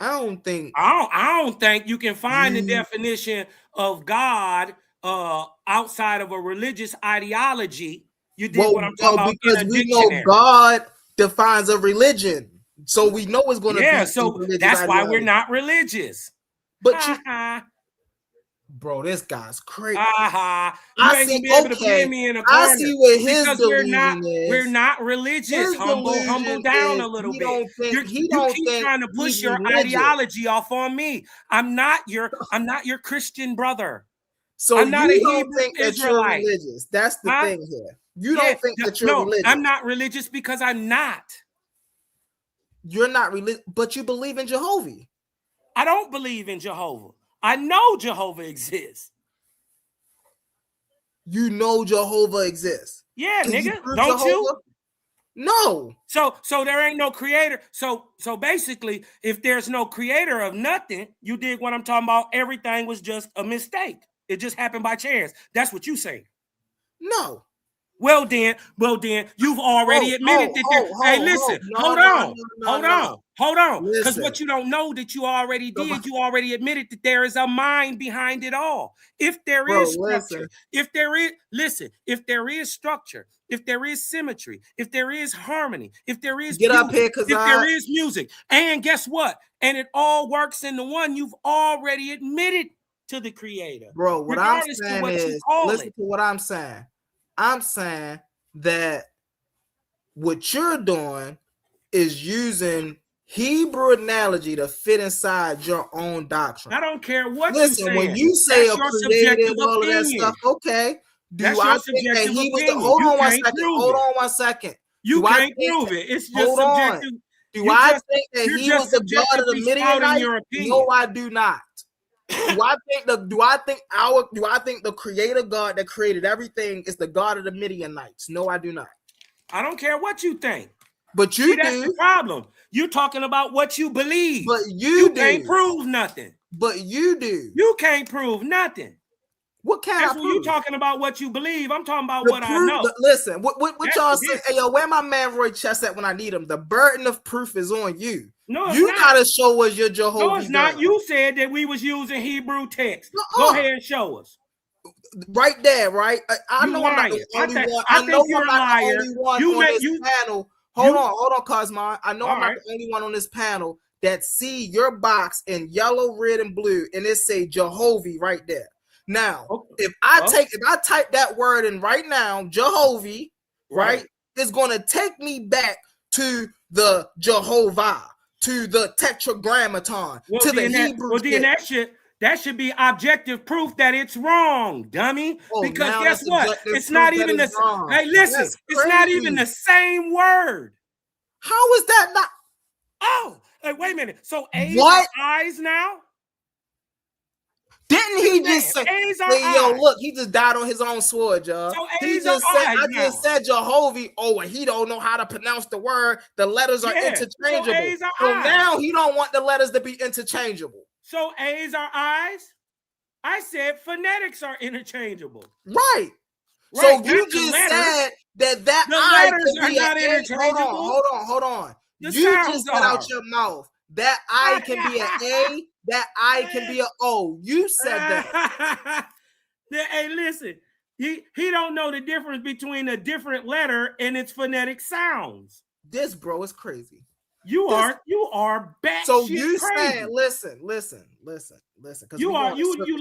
I don't think you can find the definition of God outside of a religious ideology. You did what I'm talking about in a dictionary. Know God defines a religion, so we know it's going to be. So that's why we're not religious. But bro, this guy's crazy. I ain't gonna be able to pin me in a corner. I see what his delusion is. We're not religious. Humble down a little bit. You keep trying to push your ideology off on me. I'm not your Christian brother. So I'm not a Hebrew Israelite. Religious. That's the thing here. You don't think that you're religious. I'm not religious because I'm not. You're not religious, but you believe in Jehovah. I don't believe in Jehovah. I know Jehovah exists. You know Jehovah exists. Yeah, nigga. Don't Jehovah? You? No. So there ain't no creator. So basically, if there's no creator of nothing, you dig what I'm talking about? Everything was just a mistake. It just happened by chance. That's what you say. No. Well then, you've already admitted that. Hey, listen, hold on. Because what you don't know that you already did, you already admitted that there is a mind behind it all. If there is structure, if there is structure, if there is symmetry, if there is harmony, if there is there is music, and guess what? And it all works in the one you've already admitted to the creator. Bro, what I'm saying is, listen to what I'm saying. I'm saying that what you're doing is using Hebrew analogy to fit inside your own doctrine. I don't care what you say. When you say a creative, all of that stuff, okay. Do I think that he was the, hold on one second. You can't prove it. It's just subjective. Do I think that he was the God of the Midianites? No, I do not. Do I think the creator God that created everything is the God of the Midianites? No, I do not. I don't care what you think. But you do. That's the problem. You're talking about what you believe. But you can't prove nothing. But you do. You can't prove nothing. What can I prove? You talking about what you believe. I'm talking about what I know. Listen, what y'all say? Hey, yo, where my man Roy Chess at when I need him? The burden of proof is on you. No, you gotta show us your Jehovah. No, it's not. You said that we was using Hebrew text. Go ahead and show us. Right there, right? I know I'm not the only one. I know you're not the only one on this panel. Hold on, Cosmo. I know I'm not the only one on this panel that see your box in yellow, red, and blue, and it say Jehovah right there. Now, if I type that word in right now, Jehovah, right, it's gonna take me back to the Jehovah, to the Tetragrammaton, to the Hebrew. Well, then that should be objective proof that it's wrong, dummy. Because guess what? It's not even the same. Hey, listen, it's not even the same word. How is that not? Oh, hey, wait a minute. So A's are eyes now? Didn't he just say, yo, look, he just died on his own sword, y'all. So he just said, I just said Jehovah. Oh, and he don't know how to pronounce the word. The letters are interchangeable. So now he don't want the letters to be interchangeable. So A's are eyes? I said phonetics are interchangeable. Right. So you just said that I letters are not interchangeable. Hold on. You just said out your mouth that I can be an A. That I can be an O. You said that. Hey, listen. He don't know the difference between a different letter and its phonetic sounds. This bro is crazy. You are batshit So you crazy. saying, listen. You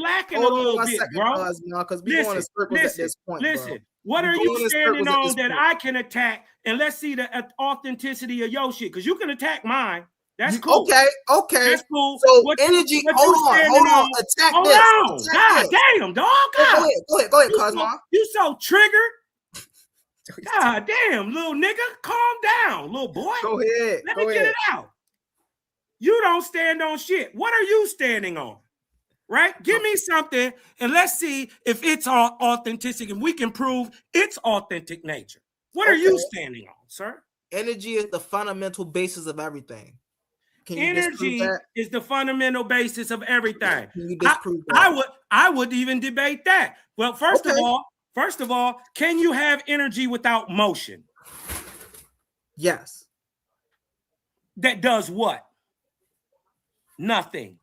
lacking a little bit, bro. Because we going to circles at this point. Listen, what are you standing on that I can attack? And let's see the authenticity of your shit. Because you can attack mine. That's cool. Okay. That's cool. So energy. Hold on. Attack hold this. On. Attack God damn, dog. God. Go ahead, Cosmo. You so triggered. God damn, little nigga. Calm down, little boy. Go ahead. Let me get it out. You don't stand on shit. What are you standing on? Right? Give me something and let's see if it's all authenticity and we can prove its authentic nature. What are you standing on, sir? Energy is the fundamental basis of everything. Energy is the fundamental basis of everything. Can you disprove that? I would even debate that. Well, first of all, can you have energy without motion? Yes. That does what? Nothing.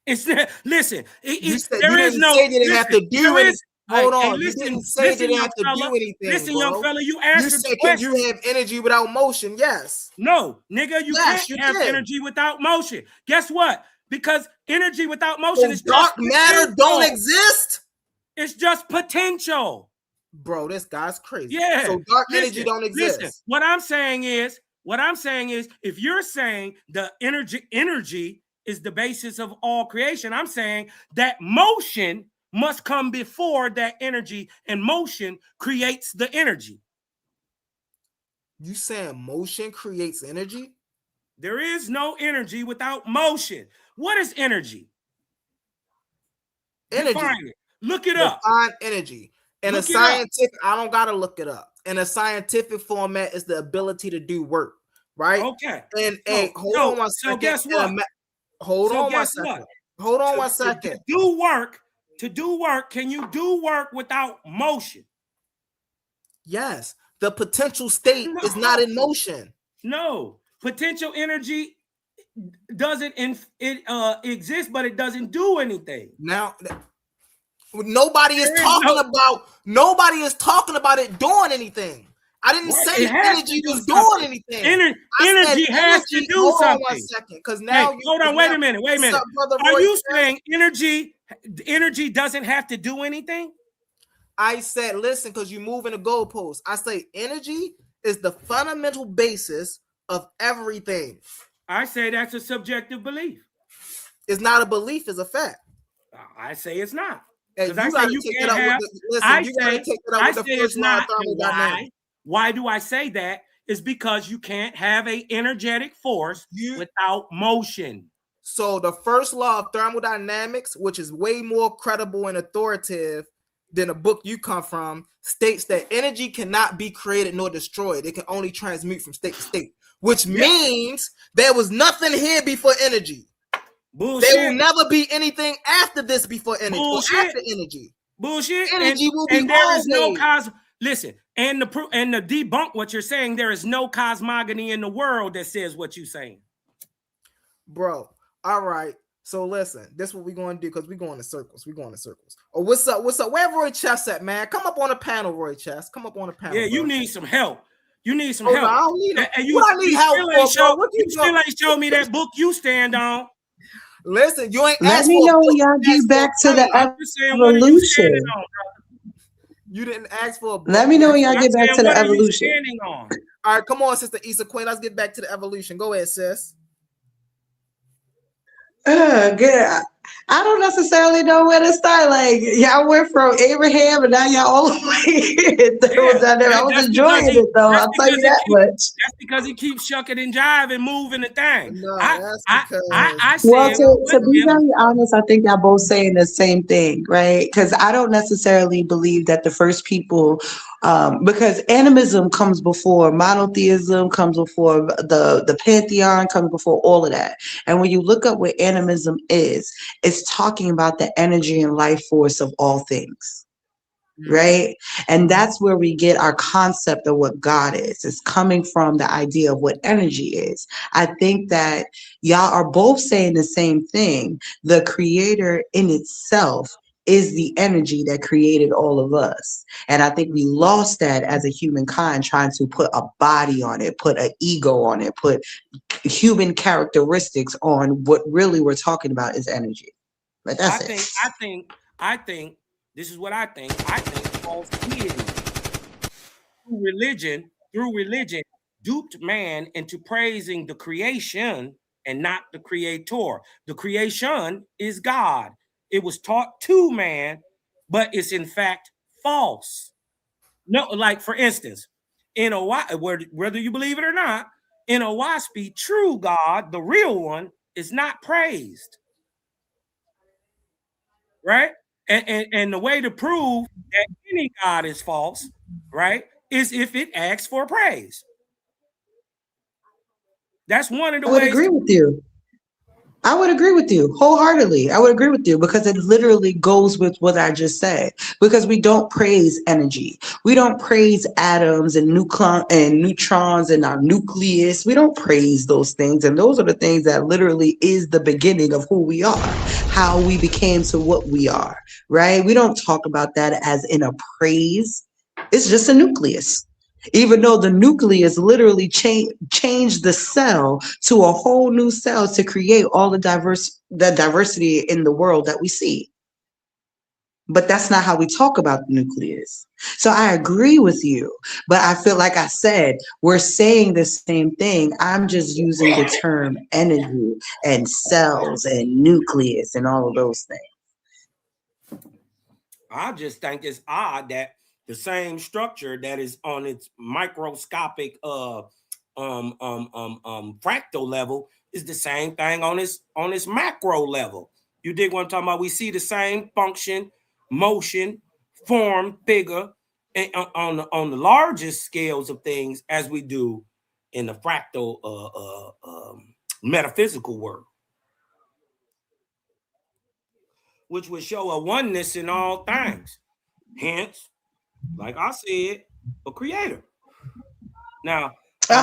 It's listen. There is no. Say they didn't have to do anything. Hold on. Hey, listen, you didn't say they didn't have to do anything. Listen, bro. young fella, you answered. You said, can you have energy without motion? Yes. No, nigga, you can't have energy without motion. Guess what? Because energy without motion is dark matter don't exist. It's just potential. Bro, this guy's crazy. Yeah. So dark energy don't exist. Listen, what I'm saying is, if you're saying the energy is the basis of all creation, I'm saying that motion must come before that energy, and motion creates the energy. You saying motion creates energy? There is no energy without motion. What is energy? Energy. Define it. Look it up. Define energy. In a scientific, I don't gotta look it up. In a scientific format, is the ability to do work, right? Okay. And hold on one second. So guess what? Hold on one second. Hold on one second. To do work, can you do work without motion? Yes. The potential state is not in motion. No. Potential energy doesn't exist, but it doesn't do anything. Now, nobody is talking about it doing anything. I didn't say energy was doing anything. Energy has to do something. Hold on 1 second, because now hold on. Wait a minute. Are you saying energy doesn't have to do anything? I said, listen, because you move in the goalpost. I say energy is the fundamental basis of everything. I say that's a subjective belief. It's not a belief, it's a fact. I say it's not. Because I say you can't have. I say it's not. Why do I say that? Is because you can't have an energetic force without motion. So the first law of thermodynamics, which is way more credible and authoritative than a book you come from, states that energy cannot be created nor destroyed. It can only transmute from state to state, which means there was nothing here before energy. Bullshit. There will never be anything after this before energy. Bullshit. Or after energy. Bullshit. Energy will be there is no Listen, and to debunk what you're saying, there is no cosmogony in the world that says what you're saying. Bro, all right. So listen, this is what we're going to do, because we're going in circles. Oh, what's up? Where Roy Chess at, man? Come up on the panel, Roy Chess. Come up on the panel. Yeah, you need some help. Help. No, I don't need it. What I need help for, you still ain't show me that book you stand on. Listen, you ain't Let me know when y'all get back to the evolution. You didn't ask for a book. Let me know when y'all get back to the evolution. All right, come on, Sister Issa Queen. Let's get back to the evolution. Go ahead, sis. Good. I don't necessarily know where to start. Like, y'all went from Abraham and now y'all all the way. I was enjoying it though. I'll tell you that much. That's because he keeps shucking and jiving, moving the thing. No, I well, to be very honest, I think y'all both saying the same thing, right? Because I don't necessarily believe that the first people, because animism comes before monotheism, comes before the pantheon, comes before all of that. And when you look up what animism is, it's talking about the energy and life force of all things, right? And that's where we get our concept of what God is. It's coming from the idea of what energy is. I think that y'all are both saying the same thing. The creator in itself is the energy that created all of us. And I think we lost that as a humankind, trying to put a body on it, put an ego on it, put human characteristics on what really we're talking about is energy. But that's I think this is what I think. I think false deity through religion duped man into praising the creation and not the creator. The creation is God. It was taught to man, but it's in fact false. No, like for instance, in whether you believe it or not, in Owaspy, true God, the real one, is not praised. Right? And the way to prove that any God is false, right, is if it asks for praise. That's one of the ways. I would agree with you. I would agree with you wholeheartedly. I would agree with you because it literally goes with what I just said. Because we don't praise energy. We don't praise atoms and neutrons and our nucleus. We don't praise those things. And those are the things that literally is the beginning of who we are, how we became to what we are, right? We don't talk about that as in a praise. It's just a nucleus. Even though the nucleus literally changed the cell to a whole new cell to create all the diversity in the world that we see. But that's not how we talk about the nucleus. So I agree with you, but I feel like I said, we're saying the same thing. I'm just using the term energy and cells and nucleus and all of those things. I just think it's odd that the same structure that is on its microscopic fractal level is the same thing on its macro level. You dig what I'm talking about? We see the same function, motion, form, figure on the largest scales of things as we do in the fractal metaphysical world, which would show a oneness in all things. Hence, like I said, a creator. Now,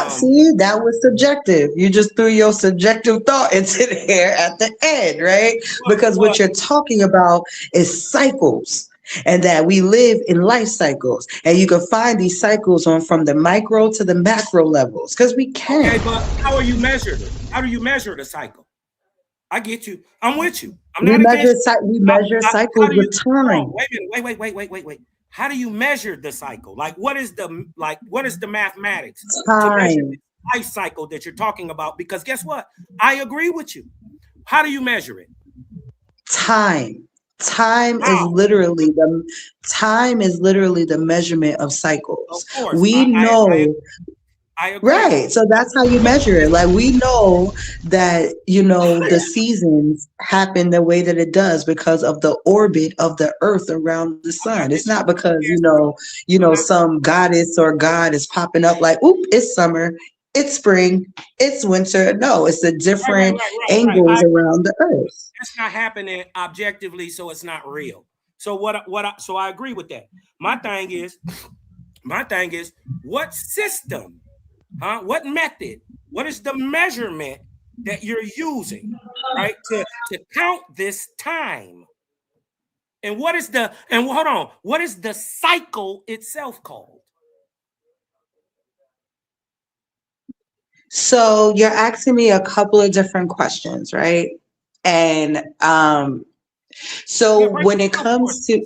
see, that was subjective. You just threw your subjective thought into there at the end, right? Because what you're talking about is cycles, and that we live in life cycles, and you can find these cycles on from the micro to the macro levels, because we can. Okay, but how are you measured? How do you measure the cycle? I get you. I'm with you. We measure cycles with time. Wait. How do you measure the cycle? Like, what is the mathematics time to measure the life cycle that you're talking about? Because guess what? I agree with you. How do you measure it? Time is literally the measurement of cycles. Of course, we know. I agree. Right. So that's how you measure it. Like, we know that, the seasons happen the way that it does because of the orbit of the earth around the sun. It's not because, some goddess or god is popping up like, oop, it's summer, it's spring, it's winter. No, it's the different angles around the earth. That's not happening objectively, so it's not real. So so I agree with that. My thing is, what system? What method? What is the measurement that you're using, right, to count this time? And what is the cycle itself called? So you're asking me a couple of different questions, right? And when it comes to,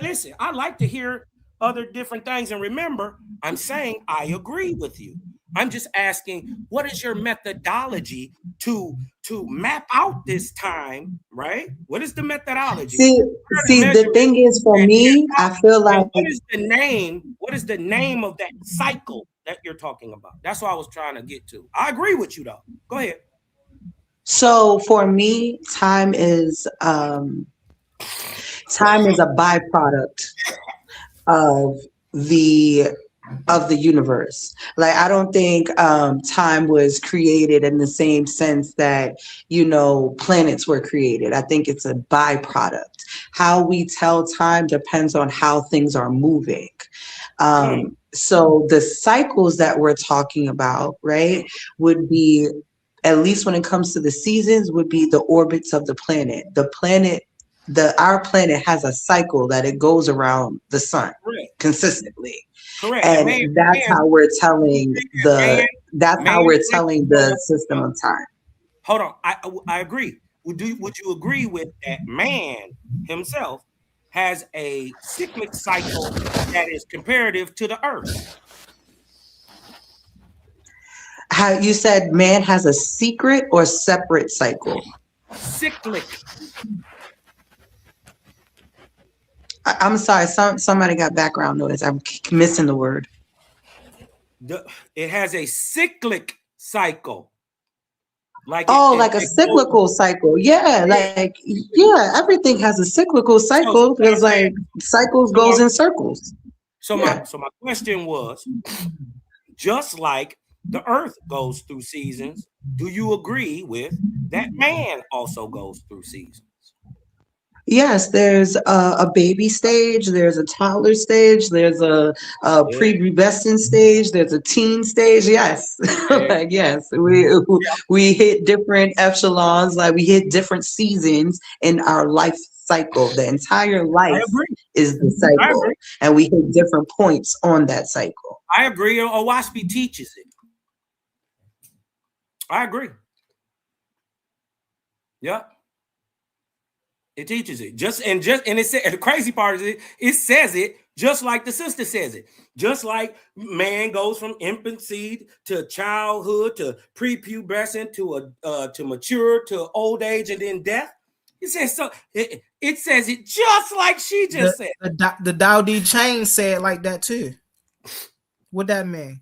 listen, I like to hear other different things, and remember, I'm saying I agree with you. I'm just asking, what is your methodology to map out this time, right? What is the methodology? See, the thing is, for me, I feel like, what is the name of that cycle that you're talking about? That's what I was trying to get to. I agree with you, though. Go ahead. So for me, time is a byproduct of the universe. Like, I don't think time was created in the same sense that planets were created. I think it's a byproduct. How we tell time depends on how things are moving. So the cycles that we're talking about, right, would be, at least when it comes to the seasons, would be the orbits of the planet. Our planet has a cycle that it goes around the sun consistently. Correct. And that's how we're telling the system of time. Hold on. I agree. Would you agree with that? Man himself has a cyclic cycle that is comparative to the earth. How you said man has a secret or separate cycle? Cyclic. I'm sorry, somebody got background noise. I'm missing the word. It has a cyclic cycle. Like a cyclical cycle. Yeah, everything has a cyclical cycle because cycles goes in circles. So my question was, just like the earth goes through seasons, do you agree with that man also goes through seasons? Yes, there's a baby stage, there's a toddler stage, there's a prepubescent stage, there's a teen stage. Yes, like yes, we hit different echelons, like we hit different seasons in our life cycle. The entire life is the cycle, and we hit different points on that cycle. I agree. Owaspi teaches it. I agree. Yep. It teaches it. And the crazy part is it says it just like the sister says it. Just like man goes from infancy to childhood to prepubescent to mature to old age and then death. It says so. It says it just like she just said. The Tao Te Ching said like that too. What that mean?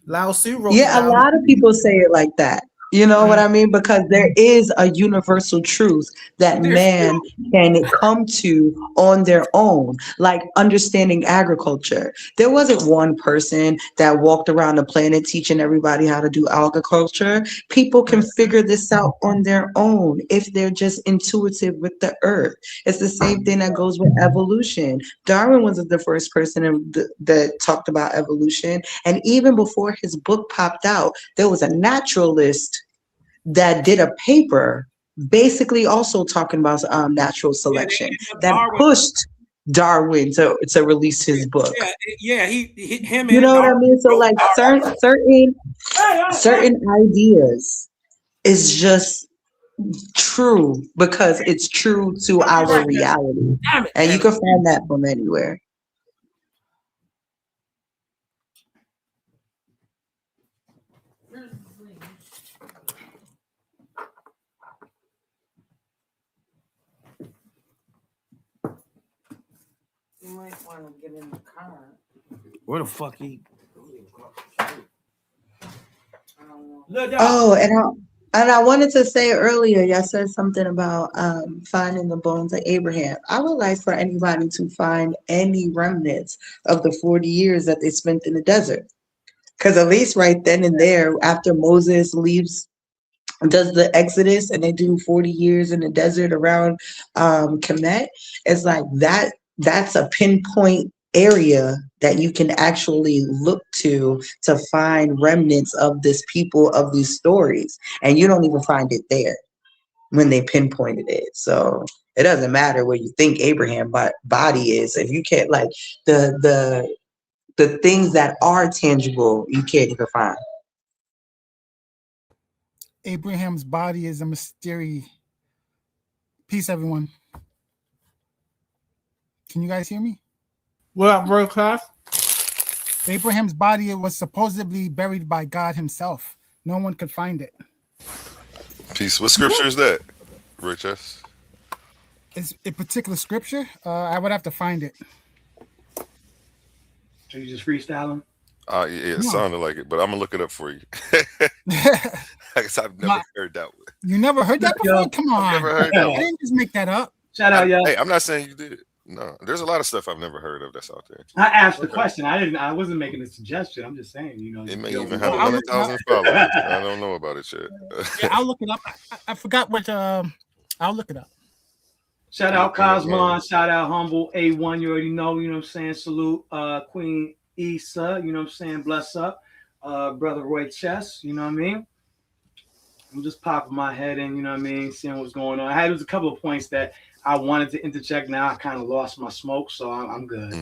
Lao Tzu wrote. Yeah, a lot of people say it like that. You know what I mean? Because there is a universal truth that man can come to on their own, like understanding agriculture. There wasn't one person that walked around the planet teaching everybody how to do agriculture. People can figure this out on their own if they're just intuitive with the earth. It's the same thing that goes with evolution. Darwin was the first person that talked about evolution. And even before his book popped out, there was a naturalist that did a paper basically also talking about natural selection that pushed Darwin to release his book. Him. You know what I mean? So like certain ideas is just true because it's true to our reality, and you can find that from anywhere. You might want to get in the car. Where the fuck he? Oh, and I wanted to say earlier, y'all said something about finding the bones of Abraham. I would like for anybody to find any remnants of the 40 years that they spent in the desert, because at least right then and there, after Moses does the Exodus, and they do 40 years in the desert around Kemet, it's like that's a pinpoint area that you can actually look to find remnants of this people, of these stories, and you don't even find it there when they pinpointed it. So it doesn't matter where you think Abraham's body is, if you can't, like, the things that are tangible, you can't even find. Abraham's body is a mystery. Peace, everyone. Can you guys hear me? What up, bro, class? Abraham's body was supposedly buried by God himself. No one could find it. Peace. What scripture is that, Rich S? It's a particular scripture. I would have to find it. So you just freestyling? Yeah, it sounded like it, but I'm gonna look it up for you. I guess I've never heard that one. You never heard that before? Come on. I've never heard that one. I didn't just make that up. Shout out, y'all. Hey, I'm not saying you did. No, there's a lot of stuff I've never heard of that's out there. I asked the question. I wasn't making a suggestion. I'm just saying, you know. It may even have 100,000 followers. I don't know about it yet. Yeah, I'll look it up. I forgot what. I'll look it up. Shout out Cosmon. Shout out Humble A1. You already know. You know what I'm saying. Salute Queen Issa. You know what I'm saying. Bless up, brother Roy Chess. You know what I mean. I'm just popping my head in. You know what I mean. Seeing what's going on. There was a couple of points that I wanted to interject. Now I kind of lost my smoke, so I'm good.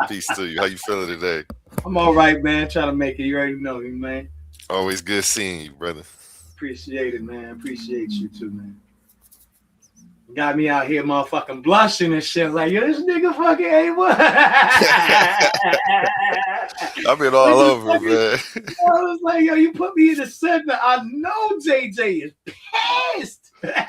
Peace to you. How you feeling today? I'm all right, man. Trying to make it. You already know me, man. Always good seeing you, brother. Appreciate it, man. Appreciate you too, man. Got me out here motherfucking blushing and shit. Like, yo, this nigga fucking ain't what? I've been all over, man. I was like, yo, you put me in the center. I know JJ is pissed.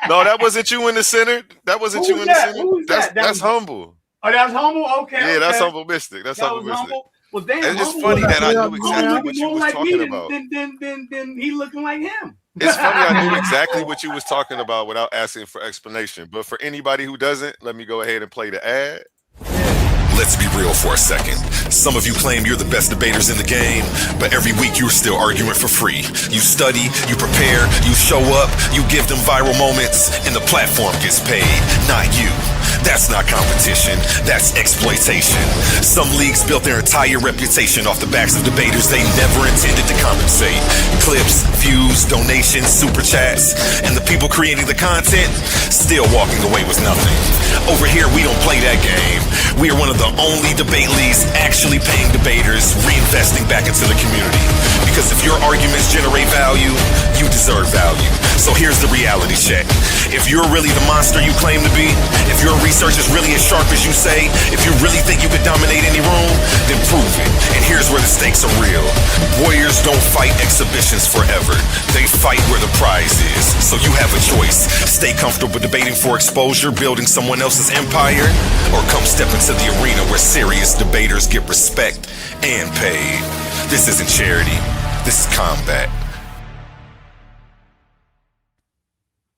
No, that wasn't you in the center. That wasn't you in the center. That's Humble. Oh, that's Humble? Okay. Yeah, okay. That's Humble Mystic. That's Humble Mystic. Humble. Well, damn, it's just funny that I knew exactly what you was talking about. Then he looking like him. It's funny I knew exactly what you was talking about without asking for explanation. But for anybody who doesn't, let me go ahead and play the ad. Let's be real for a second. Some of you claim you're the best debaters in the game, but every week you're still arguing for free. You study, you prepare, you show up, you give them viral moments, and the platform gets paid, not you. That's not competition, that's exploitation. Some leagues built their entire reputation off the backs of debaters they never intended to compensate. Clips, views, donations, super chats, and the people creating the content still walking away with nothing. Over here, we don't play that game. We are one of the only debate leagues actually paying debaters, reinvesting back into the community. Because if your arguments generate value, you deserve value. So here's the reality check. If you're really the monster you claim to be, if your research is really as sharp as you say, if you really think you could dominate any room, then prove it. And here's where the stakes are real. Warriors don't fight exhibitions forever. They fight where the prize is. So you have a choice. Stay comfortable debating for exposure, building someone else's empire, or come step into the arena where serious debaters get respect and paid. This isn't charity. This is combat.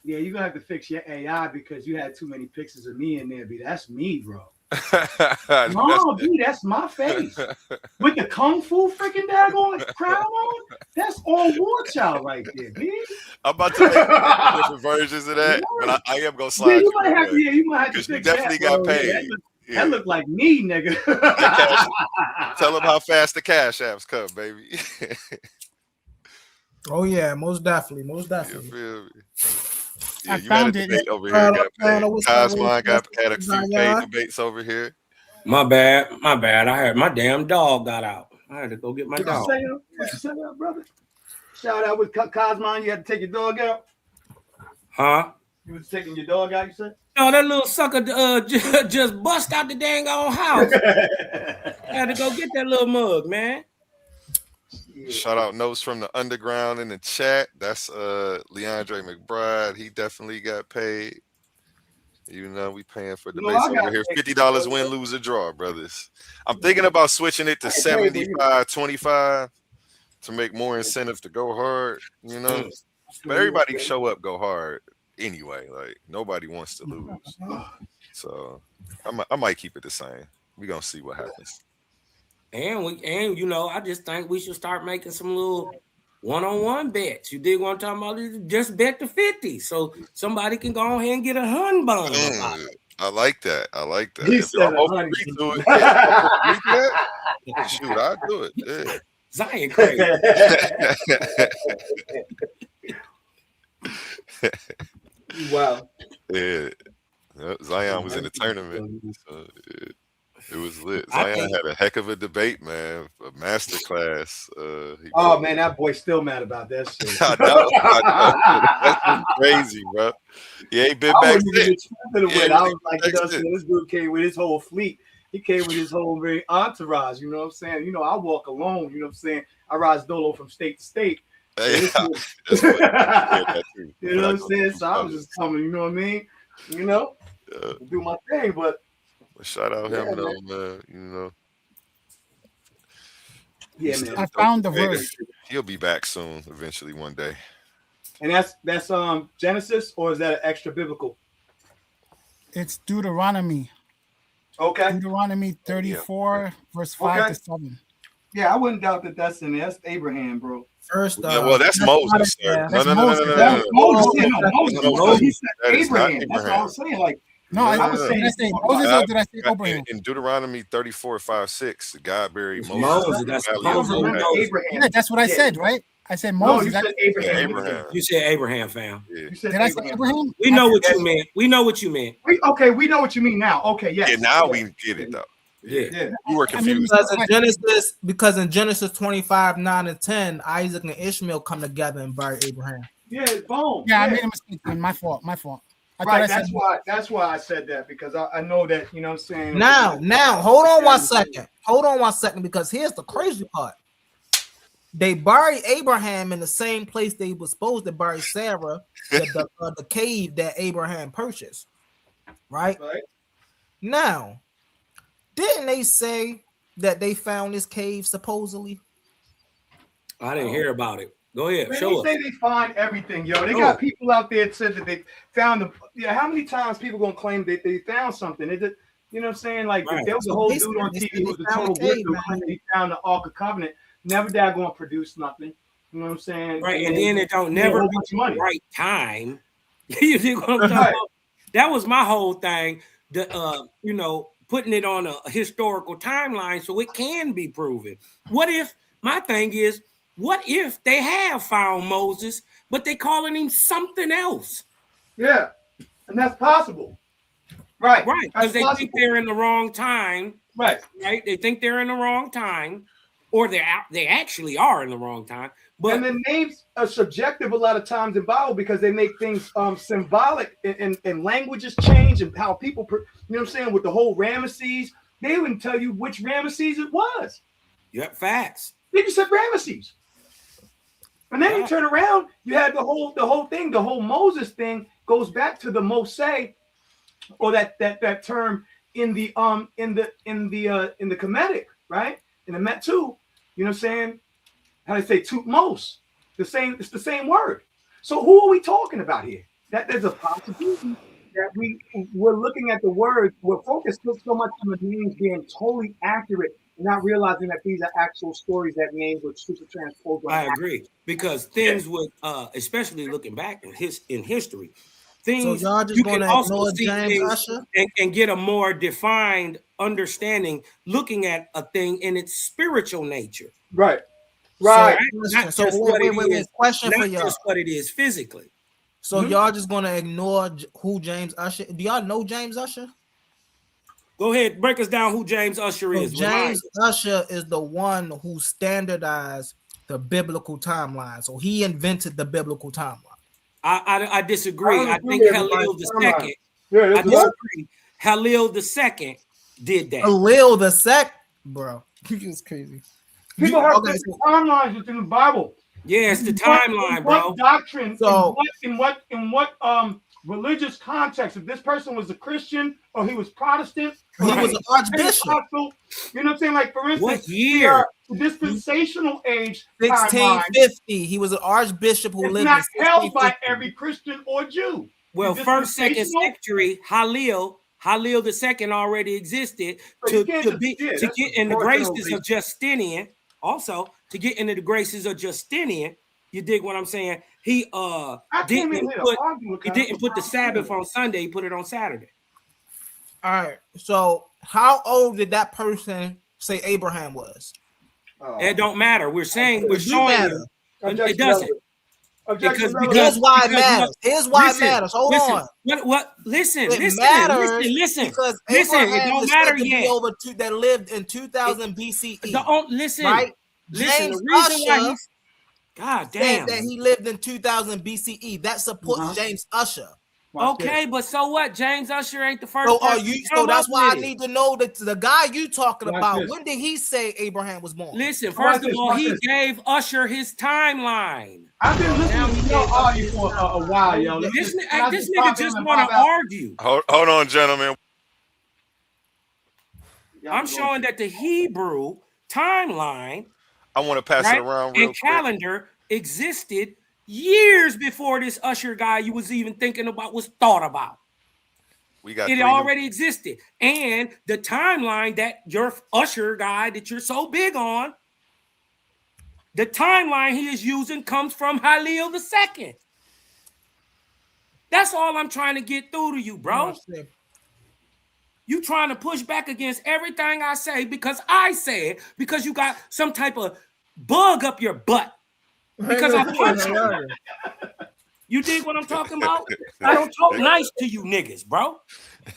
Yeah, you're gonna have to fix your AI because you had too many pictures of me in there, B. That's me, bro. No, B, that's my face. With the kung fu freaking daggone crown on, that's all War Child right there, B. I'm about to make different versions of that, but I am gonna slide. Yeah, you might have to fix you definitely that, got paid. That looked like me, nigga. Tell them how fast the cash apps come, baby. Oh yeah, most definitely. You feel me? Yeah, I found it. Over here. Cosmon got a few paid debates over here. My bad. I heard my damn dog got out. I had to go get my dog. What you say, brother? Shout out with Cosmon. You had to take your dog out? Huh? You was taking your dog out, you said? No, that little sucker just bust out the dang old house. I had to go get that little mug, man. Yeah. Shout out Notes from the Underground in the chat. That's Leandre McBride. He definitely got paid. You know, we paying for debates over here. $50 win, lose, or draw, brothers. I'm thinking about switching it to 75-25 to make more incentive to go hard, you know. But everybody show up, go hard anyway. Like, nobody wants to lose. So I might keep it the same. We're gonna see what happens. And you know, I just think we should start making some little one-on-one bets. You dig what I'm talking about? Just bet the 50, so somebody can go ahead and get a hun bun. I like that. He said I'm open to it. Shoot, I'll do it. Yeah. Zion crazy. Wow. Yeah. Zion was in the tournament. So, yeah. It was lit. Zion had a heck of a debate, man. A masterclass. Man, that boy's still mad about that shit. I know. That's crazy, bro. He ain't been back since. I was like, this dude came with his whole fleet. He came with his whole very entourage. You know what I'm saying? You know, I walk alone. You know what I'm saying? I rise dolo from state to state. You know what I'm saying? So I was just coming. You know what I mean? You know, do my thing, but. Shout out him though, man. You know. Yeah, man. I found the verse. He'll be back soon, eventually, one day. And that's Genesis, or is that an extra biblical? It's Deuteronomy. Okay. Deuteronomy 34, verse 5 to 7. Yeah, I wouldn't doubt that that's in there. That's Abraham, bro. First, well, that's Moses, sir. No. Moses. He said Abraham. That's what I was saying. Like. No, I was saying Moses, or did I say Abraham? In Deuteronomy 34:5-6, God buried Moses. Yeah, that's what I said, right? I said Moses. No, you said Abraham. You said Abraham, fam. Yeah. Did I say Abraham? We know what you meant. We know what you meant. We know what you mean now. Okay, yes. Yeah, now we get it though. Yeah. You were confused. Because in Genesis 25, 9 and 10, Isaac and Ishmael come together and bury Abraham. Yeah, boom. Yeah, I made a mistake. My fault. Right, that's why I said that, because I know that, you know what I'm saying. Now, hold on one second, because here's the crazy part. They buried Abraham in the same place they were supposed to bury Sarah, the cave that Abraham purchased. Right? Now, didn't they say that they found this cave supposedly? I didn't hear about it. Go ahead, man, show us. They say they find everything, yo. They got people out there that said that they found the. Yeah, how many times people gonna claim that they found something? You know what I'm saying? Like Right. if there was a whole dude on TV who was a total whistle and he found the Ark of Covenant, never that going to produce nothing. You know what I'm saying? Right, and then it don't never be the right time. You see what I'm talking about? That was my whole thing. You know, putting it on a historical timeline so it can be proven. What if my thing is, what if they have found Moses, but they calling him something else? Yeah, and that's possible. Right, because they think they're in the wrong time. Right, they think they're in the wrong time, or they actually are in the wrong time. But and the names are subjective a lot of times in Bible because they make things symbolic and languages change and how people, you know what I'm saying, with the whole Ramesses, they wouldn't tell you which Ramesses it was. Yep, facts. They just said Ramesses. And then you turn around, you had the whole thing, the whole Moses thing goes back to the Moshe, or that term in the Kemetic, right? In the Met too, you know what I'm saying? How they say Tutmos, it's the same word. So who are we talking about here? That there's a possibility that we're looking at the words, we're focused so much on the names being totally accurate, not realizing that these are actual stories that names were super transposed. I agree, because things would, especially looking back in history, things so y'all just you can also see James and get a more defined understanding looking at a thing in its spiritual nature. Right. Right. So wait. Question for y'all. Just what it is physically. So y'all just gonna ignore who James Usher? Do y'all know James Usher? Go ahead, break us down who James Usher is. James Usher is the one who standardized the biblical timeline. So he invented the biblical timeline. I disagree. I think Halil II. I disagree. Halil II did that. Halil II, bro. He's crazy. People have different timelines within the Bible. Yeah, it's the timeline, bro. What doctrine? So in what religious context? If this person was a Christian or he was Protestant, he was an archbishop. You know what I'm saying? Like for instance, what year? The dispensational age, 1650. He was an archbishop who lived. Not held by every Christian or Jew. Well, first, second century, Halil II already existed to get in the graces of Justinian. Also, to get into the graces of Justinian, you dig what I'm saying? He didn't put the Sabbath on Sunday, he put it on Saturday. All right. So how old did that person say Abraham was? It don't matter. We're showing you. It doesn't. Because here's why it matters. Here's why it matters. Hold on. Listen. It Because it don't matter yet. That lived in 2000 BCE. Listen. Right? Listen. James God damn. Said that he lived in 2000 BCE. That supports James Usher. Okay, but so what? James Usher ain't the first. So that's why I need to know that the guy you talking about. When did he say Abraham was born? Listen, first of all, he gave Usher his timeline. I've been listening to y'all argue for a while, yo. This nigga just want to argue. Hold on, gentlemen. I'm showing that the Hebrew timeline, I want to pass it around real quick. Calendar existed years before this Usher guy you was even thinking about was thought about. It already existed. And the timeline that your Usher guy that you're so big on, the timeline he is using comes from Halil II. That's all I'm trying to get through to you, bro. You trying to push back against everything I say because I say it, because you got some type of bug up your butt. Because I punch you. You dig what I'm talking about? I don't talk nice to you niggas, bro.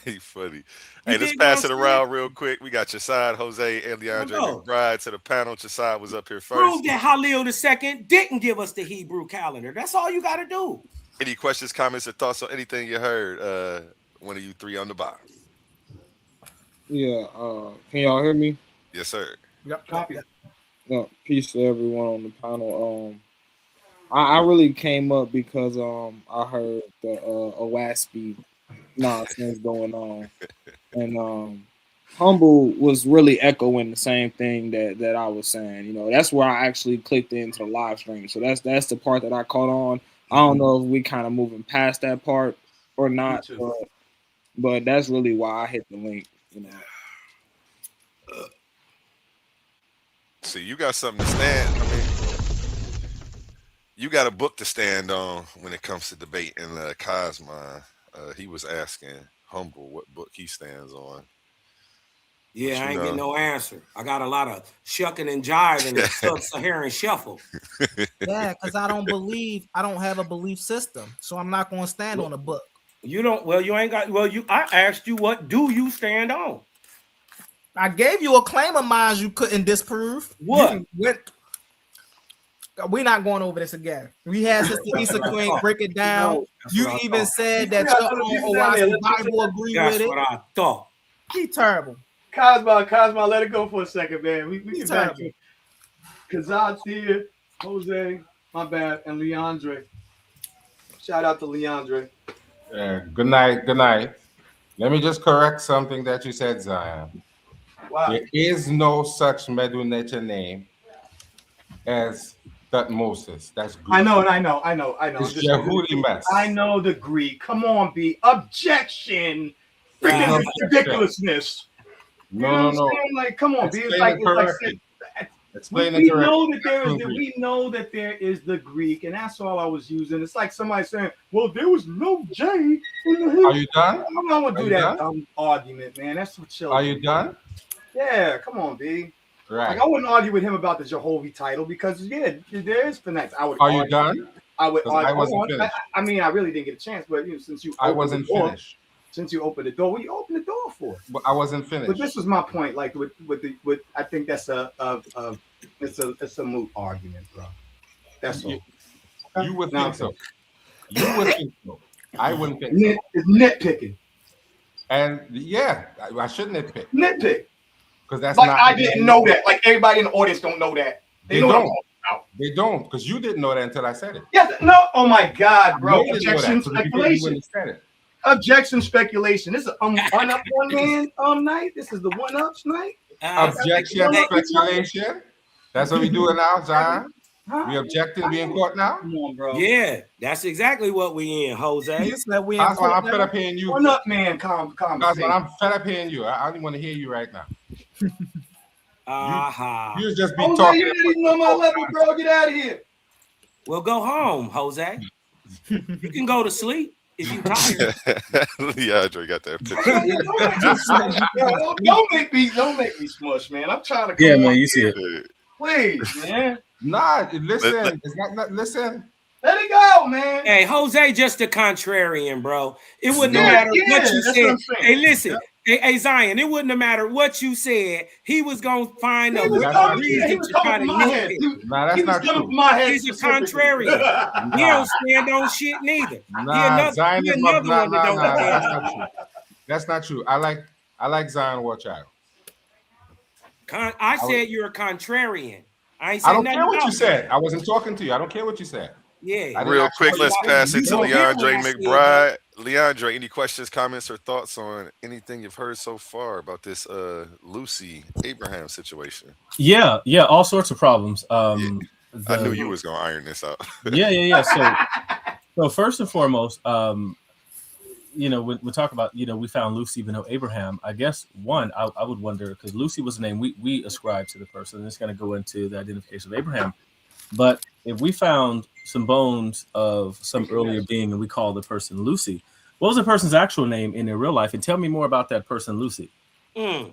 He funny. Hey, let's pass it around real quick. We got Chasad, Jose, and Leandre McBride to the panel. Chasad was up here first. Prove that Halil II didn't give us the Hebrew calendar. That's all you got to do. Any questions, comments, or thoughts on anything you heard? One of you three on the bottom. Yeah. Can y'all hear me? Yes, sir. Yep. Copy. Peace to everyone on the panel. I really came up because I heard the OASP nonsense going on, and Humble was really echoing the same thing that I was saying. You know, that's where I actually clicked into the live stream. So that's the part that I caught on. I don't know if we kind of moving past that part or not, but that's really why I hit the link. You know. See, you got something to stand. I mean, you got a book to stand on when it comes to debate. And Cosma, he was asking Humble what book he stands on. Yeah, I ain't getting no answer. I got a lot of shucking and jiving and sub-Saharan shuffle. Yeah, because I don't have a belief system, so I'm not going to stand on a book. You don't. Well, you ain't got. Well, I asked you, what do you stand on? I gave you a claim of mine you couldn't disprove. What? We're not going over this again. We had Sister Issa Queen break it down. You even said that your own Owaski Bible agree with it. That's what I thought. He terrible. Cosma, let it go for a second, man. We can back to Kazatia, Jose, my bad, and Leandre. Shout out to Leandre. Yeah, good night. Let me just correct something that you said, Zion. Wow. There is no such Medu Neter name as Thutmose. That's Greek. I know. It's Yehudi mess. I know the Greek. Come on, B. Objection. Freaking ridiculousness. No. Like, come on, B. Explain we it correctly. We know that there is the Greek, and that's all I was using. It's like somebody saying, "Well, there was no J in the." Are you done? I'm not gonna do that argument, man. That's what children. Are you done? Yeah, come on, B. Right. Like, I wouldn't argue with him about the Jehovah title because there is finesse. Are you done? I would. I wasn't finished. I mean, I really didn't get a chance, but since you, I wasn't finished. Since you opened the door, what you opened the door for? But I wasn't finished. But this was my point. Like with I think that's a moot argument, bro. That's all. You would think so. You would think so. I wouldn't think so. It's nitpicking. And yeah, I shouldn't nitpick. Nitpick. Because that's like not. I didn't know that. Like everybody in the audience don't know that. They don't. They don't, because you didn't know that until I said it. Yeah. No. Oh my God, bro. Objection, speculation. Objection, speculation. This is one-up one-man night. This is the one-ups night. Objection, speculation. That's what we doing now, Zion. We objecting, we in court now. Come on, bro. Yeah, that's exactly what we in, Jose. That's why I'm fed up hearing you. One up, man. Calm. That's why I'm fed up hearing you. I don't want to hear you right now. You just be talking. You're not even on my level, bro. Get out of here. Well, go home, Jose. You can go to sleep if you tired. Leandre got that picture. Don't make me smush, man. I'm trying to. Yeah, man. You see it. Please, man. Nah, listen. It's not. Listen. Let it go, man. Hey, Jose, just a contrarian, bro. It wouldn't matter what you said. Hey, listen. Hey, Zion, it wouldn't have mattered what you said. He was going to find a reason to try to nit it. Nah, that's not true. He's a contrarian. He don't stand on shit neither. Zion is another one that don't stand on. That's not true. I like Zion Warchild. I said you're a contrarian. I don't care what you said. I wasn't talking to you. I don't care what you said. Yeah. Real quick, let's pass it to Leandre McBride. Leandre, any questions, comments, or thoughts on anything you've heard so far about this Lucy Abraham situation? Yeah, all sorts of problems. I knew you was gonna iron this out. Yeah. So first and foremost, we talk about, we found Lucy, even though Abraham, I guess I would wonder, because Lucy was the name we ascribed to the person, and it's going to go into the identification of Abraham. But if we found some bones of some earlier being and we call the person Lucy, what was the person's actual name in their real life? And tell me more about that person, Lucy. Okay.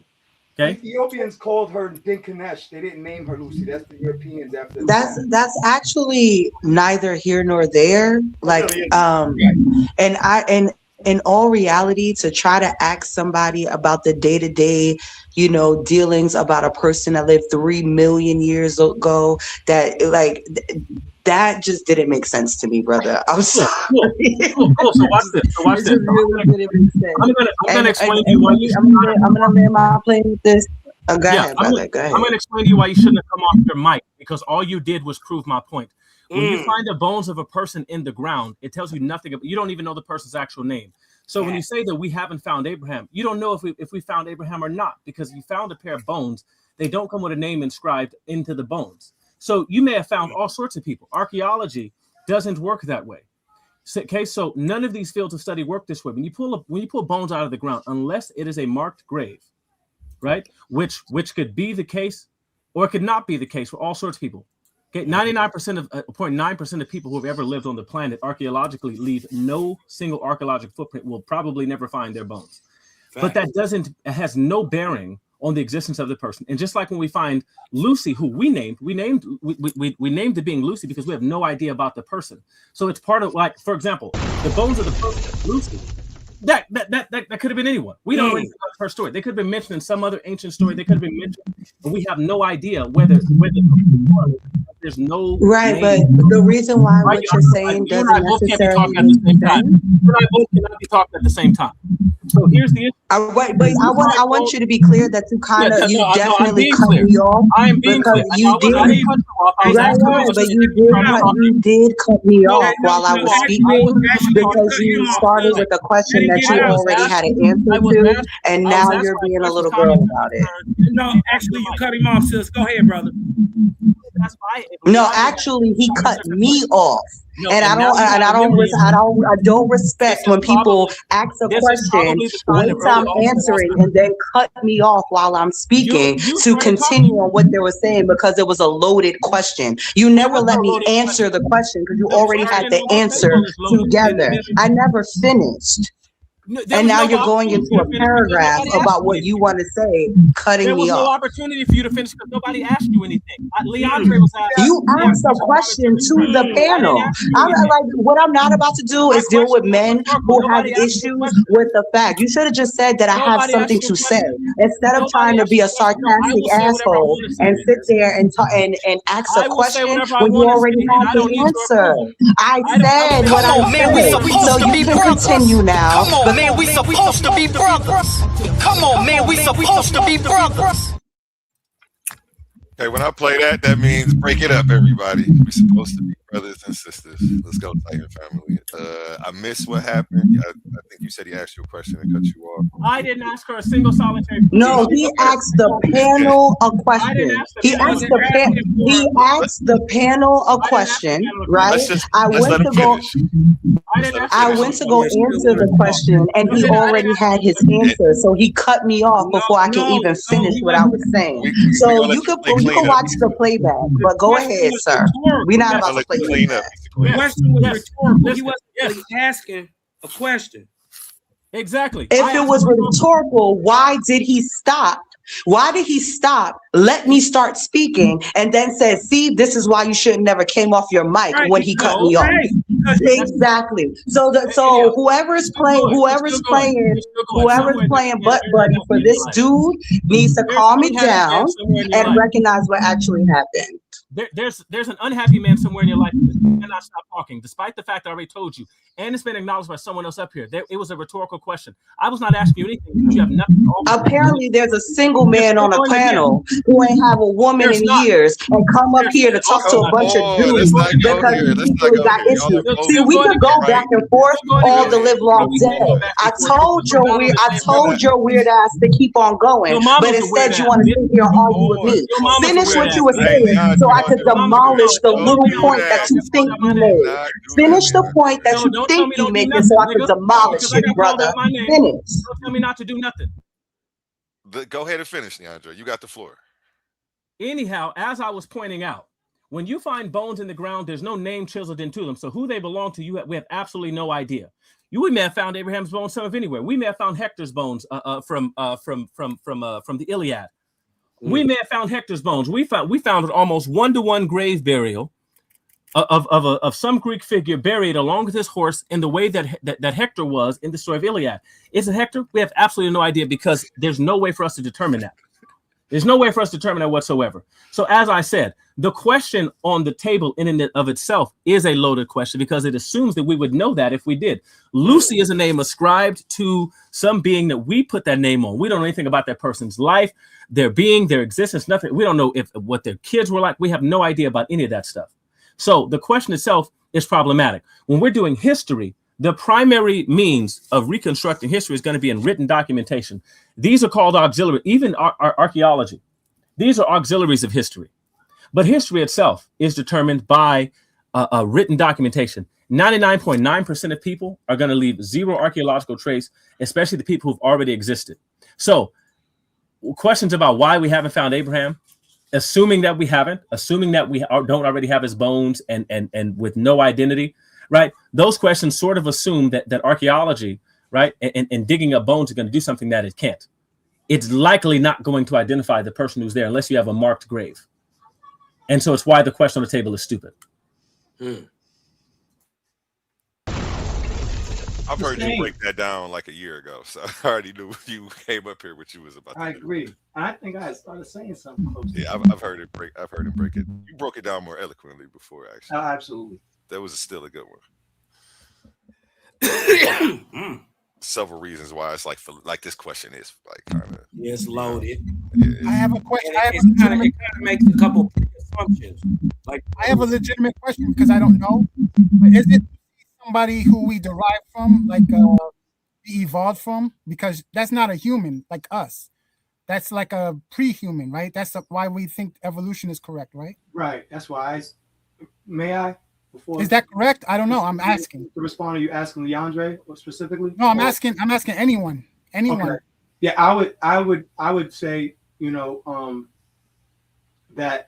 Ethiopians called her Dinkanesh. They didn't name her Lucy. That's the Europeans after. That's actually neither here nor there. Like, and in all reality, to try to ask somebody about the day-to-day, dealings about a person that lived 3 million years ago, that just didn't make sense to me, brother. I'm sorry. Cool. So watch this. I'm gonna explain to you why you. I'm gonna land my plane with this. Go ahead, brother. Go ahead. I'm gonna explain to you why you shouldn't have come off your mic, because all you did was prove my point. When you find the bones of a person in the ground, it tells you nothing. You don't even know the person's actual name. So when you say that we haven't found Abraham, you don't know if we found Abraham or not, because you found a pair of bones. They don't come with a name inscribed into the bones. So you may have found all sorts of people. Archaeology doesn't work that way. Okay, so none of these fields of study work this way. When you pull bones out of the ground, unless it is a marked grave, right? Which could be the case, or it could not be the case for all sorts of people. Okay, 0.9% of people who have ever lived on the planet archaeologically leave no single archaeological footprint. Will probably never find their bones. But that has no bearing on the existence of the person. And just like when we find Lucy, who we named it being Lucy because we have no idea about the person. So it's part of, like, for example, the bones of the person, Lucy, that could have been anyone. We don't know anything about her story. They could have been mentioned in some other ancient story. They could have been mentioned, and we have no idea whether there's no right. name. But the reason why what you're saying doesn't necessarily mean that you and I both cannot be talking at the same time. So here's the issue. I want you to be clear that you definitely cut clear. me off. I am being because clear. you did cut me off while I was speaking because you started with a question that you already had an answer to, and now you're being a little girl about it. No, actually, you cut him off, sis. Go ahead, brother. No, actually, he cut me off. And I don't respect when people ask a question, wait till I'm answering, and then cut me off while I'm speaking to continue on what they were saying because it was a loaded question. You never let me answer the question because you already had the answer together. I never finished. And now you're going into a paragraph about what you want to say, cutting me off. There was no opportunity for you to finish because nobody asked you anything. Leandre was asking. You asked a question to the panel. What I'm not about to do is deal with men who have issues with the fact. You should have just said that I have something to say instead of trying to be a sarcastic asshole and sit there and talk and ask a question when you already have the answer. I said what I said, so you can continue now. Man, we supposed to be brothers. Come on, man, we supposed to be brothers. Okay, when I play that means break it up, everybody. We're supposed to be brothers and sisters. Let's go, Titan family. I missed what happened. I think you said he asked you a question and cut you off. I didn't ask her a single solitary question. No, he asked the panel a question. He asked the panel a question, right? I went to go answer the question, and he already had his answer, so he cut me off before I could even finish what I was saying. So you can watch the playback, but go ahead, sir. We're not about to play playback. The question was rhetorical. He wasn't really asking a question. Exactly. If it was rhetorical, why did he stop? Why did he stop? Let me start speaking, and then said, "See, this is why you should never came off your mic when he cut me off." Exactly. So whoever's playing butt buddy for this dude needs to calm it down and recognize what actually happened. There's an unhappy man somewhere in your life who cannot stop talking, despite the fact I already told you, and it's been acknowledged by someone else up here. It was a rhetorical question. I was not asking you anything. You have nothing. Apparently, there's a single man on a panel who ain't have a woman in years and come up here to talk to a bunch of dudes because people got issues. See, we could go back and forth all the live long day. I told your weird ass to keep on going, but instead you want to sit here and argue with me. Finish what you were saying so I could demolish the little point that you think you made. Finish the point that you think you made so I could demolish it, brother. Finish. Don't tell me not to do nothing. Go ahead and finish, Leandre. You got the floor. Anyhow, as I was pointing out, when you find bones in the ground, there's no name chiseled into them. So who they belong to, we have absolutely no idea. We may have found Abraham's bones some of anywhere. We may have found Hector's bones from the Iliad. We may have found Hector's bones. We found an almost 1-to-1 grave burial of some Greek figure buried along with his horse in the way that Hector was in the story of Iliad. Is it Hector? We have absolutely no idea because there's no way for us to determine that. There's no way for us to determine that whatsoever. So as I said, the question on the table in and of itself is a loaded question because it assumes that we would know that if we did. Lucy is a name ascribed to some being that we put that name on. We don't know anything about that person's life, their being, their existence, nothing. We don't know what their kids were like. We have no idea about any of that stuff. So the question itself is problematic. When we're doing history, the primary means of reconstructing history is going to be in written documentation. These are called auxiliary, even our archaeology. These are auxiliaries of history. But history itself is determined by written documentation. 99.9% of people are going to leave zero archaeological trace, especially the people who've already existed. So questions about why we haven't found Abraham, assuming that we haven't, assuming that we don't already have his bones and with no identity, right? Those questions sort of assume that archaeology, right, and digging up bones are going to do something that it can't. It's likely not going to identify the person who's there unless you have a marked grave. And so it's why the question on the table is stupid. I've heard you break that down like a year ago, so I already knew you came up here what you was about to do. I agree. I think I started saying something close. Yeah, I've heard it break. I've heard him break it. You broke it down more eloquently before, actually. Oh, absolutely. That was still a good one. Several reasons why it's like this question is like kind of it's loaded. I have a question. It kind of makes a couple assumptions. Like I have a legitimate question because I don't know. But is it somebody who we derive from, like we evolved from? Because that's not a human like us. That's like a pre-human, right? That's why we think evolution is correct, right? Right. That's why may I? Before is that correct? I don't know. I'm asking. To respond, are you asking Leandre specifically? No, I'm asking anyone. Anyone. Okay. Yeah, I would say, you know, that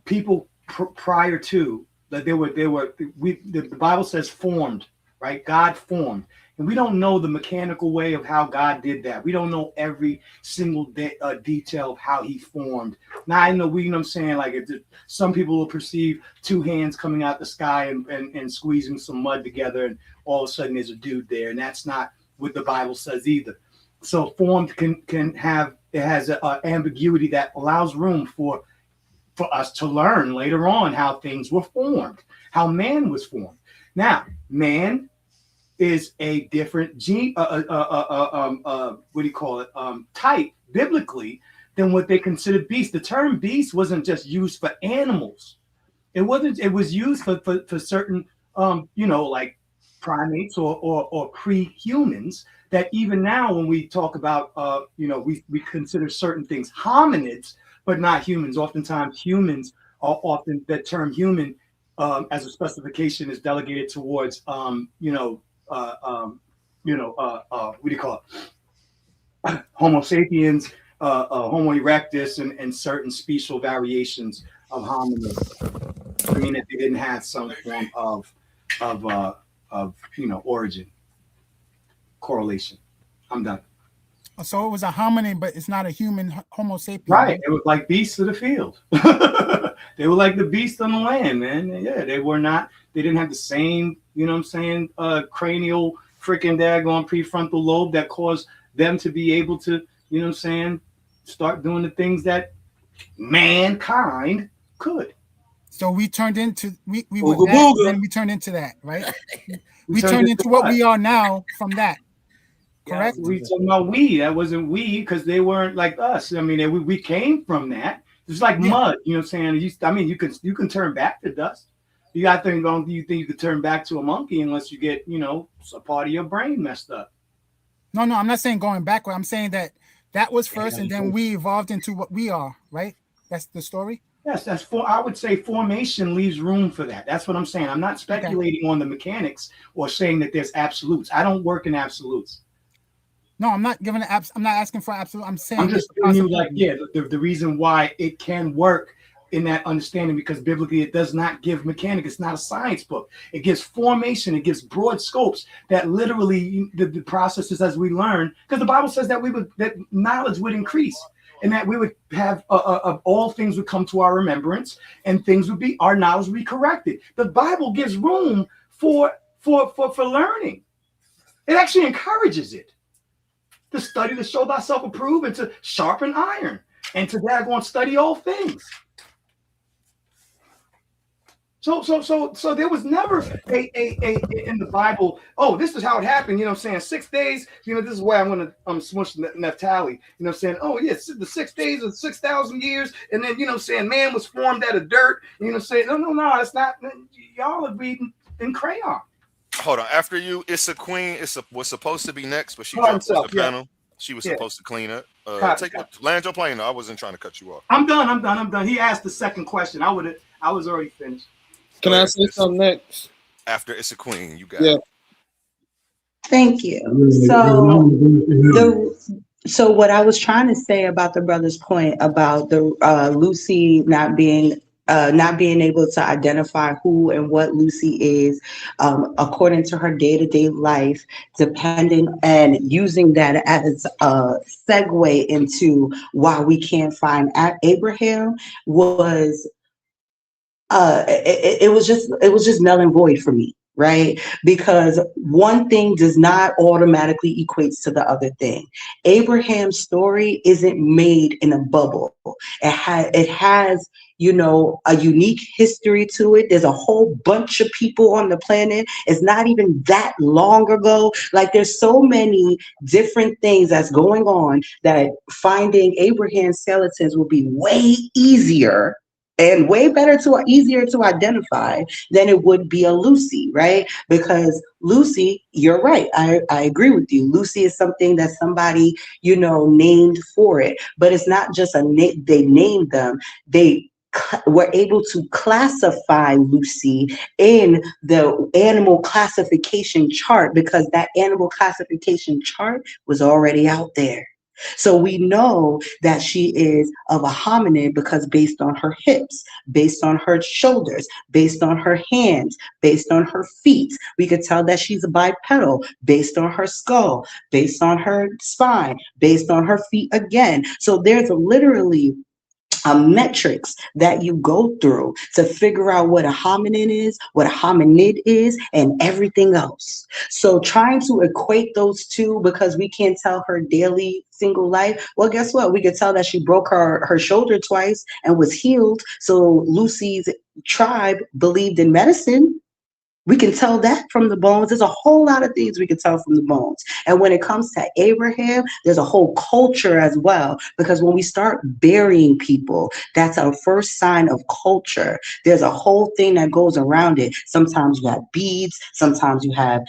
people prior to that the Bible says formed, right? God formed. And we don't know the mechanical way of how God did that. We don't know every single detail of how he formed. Now, I know, you know what I'm saying? Like, some people will perceive two hands coming out the sky and squeezing some mud together, and all of a sudden there's a dude there. And that's not what the Bible says either. So formed can have, it has an ambiguity that allows room for us to learn later on how things were formed, how man was formed. Now, man is a different type biblically than what they considered beast. The term beast wasn't just used for animals. It was used for certain you know, like primates or pre-humans, that even now when we talk about you know, we consider certain things hominids but not humans. Oftentimes humans are often, that term human as a specification is delegated towards what do you call it? Homo sapiens, Homo erectus, and certain special variations of hominids. I mean, that they didn't have some form of you know, origin correlation. I'm done. So it was a hominid, but it's not a human, Homo sapien. Right. It was like beasts of the field. They were like the beasts on the land, man. Yeah, they were not. They didn't have the same, you know what I'm saying, cranial freaking daggone prefrontal lobe that caused them to be able to, you know what I'm saying, start doing the things that mankind could. So we turned into we were that, and we turned into that, right? we turned into what we are now from that. Correct. Yeah, we talking about we. That wasn't we, because they weren't like us. I mean, we came from that. It's like mud. You know what I'm saying? I mean, you can turn back to dust. You got to think, don't you think you could turn back to a monkey unless you get, you know, a part of your brain messed up? No, I'm not saying going backward. I'm saying that was first, and then we evolved into what we are. Right? That's the story. Yes, I would say formation leaves room for that. That's what I'm saying. I'm not speculating on the mechanics or saying that there's absolutes. I don't work in absolutes. No, I'm not giving I'm not asking for absolute. I'm saying I'm just giving you like, the reason why it can work in that understanding, because biblically it does not give mechanics. It's not a science book. It gives formation. It gives broad scopes that literally the processes as we learn, because the Bible says that that knowledge would increase, and that we would have all things would come to our remembrance, and our knowledge would be corrected. The Bible gives room for learning. It actually encourages it. To study to show thyself approved, and to sharpen iron, and to daggone study all things. So there was never a in the Bible, oh, this is how it happened, you know what I'm saying? 6 days, you know, this is why I'm gonna smush Naphtali, you know what I'm saying? Oh, yes, the 6 days of 6,000 years, and then, you know what I'm saying, man was formed out of dirt, you know what I'm saying? No, it's not, y'all are reading in crayon. Hold on. After you, it's a queen. Was supposed to be next, but she jumped off the panel. She was supposed to clean up. Land your plane. I wasn't trying to cut you off. I'm done. He asked the second question. I was already finished. Can I say something next? After it's a queen, you got it. Thank you. So what I was trying to say about the brother's point about the Lucy not being able to identify who and what Lucy is, according to her day-to-day life, depending and using that as a segue into why we can't find Abraham was it was just null and void for me, right? Because one thing does not automatically equate to the other thing. Abraham's story isn't made in a bubble. It has a unique history to it. There's a whole bunch of people on the planet. It's not even that long ago. Like, there's so many different things that's going on that finding Abraham's skeletons will be way easier and way easier to identify than it would be a Lucy, right? Because Lucy, you're right. I agree with you. Lucy is something that somebody, named for it. But it's not just they named them. They were able to classify Lucy in the animal classification chart, because that animal classification chart was already out there. So we know that she is of a hominid because based on her hips, based on her shoulders, based on her hands, based on her feet, we could tell that she's a bipedal based on her skull, based on her spine, based on her feet again. So there's literally metrics that you go through to figure out what a hominin is, what a hominid is, and everything else. So trying to equate those two because we can't tell her daily single life, well, guess what? We could tell that she broke her shoulder twice and was healed. So Lucy's tribe believed in medicine. We can tell that from the bones. There's a whole lot of things we can tell from the bones. And when it comes to Abraham, there's a whole culture as well. Because when we start burying people, that's our first sign of culture. There's a whole thing that goes around it. Sometimes you have beads. Sometimes you have,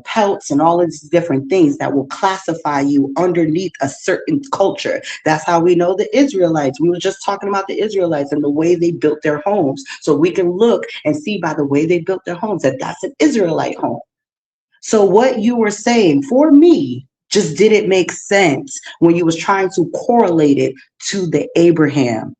pelts and all of these different things that will classify you underneath a certain culture. That's how we know the Israelites. We were just talking about the Israelites and the way they built their homes. So we can look and see by the way they built their homes that's an Israelite home. So what you were saying for me just didn't make sense when you was trying to correlate it to the Abraham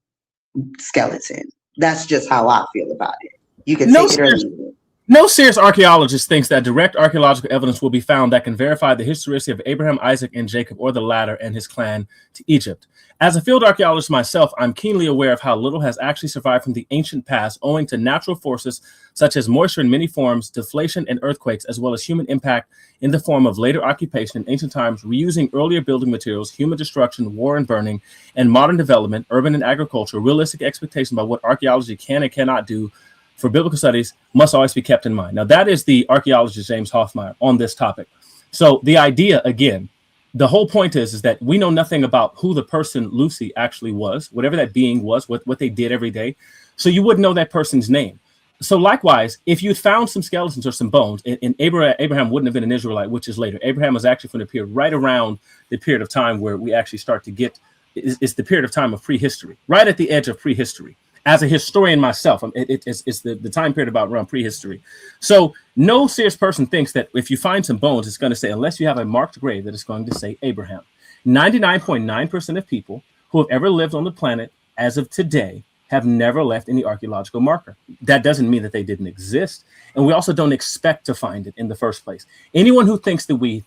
skeleton. That's just how I feel about it. You can take it or leave it. No serious archaeologist thinks that direct archaeological evidence will be found that can verify the historicity of Abraham, Isaac, and Jacob, or the latter and his clan to Egypt. As a field archaeologist myself, I'm keenly aware of how little has actually survived from the ancient past owing to natural forces such as moisture in many forms, deflation, and earthquakes, as well as human impact in the form of later occupation in ancient times, reusing earlier building materials, human destruction, war and burning, and modern development, urban and agriculture. Realistic expectations about what archaeology can and cannot do for biblical studies must always be kept in mind. Now, that is the archaeologist James Hoffmeyer on this topic. So the idea, again, the whole point is that we know nothing about who the person Lucy actually was, whatever that being was, what they did every day. So you wouldn't know that person's name. So likewise, if you'd found some skeletons or some bones, and Abraham wouldn't have been an Israelite, which is later. Abraham was actually from the period right around the period of time where we actually start to get, it's the period of time of prehistory, right at the edge of prehistory. As a historian myself, it's the time period about around prehistory. So no serious person thinks that if you find some bones, it's going to say, unless you have a marked grave, that it's going to say Abraham. 99.9% of people who have ever lived on the planet as of today have never left any archaeological marker. That doesn't mean that they didn't exist. And we also don't expect to find it in the first place. Anyone who thinks that we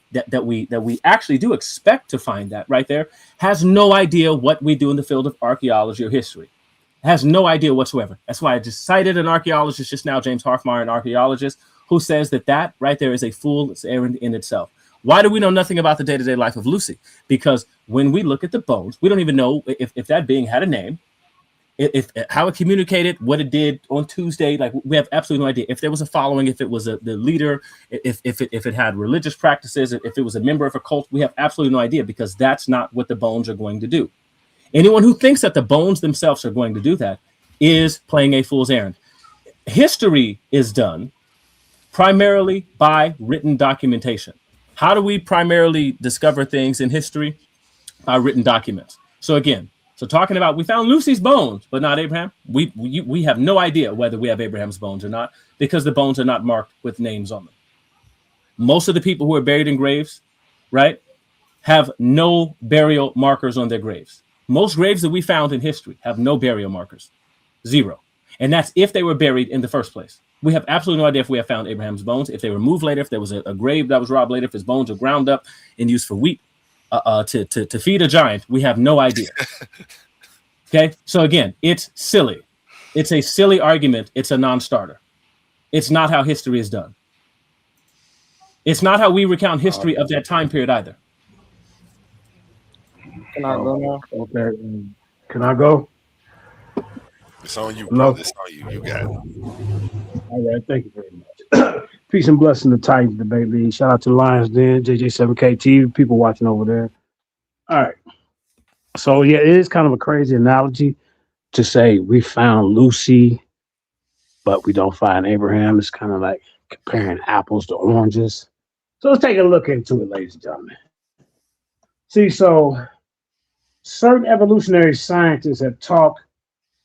actually do expect to find that right there has no idea what we do in the field of archaeology or history. Has no idea whatsoever. That's why I just cited an archaeologist just now, James Hoffmeyer, an archaeologist, who says that right there is a fool's errand in itself. Why do we know nothing about the day-to-day life of Lucy? Because when we look at the bones, we don't even know if that being had a name, if how it communicated, what it did on Tuesday. Like, we have absolutely no idea if there was a following, if it was the leader, if it had religious practices, if it was a member of a cult. We have absolutely no idea, because that's not what the bones are going to do. Anyone who thinks that the bones themselves are going to do that is playing a fool's errand. History is done primarily by written documentation. How do we primarily discover things in history? By written documents. So again, So talking about we found Lucy's bones, but not Abraham. We have no idea whether we have Abraham's bones or not because the bones are not marked with names on them. Most of the people who are buried in graves, right, have no burial markers on their graves. Most graves that we found in history have no burial markers, 0. And that's if they were buried in the first place. We have absolutely no idea if we have found Abraham's bones, if they were moved later, if there was a grave that was robbed later, if his bones are ground up and used for wheat to feed a giant. We have no idea. Okay, so again, it's silly. It's a silly argument. It's a non-starter. It's not how history is done. It's not how we recount history of that time period either. Can I go now? Okay. Can I go? It's on you, brother. It's on you. You got it. All right. Thank you very much. Peace and blessing to Titans Debate League. Shout out to Lions Den, JJ7K TV, people watching over there. All right. So, yeah, it is kind of a crazy analogy to say we found Lucy, but we don't find Abraham. It's kind of like comparing apples to oranges. So let's take a look into it, ladies and gentlemen. See, so certain evolutionary scientists have talked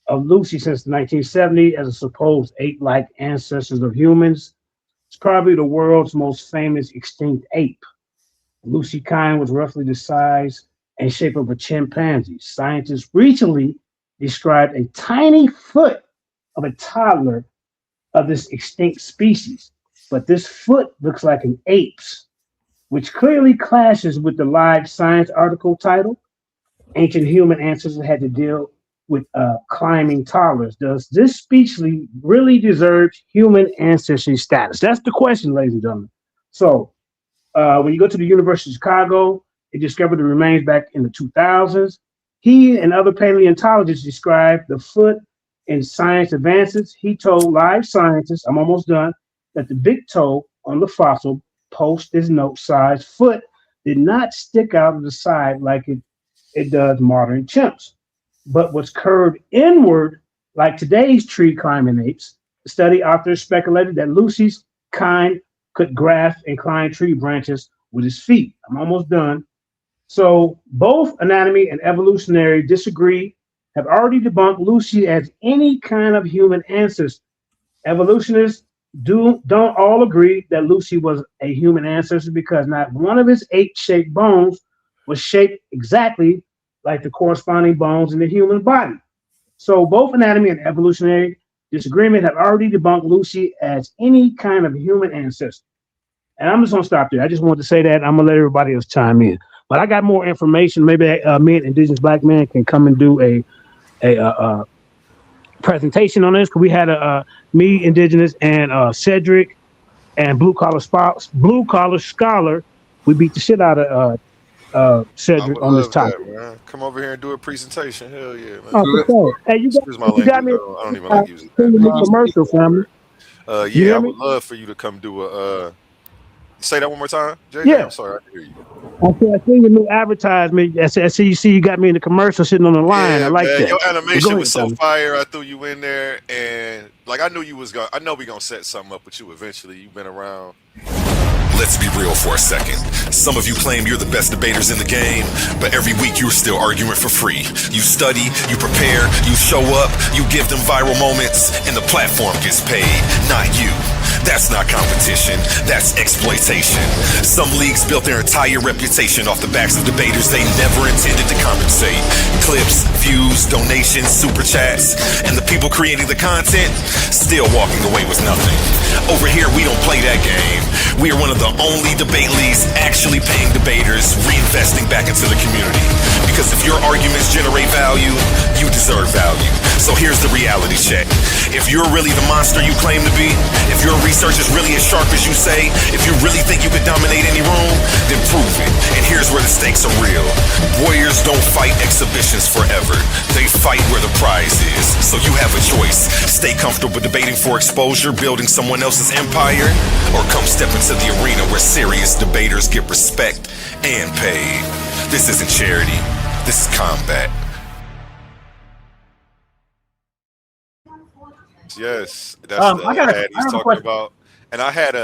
of Lucy since 1970 as a supposed ape-like ancestors of humans. It's probably the world's most famous extinct ape. Lucy kind was roughly the size and shape of a chimpanzee. Scientists recently described a tiny foot of a toddler of this extinct species, but this foot looks like an ape's, which clearly clashes with the Live Science article title. Ancient human ancestors had to deal with climbing toddlers. Does this species really deserve human ancestry status? That's the question, ladies and gentlemen. So when you go to the University of Chicago, they discovered the remains back in the 2000s. He and other paleontologists described the foot in Science Advances. He told Live Scientists, I'm almost done, that the big toe on the fossil post this note-sized foot did not stick out of the side like it does modern chimps, but was curved inward like today's tree climbing apes. The study authors speculated that Lucy's kind could grasp and climb tree branches with his feet. I'm almost done. So both anatomy and evolutionary disagree, have already debunked Lucy as any kind of human ancestor. Evolutionists don't all agree that Lucy was a human ancestor because not one of his ape-shaped bones was shaped exactly like the corresponding bones in the human body. So both anatomy and evolutionary disagreement have already debunked Lucy as any kind of human ancestor. And I'm just gonna stop there. I just wanted to say that. I'm gonna let everybody else chime in. But I got more information. Maybe me and Indigenous Black men can come and do a presentation on this. Cause we had me, Indigenous, and Cedric, and Blue Collar Scholar. We beat the shit out of Cedric on this topic. That, come over here and do a presentation. Hell yeah, man. Oh, sure. Hey, you got me. I don't even like using that. Commercial, family. Yeah, I would love for you to come do a. Say that one more time, JJ. Yeah. I'm sorry, I can hear you. I see your new advertisement. I see you got me in the commercial sitting on the line. Yeah, I like man, that. Your animation was so Tommy. fire. I threw you in there, and like I knew you was gonna. I know we gonna set something up with you eventually. You've been around. Let's be real for a second. Some of you claim you're the best debaters in the game, but every week you're still arguing for free. You study, you prepare, you show up, you give them viral moments, and the platform gets paid, not you. That's not competition, that's exploitation. Some leagues built their entire reputation off the backs of debaters they never intended to compensate. Clips, views, donations, super chats, and the people creating the content still walking away with nothing. Over here, we don't play that game. We are one of the only debate leagues actually paying debaters, reinvesting back into the community. Because if your arguments generate value, you deserve value. So here's the reality check. If you're really the monster you claim to be, if your research is really as sharp as you say, if you really think you could dominate any room, then prove it. And here's where the stakes are real. Warriors don't fight exhibitions forever. They fight where the prize is. So you have a choice. Stay comfortable debating for exposure, building someone else's empire, or come step into the arena where serious debaters get respect and paid. This isn't charity. This is combat. Yes, that's I got a he's talking question. about. And I had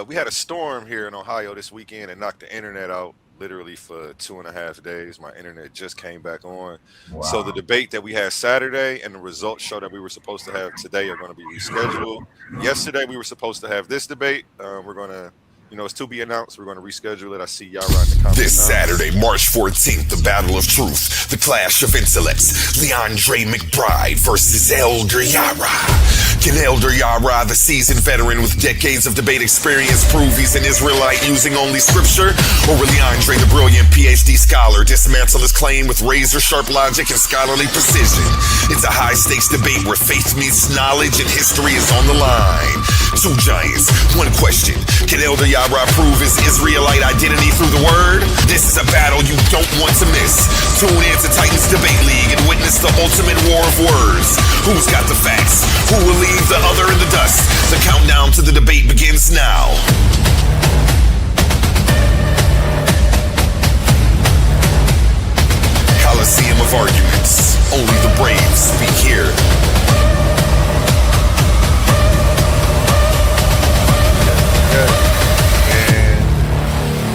we had a storm here in Ohio this weekend and knocked the internet out literally for 2.5 days. My internet just came back on. Wow. So the debate that we had Saturday and the results show that we were supposed to have today are going to be rescheduled. Yesterday we were supposed to have this debate. We're going to, it's to be announced. We're going to reschedule it. I see y'all right in the comments. This Saturday, March 14th, the Battle of Truth, the clash of intellects. Leandre McBride versus Elder Yara. Can Elder Yara, the seasoned veteran with decades of debate experience, prove he's an Israelite using only scripture? Or will Leandre, the brilliant PhD scholar, dismantle his claim with razor-sharp logic and scholarly precision? It's a high-stakes debate where faith meets knowledge and history is on the line. Two giants, one question. Can Elder Yara prove his Israelite identity through the word? This is a battle you don't want to miss. Tune in to Titans Debate League and witness the ultimate war of words. Who's got the facts? Who will leave the other in the dust? The countdown to the debate begins now. Coliseum of arguments. Only the brave speak here.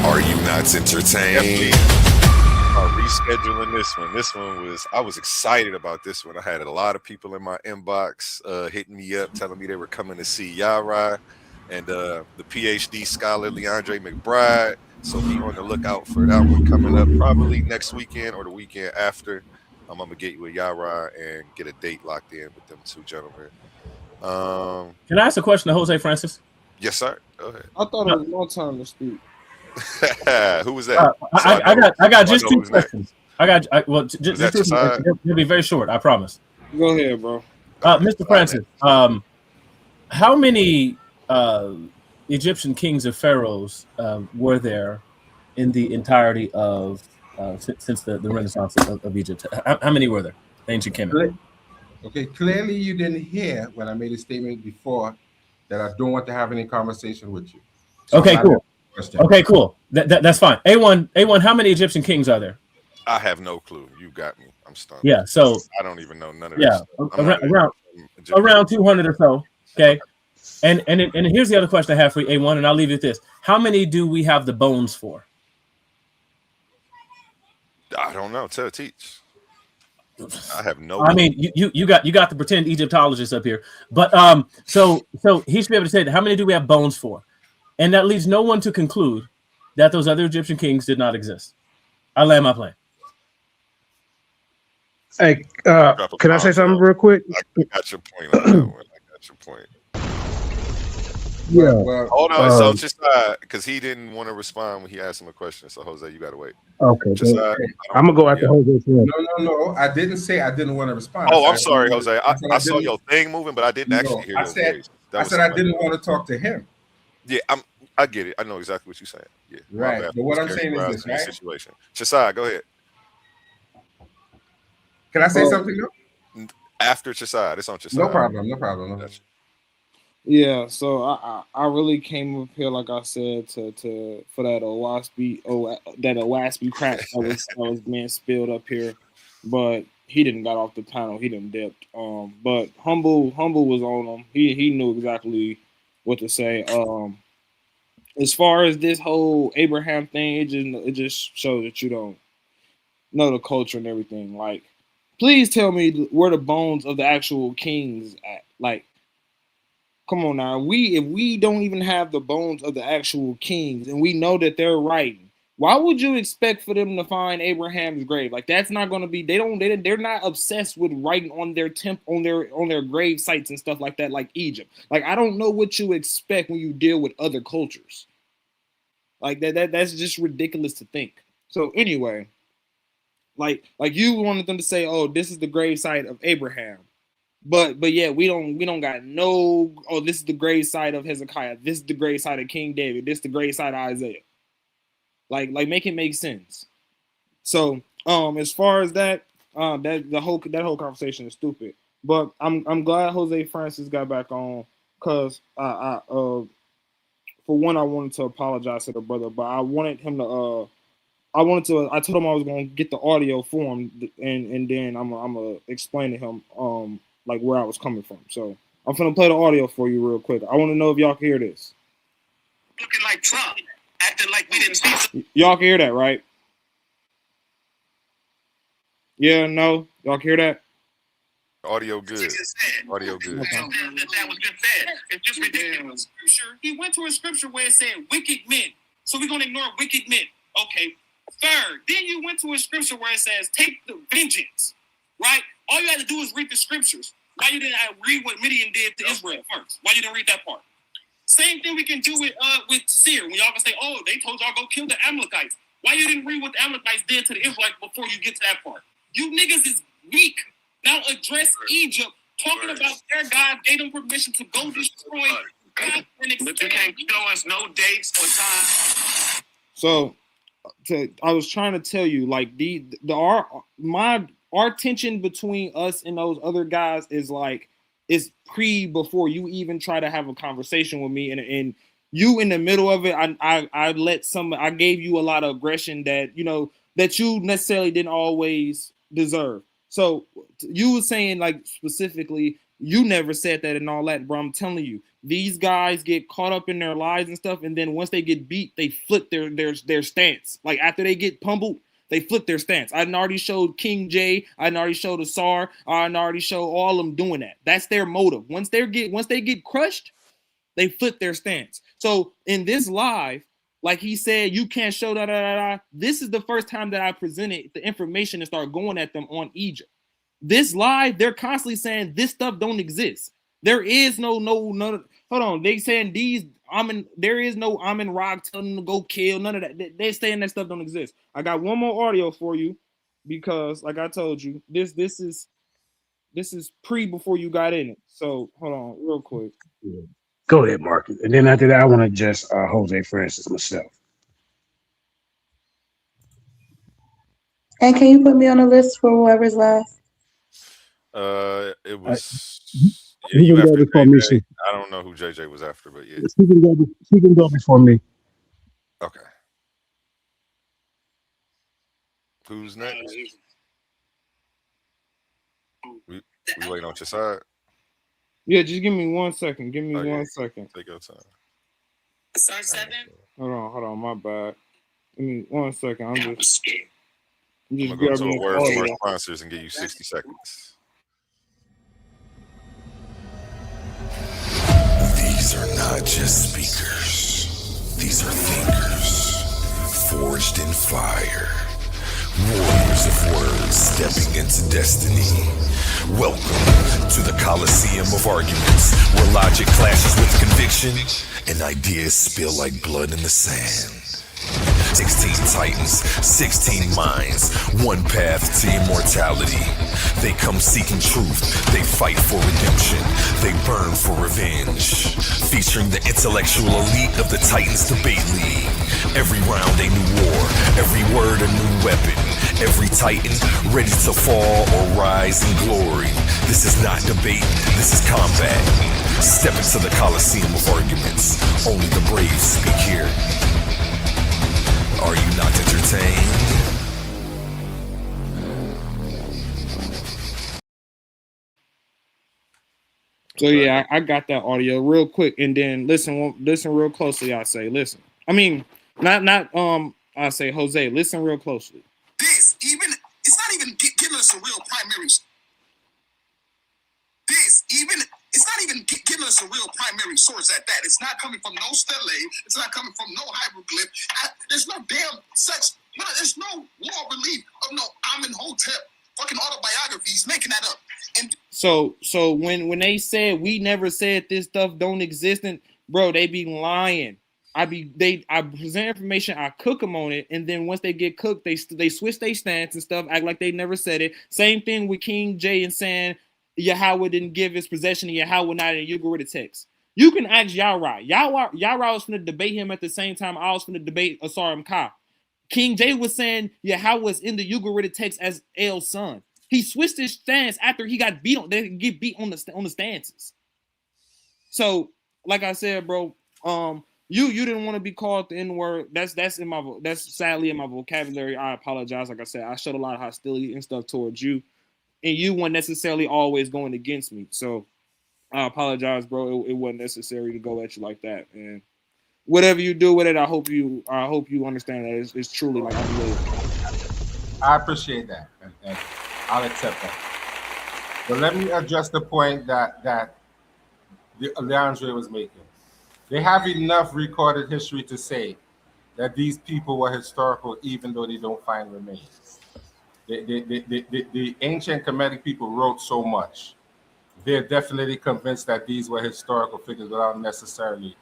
Are you not entertained? Rescheduling this one. This one I was excited about this one. I had a lot of people in my inbox hitting me up, telling me they were coming to see Yara and the PhD scholar Leandre McBride. So be on the lookout for that one coming up probably next weekend or the weekend after. I'm gonna get you with Yara and get a date locked in with them two gentlemen. Can I ask a question to Jose Francis? Yes, sir. Go ahead. I thought it was my time to speak. Who was that? I got just two questions. Just it'll be very short. I promise. Go ahead, bro. Mr. Francis, how many Egyptian kings or pharaohs were there in the entirety of since the Renaissance of Egypt? How many were there? Ancient Kemet. Okay, clearly you didn't hear when I made a statement before that I don't want to have any conversation with you. So okay, cool. Okay, cool. That's fine. A1, how many Egyptian kings are there? I have no clue. You got me. I'm stunned. Yeah, so I don't even know none of this. Around 200 or so. Okay. And here's the other question I have for you, A1, and I'll leave you with this. How many do we have the bones for? I don't know. Teach. I have no. I mean, you got the pretend Egyptologist up here, but so he should be able to say how many do we have bones for, and that leads no one to conclude that those other Egyptian kings did not exist. I land my plane. Hey, can I say something real quick? I got your point on that one. I got your point. Yeah. Well, hold on. So just because he didn't want to respond when he asked him a question. So Jose, you got to wait. Okay. I'm gonna go after Jose. No. I didn't say I didn't want to respond. Oh, I'm sorry, Jose. I saw your thing moving, but I didn't actually hear your voice. I said I didn't want to talk to him. Yeah, I get it. I know exactly what you're saying. Yeah, right. But what I'm saying is this, right? Situation. Chisai, go ahead. Can I say something though? After Chisai, it's on Chisai. No problem. Yeah, so I really came up here, like I said, to for that Owaspi crack that was being spilled up here, but he didn't got off the panel. He didn't dipped. But Humble was on him. He knew exactly what to say. As far as this whole Abraham thing, it just shows that you don't know the culture and everything. Like, please tell me where the bones of the actual kings at. Like, come on now. If we don't even have the bones of the actual kings and we know that they're writing, why would you expect for them to find Abraham's grave? Like, that's not going to be, they're not obsessed with writing on their on their grave sites and stuff like that, like Egypt. Like, I don't know what you expect when you deal with other cultures. Like that's just ridiculous to think. So anyway, like you wanted them to say, oh, this is the grave site of Abraham. But yeah, we don't got no, oh, this is the grave site of Hezekiah. This is the grave site of King David. This is the grave site of Isaiah. Like make it make sense. So as far as that whole conversation is stupid. But I'm glad Jose Francis got back on, because for one, I wanted to apologize to the brother, but I wanted him to I told him I was gonna get the audio for him, and then I'm gonna explain to him like where I was coming from. So I'm gonna play the audio for you real quick. I want to know if y'all can hear this. Looking like Trump. acting like we didn't see. Y'all can hear that, right? Yeah, no, y'all can hear that. Audio good. Audio good. That was just said. It's just ridiculous. Scripture. He went to a scripture where it said wicked men. So we're gonna ignore wicked men. Okay. Third, then you went to a scripture where it says take the vengeance. Right? All you had to do is read the scriptures. Why you didn't read what Midian did to Israel first? Why you didn't read that part? Same thing we can do with Seir. When y'all can say, oh, they told y'all go kill the Amalekites. Why you didn't read what the Amalekites did to the Israelites before you get to that part? You niggas is weak. Now address Egypt, talking about their God gave them permission to go destroy God and expand. But you can't show us no dates or time. So, I was trying to tell you, like our tension between us and those other guys is like it's before you even try to have a conversation with me, and you in the middle of it, I gave you a lot of aggression that you necessarily didn't always deserve. So you were saying, like, specifically, you never said that and all that, bro. I'm telling you, these guys get caught up in their lies and stuff, and then once they get beat, they flip their stance. Like, after they get pummeled, they flip their stance. I already showed King J. I already showed Asar. I already showed all of them doing that. That's their motive. Once they get crushed, they flip their stance. So in this live, like he said, you can't show da. This is the first time that I presented the information and started going at them on Egypt. This live, they're constantly saying this stuff don't exist. There is no. Hold on, they saying there is no Amun-Ra telling them to go kill. None of that. They're saying that stuff don't exist. I got one more audio for you because, like I told you, this is before you got in it. So hold on, real quick. Yeah. Go ahead, Marcus. And then after that, I want to just Jose Francis myself. And can you put me on the list for whoever's last? It was. He can go before me. I don't know who JJ was after, but yeah. He can go before me. Okay. Who's next? We waiting on your side. Yeah, just give me 1 second. Give me 1 second. Take your time. Start 7. Hold on, my bad. Give me 1 second. I'm just I'm gonna go to a word from our sponsors and give you 60 seconds. These are not just speakers. These are thinkers, forged in fire. Warriors of words stepping into destiny. Welcome to the Coliseum of arguments, where logic clashes with conviction and ideas spill like blood in the sand. 16 titans, 16 minds, one path to immortality. They come seeking truth, they fight for redemption, they burn for revenge. Featuring the intellectual elite of the Titans Debate League. Every round a new war, every word a new weapon. Every titan ready to fall or rise in glory. This is not debate, this is combat. Step into the Coliseum of arguments. Only the brave speak here. Are you not entertained? So yeah, I got that audio real quick, and then listen real closely. I say, listen. I mean, not I say, Jose, listen real closely. It's not even giving us a real primary. It's not even giving us a real primary source at that. It's not coming from no stele. It's not coming from no hieroglyph. There's no damn such. There's no law relief of no Amenhotep fucking autobiographies making that up. And so when they said we never said this stuff don't exist, and bro, they be lying. I present information, I cook them on it, and then once they get cooked, they switch their stance and stuff, act like they never said it. Same thing with King J and saying Yahweh didn't give his possession to Yahweh not in Ugaritic text. You can ask Yahweh. Yahweh was going to debate him at the same time I was going to debate Asarim Ka. King J was saying Yahweh was in the Ugaritic text as El's son. He switched his stance after he got beat on. They get beat on the stances. So, like I said, bro, you didn't want to be called the N-word. That's sadly in my vocabulary. I apologize. Like I said, I showed a lot of hostility and stuff towards you, and you weren't necessarily always going against me. So I apologize, bro. It wasn't necessary to go at you like that, and whatever you do with it, I hope you understand that it's truly like unbelievable. I appreciate that, and I'll accept that. But let me address the point that Leandre was making. They have enough recorded history to say that these people were historical, even though they don't find remains. The ancient Kemetic people wrote so much. They're definitely convinced that these were historical figures without necessarily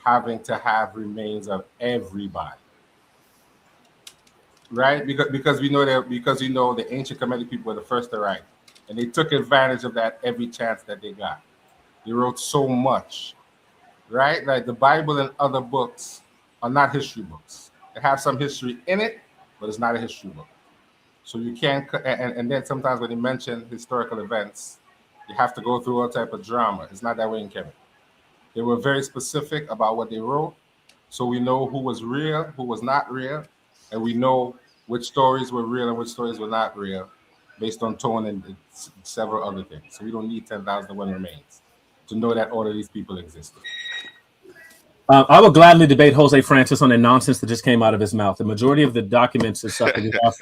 having to have remains of everybody. Right? Because we know the ancient Kemetic people were the first to write. And they took advantage of that every chance that they got. They wrote so much. Right? Like the Bible and other books are not history books. They have some history in it, but it's not a history book. So you can't, and then sometimes when you mention historical events, you have to go through all type of drama. It's not that way in Kemet. They were very specific about what they wrote, so we know who was real, who was not real, and we know which stories were real and which stories were not real, based on tone and several other things. So we don't need 10,001 remains to know that all of these people existed. I would gladly debate Jose Francis on the nonsense that just came out of his mouth. The majority of the documents and stuff that we have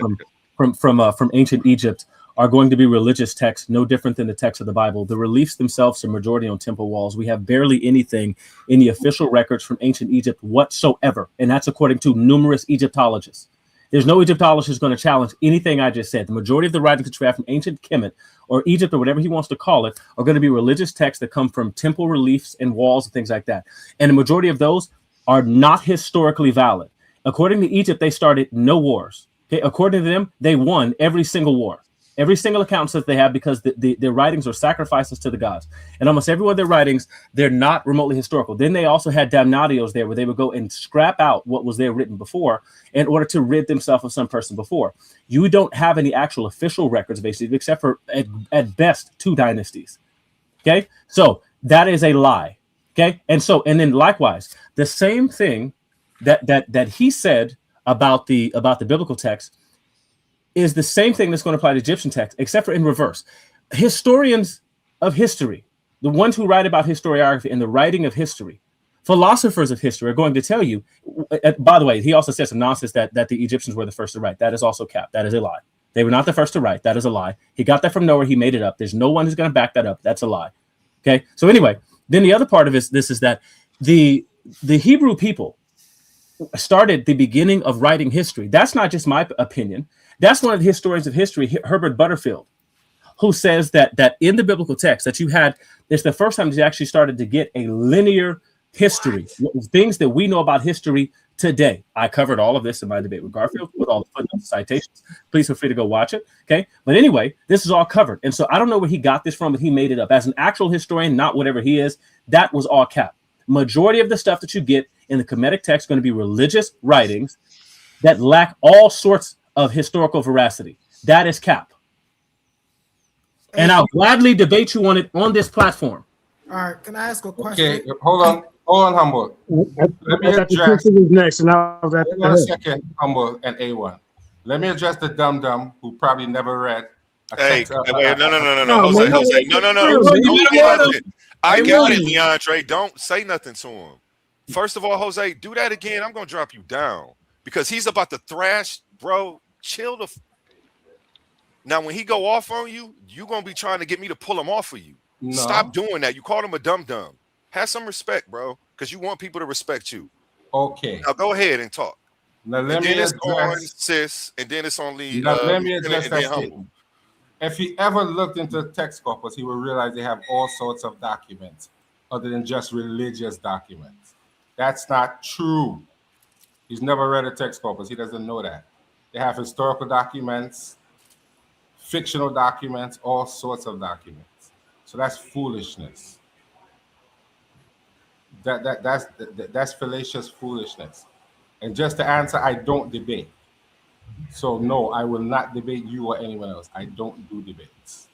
from ancient Egypt are going to be religious texts, no different than the text of the Bible. The reliefs themselves are majority on temple walls. We have barely anything in the official records from ancient Egypt whatsoever, and that's according to numerous Egyptologists. There's no Egyptologist going to challenge anything I just said. The majority of the writings that you have from ancient Kemet or Egypt or whatever he wants to call it are going to be religious texts that come from temple reliefs and walls and things like that. And the majority of those are not historically valid. According to Egypt, they started no wars. Okay, according to them, they won every single war. Every single account that they have, because their writings are sacrifices to the gods. And almost every one of their writings, they're not remotely historical. Then they also had damnatios there where they would go and scrap out what was there written before in order to rid themselves of some person before. You don't have any actual official records, basically, except for at best 2 dynasties. Okay, so that is a lie. Okay, and then likewise, the same thing that he said about the biblical text is the same thing that's going to apply to Egyptian text, except for in reverse. Historians of history, the ones who write about historiography and the writing of history, philosophers of history are going to tell you, by the way, he also said some nonsense that the Egyptians were the first to write. That is also cap. That is a lie. They were not the first to write. That is a lie. He got that from nowhere. He made it up. There's no one who's going to back that up. That's a lie. Okay. So anyway, then the other part of this is that the Hebrew people started the beginning of writing history. That's not just my opinion. That's one of the historians of history, Herbert Butterfield, who says that in the biblical text that it's the first time you actually started to get a linear history, things that we know about history today. I covered all of this in my debate with Garfield with all the footnotes, citations. Please feel free to go watch it. Okay. But anyway, this is all covered. And so I don't know where he got this from, but he made it up. As an actual historian, not whatever he is, that was all cap. Majority of the stuff that you get in the Kemetic text is going to be religious writings that lack all sorts of historical veracity. That is cap. And I'll gladly debate you on it on this platform. All right, can I ask a question? Okay, hold on, Humble. Let me address next, and I was at one second, Humble and A1. Let me address the dum-dum who probably never read. Wait, no, Jose, no. I got it, Leandre. Don't say nothing to him. First of all, Jose, do that again. I'm gonna drop you down because he's about to thrash, bro. Chill the. Now, when he go off on you, you're gonna be trying to get me to pull him off of you. No. Stop doing that. You called him a dum-dum. Have some respect, bro, because you want people to respect you. Okay. Now go ahead and talk. Now let me address on Sis, and then it's only. Now let me address that statement. If he ever looked into text corpus, he would realize they have all sorts of documents other than just religious documents. That's not true. He's never read a text corpus. He doesn't know that. They have historical documents, fictional documents, all sorts of documents. So that's foolishness. That's fallacious foolishness. And just to answer, I don't debate. So no, I will not debate you or anyone else. I don't do debates.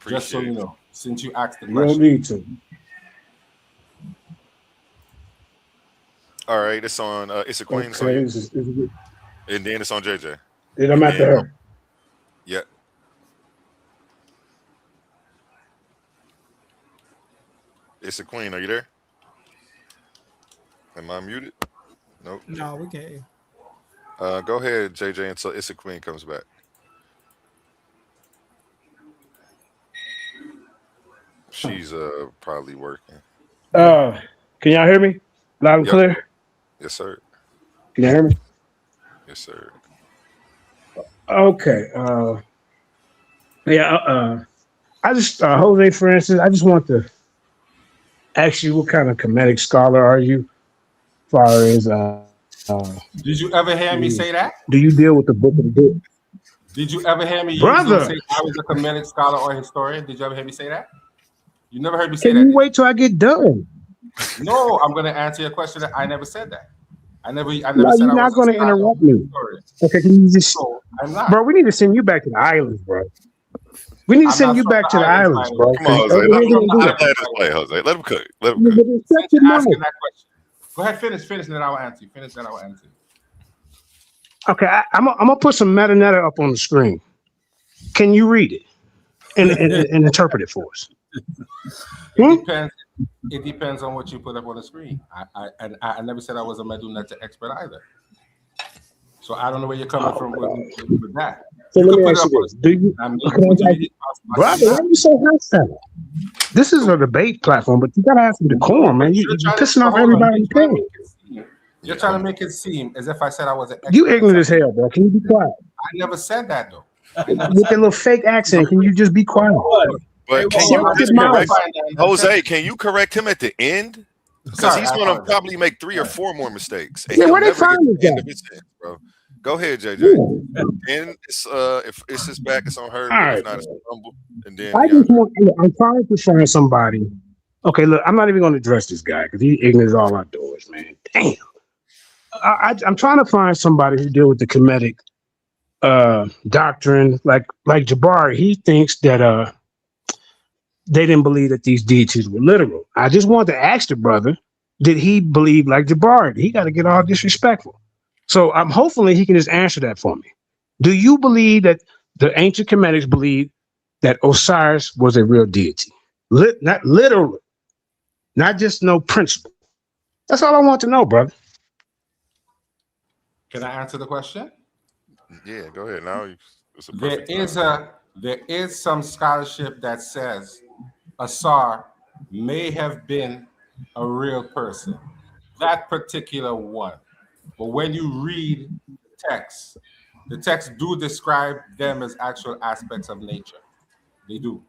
Just so you know, since you asked the question. You don't need to. All right, it's on. It's a Queen. Okay, and then it's on JJ. And I'm after her. Yeah. It's a Queen. Are you there? Am I muted? Nope. No, we can't. Go ahead, JJ, until Issa Queen comes back. She's probably working. Can y'all hear me? Loud and clear? Yes, sir. Can you hear me? Yes, sir. Okay. I just Jose Francis, I just want to ask you, what kind of Kemetic scholar are you? As far as did you ever hear me say that? Do you deal with the book of the book? Did you ever hear me Brother, say I was a Kemetic scholar or historian? Did you ever hear me say that? You never heard me say can that. you wait till I get done? No, I'm gonna answer your question. I never said that. I never No, said you're not going to interrupt me. Okay, can you just, I'm not. bro? We need to send you back to the islands, bro. We need to send you back to the islands, bro. Come on, Jose. Let him play, Jose. Let him cook. Let him cook. Asking that question. Go ahead, finish, and then I will answer you. Finish, then I will answer you. Okay, I'm gonna put some metadata up on the screen. Can you read it and interpret it for us? It depends on what you put up on the screen. I never said I was a Medunetta expert either. So I don't know where you're coming from with that. So let me ask you this: do you, brother? Why are you so hostile? This is a debate platform, but you gotta have some decorum, man. You're pissing off everybody in the You're trying to make it seem as if I said I was an expert. You ignorant as hell, bro. Can you be quiet? I never said that though. With that little fake accent, can you just be quiet? But can you just correct Jose? Can you correct him at the end? Because he's going to probably make 3 or 4 more mistakes. And where they find this guy? Bro. Go ahead, JJ. And if it's his back, it's on her. Right. If not, it's Humble. And then I'm trying to find somebody. Okay, look, I'm not even going to address this guy because he ignorant all outdoors, man. Damn. I'm trying to find somebody who deal with the Kemetic doctrine, like Jabari. He thinks that they didn't believe that these deities were literal. I just wanted to ask the brother, did he believe like Jabari? He got to get all disrespectful. So I'm hopefully he can just answer that for me. Do you believe that the ancient Kemetics believed that Osiris was a real deity? Not literally, not just no principle. That's all I want to know, brother. Can I answer the question? Yeah, go ahead. Now there is some scholarship that says Asar may have been a real person, that particular one. But when you read the text do describe them as actual aspects of nature. They do.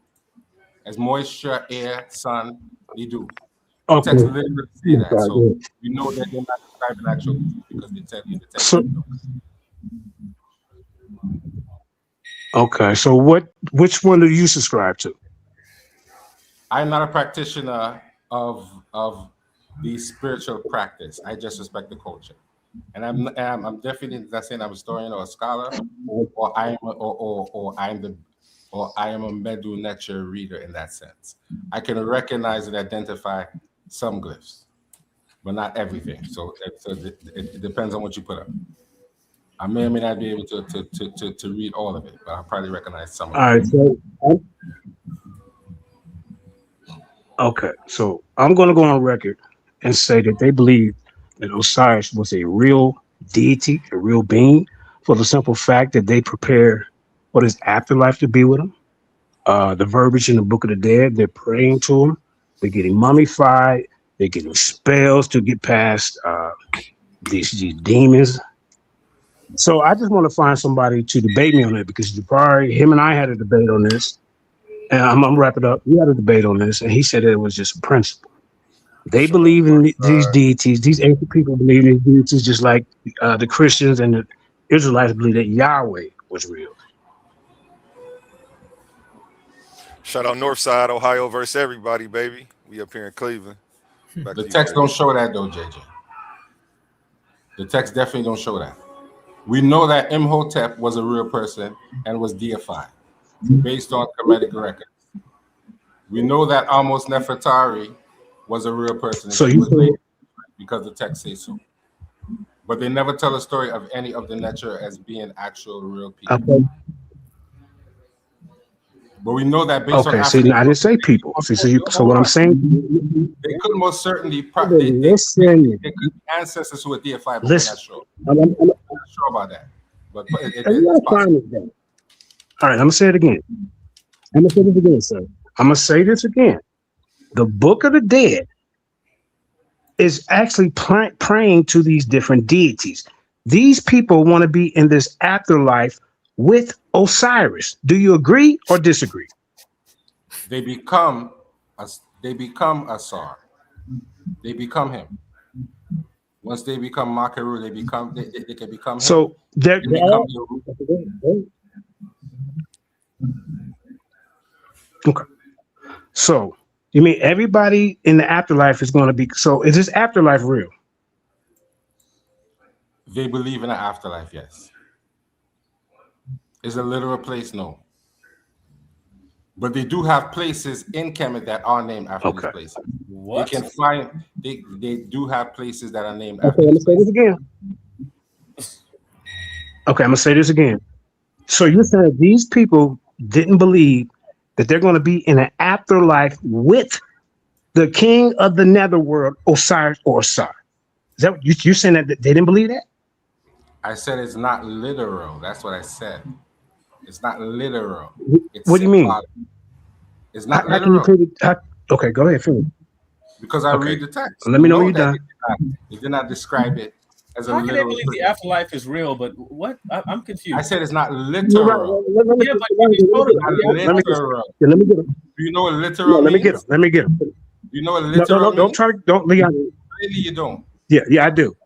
As moisture, air, sun, they do. The text literally say that. So you know that they're not describing actual because they tell you the text. Okay, so which one do you subscribe to? I'm not a practitioner of the spiritual practice. I just respect the culture, and I'm definitely not saying I'm a historian or a scholar, or I am a Medu nature reader in that sense. I can recognize and identify some glyphs, but not everything. So it depends on what you put up. I may or may not be able to read all of it, but I'll probably recognize some of it. All right, so okay, so I'm going to go on record and say that they believe that Osiris was a real deity, a real being, for the simple fact that they prepare what is afterlife to be with him. The verbiage in the Book of the Dead, they're praying to him. They're getting mummified. They're getting spells to get past these demons. So I just want to find somebody to debate me on it because Jabari, him and I had a debate on this. And I'm going to wrap it up. We had a debate on this, and he said that it was just a principle. They believe in these deities. These ancient people believe in these deities just like the Christians and the Israelites believe that Yahweh was real. Shout out Northside, Ohio versus everybody, baby. We up here in Cleveland. The text don't show that though, JJ. The text definitely don't show that. We know that Imhotep was a real person and was deified based on Kemetic records. We know that Amos Nefertari was a real person. So you say, because the text says so. But they never tell a story of any of the nature as being actual real people. Okay. But we know that based on Okay, see, I didn't say people. So what I'm saying, they could most certainly listen. they could be ancestors who are deified, but Listen. we're not sure about that. But it's possible. All right, I'm gonna say it again. I'm gonna say this again, sir. I'm gonna say this again. The Book of the Dead is actually praying to these different deities. These people want to be in this afterlife with Osiris. Do you agree or disagree? They become Asar. They become him. Once they become Makaru, they can become him. So they're become okay. So you mean everybody in the afterlife is going to be? So is this afterlife real? They believe in an afterlife, yes. Is a literal place? No. But they do have places in Kemet that are named after these places. What? They can find, they do have places that are named Okay, after I'm gonna these say this again. Okay, I'm gonna say this again. So you're saying these people didn't believe that they're going to be in an afterlife with the king of the netherworld, Osiris or Osar. Is that what you're saying, that they didn't believe that? I said it's not literal. That's what I said. It's not literal. It's What do you mean? symbolic. It's not How can you literal. put it? Okay, go ahead, finish. Because I Okay. read the text. Let me know when you're that done. It did not describe it as a How can they literal believe place. the afterlife is real? But what? I'm confused. I said it's not literal. Yeah, but you told Not literal. Let me get him. Do you know what No, literal let me means? get him. Let me get him. Do you know what No, literal means? don't try to, don't, Leon. Really, you don't. Yeah, I do.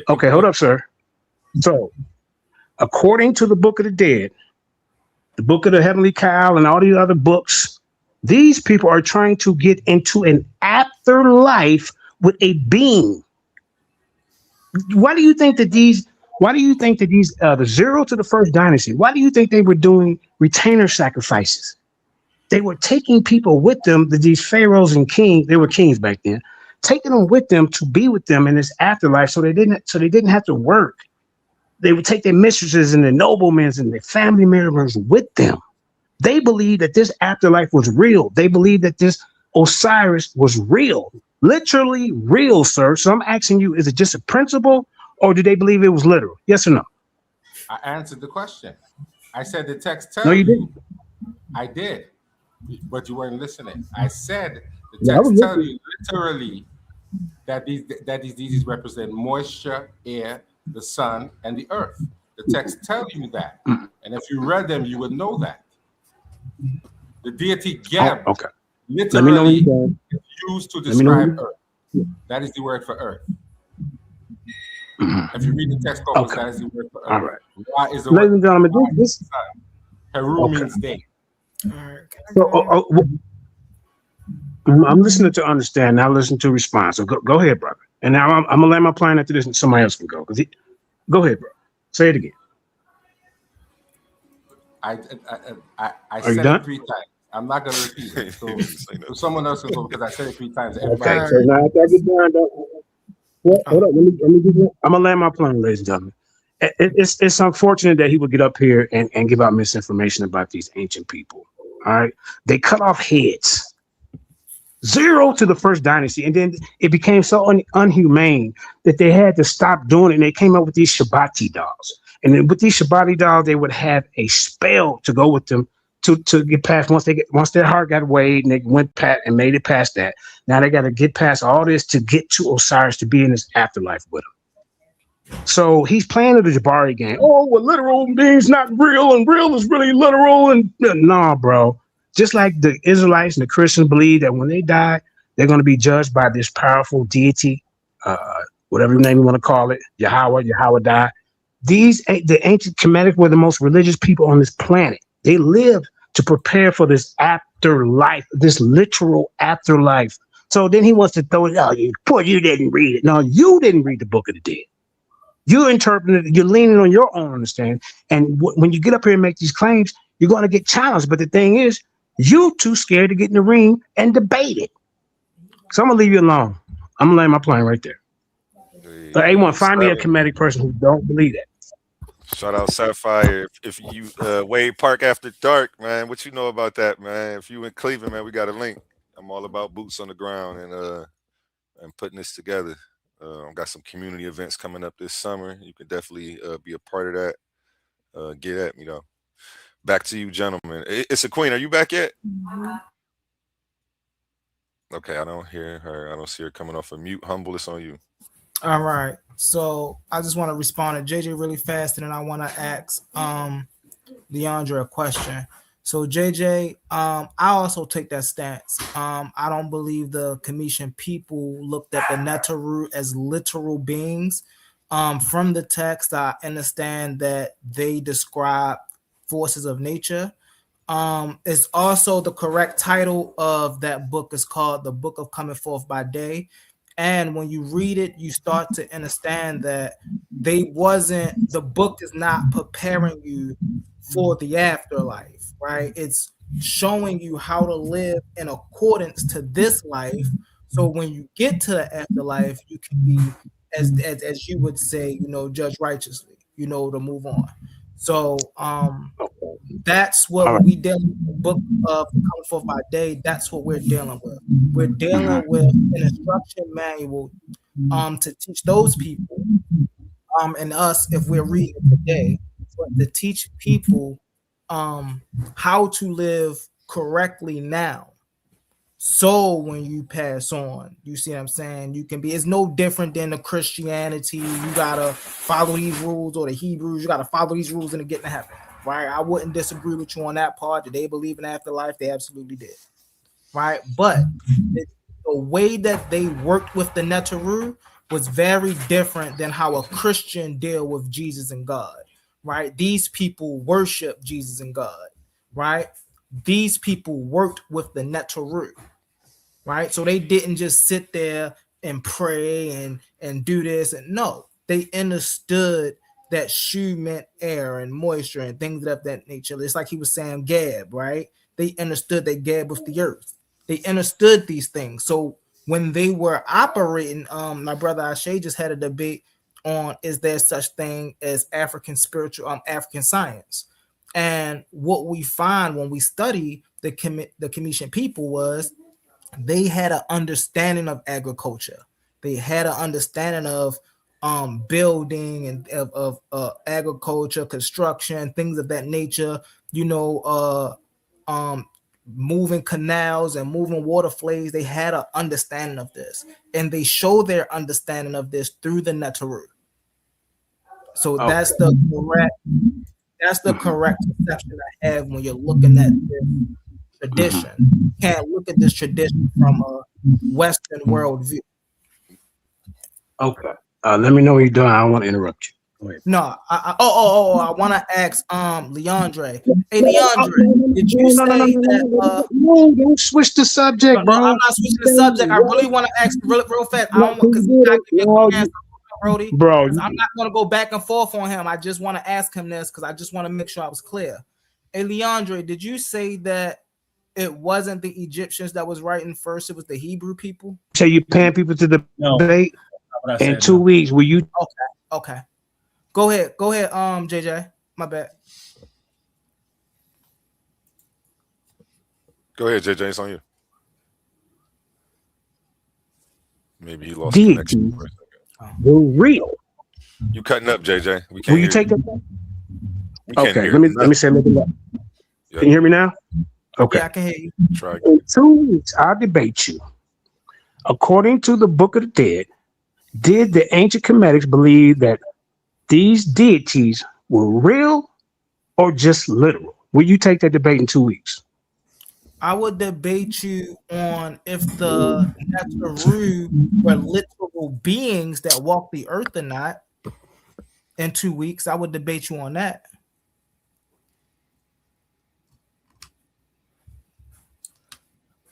Okay, hold up, sir. So, according to the Book of the Dead, the Book of the Heavenly Cowl, and all these other books, these people are trying to get into an afterlife with a being. Why do you think that these? The 0 to the first dynasty? Why do you think they were doing retainer sacrifices? They were taking people with them. These pharaohs and kings, they were kings back then, taking them with them to be with them in this afterlife, so they didn't have to work. They would take their mistresses and their noblemen and their family members with them. They believed that this afterlife was real. They believed that this Osiris was real, literally real, sir. So I'm asking you, is it just a principle, or do they believe it was literal? Yes or no? I answered the question. I said the text tells No, you didn't. I did, but you weren't listening. I said the Yeah, I was text tells listening. you literally that these deities represent moisture, air, the sun, and the earth. The text tells you that, and if you read them, you would know that. The deity Geb Okay. Let me know when literally you're done. is used to Let me know when describe you're earth. That is the word for earth. If you read the text corpus, Okay. that is the word for earth. All right. Ra is the Ladies word and gentlemen, this Heru Okay. means day. so, I'm listening to understand, now listen to respond. So go ahead, brother. And now I'm gonna land my plane after this, and somebody else can go. Go ahead, bro. Say it again. I Are you said done? it 3 times. I'm not going to repeat it. So someone else can go because I said it 3 times. Okay, so now after I get done, hold up. Let me get. I'm gonna land my plane, ladies and gentlemen. It's unfortunate that he would get up here and give out misinformation about these ancient people. All right, they cut off heads. 0 to the first dynasty, and then it became so unhumane that they had to stop doing it. And they came up with these Shabbati dolls. And then with these Shabbati dolls, they would have a spell to go with them to get past once their heart got weighed and they went past and made it past that. Now they got to get past all this to get to Osiris to be in this afterlife with him. So he's playing the Jabari game. Oh, well, literal means not real, and real is really literal. And no, bro. Just like the Israelites and the Christians believe that when they die, they're going to be judged by this powerful deity, whatever name you want to call it, Yahweh die. The ancient Kemetic were the most religious people on this planet. They lived to prepare for this afterlife, this literal afterlife. So then he wants to throw it out. You didn't read it. No, you didn't read the Book of the Dead. You interpret it. You're leaning on your own understanding. And when you get up here and make these claims, you're going to get challenged. But the thing is, you too scared to get in the ring and debate it. So I'm gonna leave you alone. I'm gonna land my plane right there. So A1, find me a Kemetic person who don't believe that. Shout out Sapphire. If you Wade Park After Dark, man, what you know about that, man? If you in Cleveland, man, we got a link. I'm all about boots on the ground and putting this together. I've got some community events coming up this summer. You can definitely be a part of that. Get at me though. Back to you, gentlemen. It's a Queen. Are you back yet? Okay, I don't hear her. I don't see her coming off of mute. Humble, it's on you. All right. So I just want to respond to JJ really fast, and then I want to ask Leandra a question. So JJ, I also take that stance. I don't believe the Commission people looked at the Netaru as literal beings. From the text, I understand that they describe forces of nature. It's also the correct title of that book is called The Book of Coming Forth by Day. And when you read it, you start to understand that the book is not preparing you for the afterlife, right? It's showing you how to live in accordance to this life. So when you get to the afterlife, you can be, as you would say, judge righteously, to move on. So that's what we dealing with. The book of Coming Forth by Day. That's what we're dealing with. We're dealing with an instruction manual to teach those people and us, if we're reading it today, but to teach people how to live correctly now. So when you pass on, you see what I'm saying? You can be, it's no different than the Christianity. You gotta follow these rules, or the Hebrews, you gotta follow these rules and to get to heaven, right? I wouldn't disagree with you on that part. Did they believe in afterlife? They absolutely did, right? But the way that they worked with the Netaru was very different than how a Christian deal with Jesus and God, right? These people worship Jesus and God, right? These people worked with the Netaru, right? So they didn't just sit there and pray and do this. And no, they understood that shoe meant air and moisture and things of that nature. It's like he was saying Gab, right? They understood that Gab was the earth. They understood these things. So when they were operating, my brother Ashe just had a debate on, is there such thing as African science? And what we find when we study the Commission people was they had an understanding of agriculture. They had an understanding of building and of agriculture, construction, things of that nature, moving canals and moving water flays. They had an understanding of this, and they show their understanding of this through the Netaru. So that's the correct perception I have when you're looking at this tradition. You can't look at this tradition from a Western world view. Okay. Let me know when you're done. I don't want to interrupt you. Go ahead. No, I want to ask Leandre. Hey, Leandre, did you say that? No, don't switch the subject, bro. I'm not switching the subject. I really want to ask real fast. I don't want, because bro, I'm not going to go back and forth on him. I just want to ask him this because I just want to make sure I was clear. Hey, Leandre, did you say that it wasn't the Egyptians that was writing first? It was the Hebrew people? So you paying people to the debate in 2 weeks? Will you? Okay. Go ahead, JJ. My bad. Go ahead, JJ. It's on you. Maybe he lost connection for a second. We're real. You cutting up, JJ? We can't. Will you take that? Okay. Let me say a little bit. Yep. Can you hear me now? Okay. Yeah, I can hear you. Try in 2 weeks, I'll debate you. According to the Book of the Dead, did the ancient Kemetics believe that these deities were real or just literal? Will you take that debate in 2 weeks? I would debate you on if the Netaru were literal beings that walk the earth or not. In 2 weeks, I would debate you on that.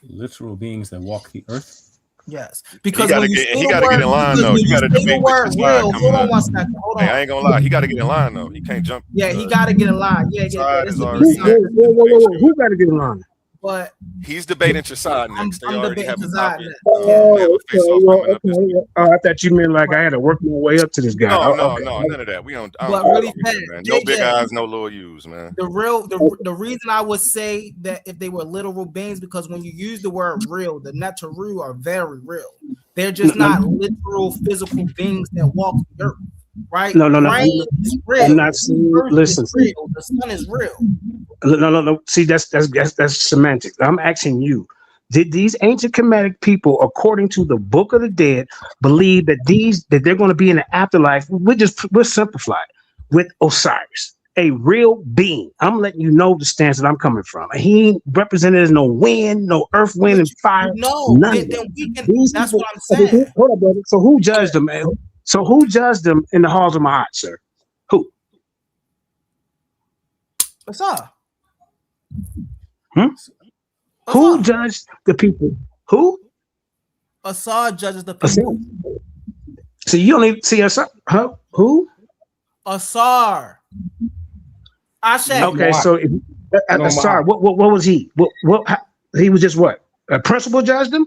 Literal beings that walk the earth? Yes, because he got to get in line though. You got to debate with real. Hold on 1 second. Hold on. Hey, I ain't gonna lie. He got to get in line though. He can't jump. Yeah, he got to get in line. Yeah. Who got to get in line? But he's debating Chasad next. They already have a topic. I thought you meant like I had to work my way up to this guy. No, none of that. We don't. But really fast, man. No big eyes, no little U's, man. The reason I would say that if they were literal beings, because when you use the word real, the Netaru are very real. They're just not literal physical beings that walk the earth, right? No. Rain is real. I'm not saying. Listen, real. The sun is real. No. See, that's semantics. I'm asking you. Did these ancient Kemetic people, according to the Book of the Dead, believe that they're going to be in the afterlife? We'll simplify it with Osiris, a real being. I'm letting you know the stance that I'm coming from. He ain't represented as no wind, no earth, wind, and fire. No, that's what I'm saying. Hold on, brother. So who judged them, man? So who judged them in the halls of Ma'at, sir? Who? Asar. Who judged the people? Who? Asar judges the people. So you don't even see Asar? Huh? Who? Asar. Ashe. Okay, so Asar, what was he? What he was just what? A principal judged him?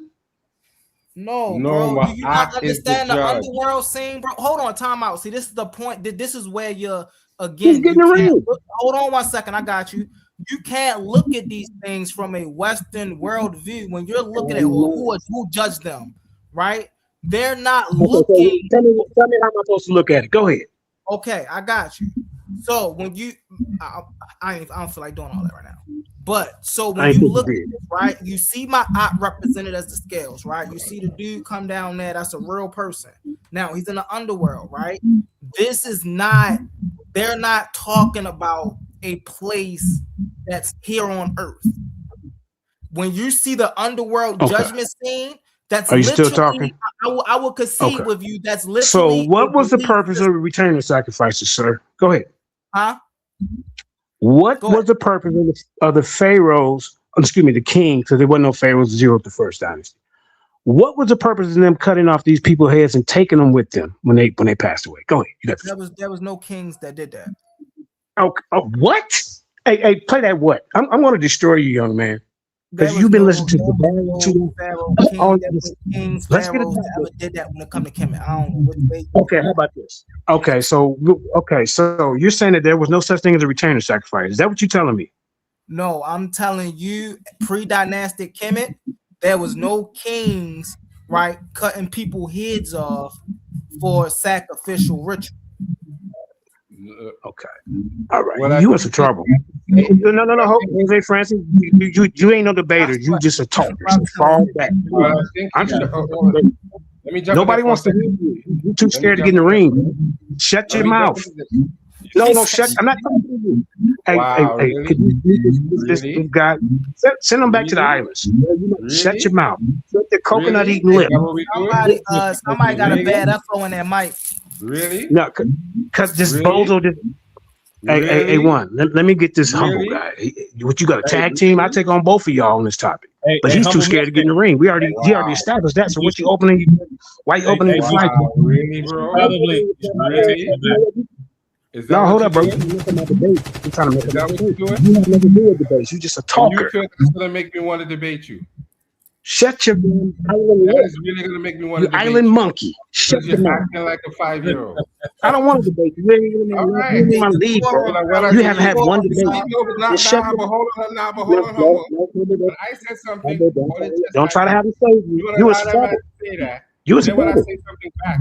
No, bro. Do you not understand the underworld scene, bro? Hold on, time out. See, this is the point. This is where you're again. Hold on 1 second. I got you. You can't look at these things from a Western world view when you're looking at who judged them, right? They're not looking. Tell me how I'm supposed to look at it. Go ahead. Okay, I got you. So when you, I don't feel like doing all that right now. But so when you look at it, right, you see Ma'at represented as the scales, right? You see the dude come down there. That's a real person. Now he's in the underworld, right? This is not. They're not talking about a place that's here on earth. When you see the underworld judgment scene, that's are you still talking? I will concede with you. That's literally. So, what was the purpose of returning the sacrifices, sir? Go ahead. Huh? What was the purpose of the pharaohs? Excuse me, the kings, because there wasn't no pharaohs zero at the first dynasty. What was the purpose of them cutting off these people's heads and taking them with them when they passed away? Go ahead. There was no kings that did that. Oh, what? Hey, play that what? I'm going to destroy you, young man. Because you've been listening to the kings, pharaohs that ever did that when it come to Kemet. I don't know. Okay, how about this? Okay, so you're saying that there was no such thing as a return of sacrifice. Is that what you're telling me? No, I'm telling you, pre-dynastic Kemet, there was no kings, right, cutting people heads off for sacrificial ritual. Okay. All right. You in some trouble. No. Jose Francis, you ain't no debater. You just a talker. So fall back. Nobody wants to hear you. You're too scared to get in the ring. Shut your mouth. No, shut. I'm not talking to you. Hey, could you this guy? Send him back to the islands. Shut your mouth. Shut the coconut eating lip. Somebody got a bad echo in that mic. Really? No, because this bozo did. Hey, one. Let me get this humble guy. What you got a tag team? I take on both of y'all on this topic. But he's too scared to get in the ring. He already established that. So what you opening? Why you opening the fight? Really, bro? Probably. No, hold up, bro. You're trying to make a debate. You have nothing to do with debates. You just a talker. You feel that's gonna make me want to debate you. Shut your island. That is really gonna make me want to debate island monkey. Shut your mouth. Acting like a 5-year-old. I don't want to debate you. You ain't in my league, bro. You haven't had one debate. Hold on. When I said something, don't try to have it say you. You a trouble. You was when I say something back,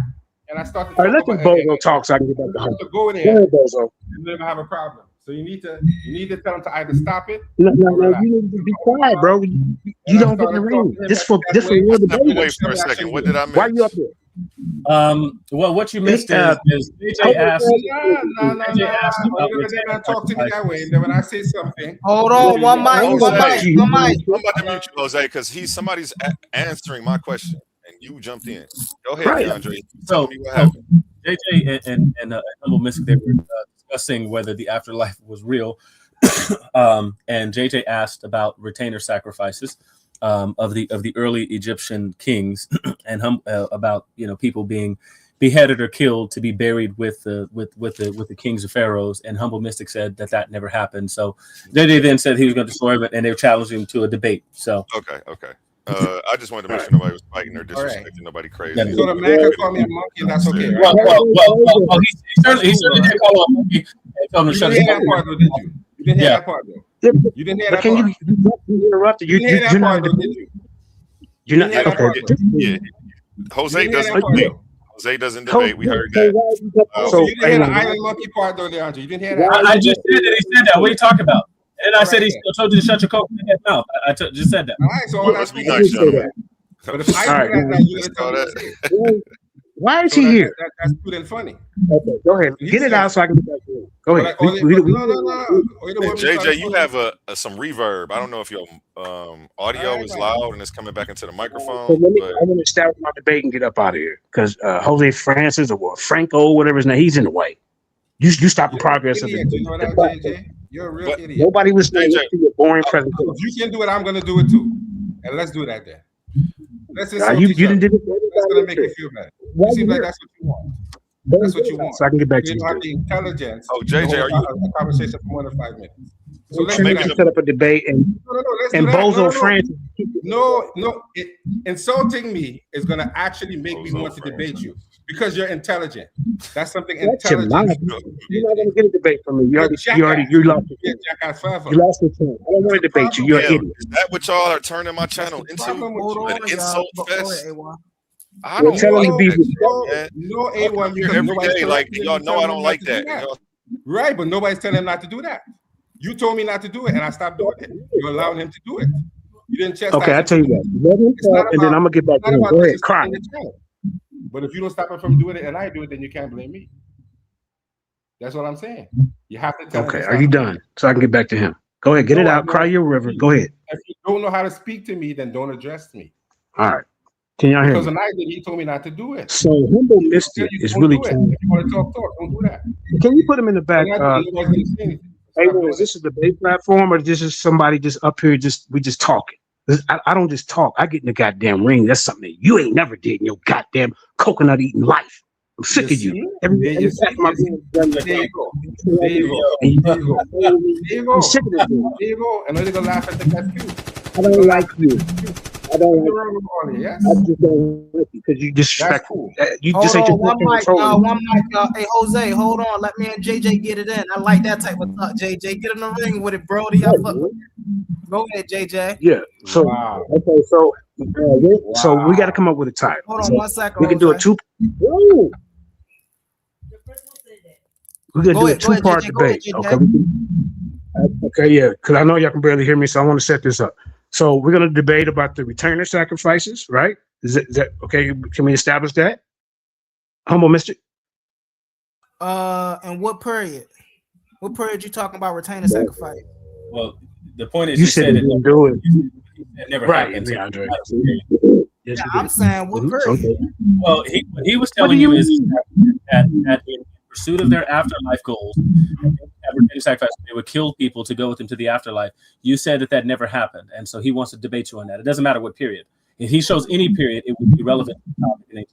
and I start to all right, let the bozo talk so I can get back to home. Go in there, bozo. And then I have a problem. So you need to tell them to either stop it. No, you need to be quiet, bro. You don't get in the ring. This for real debate. Wait for a second. What did I miss? Why you up there? Well, what you missed is DJ asked. No. Talk to me that way. And then when I say something, hold on, one mic. I'm about to mute you, Jose, because somebody's answering my question, and you jumped in. Go ahead, DeAndre. So JJ and Humble Mystic, they were discussing whether the afterlife was real, and JJ asked about retainer sacrifices. Of the early Egyptian kings and about people being beheaded or killed to be buried with the kings of pharaohs. And Humble Mystic said that never happened. So they then said he was going to destroy it, and they challenged him to a debate. So okay. I just wanted to make sure nobody was fighting or disrespecting nobody crazy. So the man can call me a monkey, and that's okay, right? Well, he certainly did call him a monkey. You didn't hear that part, though, did you? You didn't hear that part, though. You didn't hear that part. You interrupted. You didn't hear that part, though, did you? You're not okay. Yeah. Jose doesn't debate. Jose doesn't debate. We heard that. So you didn't hear the island monkey part, though, Leandro. You didn't hear that. I just said that he said that. What are you talking about? And I said he still told you to shut your coke in your mouth. I just said that. All right, so all that's be nice, gentlemen. But if I do that, you gonna tell me. Why is he here? That's good and funny. Okay, go ahead. Get it out so I can get back to you. Go ahead. No. JJ, you have some reverb. I don't know if your audio is loud and it's coming back into the microphone. So I want to establish my debate and get up out of here because Jose Francis or Franco, whatever his name, he's in the way. You stop the progress of it. You know that, JJ? You're a real idiot. Nobody was saying your boring presentation. If you can do it, I'm going to do it too. And let's do that then. Let's just you didn't do it. That's going to make you feel better. It seems like that's what you want. That's what you want. So I can get back to you. You have the intelligence. Oh, JJ, are you a conversation for more than 5 minutes? So let's set up a debate and Bozo Francis. No, insulting me is going to actually make me want to debate you because you're intelligent. That's something intelligent. You're not going to get a debate from me. You lost your chance. You lost your chance. I don't want to debate you. You're an idiot. Is that what y'all are turning my channel into? An insult fest? I don't know. No A1 because every day, like y'all know I don't like that. Right, but nobody's telling him not to do that. You told me not to do it, and I stopped doing it. You're allowing him to do it. You didn't chastise. Okay, I tell you what. Let him talk, and then I'm gonna get back to him. Go ahead, cry. But if you don't stop him from doing it, and I do it, then you can't blame me. That's what I'm saying. You have to tell him. Okay, are you done? So I can get back to him. Go ahead, get it out. Cry your river. Go ahead. If you don't know how to speak to me, then don't address me. All right. Can y'all hear me? Because when I did, he told me not to do it. So Humble Mystic is really trying. If you want to talk, don't do that. Can you put him in the back? Hey, is this a debate platform or this is somebody just up here? We just talking. I don't just talk. I get in the goddamn ring. That's something that you ain't never did in your goddamn coconut eating life. I'm sick of you. There you go. I'm sick of this. There you go. And they're gonna laugh at the best. I don't like you. I don't like you. I just don't like you because you disrespectful. You just ain't one mic. Hey, Jose, hold on. Let me and JJ get it in. I like that type of talk, JJ. Get in the ring with it, Brody. Go ahead, JJ. Yeah. So okay. So we got to come up with a title. Hold on 1 second. We can do a two. We're gonna do a two-part debate. Okay. Okay. Yeah. Because I know y'all can barely hear me, so I want to set this up. So we're going to debate about the retainer sacrifices, right? Is that okay? Can we establish that? Humble Mystic. And what period? What period you talking about retainer sacrifice? Well, the point is you said it didn't do it. It never right, happened. Andre. Yes, yeah, I'm saying what period? Okay. Well, he was telling you is that in pursuit of their afterlife goals, sacrifice, they would kill people to go with them to the afterlife. You said that never happened, and so he wants to debate you on that. It doesn't matter what period. If he shows any period, it would be relevant to the topic.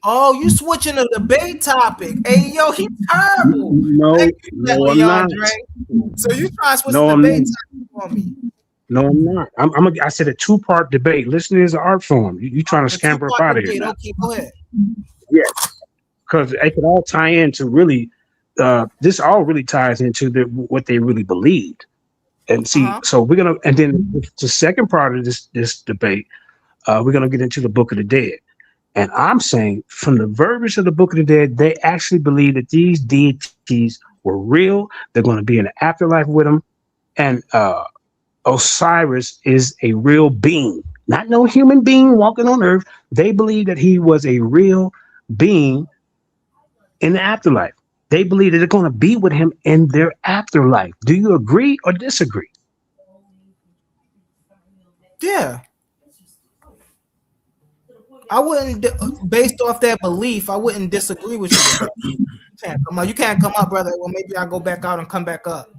Oh, you switching the debate topic? Hey, yo, he's terrible. No, I'm not. So you trying to switch the debate topic for me? No, I'm not. I said a two-part debate. Listening is an art form. You trying to scamper up out of here? Okay, go ahead. Yes, because it could all tie into really. This all really ties into what they really believed, and see. So we're gonna, and then the second part of this debate, we're gonna get into the Book of the Dead, and I'm saying from the verbiage of the Book of the Dead, they actually believe that these deities were real. They're going to be in the afterlife with them, and Osiris is a real being, not no human being walking on earth. They believe that he was a real being in the afterlife. They believe that they're going to be with him in their afterlife. Do you agree or disagree? Yeah. I wouldn't, based off that belief, I wouldn't disagree with you. You can't come up, brother. Well, maybe I'll go back out and come back up.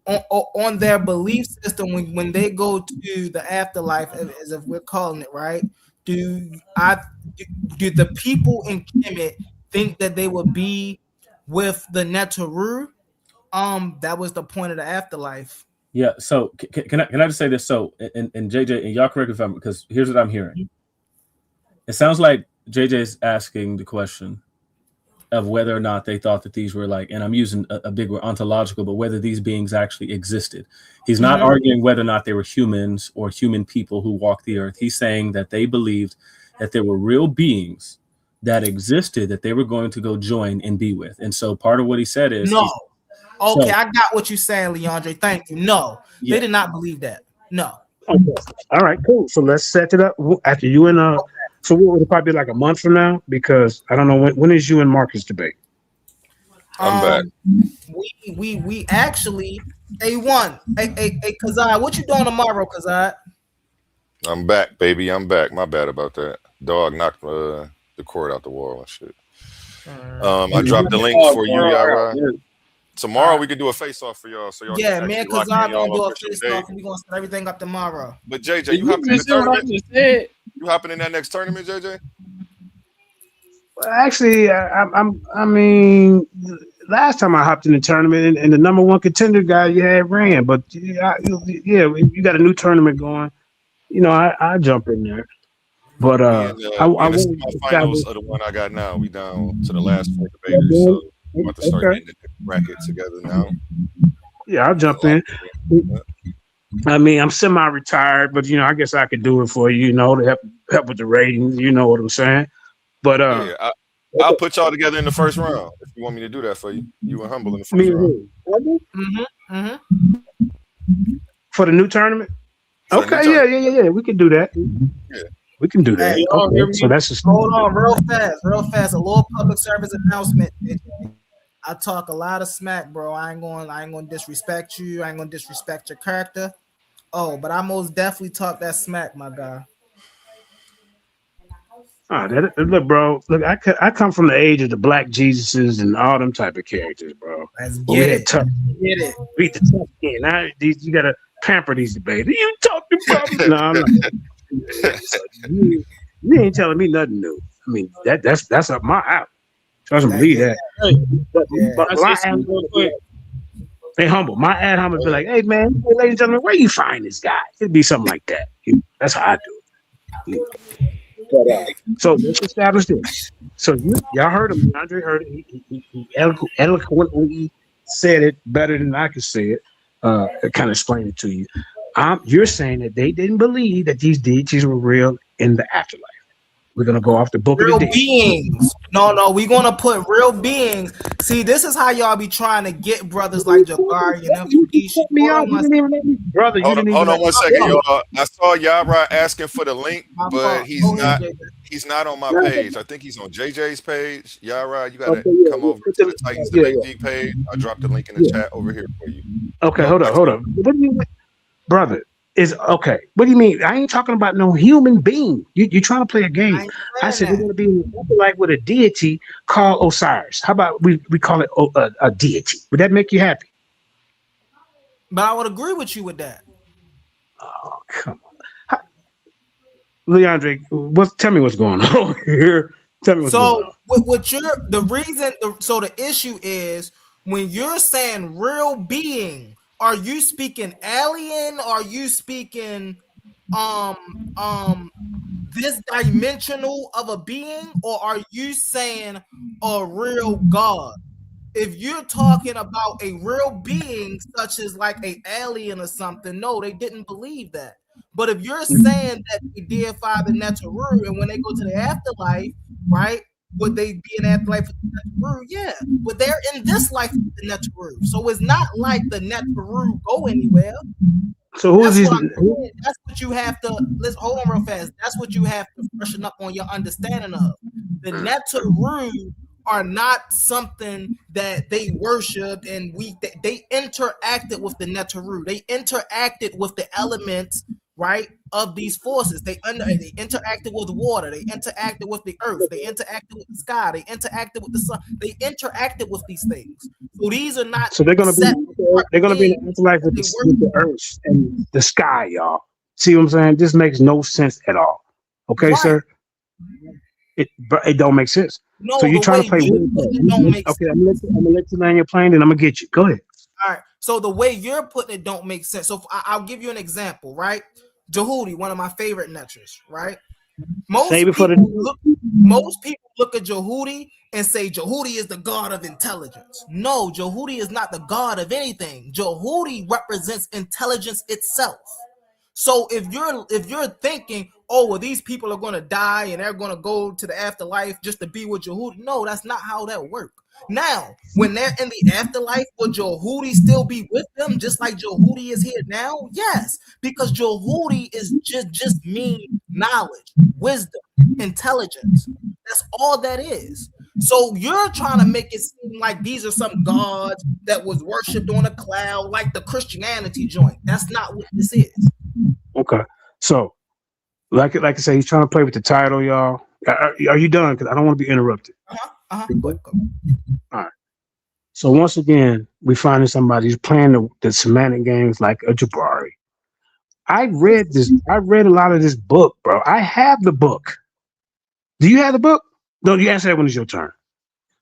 On their belief system, when they go to the afterlife, as if we're calling it, right? do the people in Kemet think that they would be with the Neteru? That was the point of the afterlife. Yeah. So can I just say this? So and JJ, and y'all correct if I'm, because here's what I'm hearing. It sounds like JJ is asking the question of whether or not they thought that these were like, and I'm using a big word, ontological, but whether these beings actually existed. He's not arguing whether or not they were humans or human people who walked the earth. He's saying that they believed that there were real beings that existed that they were going to go join and be with. And so part of what he said is no. Okay, I got what you're saying, Leandre. Thank you. No, they did not believe that. No. Okay. All right, cool. So let's set it up after you and so what would it probably be like a month from now? Because I don't know when is you and Marcus debate. I'm back. We actually A1. Hey, Kazai, what you doing tomorrow, Kazai? I'm back, baby. I'm back. My bad about that. Dog knocked the cord out the wall and shit. I dropped the link for you, Yara. Tomorrow we can do a face-off for y'all. So y'all man, Kazai gonna do a face-off and we're gonna set everything up tomorrow. But JJ, you hopping in the tournament? You hopping in that next tournament, JJ? Well, actually, I mean, last time I hopped in the tournament and the number one contender guy you had ran, but yeah, you got a new tournament going. You know, I jump in there. But I the finals of the one I got now. We down to the last 4 debaters, so we're about to start getting the bracket together now. Yeah, I'll jump in. I mean, I'm semi-retired, but you know, I guess I could do it for you, you know, to help with the ratings. You know what I'm saying? But I'll put y'all together in the first round if you want me to do that for you. You and Humble in the first round. For the new tournament. Okay, yeah. We can do that. Yeah. We can do that. Okay. So that's just hold on real fast. A little public service announcement. I talk a lot of smack, bro. I ain't gonna disrespect you. I ain't gonna disrespect your character. Oh, but I most definitely talk that smack, my guy. Look, bro. Look, I come from the age of the Black Jesuses and all them type of characters, bro. Let's get it. Beat the tough skin. Now you gotta pamper these debates. You talking about? No. You ain't telling me nothing new. I mean, that's up my alley. Trust me, believe that. Hey, Humble, my ad homie be like, hey man, ladies and gentlemen, where you find this guy? It'd be something like that. That's how I do it. So let's establish this. So y'all heard him. Andre heard it. He eloquently said it better than I could say it. Kind of explain it to you. You're saying that they didn't believe that these deities were real in the afterlife. We're gonna go off the book of the dead. Beings. No, we're gonna put real beings. See, this is how y'all be trying to get brothers like Jabari and them. Brother, hold on 1 second, y'all. I saw Yara asking for the link, but he's not on my page. I think he's on JJ's page. Yara, you gotta come over to the Titans Debate League page. I dropped the link in the chat over here for you. Okay, hold on. What do you mean, brother? Is okay. What do you mean? I ain't talking about no human being. You trying to play a game. I said we're gonna be like with a deity called Osiris. How about we call it a deity? Would that make you happy? But I would agree with you with that. Oh, come on. Leandre, tell me what's going on here. Tell me what's going on. The issue is when you're saying real being. Are you speaking alien? Are you speaking this dimensional of a being, or are you saying a real God? If you're talking about a real being, such as like an alien or something, no, they didn't believe that. But if you're saying that they deify the Neteru, and when they go to the afterlife, right? Would they be in afterlife with the Neteru? Yeah, but they're in this life with the Neteru. So it's not like the Neteru go anywhere. So who's these? That's what you have to. Let's hold on real fast. That's what you have to freshen up on your understanding of. The Neteru are not something that they worshipped, and they interacted with the Neteru. They interacted with the elements, right, of these forces. They interacted with water. They interacted with the earth. They interacted with the sky. They interacted with the sun. They interacted with these things. So these are not. So they're gonna be in the afterlife with the earth and the sky, y'all. See what I'm saying? This makes no sense at all. Okay, right. sir. It don't make sense. No, so you're trying to play. It don't make okay, sense. I'm gonna let you land your plane, and I'm gonna get you. Go ahead. All right. So the way you're putting it don't make sense. So I'll give you an example, right? Jehudi, one of my favorite lectures, right? Most people look at Jehudi and say Jehudi is the god of intelligence. No, Jehudi is not the god of anything. Jehudi represents intelligence itself. So if you're thinking, oh, well, these people are going to die and they're going to go to the afterlife just to be with Jehudi, no, that's not how that works. Now, when they're in the afterlife, will Jehudi still be with them just like Jehudi is here now? Yes, because Jehudi is just mean knowledge, wisdom, intelligence. That's all that is. So you're trying to make it seem like these are some gods that was worshipped on a cloud, like the Christianity joint. That's not what this is. Okay, so like I say, he's trying to play with the title, y'all. Are you done? Because I don't want to be interrupted. Go ahead. All right. So once again, we find somebody who's playing the semantic games like a Jabari. I read a lot of this book, bro. I have the book. Do you have the book? No, you answer that when it's your turn.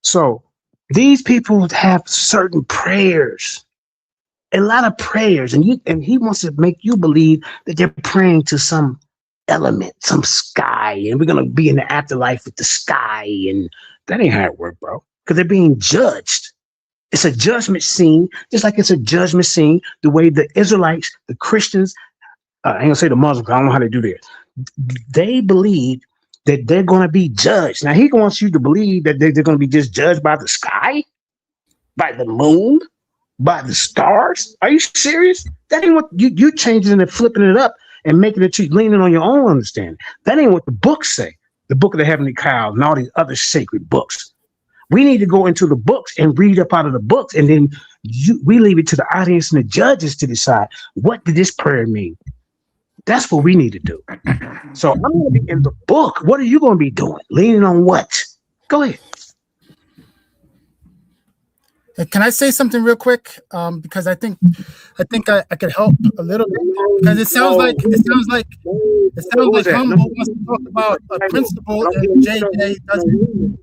So these people have certain prayers, a lot of prayers, and he wants to make you believe that they're praying to some element, some sky, and we're gonna be in the afterlife with the sky, and that ain't how it works, bro. Because they're being judged. It's a judgment scene, just like it's a judgment scene. The way the Israelites, the Christians, I ain't gonna say the Muslims, I don't know how they do that. They believe that they're gonna be judged. Now he wants you to believe that they're gonna be just judged by the sky, by the moon, by the stars. Are you serious? That ain't what you changing and flipping it up and making it you leaning on your own understanding. That ain't what the books say. The book of the Heavenly Cow and all these other sacred books. We need to go into the books and read up out of the books, and then we leave it to the audience and the judges to decide, what did this prayer mean? That's what we need to do. So I'm going to be in the book. What are you going to be doing? Leaning on what? Go ahead. Can I say something real quick? Because I think I could help a little bit, because it sounds like Humble wants to talk about a principle and JJ doesn't.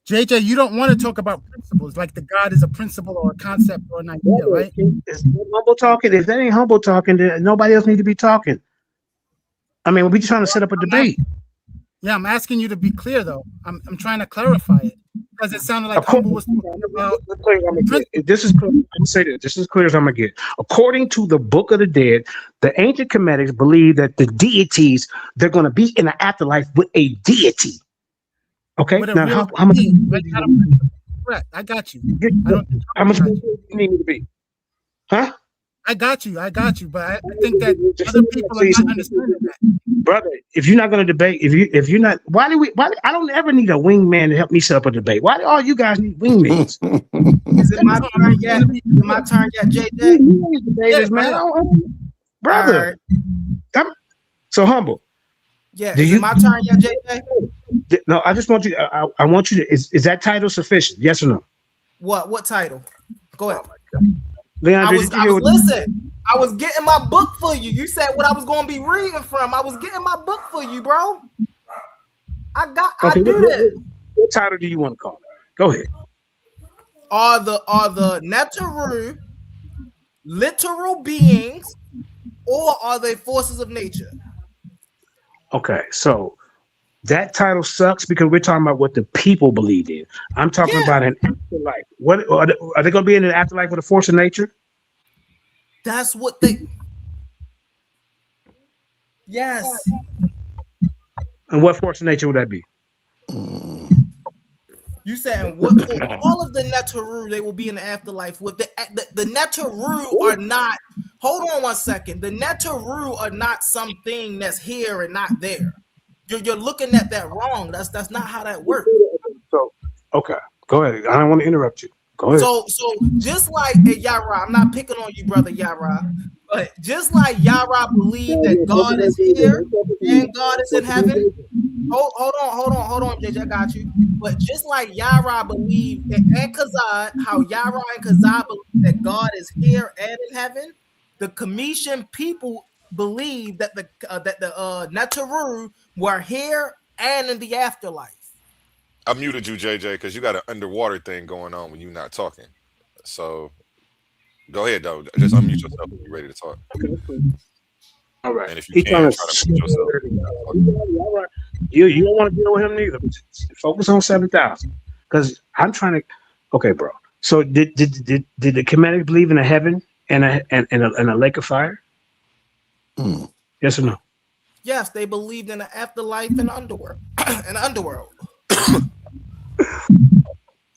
JJ, you don't want to talk about principles, like the God is a principle or a concept or an idea, right? It's Humble talking. If that ain't Humble talking, then nobody else need to be talking. I mean, we're just trying to set up a debate. Yeah, I'm asking you to be clear, though. I'm trying to clarify it, because it sounded like Humble was talking about. This is clear. I'm gonna say this. This is clear as I'm gonna get. According to the Book of the Dead, the ancient Kemetic believe that the deities, they're going to be in the afterlife with a deity. Okay. Now, how much? Correct. I got you. How much you need me to be? Huh? I got you, but I think that other people are not understanding that. Brother, if you're not going to debate, if you're not, why I don't ever need a wingman to help me set up a debate. Why do all you guys need wingmans? Is it my turn yet? Is it my turn yet, JJ? Debaters, man. Brother. So Humble. Yeah, is it my turn yet, JJ? No, I just want you. I want you to. Is that title sufficient? Yes or no? What title? Go ahead. Leon, listen. I was getting my book for you. You said what I was going to be reading from. I was getting my book for you, bro. I did it. What title do you want to call it? Go ahead. Are the Neteru literal beings, or are they forces of nature? Okay, so that title sucks because we're talking about what the people believe in. I'm talking about an afterlife. What are they going to be in an afterlife with a force of nature? That's what they. Yes. And what force of nature would that be? You saying what? All of the Neteru, they will be in the afterlife with the Neteru are not. Hold on one second. The Neteru are not something that's here and not there. You're looking at that wrong. That's not how that works. So okay, go ahead. I don't want to interrupt you. Go ahead. So just like Yara, I'm not picking on you, brother Yara, but just like Yara believe that God is here and God is in heaven. Hold on, JJ, I got you. But just like Yara believe and Kazad, how Yara and Kazad believe that God is here and in heaven, the Commission people believe that the Netaru were here and in the afterlife. I muted you, JJ, because you got an underwater thing going on when you're not talking. So go ahead, though. Just unmute yourself when you're ready to talk. All right. And if you can, try to mute yourself. All right. You don't want to deal with him neither. Focus on 7,000. Because I'm trying to. Okay, bro. So did the Kemetic believe in a heaven and a lake of fire? Yes or no? Yes, they believed in the afterlife and underworld. And underworld.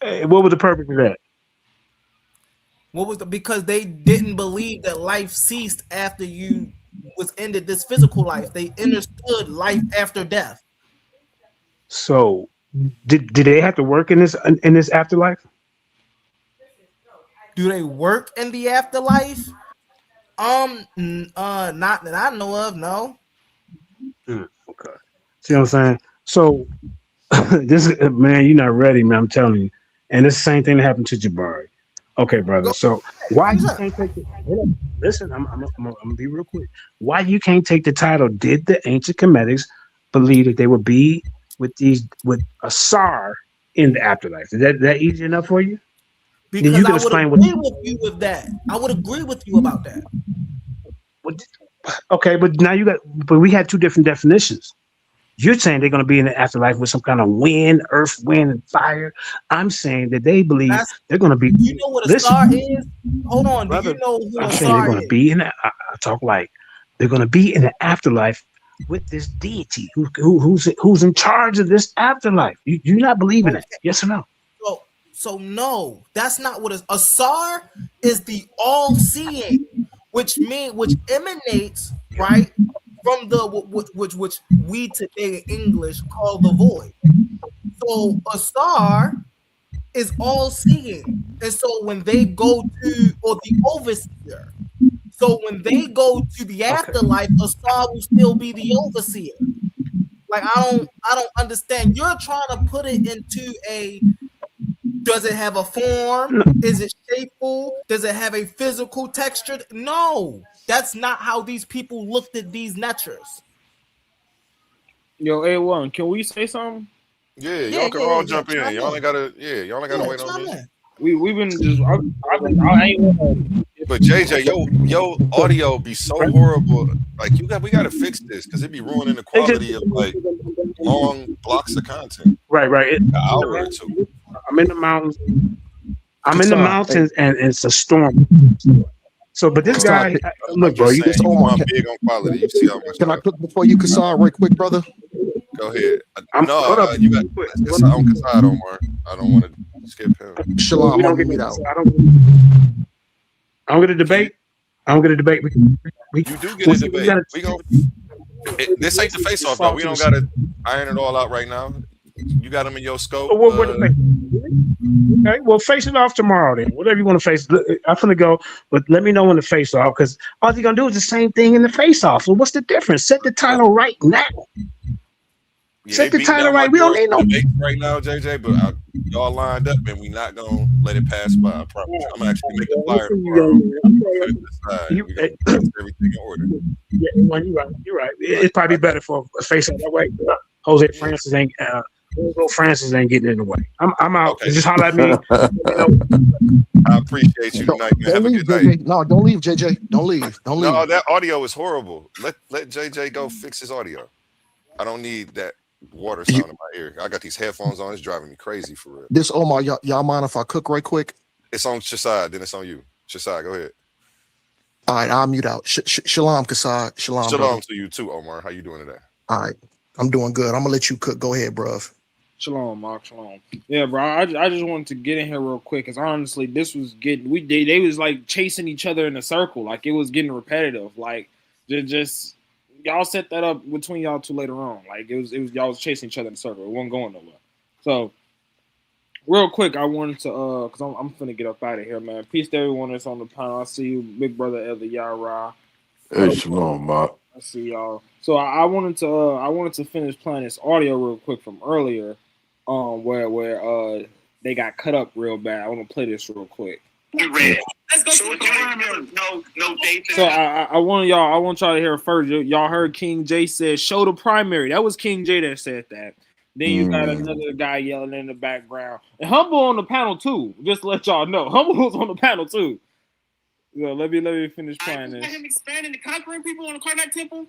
Hey, what was the purpose of that? Because they didn't believe that life ceased after you was ended this physical life. They understood life after death. So did they have to work in this afterlife? Do they work in the afterlife? Not that I know of, no. Okay. See what I'm saying? So this man, you're not ready, man. I'm telling you. And it's the same thing that happened to Jabari. Okay, brother. So why you can't take the listen? I'm gonna be real quick. Why you can't take the title? Did the ancient Kemetics believe that they would be with a Sar in the afterlife? Is that easy enough for you? Because you can explain with you with that. I would agree with you about that. Okay, but now we had two different definitions. You're saying they're going to be in the afterlife with some kind of wind, earth, wind, and fire. I'm saying that they believe they're going to be. You know what a star is? Hold on, brother. Do you know who I'm a saying they're star going to be in. I talk like they're going to be in the afterlife with this deity who's in charge of this afterlife. You not believing it? Yes or no? So no, that's not what a sar is. The all-seeing, which emanates right from the which we today in English call the void. So a star is all-seeing, and so when they go to or the overseer, so when they go to the afterlife, a star will still be the overseer. Like I don't understand. You're trying to put it into a. Does it have a form? Is it shapeful? Does it have a physical texture? No, that's not how these people looked at these Netchers. Yo, A1, can we say something? Yeah, y'all can all jump in. Y'all ain't gotta wait on me. We've been just I ain't. But JJ, yo audio be so horrible. Like we gotta fix this because it be ruining the quality of like long blocks of content. Right. An hour or two. I'm in the mountains. And it's a storm. So, but this guy, look, bro, you just big on quality. You see how much. Can I cook before you, Kassar, right quick, brother? Go ahead. You got it's on Kassar, Omar. I don't want to skip him. Shalom, I don't get a debate. You do get a debate. This ain't the face off though. We don't gotta iron it all out right now. You got them in your scope. Okay, well, face it off tomorrow then. Whatever you want to face. I'm gonna go, but let me know when the face off because all you're gonna do is the same thing in the face off. So what's the difference? Set the title right now. Yeah, set the title right. We don't need no right now, JJ. But y'all lined up, and we not gonna let it pass by. I promise. I'm actually making flyer tomorrow. Everything in order. Yeah, well, you're right. It's probably better for a face off that way. Jose Francis ain't. Francis ain't getting in the way. I'm out. Okay. Just holler at me. I appreciate you tonight, man. Have a good night. No, don't leave, JJ. Don't leave. No, that audio is horrible. Let JJ go fix his audio. I don't need that water sound in my ear. I got these headphones on. It's driving me crazy for real. This Omar, y'all mind if I cook right quick? It's on Shasai, then it's on you. Shasai, go ahead. All right, I'll mute out. Shalom, Kassar. Shalom brother. To you too, Omar. How you doing today? All right, I'm doing good. I'm gonna let you cook. Go ahead, bruv. Shalom, Mark. Shalom. Yeah, bro. I just wanted to get in here real quick because honestly, this was getting they was like chasing each other in a circle. Like it was getting repetitive. Like just y'all set that up between y'all two later on. Like it was y'all was chasing each other in a circle. It wasn't going nowhere. So real quick, I wanted to because I'm finna get up out of here, man. Peace to everyone that's on the panel. I see you, big brother Elder Yara. Hey, shalom, Mark. I see y'all. So I wanted to finish playing this audio real quick from earlier. Where they got cut up real bad. I want to play this real quick. Let's go to the primary. No dates. So I want y'all to hear first. Y'all heard King J said, "Show the primary." That was King J that said that. Then you got another guy yelling in the background. And Humble on the panel too. Just to let y'all know, Humble was on the panel too. So let me finish playing this. Him expanding the conquering people on the Karnak temple.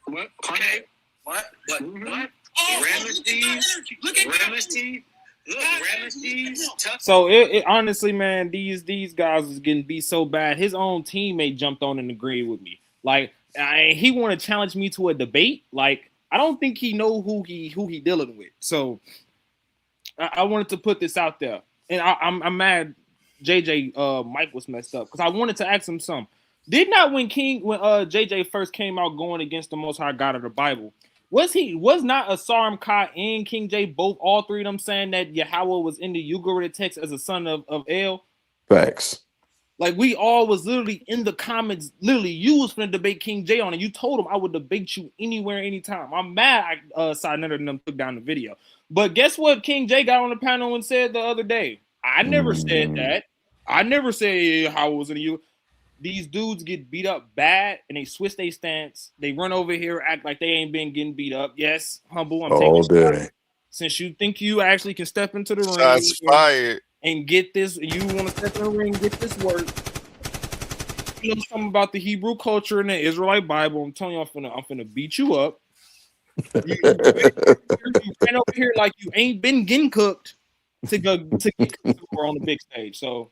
What? Karnak? What? Oh, Ramesses. Look at Ramesses. Look, Ramesses. So it honestly, man, these guys is getting beat so bad. His own teammate jumped on and agreed with me. Like he want to challenge me to a debate. Like I don't think he know who he dealing with. So I wanted to put this out there, and I'm mad. JJ Mike was messed up because I wanted to ask him something. Did not when JJ first came out going against the Most High God of the Bible, was not Asaram Kai and King J all three of them saying that Yahweh was in the Ugaritic text as a son of El? Facts. Like we all was literally in the comments. Literally, you was finna debate King J on it. You told him I would debate you anywhere, anytime. I'm mad. None of them took down the video. But guess what? King J got on the panel and said the other day. I never said that. I never said how it was in you. These dudes get beat up bad and they switch their stance. They run over here, act like they ain't been getting beat up. Yes, Humble. I'm all taking day. shots. Since you think you actually can step into the Shots ring fired. and get this, you want to step in the ring and get this work. You know something about the Hebrew culture and the Israelite Bible. I'm telling you, I'm finna beat you up. You ran over here like you ain't been getting cooked to get on the big stage. So.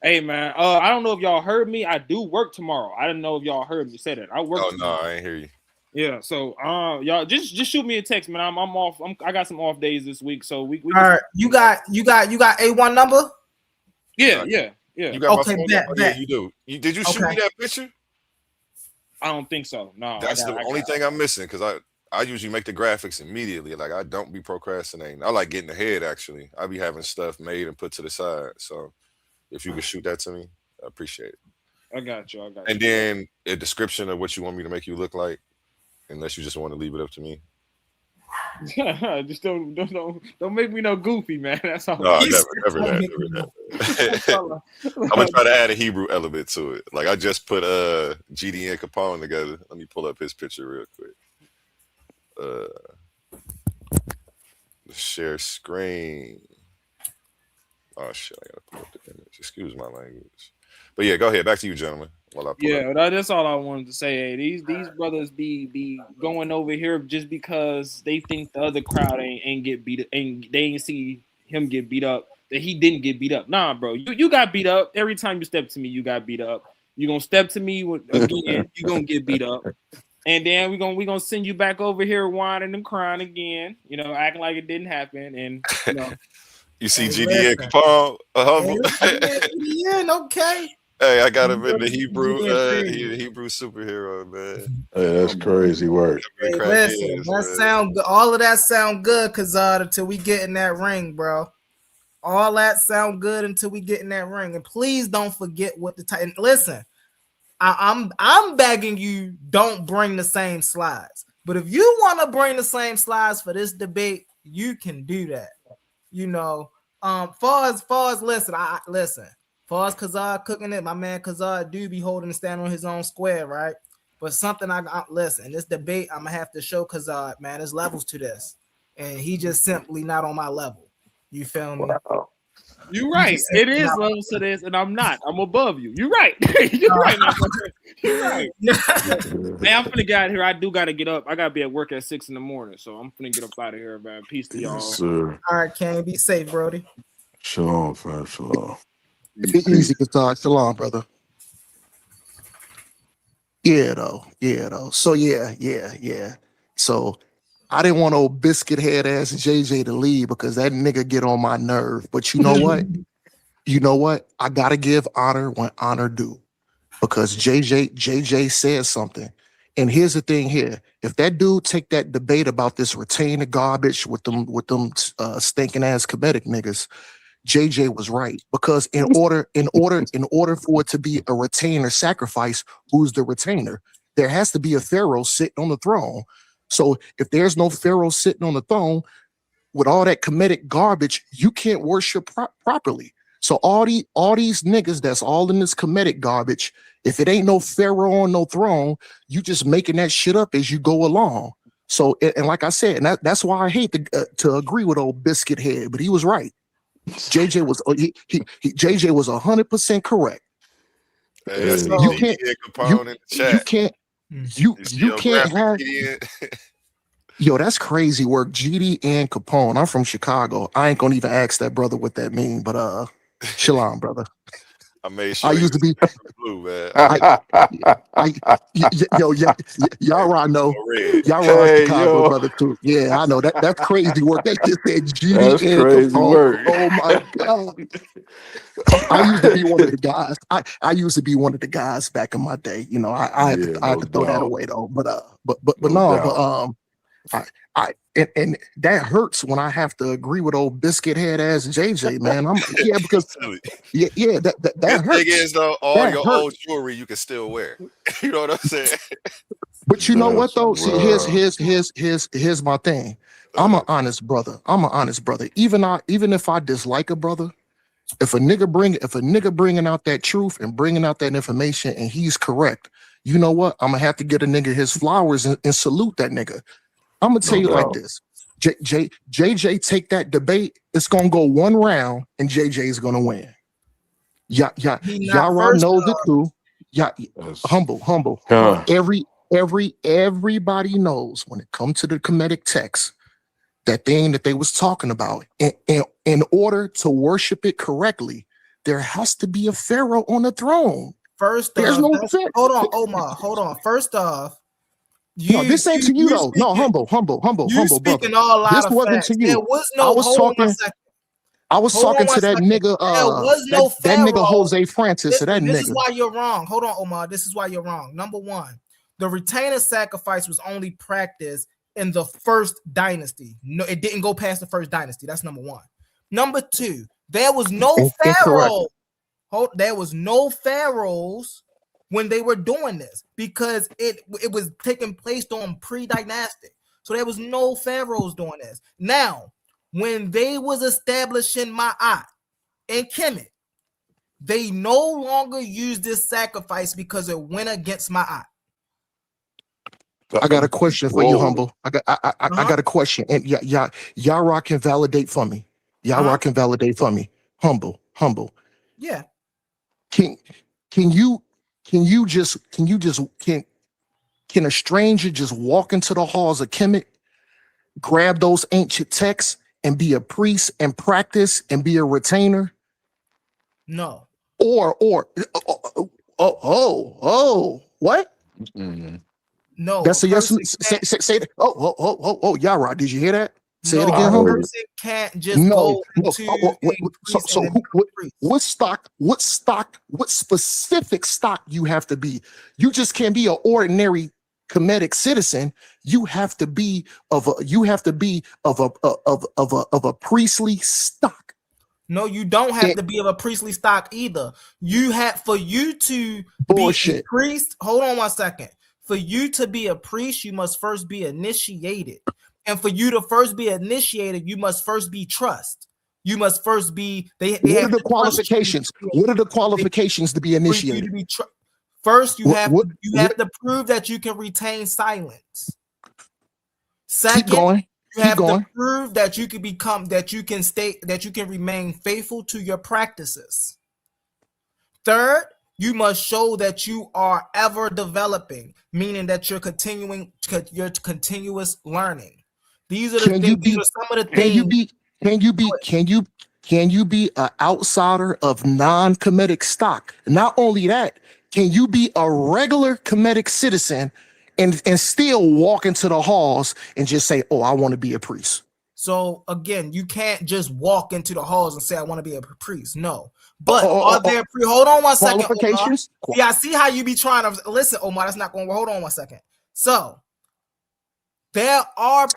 Hey man, I don't know if y'all heard me. I do work tomorrow. I didn't know if y'all heard me say that. I work. Oh tomorrow. no, I ain't hear you. Yeah, so y'all just shoot me a text, man. I'm off. I got some off days this week, so we all right. You got A1 number? Yeah. You got okay, my phone bet. Yeah, you do. Did you shoot me that picture? I don't think so. No, that's the only thing I'm missing because I usually make the graphics immediately. Like I don't be procrastinating. I like getting ahead. Actually, I be having stuff made and put to the side. So. If you could shoot that to me, I appreciate it. I got you. And then a description of what you want me to make you look like, unless you just want to leave it up to me. Just don't make me no goofy, man. That's all. No, never that. I'm gonna try to add a Hebrew element to it. Like I just put GD and Capone together. Let me pull up his picture real quick. Share screen. Oh shit! I gotta pull up the image. Excuse my language, but yeah, go ahead. Back to you, gentlemen. That's all I wanted to say. Hey, these brothers be going over here just because they think the other crowd ain't get beat, and they ain't see him get beat up. That he didn't get beat up. Nah, bro, you got beat up every time you step to me. You got beat up. You gonna step to me again? You gonna get beat up, and then we gonna send you back over here whining and crying again. You know, acting like it didn't happen, and you know. You see GD and Capone, Humble. Yeah, okay. Hey, I got him in the Hebrew, Hebrew superhero, man. Hey, that's crazy work. Hey, listen, sound good. All of that sound good, Kazad, until we get in that ring, bro. All that sound good until we get in that ring, and please don't forget what the time. Listen, I'm begging you, don't bring the same slides. But if you want to bring the same slides for this debate, you can do that. You know, far as listen, far as Kazad cooking it, my man Kazad do be holding the stand on his own square, right? But something I listen, this debate, I'm gonna have to show Kazad, man, there's levels to this, and he just simply not on my level. You feel me? Wow. You're right. It is levels to this, and I'm not. I'm above you. You're right. You're right. You're right. Man, I'm finna get out of here. I do gotta get up. I gotta be at work at 6 a.m, so I'm finna get up out of here, man. Peace to y'all. Yes, sir. All right, Kane, be safe, Brody. Shalom, fam. Shalom. Easy, Kazad. Shalom, brother. Yeah, though. So yeah. So I didn't want old biscuit head ass JJ to leave because that nigga get on my nerve. But you know what? I gotta give honor when honor due. Because JJ said something. And here's the thing here. If that dude take that debate about this retainer garbage with them stinking ass Kemetic niggas, JJ was right. Because in order for it to be a retainer sacrifice, who's the retainer? There has to be a pharaoh sitting on the throne. So if there's no pharaoh sitting on the throne with all that Kemetic garbage, you can't worship properly. So all these niggas that's all in this Kemetic garbage, if it ain't no pharaoh on no throne, you just making that shit up as you go along. So and like I said, and that's why I hate to agree with old Biscuit Head, but he was right. JJ was JJ was 100% correct. Hey, you can't have. Yo, that's crazy work. GD and Capone. I'm from Chicago. I ain't gonna even ask that brother what that mean, but shalom, brother. I made sure I used to be blue, man. Y'all know. Y'all Chicago, brother, too. Yeah, I know that's crazy work. They just said GD That's and crazy Capone. work. Oh my God. I used to be one of the guys. I used to be one of the guys back in my day. You know, I had to throw that away though. And that hurts when I have to agree with old biscuit head ass JJ, man. Because that hurts. The thing is though, all your old jewelry you can still wear. You know what I'm saying? But you know what though? See, here's my thing. I'm an honest brother. Even if I dislike a brother, if a nigga bringing out that truth and bringing out that information and he's correct, you know what? I'm gonna have to get a nigga his flowers and salute that nigga. I'm gonna tell you like this. JJ take that debate, it's gonna go one round and JJ is gonna win. Yara knows it too. Humble. Everybody knows when it comes to the Kemetic text, that thing that they was talking about. In order to worship it correctly, there has to be a pharaoh on the throne. First there's off, no hold on, Omar. Hold on. First off, this ain't to you though. Speaking, no, humble, you speaking brother. All out this of wasn't facts. to you. There was no. I was talking to that nigga. There was no that nigga Jose Francis. This nigga. Is why you're wrong. Hold on, Omar. This is why you're wrong. Number one, the retainer sacrifice was only practiced in the first dynasty. No, it didn't go past the first dynasty. That's number one. Number two, there was no pharaoh. There was no pharaohs when they were doing this because it was taking place on pre-dynastic. So there was no pharaohs doing this. Now, when they was establishing Ma'at and Kemet, they no longer used this sacrifice because it went against Ma'at. I got a question for you, humble. I got a question, and y'all can validate for me. Y'all can validate for me. Humble. Yeah. Can a stranger just walk into the halls of Kemet, grab those ancient texts, and be a priest and practice and be a retainer? No. Or what? Mm-hmm. No. That's a yes. Say that. Oh, Yara, did you hear that? Say it again, a person can't just go into what specific stock you have to be? You just can't be an ordinary Kemetic citizen. You have to be of a priestly stock. No, you don't have to be of a priestly stock either. You have for you to be a priest. Hold on 1 second. For you to be a priest, you must first be initiated. And for you to first be initiated, you must first be trust. You must first be. What are the qualifications? What are the qualifications to be initiated? First, you have to prove that you can retain silence. Second, you have to prove that you can remain faithful to your practices. Third, you must show that you are ever developing, meaning that you're continuous learning. These are the things. These are some of the things. Can you be an outsider of non-Kemetic stock? Not only that, can you be a regular Kemetic citizen and still walk into the halls and just say, "Oh, I want to be a priest"? So again, you can't just walk into the halls and say, "I want to be a priest." No, but are there hold on 1 second, qualifications? Omar. Yeah, I see how you be trying to listen, Omar. That's not going to hold on 1 second. So there are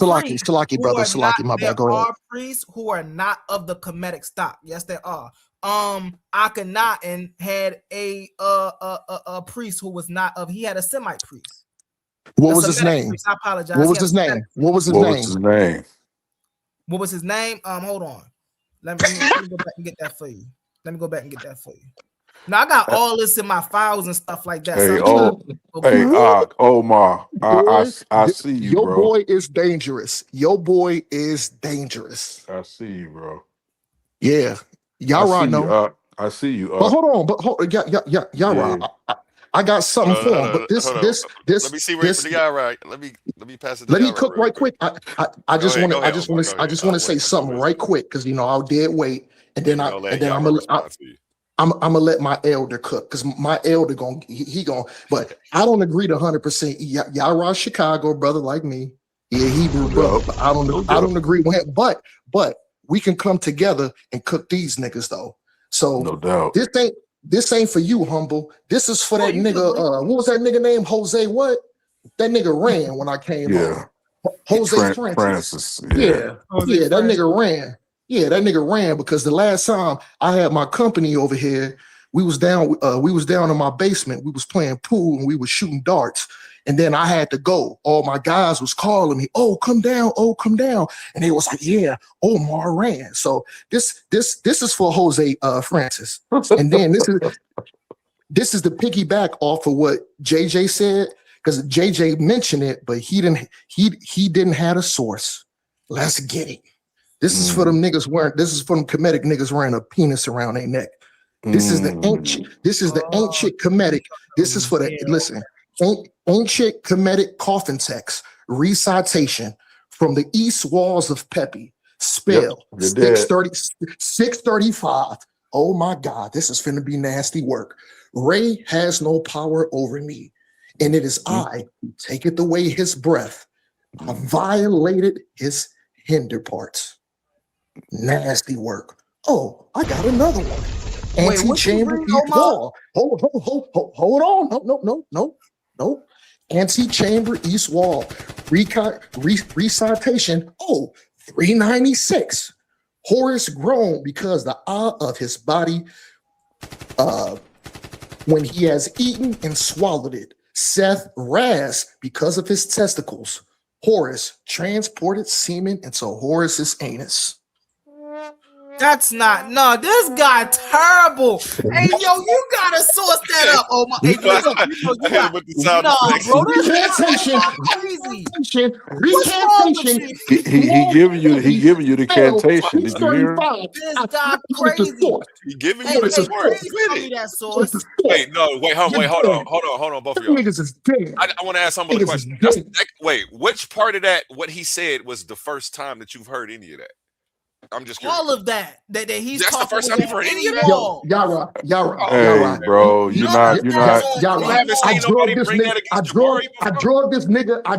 priests who are not of the Kemetic stock. Yes, there are. Akhenaten had a priest who was not of. He had a Semite priest. What was his name? Priest. I apologize. What was his name? What was his name? What was his name? Hold on. Let me go back and get that for you. Let me go back and get that for you. Now I got all this in my files and stuff like that. Hey, So Omar, I see you, your bro. boy is dangerous. Your boy is dangerous. I see you, bro. Yeah, y'all right now. I see you. But hold on, y'all right. I got something for him, but this. Let me see where the guy right. Let me pass it. Let me cook right quick. I just want to say something right quick because I'll dead weight, and then I'm gonna let my elder cook because my elder he gonna. But I don't agree to 100%. Y'all right, Chicago brother like me, Hebrew brother. But I don't agree with him. But we can come together and cook these niggas though. So no doubt. This ain't for you, Humble. This is for that nigga. What was that nigga name? Jose what? That nigga ran when I came on. Jose Francis. Yeah, that nigga ran. Yeah, that nigga ran because the last time I had my company over here, we was down in my basement. We was playing pool and we was shooting darts. And then I had to go. All my guys was calling me, "Oh, come down, come down." And they was like, "Yeah, Omar ran." So this is for Jose Francis. And then this is the piggyback off of what JJ said, because JJ mentioned it, but he didn't have a source. Let's get it. This is for them niggas this is for them Kemetic niggas wearing a penis around their neck. This is the ancient Kemetic. This is for ancient Kemetic coffin text recitation from the east walls of Pepi. Spell 635. Oh my God, this is finna be nasty work. Ray has no power over me, and it is I who taketh away his breath. I violated his hinder parts. Nasty work. Oh, I got another one. Antechamber east wall. Hold on. No. Antechamber east wall. Recitation. 396. Horus groaned because the eye of his body, when he has eaten and swallowed it. Seth wrath because of his testicles. Horus transported semen into Horus's anus. That's not this guy terrible. Hey yo, you gotta source that up. Oh my, hey, bro, Recantation. He giving you the cantation. Did you hear him? This guy crazy. He giving you the source. Wait, hold on, both of y'all. I want to ask Humble a question. Wait, which part of that, what he said, was the first time that you've heard any of that? I'm just curious. All of that he's that's the first time you've heard any of that. Yara. Hey, bro, you're not. I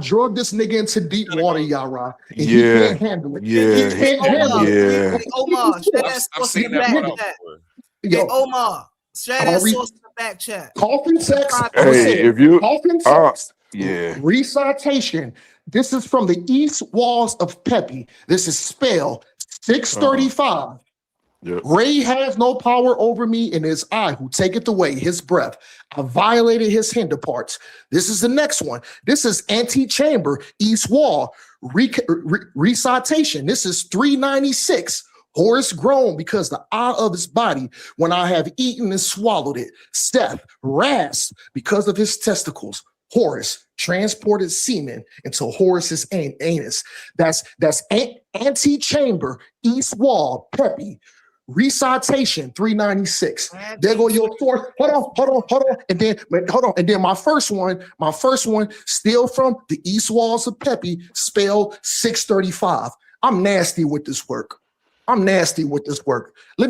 drove this nigga into deep water, Yara. And he can't handle it. Yeah. He can't handle it. Omar, I've seen that one out before. Yo, Omar, share that source in the back chat. Coffin text. Hey, if you coffin text. Recitation. This is from the east walls of Pepi. This is spell 635. Ray has no power over me, and it is I who taketh away his breath. I violated his hinder parts. This is the next one. This is antechamber, east wall, recitation. This is 396. Horus groaned because the eye of his body, when I have eaten and swallowed it. Seth wrath because of his testicles. Horus transported semen into Horus's anus. That's antechamber, east wall, Pepi. Recitation 396. There go your fourth. Hold on. And then my first one, still from the east walls of Pepi, spelled 635. I'm nasty with this work. Let me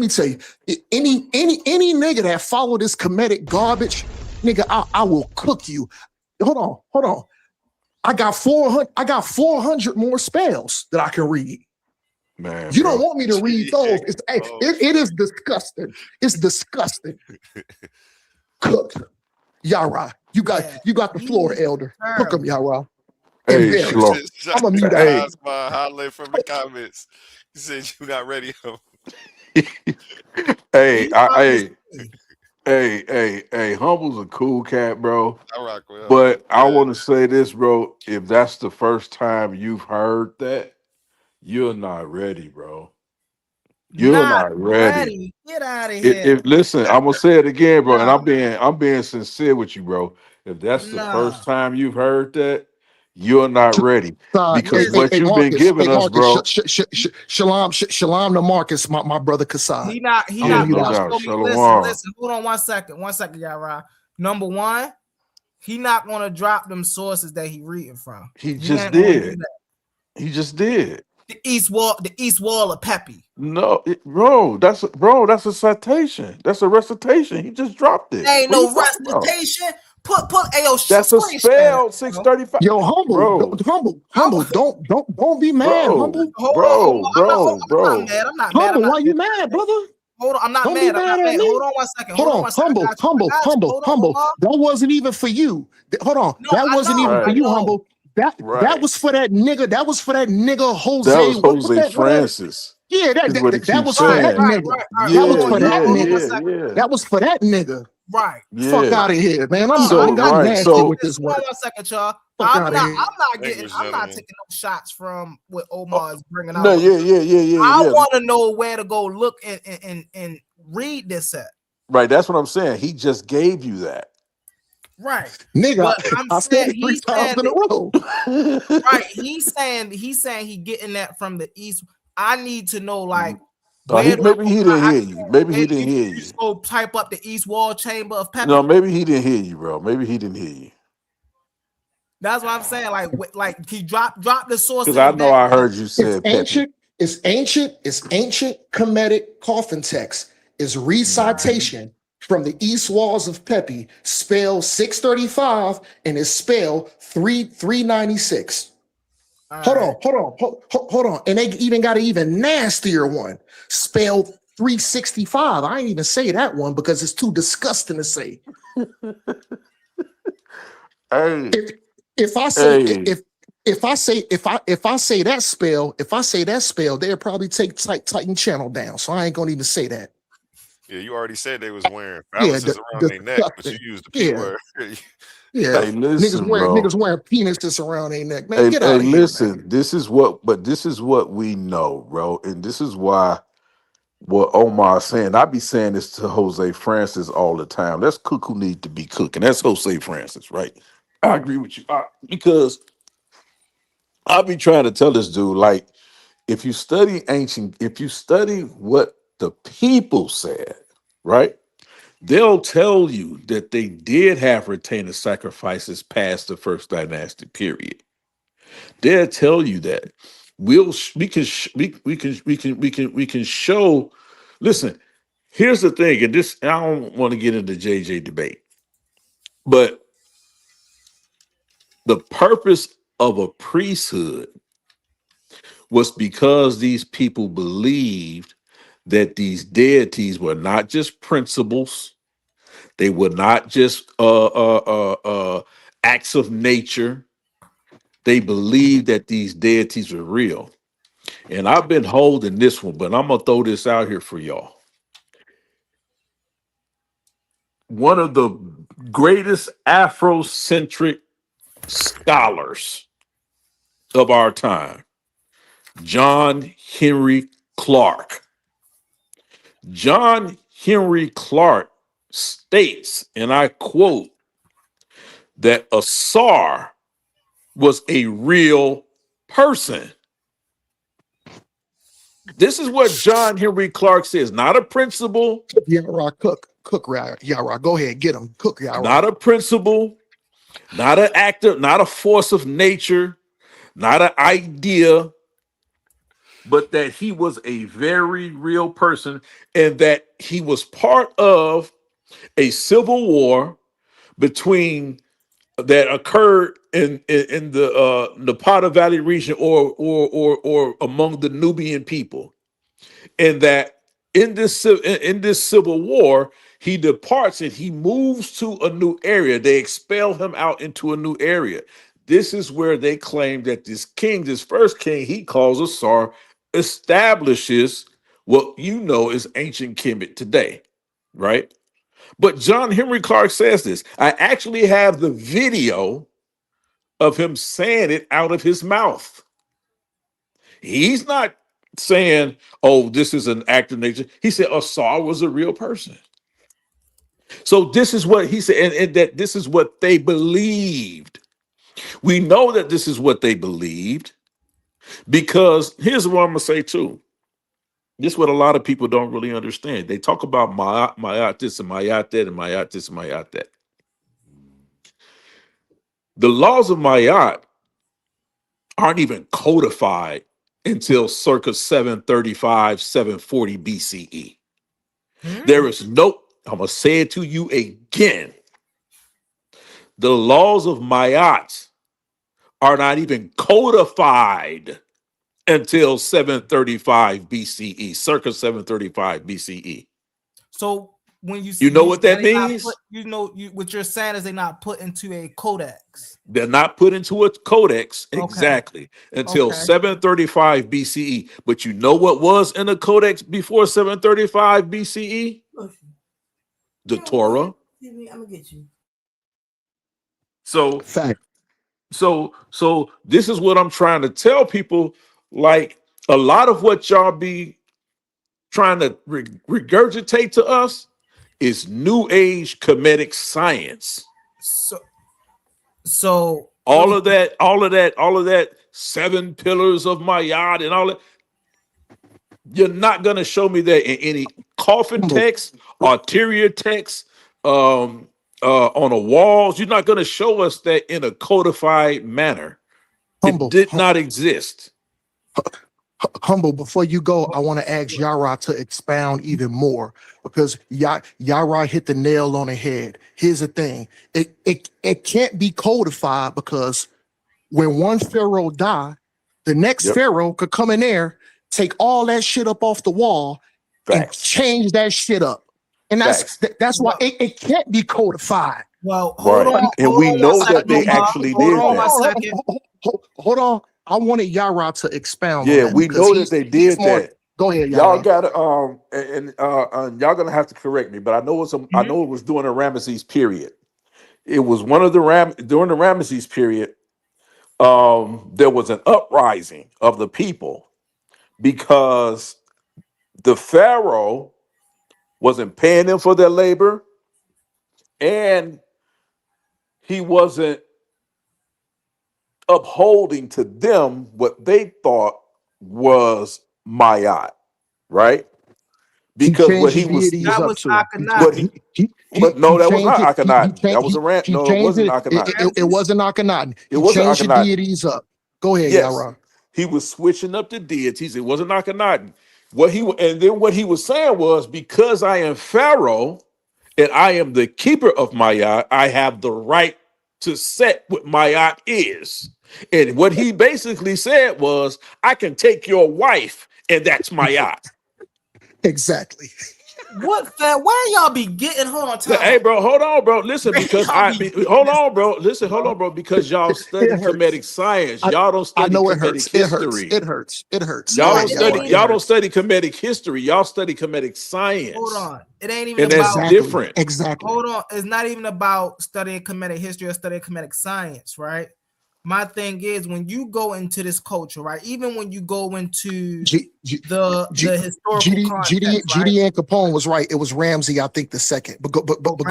tell you, any nigga that follow this Kemetic garbage, nigga, I will cook you. Hold on. I got 400 more spells that I can read. Man, you don't want me to read those. It is disgusting. It's disgusting. Cook. Yara, you got the floor, Elder. Cook them, Yara. Hey, I'm gonna mute that. Highlight from the comments. He said you're not ready. Hey, Humble's a cool cat, bro. I rock with him. But I want to say this, bro. If that's the first time you've heard that, you're not ready, bro. You're not ready. Get out of here. If listen, I'm gonna say it again, bro, and I'm being sincere with you, bro. If that's the first time you've heard that, you're not ready because what you've been giving us, bro. Shalom to Marcus, my brother Kasai. He not listen, hold on 1 second. 1 second, y'all. Number one, he not gonna drop them sources that he reading from. He just did. He just did. The east wall of Pepe. No, bro, that's a citation. That's a recitation. He just dropped it. Ain't no recitation. Put ayo. That's a spell. 635. Yo, humble. Don't be mad, humble. Bro. I'm not mad. Humble, why you mad, brother? Hold on, I'm not Don't mad. be mad at me. Hold on 1 second. Humble. That wasn't even for you. Hold on. That wasn't even for you, humble. That was for that nigga. That was for that nigga Jose. That was Jose Francis. Yeah, that was for that nigga. That was for that nigga. That was for that nigga. Right. Fuck out of here, man. I'm nasty with this one. 1 second, y'all. I'm not taking no shots from what Omar is bringing out. No, yeah. I want to know where to go look and read this at. Right, that's what I'm saying. He just gave you that. Right, nigga. I said it 3 times in a row. Right, he's saying he getting that from the east. I need to know like. Maybe he didn't hear you. Maybe he didn't hear you. Just go type up the east wall chamber of Pepe. No, maybe he didn't hear you, bro. Maybe he didn't hear you. That's what I'm saying. Like he dropped the source. Because I know I heard you say it's ancient Kemetic coffin text. It's recitation from the east walls of Pepe, spelled 635 and it's spelled 396. Hold on. And they even got an even nastier one, spelled 365. I ain't even say that one because it's too disgusting to say. Hey. If I say that spell, they'll probably take Titan channel down. So I ain't gonna even say that. Yeah, you already said they was wearing phalluses around their neck, but you used the P word. Yeah, hey, listen, niggas wearing penises around their neck. Man, get out of here. Listen, man. This is what we know, bro. And this is why what Omar is saying. I be saying this to Jose Francis all the time. That's cook who need to be cooking. That's Jose Francis, right? I agree with you. Because I'll be trying to tell this dude, like, if you study what the people said, right? They'll tell you that they did have retainer sacrifices past the first dynastic period. They'll tell you that. We can show. Listen, here's the thing, and this I don't want to get into JJ debate, but the purpose of a priesthood was because these people believed that these deities were not just principles. They were not just acts of nature. They believed that these deities were real. And I've been holding this one, but I'm going to throw this out here for y'all. One of the greatest Afrocentric scholars of our time, John Henry Clarke. John Henry Clarke states, and I quote, that Asar was a real person. This is what John Henry Clarke says, not a principle. Yara, cook, Yara. Go ahead, get him. Cook, Yara. Not a principle, not an actor, not a force of nature, not an idea, but that he was a very real person and that he was part of a civil war between that occurred in the Napata Valley region or among the Nubian people, and that in this civil war he departs and he moves to a new area. They expel him out into a new area. This is where they claim that this first king he calls Asar, establishes what you know is ancient Kemet today, right? But John Henry Clarke says this. I actually have the video of him saying it out of his mouth. He's not saying, "Oh, this is an act of nature." He said Saul was a real person. So this is what he said, and that this is what they believed. We know that this is what they believed because here's what I'm gonna say too. This is what a lot of people don't really understand. They talk about Ma'at this and Ma'at that and Ma'at this and Ma'at that. The laws of Ma'at aren't even codified until circa 735, 740 BCE. There is no, I'm going to say it to you again. The laws of Ma'at are not even codified until 735 BCE, circa 735 BCE. So when you know what that means? What you're saying is they're not put into a codex. They're not put into a codex exactly until 735 BCE. But you know what was in a codex before 735 BCE? The Torah. I'm gonna get you. So this is what I'm trying to tell people. Like a lot of what y'all be trying to regurgitate to us is New Age Kemetic science. So all of that 7 pillars of Ma'at and all that. You're not gonna show me that in any coffin text, arterial text, on the walls. You're not gonna show us that in a codified manner. It did not exist. Humble, before you go, I want to ask Yara to expound even more because Yara hit the nail on the head. Here's the thing. It can't be codified because when one pharaoh died, the next pharaoh could come in there, take all that shit up off the wall and change that shit up. And that's why it can't be codified. Well, hold on. And we know that they actually did that. Hold on. I wanted Yara to expound. Yeah, we know that they did that. Go ahead, y'all. Gotta and y'all gonna have to correct me, but I know I know it was during the Ramesses period. It was one of the during the Ramesses period. There was an uprising of the people because the pharaoh wasn't paying them for their labor, and he wasn't upholding to them what they thought was Ma'at, right? Because what he was that was Akhenaten. But no, that was not Akhenaten. That was a rant. No, it wasn't Akhenaten. It wasn't Akhenaten. It wasn't changed the Akhenaten. deities up. Go ahead, Yes. Yara. He was switching up the deities. It wasn't Akhenaten. What he was saying was, because I am Pharaoh and I am the keeper of Ma'at, I have the right to set what Ma'at is. And what he basically said was, I can take your wife, and that's Ma'at. Exactly. What? Where y'all be getting? Hold on. Hey, bro, hold on, bro. Listen, because hold on, bro. Listen, hold on, bro. Because y'all study Kemetic science, y'all don't study Kemetic history. It hurts. Y'all don't study Kemetic history. Y'all study Kemetic science. Hold on. It ain't even and about that's different. Exactly. Hold on. It's not even about studying Kemetic history or studying Kemetic science, right? My thing is, when you go into this culture, right? Even when you go into the historical context, GD and Capone was right. It was Ramsey, I think, the second. But go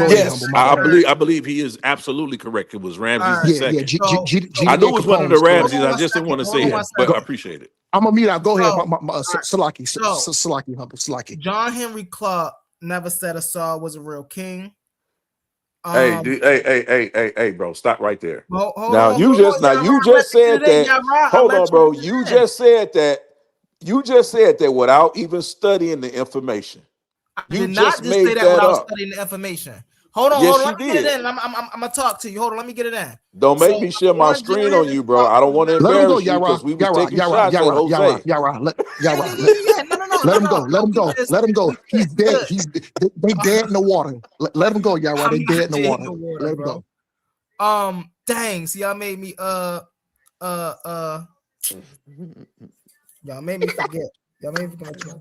yes, ahead. I believe he is absolutely correct. It was Ramses the second. Yeah. I knew it was one of the Ramses. I just didn't want to say it, but I appreciate it. I'm gonna mute out. Go ahead, Salaki. John Henry Clark never said Saul was a real king. Hey, bro, stop right there. Hold you just said that. Hold on, bro. You just said that without even studying the information. You did not just say that without studying the information. Hold on, yes, let me get it in. I'm gonna talk to you. Hold on, let me get it in. Don't make me share my screen on you, bro. I don't want to embarrass you because we were taking shots at Jose. Let him go. He's dead. They dead in the water. Let him go, Yara. They dead in the water. Let him go. Dang. See, y'all made me y'all made me forget. Y'all made me forget.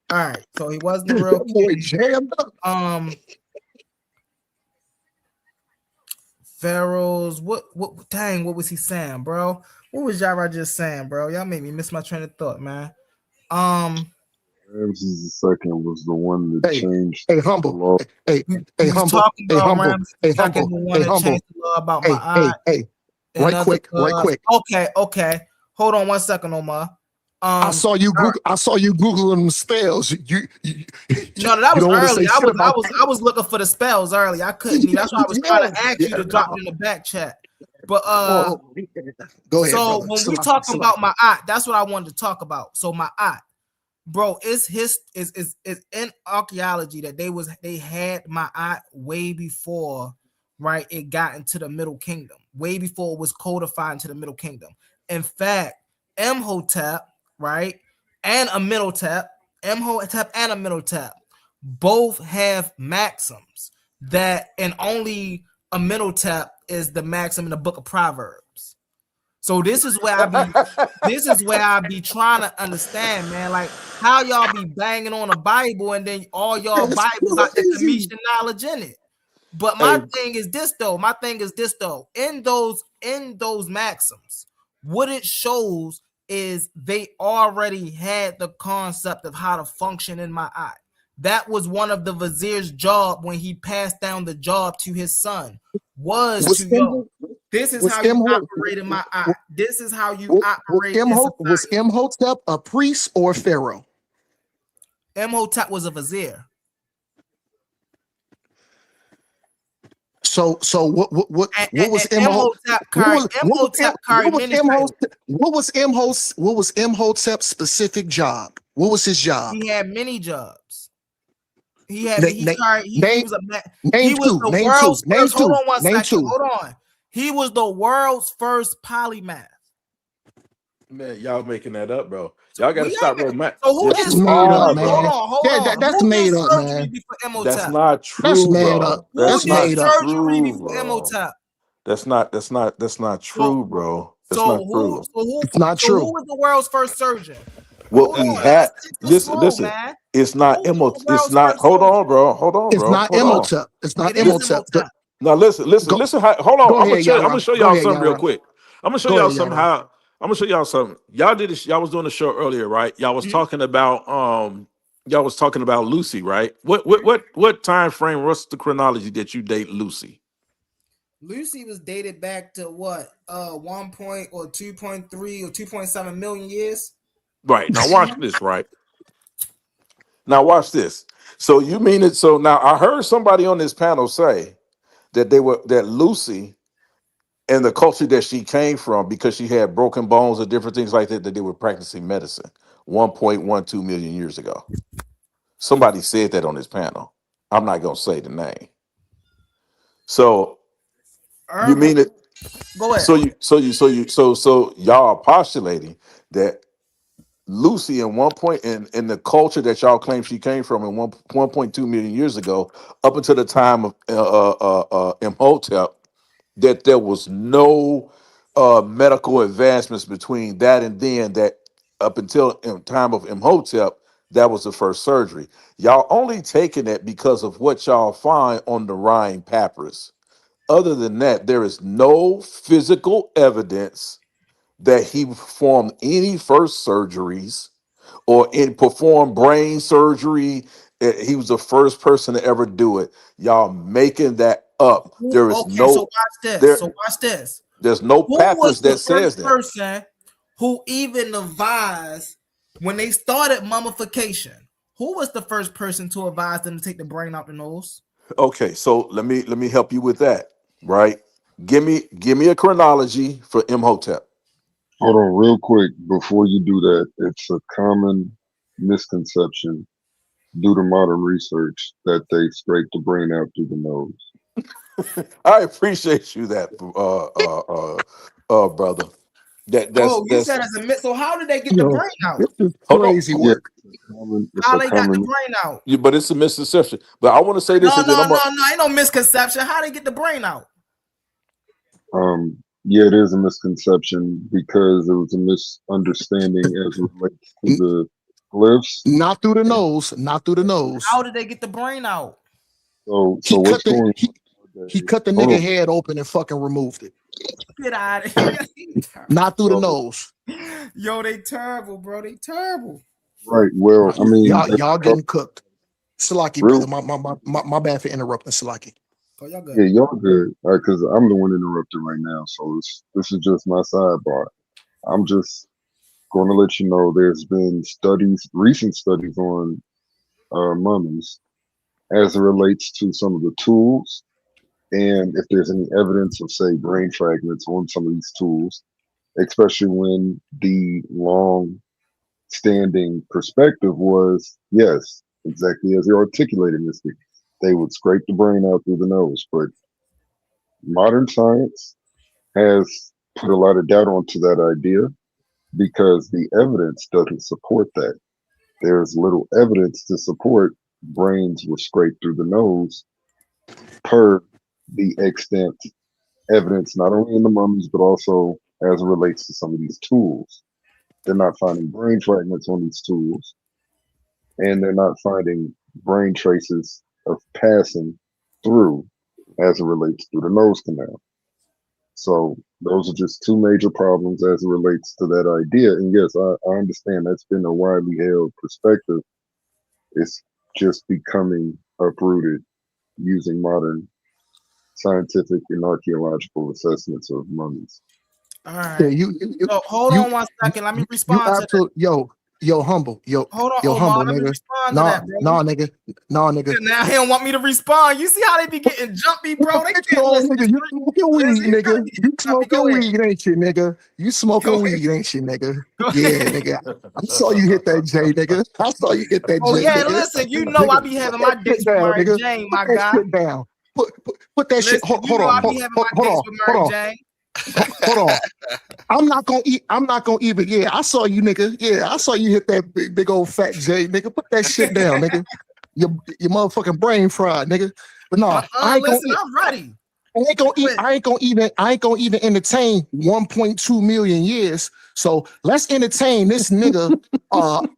All right. So he wasn't the real king. Pharaohs. What dang, what was he saying, bro? What was Yara just saying, bro? Y'all made me miss my train of thought, man. Ramses II was the one that changed. Hey, humble. The law. Hey, humble. Talking Hey, about humble. Ramses Hey, II, humble. the one Hey, that humble. changed the law about my eye. Hey. Right quick. Okay. Hold on 1 second, Omar. I saw you googling them spells. No, that was early. I I was looking for the spells early. I couldn't. That's why I was trying to ask you to drop it in the back chat. But go ahead. So brother. when we talking about my eye, that's what I wanted to talk about. So my eye, bro, it's in archaeology that they had my eye way before, right? It got into the Middle Kingdom, way before it was codified into the Middle Kingdom. In fact, Imhotep, right, and Amenhotep, both have maxims that, and only Amenhotep is the maxim in the Book of Proverbs. So this is where I be trying to understand, man, like how y'all be banging on the Bible and then all y'all Bibles got the Commission knowledge in it. But my thing is this though. In those maxims, what it shows is they already had the concept of how to function in my eye. That was one of the vizier's job when he passed down the job to his son. This is how you operate in my eye. This is how you operate. Was Imhotep a priest or a pharaoh? Imhotep was a vizier. So what was Imhotep's specific job? What was his job? He had many jobs. He was the world's first polymath. Man, y'all making that up, bro. Y'all gotta stop romantic. So who that's made up, man. That's made up, man. That's not true. That's made up. That's not true. That's not true, bro. That's not true. It's not true. Who was the world's first surgeon? What we had. Listen. It's not Imhotep. It's not. Hold on, bro. It's not Imhotep. It's not Imhotep. Now listen. Hold on. I'm gonna show y'all something real quick. I'm gonna show y'all something. I'm gonna show y'all something. Y'all did this. Y'all was doing a show earlier, right? Y'all was talking about Lucy, right? What time frame? What's the chronology that you date Lucy? Lucy was dated back to what? 1 point or 2.3 or 2.7 million years. Right. Now watch this, right? Now watch this. So you mean it? So now I heard somebody on this panel say that that Lucy and the culture that she came from, because she had broken bones and different things like that, that they were practicing medicine 1.12 million years ago. Somebody said that on this panel. I'm not gonna say the name. So you mean it? Go ahead. So y'all are postulating that Lucy in in the culture that y'all claim she came from in 1.2 million years ago, up until the time of Imhotep, that there was no medical advancements between that and then, that up until time of Imhotep, that was the first surgery. Y'all only taking it because of what y'all find on the Rhine papyrus. Other than that, there is no physical evidence that he performed any first surgeries or performed brain surgery. He was the first person to ever do it. Y'all making that up. There is So watch this. There's no papyrus that says that. Person who even advised when they started mummification, who was the first person to advise them to take the brain out the nose? Okay, so let me help you with that. Right? Give me a chronology for Imhotep. Hold on, real quick before you do that. It's a common misconception due to modern research that they scrape the brain out through the nose. I appreciate you that, brother. You said it's a myth. So how did they get the brain out? Crazy work. How they got the brain out? Yeah, but it's a misconception. But I want to say this. No, ain't no misconception. How they get the brain out? Yeah, it is a misconception because it was a misunderstanding as it relates to the glyphs. Not through the nose. Not through the nose. How did they get the brain out? So he cut the nigga head open and fucking removed it. Get out of here. Not through the nose. Yo, they terrible, bro. They terrible. Right. Well, I mean, y'all getting cooked. Salaki, brother. My bad for interrupting, Salaki. Oh, y'all good. Yeah, y'all good. Because I'm the one interrupted right now. So this is just my sidebar. I'm just going to let you know there's been recent studies on mummies as it relates to some of the tools, and if there's any evidence of, say, brain fragments on some of these tools, especially when the long-standing perspective was, yes, exactly as you articulated, Mystic, they would scrape the brain out through the nose. But modern science has put a lot of doubt onto that idea because the evidence doesn't support that. There's little evidence to support brains were scraped through the nose per the extent evidence, not only in the mummies, but also as it relates to some of these tools. They're not finding brain fragments on these tools, and they're not finding brain traces of passing through as it relates to the nose canal. So those are just two major problems as it relates to that idea. And yes, I understand that's been a widely held perspective. It's just becoming uprooted using modern scientific and archaeological assessments of mummies. All right. Yeah, so hold on 1 second. Let me respond to that. Yo, humble. Hold on, yo, humble, let me nigga. respond to that, bro. Nah, nigga. Now he don't want me to respond. You see how they be getting jumpy, bro? They can't listen. Nigga, you smoking weed, nigga. You smoking weed, ain't you, nigga? You smoking weed, ain't you, nigga? Yeah, nigga. I saw you hit that J, nigga. I saw you hit that J. Oh yeah, nigga. listen. You know I be having my dates with Mary Jane, my guy. Put that shit down. Put that shit. Hold on. Hold on. I'm not gonna even. Yeah, I saw you, nigga. Yeah, I saw you hit that big old fat J, nigga. Put that shit down, nigga. Your motherfucking brain fried, nigga. But no, I ain't listen, I'm ready. I ain't gonna even entertain 1.2 million years. So let's entertain this nigga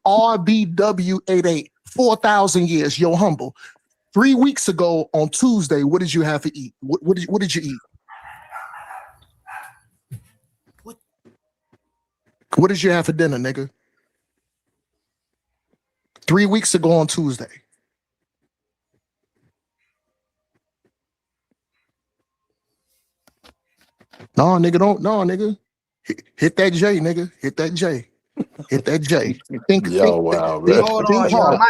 RBW88 4,000 years. Yo, humble. 3 weeks ago on Tuesday, what did you have to eat? What did you eat? What did you have for dinner, nigga? 3 weeks ago on Tuesday. No, nigga, nigga. Hit that J, nigga. Hit that J. Hold on, y'all. My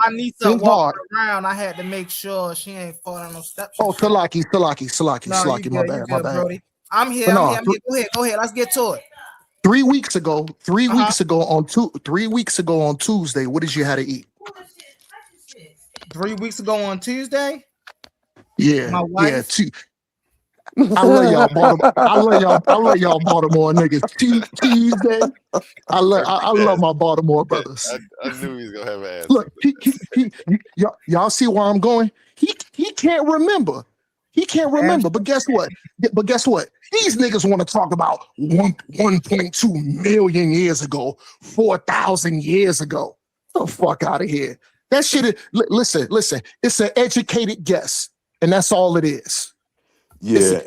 niece walking around. I had to make sure she ain't falling no steps. Oh, Salaki. My bad. Brody. I'm here. Go ahead. Let's get to it. 3 weeks ago on Tuesday, what did you have to eat? 3 weeks ago on Tuesday? Yeah. My wife. Yeah. I love y'all Baltimore niggas. Tuesday. I love my Baltimore brothers. I knew he was gonna have an answer. Look, y'all see where I'm going? He can't remember. But guess what? These niggas want to talk about 1.2 million years ago, 4,000 years ago. Get the fuck out of here. That shit is, listen. It's an educated guess, and that's all it is. Yeah,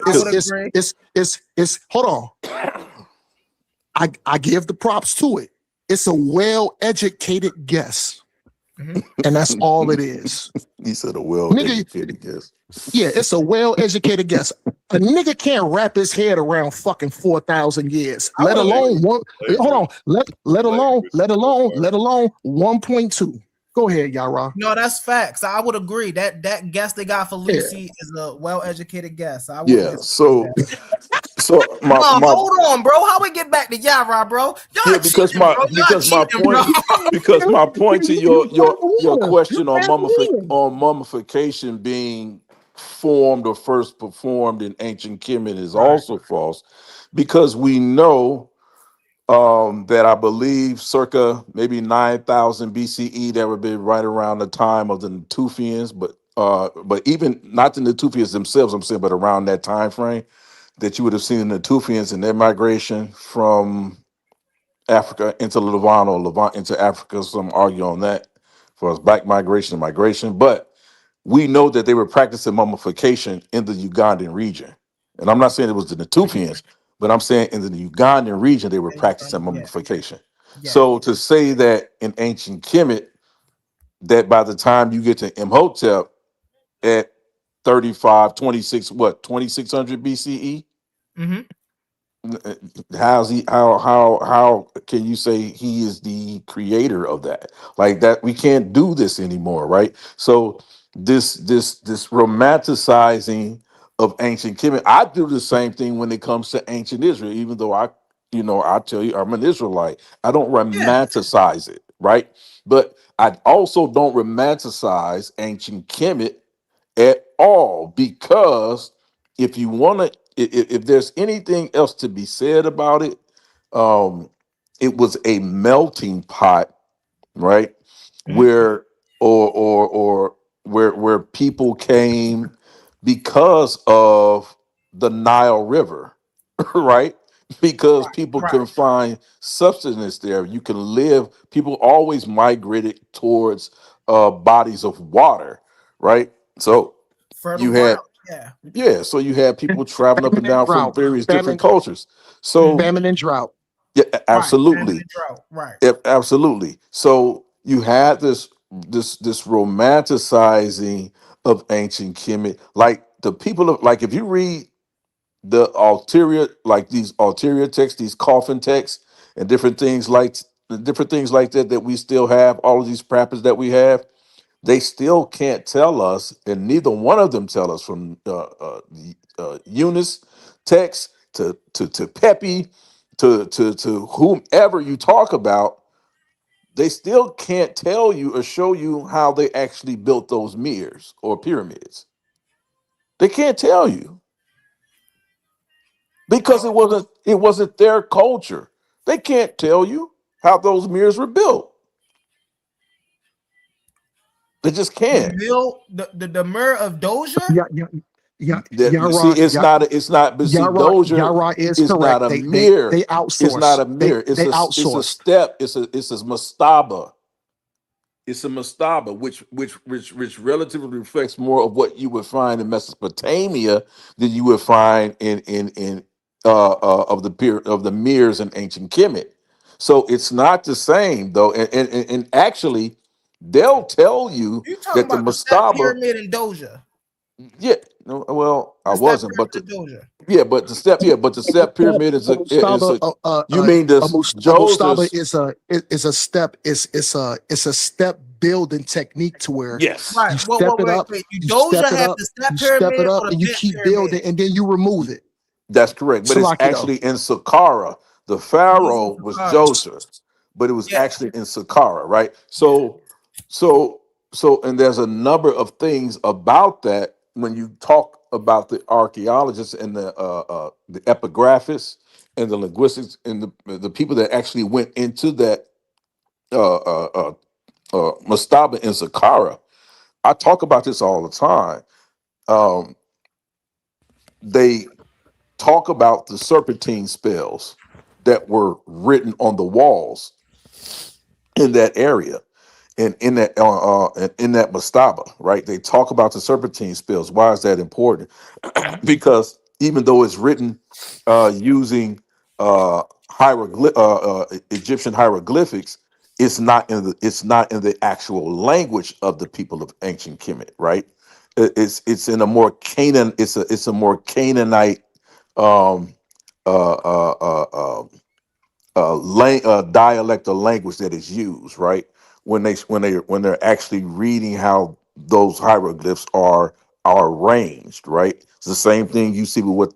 it's hold on. I give the props to it. It's a well-educated guess. And that's all it is. He said a well-educated guess. Yeah, it's a well-educated guess. A nigga can't wrap his head around fucking 4,000 years. Let alone 1.2. Go ahead, Yara. No, that's facts. I would agree. That guess they got for Lucy is a well-educated guess. So hold on, bro. How we get back to Yara, bro? Because my point to your question on mummification being formed or first performed in ancient Kemet is also false, because we know that I believe circa maybe 9,000 BCE, that would be right around the time of the Natufians, but even not the Natufians themselves, I'm saying, but around that time frame, that you would have seen the Natufians and their migration from Africa into Levant or Levant into Africa. Some argue on that for us, black migration and migration, but we know that they were practicing mummification in the Ugandan region. And I'm not saying it was the Natufians, but I'm saying in the Ugandan region, they were practicing mummification. Yeah. So to say that in ancient Kemet, that by the time you get to Imhotep at 2600 BCE, Mm-hmm. how can you say he is the creator of that? Like that, we can't do this anymore, right? So this romanticizing of ancient Kemet, I do the same thing when it comes to ancient Israel, even though I tell you I'm an Israelite. I don't romanticize it, right? But I also don't romanticize ancient Kemet at all, because if you want to, if there's anything else to be said about it, it was a melting pot, right? Where or where people came because of the Nile River, right? Because people can find substance there. You can live. People always migrated towards bodies of water, right? So Fertile you ground. had, Yeah. yeah, so you had people traveling up and Famine and down from drought. various different Famine, cultures. So famine and drought. yeah, Famine absolutely. and drought. Right. Yep, absolutely. So you had this romanticizing of ancient Kemet, like the people of, like if you read the ulterior, like these ulterior texts, these coffin texts, and different things like that we still have, all of these practices that we have, they still can't tell us, and neither one of them tell us, from Eunice text to Pepe to whomever you talk about. They still can't tell you or show you how they actually built those mirrors or pyramids. They can't tell you because it wasn't their culture. They can't tell you how those mirrors were built. They just can't. The Myrrh of Doja. You see, it's not. But see, Doja Yara is is correct. not a They mirror. outsource. It's not a mirror. They It's a outsource. step. It's a mastaba. It's a mastaba, which relatively reflects more of what you would find in Mesopotamia than you would find in of the mirrors in ancient Kemet. So it's not the same though, and actually, they'll tell you You talking that the about the Step mastaba. Pyramid in Doja? Yeah, no, well, I The Step wasn't, but Pyramid in Doja. but the step pyramid is a you mean A this mustaba Joseph? is a step. It's a step building technique to where Yes. Right. you step it up. You You step Doja it have up. the Step You step Pyramid it or up, the and you Bent keep Pyramid? building, and then you remove it. That's correct, but it's Salakia. actually in Saqqara. The pharaoh was Joseph, but it was actually in Saqqara, right? So, and there's a number of things about that when you talk about the archaeologists and the epigraphists and the linguistics and the people that actually went into that mastaba in Saqqara. I talk about this all the time. They talk about the serpentine spells that were written on the walls in that area and in that mastaba, right? They talk about the serpentine spells. Why is that important? Because even though it's written using Egyptian hieroglyphics, it's not in the actual language of the people of ancient Kemet, right? It's in a more it's a more Canaanite um, dialect or language that is used, right? When they're actually reading how those hieroglyphs are arranged, right? It's the same thing you see with what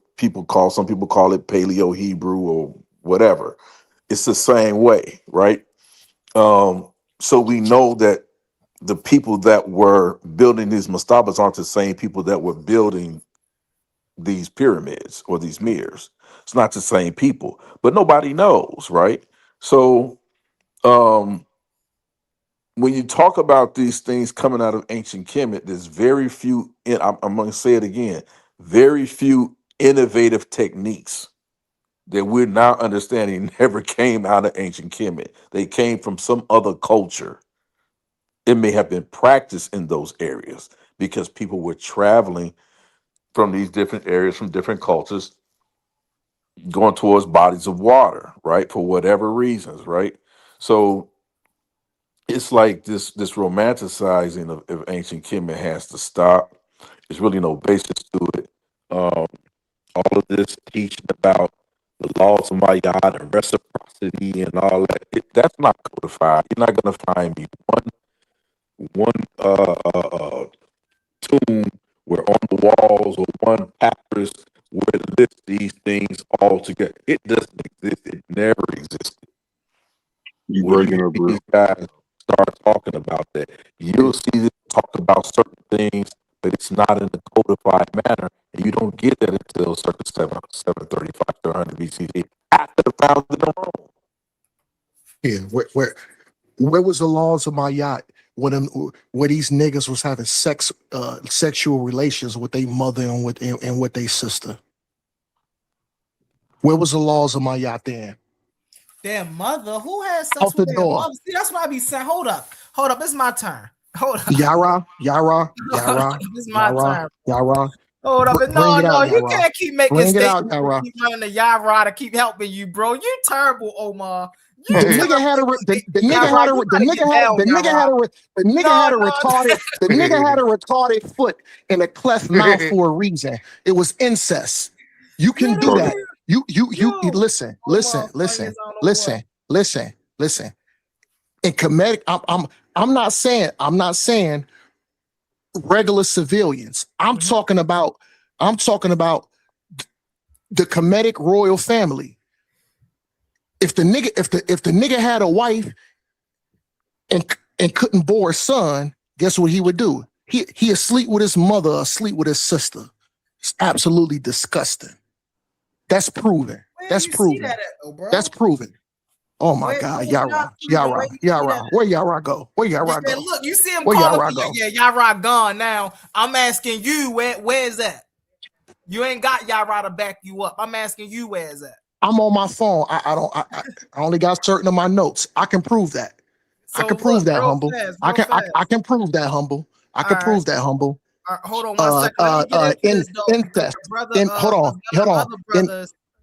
some people call it Paleo Hebrew or whatever. It's the same way, right? So we know that the people that were building these mastabas aren't the same people that were building these pyramids or these mirrors. It's not the same people, but nobody knows, right? So when you talk about these things coming out of ancient Kemet, there's very few, and I'm going to say it again, very few innovative techniques that we're now understanding never came out of ancient Kemet. They came from some other culture. It may have been practiced in those areas because people were traveling from these different areas, from different cultures, going towards bodies of water, right? For whatever reasons, right? So it's like this romanticizing of ancient Kemet has to stop. There's really no basis to it. All of this teaching about the laws of Mayat and reciprocity and all that, that's not codified. You're not going to find me one tomb where on the walls or one papyrus where it lists these things all together. It doesn't exist. It never existed. You When breaking up, bro. these guys start talking about that, you'll see them talk about certain things, but it's not in a codified manner, and you don't get that until circa 735 to 100 BCE after the founding of Rome. Yeah, where was the laws of my yacht when where these niggas was having sexual relations with their mother and with their sister? Where was the laws of my yacht then? Their mother? Who has sex Out with the their door. mother? See, that's what I be saying. Hold up. It's my turn. Hold up. Yara. It's my turn. Yara. Hold up. Bring No, it out, you Yara. can't keep making Bring it out, statements. Yara. Keep running the Yara to keep helping you, bro. You terrible, Omar. The nigga had a retarded foot and a cleft mouth for a reason. It was incest. You can do that. You listen. In comedic, I'm not saying regular civilians. I'm talking about the Kemetic royal family. If the nigga had a wife and couldn't bore a son, guess what he would do? He asleep with his mother, asleep with his sister. It's absolutely disgusting. That's proven. That's proven. That's proven. Oh my God, Yara. Where Yara go? Where Yara go? Look, you see him Where calling Yara me go? like, yeah, Yara gone now. I'm asking you, where is that? You ain't got Yara to back you up. I'm asking you, where is that? I'm on my phone. I only got certain of my notes. I can prove that. I can prove that, humble. I can prove that, humble. I can prove that, humble. Hold on one second. Incest. Hold on.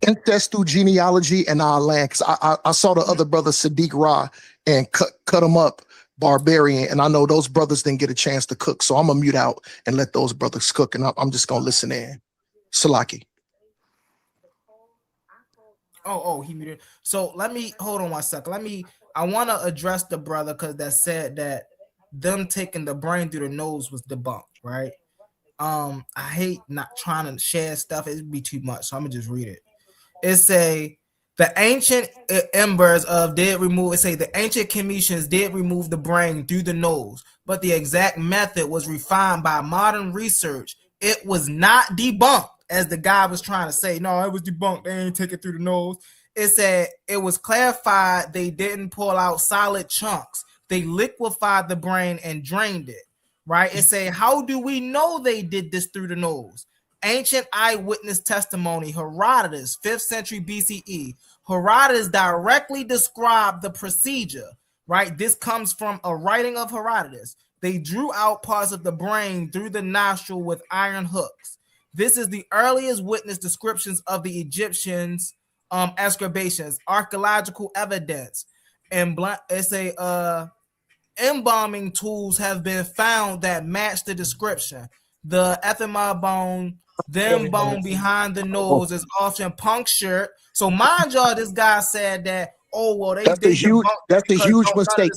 Incest through genealogy and our land. Because I saw the other brother Sadiq Ra and cut him up, barbarian. And I know those brothers didn't get a chance to cook. So I'm gonna mute out and let those brothers cook. And I'm just gonna listen in. Salaki. Oh, he muted. So let me hold on one second. I want to address the brother because that said that them taking the brain through the nose was debunked, right? I hate not trying to share stuff. It'd be too much, so I'm gonna just read it. It say the ancient embers of did remove. It say the ancient Kemetians did remove the brain through the nose, but the exact method was refined by modern research. It was not debunked, as the guy was trying to say. No, it was debunked. They ain't take it through the nose. It said it was clarified. They didn't pull out solid chunks. They liquefied the brain and drained it. Right? It said, how do we know they did this through the nose? Ancient eyewitness testimony, Herodotus, 5th century BCE. Herodotus directly described the procedure, right? This comes from a writing of Herodotus. They drew out parts of the brain through the nostril with iron hooks. This is the earliest witness descriptions of the Egyptians' excavations, archaeological evidence, and it's a embalming tools have been found that match the description. The ethema bone, them bone behind the nose is often punctured. So mind y'all, this guy said that, oh well, that's a huge mistake.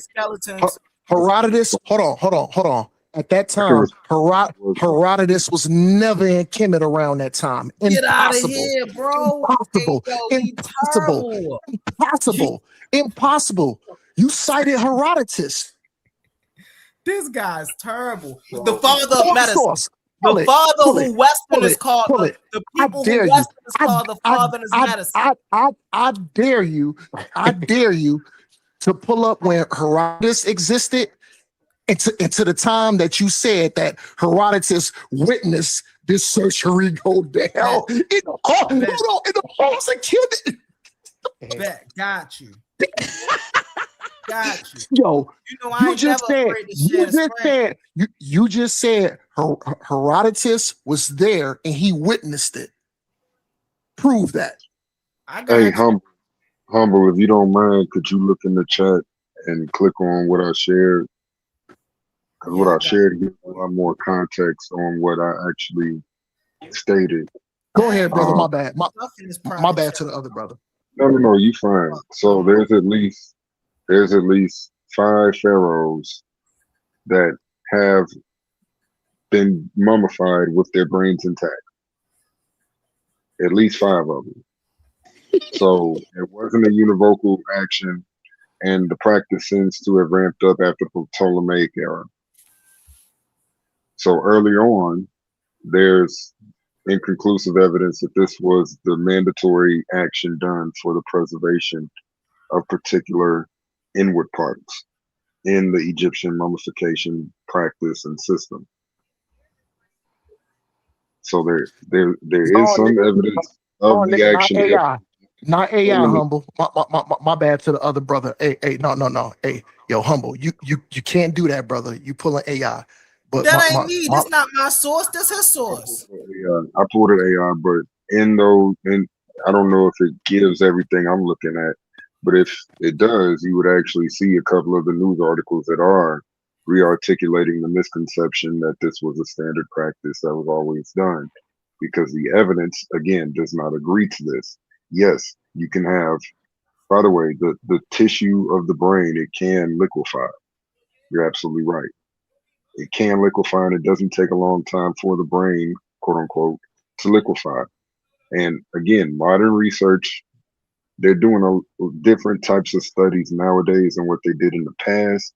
Herodotus, hold on. At that time, Herodotus was never in Kemet around that time. Get out of here, bro. Impossible. You cited Herodotus. This guy's terrible. The father of medicine. The father who Westerners call the people who Westerners call the father of medicine. I dare you to pull up when Herodotus existed into the time that you said that Herodotus witnessed this surgery go down. In the halls of Kemet. Got you. Got you. Yo, you know I you just said Herodotus was there and he witnessed it. Prove that. Hey, humble, if you don't mind, could you look in the chat and click on what I shared, because what I shared gives a lot more context on what I actually stated. Go ahead, brother. My bad. My bad to the other brother. No, you fine. So there's at least 5 pharaohs that have been mummified with their brains intact. At least 5 of them. So it wasn't a univocal action, and the practice seems to have ramped up after the Ptolemaic era. So early on, there's inconclusive evidence that this was the mandatory action done for the preservation of particular inward parts in the Egyptian mummification practice and system. So there is some evidence of the action. Not AI, Humble. My bad to the other brother. Hey, no. Hey, yo, Humble, you can't do that, brother. You pulling AI. But that ain't me. That's not my source. That's her source. I pulled an AI, but in I don't know if it gives everything I'm looking at, but if it does, you would actually see a couple of the news articles that are re-articulating the misconception that this was a standard practice that was always done, because the evidence, again, does not agree to this. Yes, you can have, by the way, the tissue of the brain, it can liquefy. You're absolutely right. It can liquefy, and it doesn't take a long time for the brain, quote unquote, to liquefy. And again, modern research, they're doing different types of studies nowadays than what they did in the past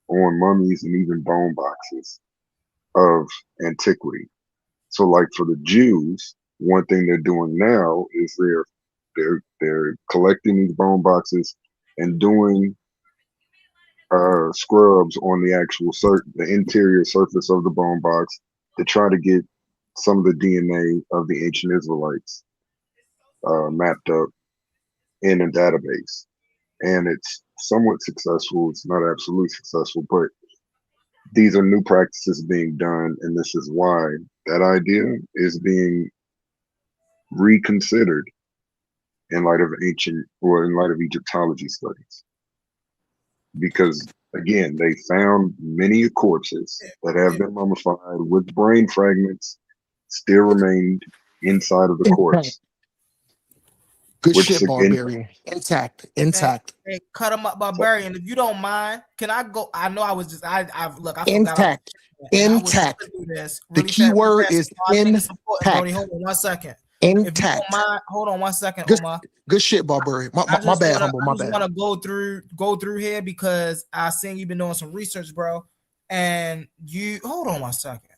on mummies and even bone boxes of antiquity. So like for the Jews, one thing they're doing now is they're collecting these bone boxes and doing scrubs on the actual the interior surface of the bone box to try to get some of the DNA of the ancient Israelites mapped up in a database. And it's somewhat successful. It's not absolutely successful, but these are new practices being done, and this is why that idea is being reconsidered in light of Egyptology studies. Because again, they found many corpses that have been mummified with brain fragments still remained inside of the corpse. Good shit, Barbarian. Intact. Hey, cut him up, Barbarian. If you don't mind, can I go? I know I was just I forgot. Intact. The key word is intact. Hold on 1 second. Intact. Hold on 1 second, Omar. Good shit, Barbarian. My bad, Humble. My bad. I just want to go through here because I seen you've been doing some research, bro. And you hold on 1 second.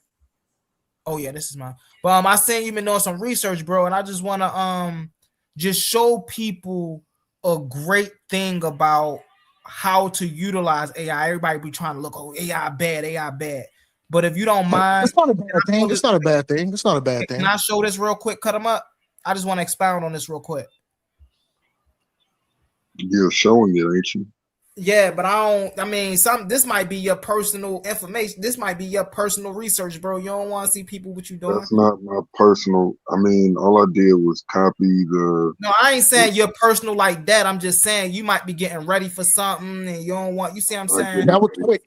Oh yeah, this is mine. But I seen you've been doing some research, bro, and I just want to just show people a great thing about how to utilize AI. Everybody be trying to look, AI bad. But if you don't mind, it's not a bad thing. It's not a bad thing. It's not a bad thing. Can I show this real quick? Cut them up. I just want to expound on this real quick. You're showing it, ain't you? Yeah, but this might be your personal information. This might be your personal research, bro. You don't want to see people what you doing. That's not my personal. All I did was copy the. No, I ain't saying you're personal like that. I'm just saying you might be getting ready for something and you don't want. You see what I'm saying? That was quick.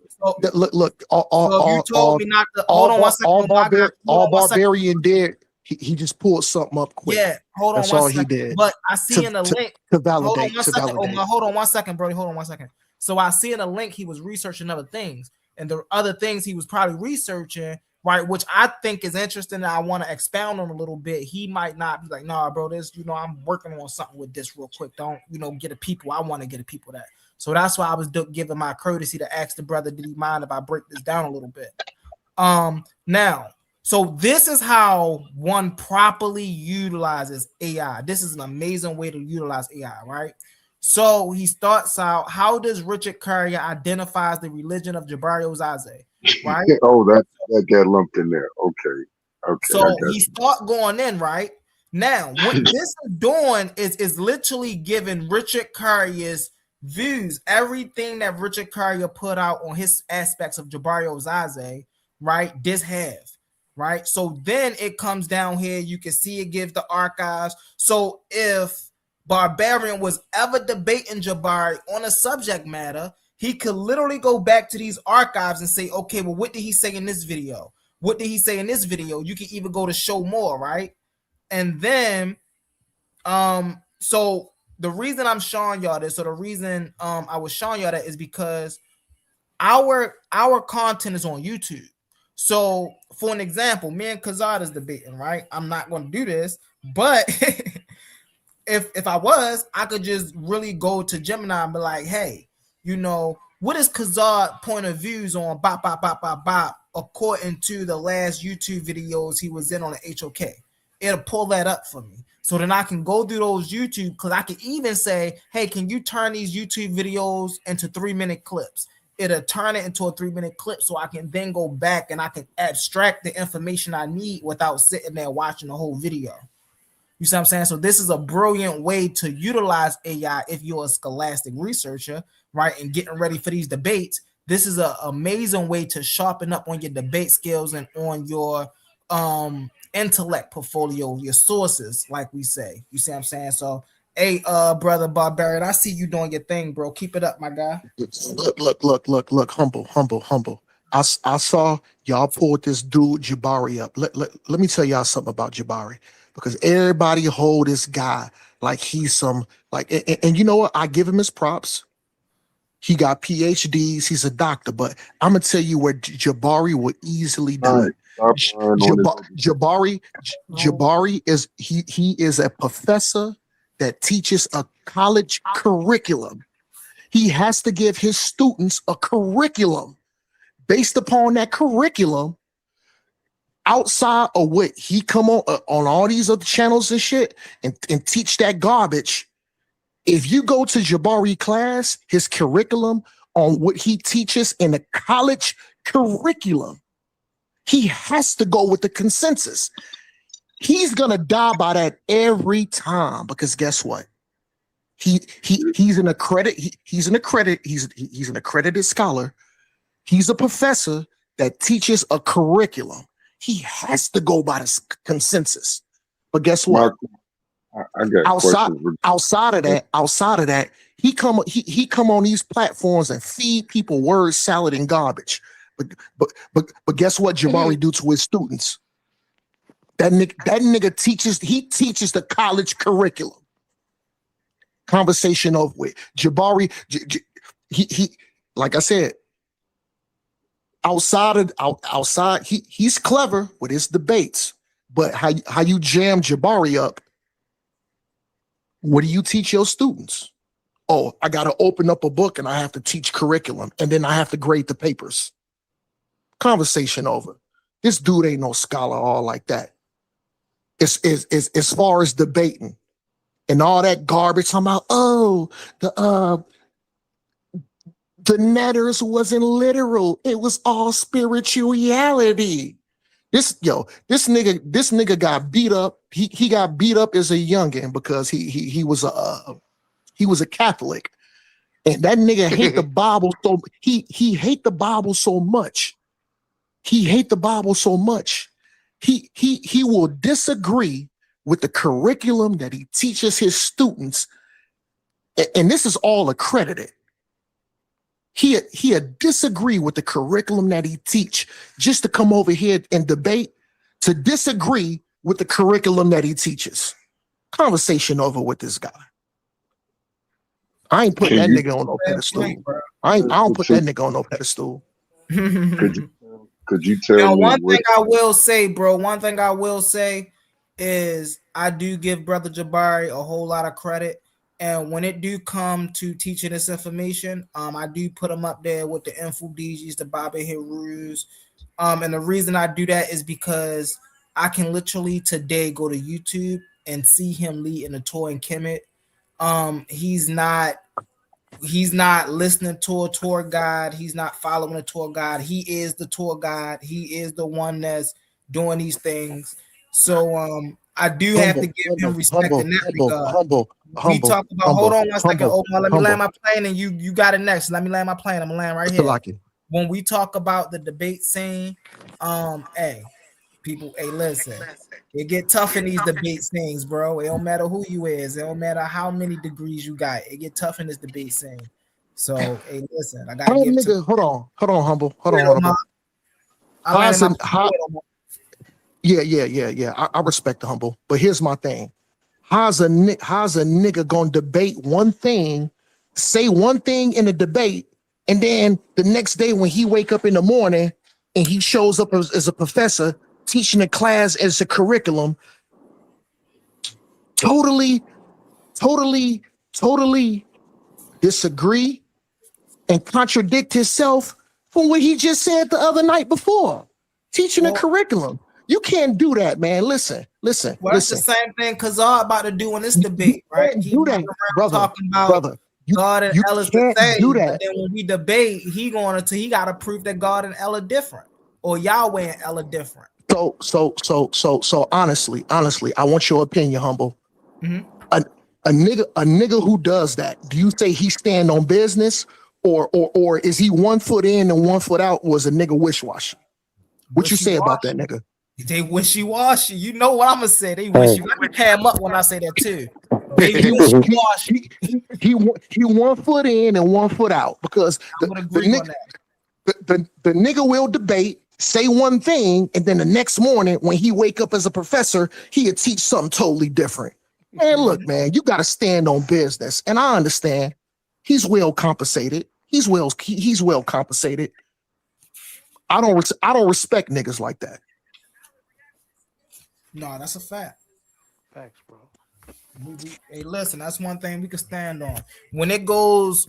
Look. You told me not to. Hold on 1 second. All Barbarian did. He just pulled something up quick. Yeah, hold on. That's 1 all second. he did. But I see in the link to validate. Hold on 1 second, Brody. Hold on 1 second. So I see in the link he was researching other things, and the other things he was probably researching, right? Which I think is interesting. And I want to expound on a little bit. He might not be like, nah, bro. This, I'm working on something with this real quick. Don't get a people. I want to get a people that. So that's why I was giving my courtesy to ask the brother, did he mind if I break this down a little bit? Now. So this is how one properly utilizes AI. This is an amazing way to utilize AI, right? So he starts out, how does Richard Carrier identifies the religion of Jabari Ozaze, right? that got lumped in there. Okay. So he start going in, right? Now, what this is doing is literally giving Richard Carrier's views, everything that Richard Carrier put out on his aspects of Jabari Ozaze, right? This have. Right. So then it comes down here. You can see it gives the archives. So if Barbarian was ever debating Jabari on a subject matter, he could literally go back to these archives and say, okay, well, what did he say in this video? What did he say in this video? You can even go to show more, right? And then, so the reason I'm showing y'all this, or the reason I was showing y'all that is because our content is on YouTube. So for an example, me and Kazad is debating, right? I'm not going to do this, but if I was, I could just really go to Gemini and be like, hey, you know, what is Kazad point of views on bop, bop, bop, bop, bop, according to the last YouTube videos he was in on the HOK? It'll pull that up for me. So then I can go through those YouTube, because I can even say, hey, can you turn these YouTube videos into 3-minute clips? It'll turn it into a 3-minute clip, so I can then go back and I can abstract the information I need without sitting there watching the whole video. You see what I'm saying? So this is a brilliant way to utilize AI if you're a scholastic researcher, right? And getting ready for these debates. This is an amazing way to sharpen up on your debate skills and on your intellect portfolio, your sources, like we say. You see what I'm saying? So, hey, brother Barbarian, I see you doing your thing, bro. Keep it up, my guy. Look, humble. I saw y'all pulled this dude Jabari up. Let me tell y'all something about Jabari, because everybody hold this guy like he's some like, and you know what? I give him his props. He got PhDs. He's a doctor, but I'm gonna tell you where Jabari would easily do it. Jabari is he is a professor that teaches a college curriculum. He has to give his students a curriculum. Based upon that curriculum, outside of what he come on all these other channels and shit and teach that garbage. If you go to Jabari class, his curriculum on what he teaches in the college curriculum, he has to go with the consensus. He's gonna die by that every time, because guess what? He's an accredited scholar. He's a professor that teaches a curriculum. He has to go by the consensus. But guess what? I got outside of that, he come on these platforms and feed people word salad and garbage. But guess what Jabari do to his students? That nigga teaches the college curriculum. Conversation over with. Jabari, he like I said, outside, he's clever with his debates. But how you jam Jabari up? What do you teach your students? Oh, I got to open up a book and I have to teach curriculum, and then I have to grade the papers. Conversation over. This dude ain't no scholar all like that. It's as far as debating and all that garbage. I'm about, the netters wasn't literal. It was all spirituality. This nigga got beat up. He got beat up as a youngin because he was a Catholic, and that nigga hate the Bible so he hate the Bible so much. He will disagree with the curriculum that he teaches his students, and this is all accredited. He'll disagree with the curriculum that he teach just to come over here and debate, to disagree with the curriculum that he teaches. Conversation over with this guy. I ain't putting that nigga on no pedestal. I don't put that nigga on no pedestal. Could you tell now, me one thing I will say, bro, is I do give Brother Jabari a whole lot of credit. And when it do come to teaching this information, I do put him up there with the Infodijis, the Baba Hirus. And the reason I do that is because I can literally today go to YouTube and see him leading a tour in Kemet. He's not listening to a tour guide. He's not following a tour guide. He is the tour guide. He is the one that's doing these things. So I do have to give him respect in that regard. We talk about, hold on one second, Omar. Let me land my plane and you got it next. Let me land my plane. I'm gonna land right here. When we talk about the debate scene, hey, people, hey, listen, it get tough in these debate scenes, bro. It don't matter who you is, it don't matter how many degrees you got, it get tough in this debate scene. So, hey, listen, I gotta give nigga, hold on, humble. Hold on. Yeah. I respect the humble, but here's my thing. How's a nigga gonna debate one thing, say one thing in a debate, and then the next day when he wake up in the morning and he shows up as a professor teaching a class as a curriculum, totally disagree and contradict himself from what he just said the other night before, teaching a curriculum. You can't do that, man. Listen. Well, it's the same thing Kazar about to do in this debate, right? He do that, brother. Talking about brother. God and Ella's the can't same. do that. But then when we debate, he got to prove that God and Ella different, or Yahweh and Ella different. So honestly, I want your opinion, humble. Mm-hmm. A nigga who does that, do you say he stand on business, or is he 1 foot in and 1 foot out? Was a nigga wish-washy? What you say about that nigga? They wishy-washy. You know what I'm gonna say? They wishy. Let me cam up when I say that too. They wishy-washy. He 1 foot in and 1 foot out, because the nigga will debate, say one thing, and then the next morning when he wake up as a professor, he'll teach something totally different. Man, look, man, you got to stand on business, and I understand he's well compensated. He's well compensated. I don't respect niggas like that. No, that's a fact. Facts, bro. Hey, listen, that's one thing we can stand on. When it goes,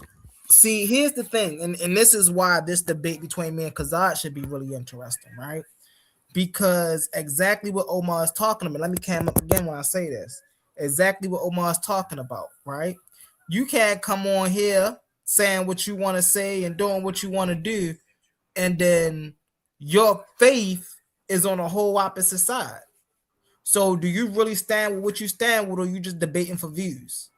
see, here's the thing, and this is why this debate between me and Kazad should be really interesting, right? Because exactly what Omar is talking about. Let me cam up again when I say this. Exactly what Omar is talking about, right? You can't come on here saying what you want to say and doing what you want to do, and then your faith is on a whole opposite side. So do you really stand with what you stand with, or you just debating for views?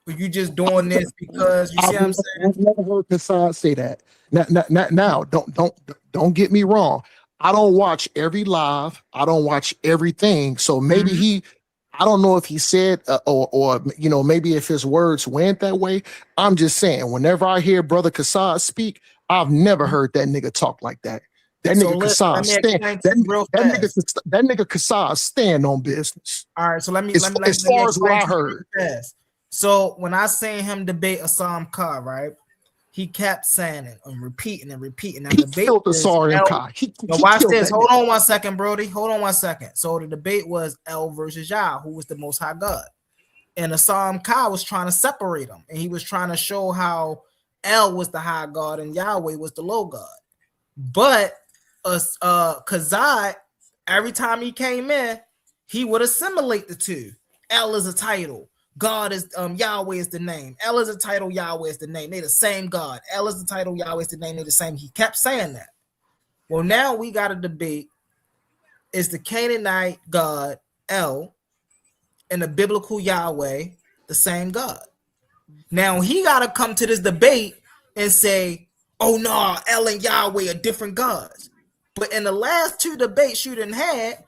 Or you just doing this because you see what I'm saying? I've never heard Kassad say that. Now, don't get me wrong. I don't watch every live. I don't watch everything. So maybe I don't know if he said or maybe if his words went that way. I'm just saying, whenever I hear Brother Kassad speak, I've never heard that nigga talk like that. That nigga Kassad Kassad stand on business. All right, so let me as far as what I heard. So when I seen him debate Assam Kha, right? He kept saying it and repeating and repeating. Now, he killed Assam Kha. Watch this. Hold on 1 second, Brody. Hold on 1 second. So the debate was El versus Yah, who was the Most High God, and Assam Kha was trying to separate them, and he was trying to show how El was the high God and Yahweh was the low God. But Kazad, every time he came in, he would assimilate the two. El is a title. God is Yahweh is the name. El is a title. Yahweh is the name. They the same God. El is the title. Yahweh is the name. They the same. He kept saying that. Well, now we got a debate. Is the Canaanite God El and the biblical Yahweh the same God? Now he got to come to this debate and say, "Oh no, El and Yahweh are different gods." But in the last two debates you didn't had,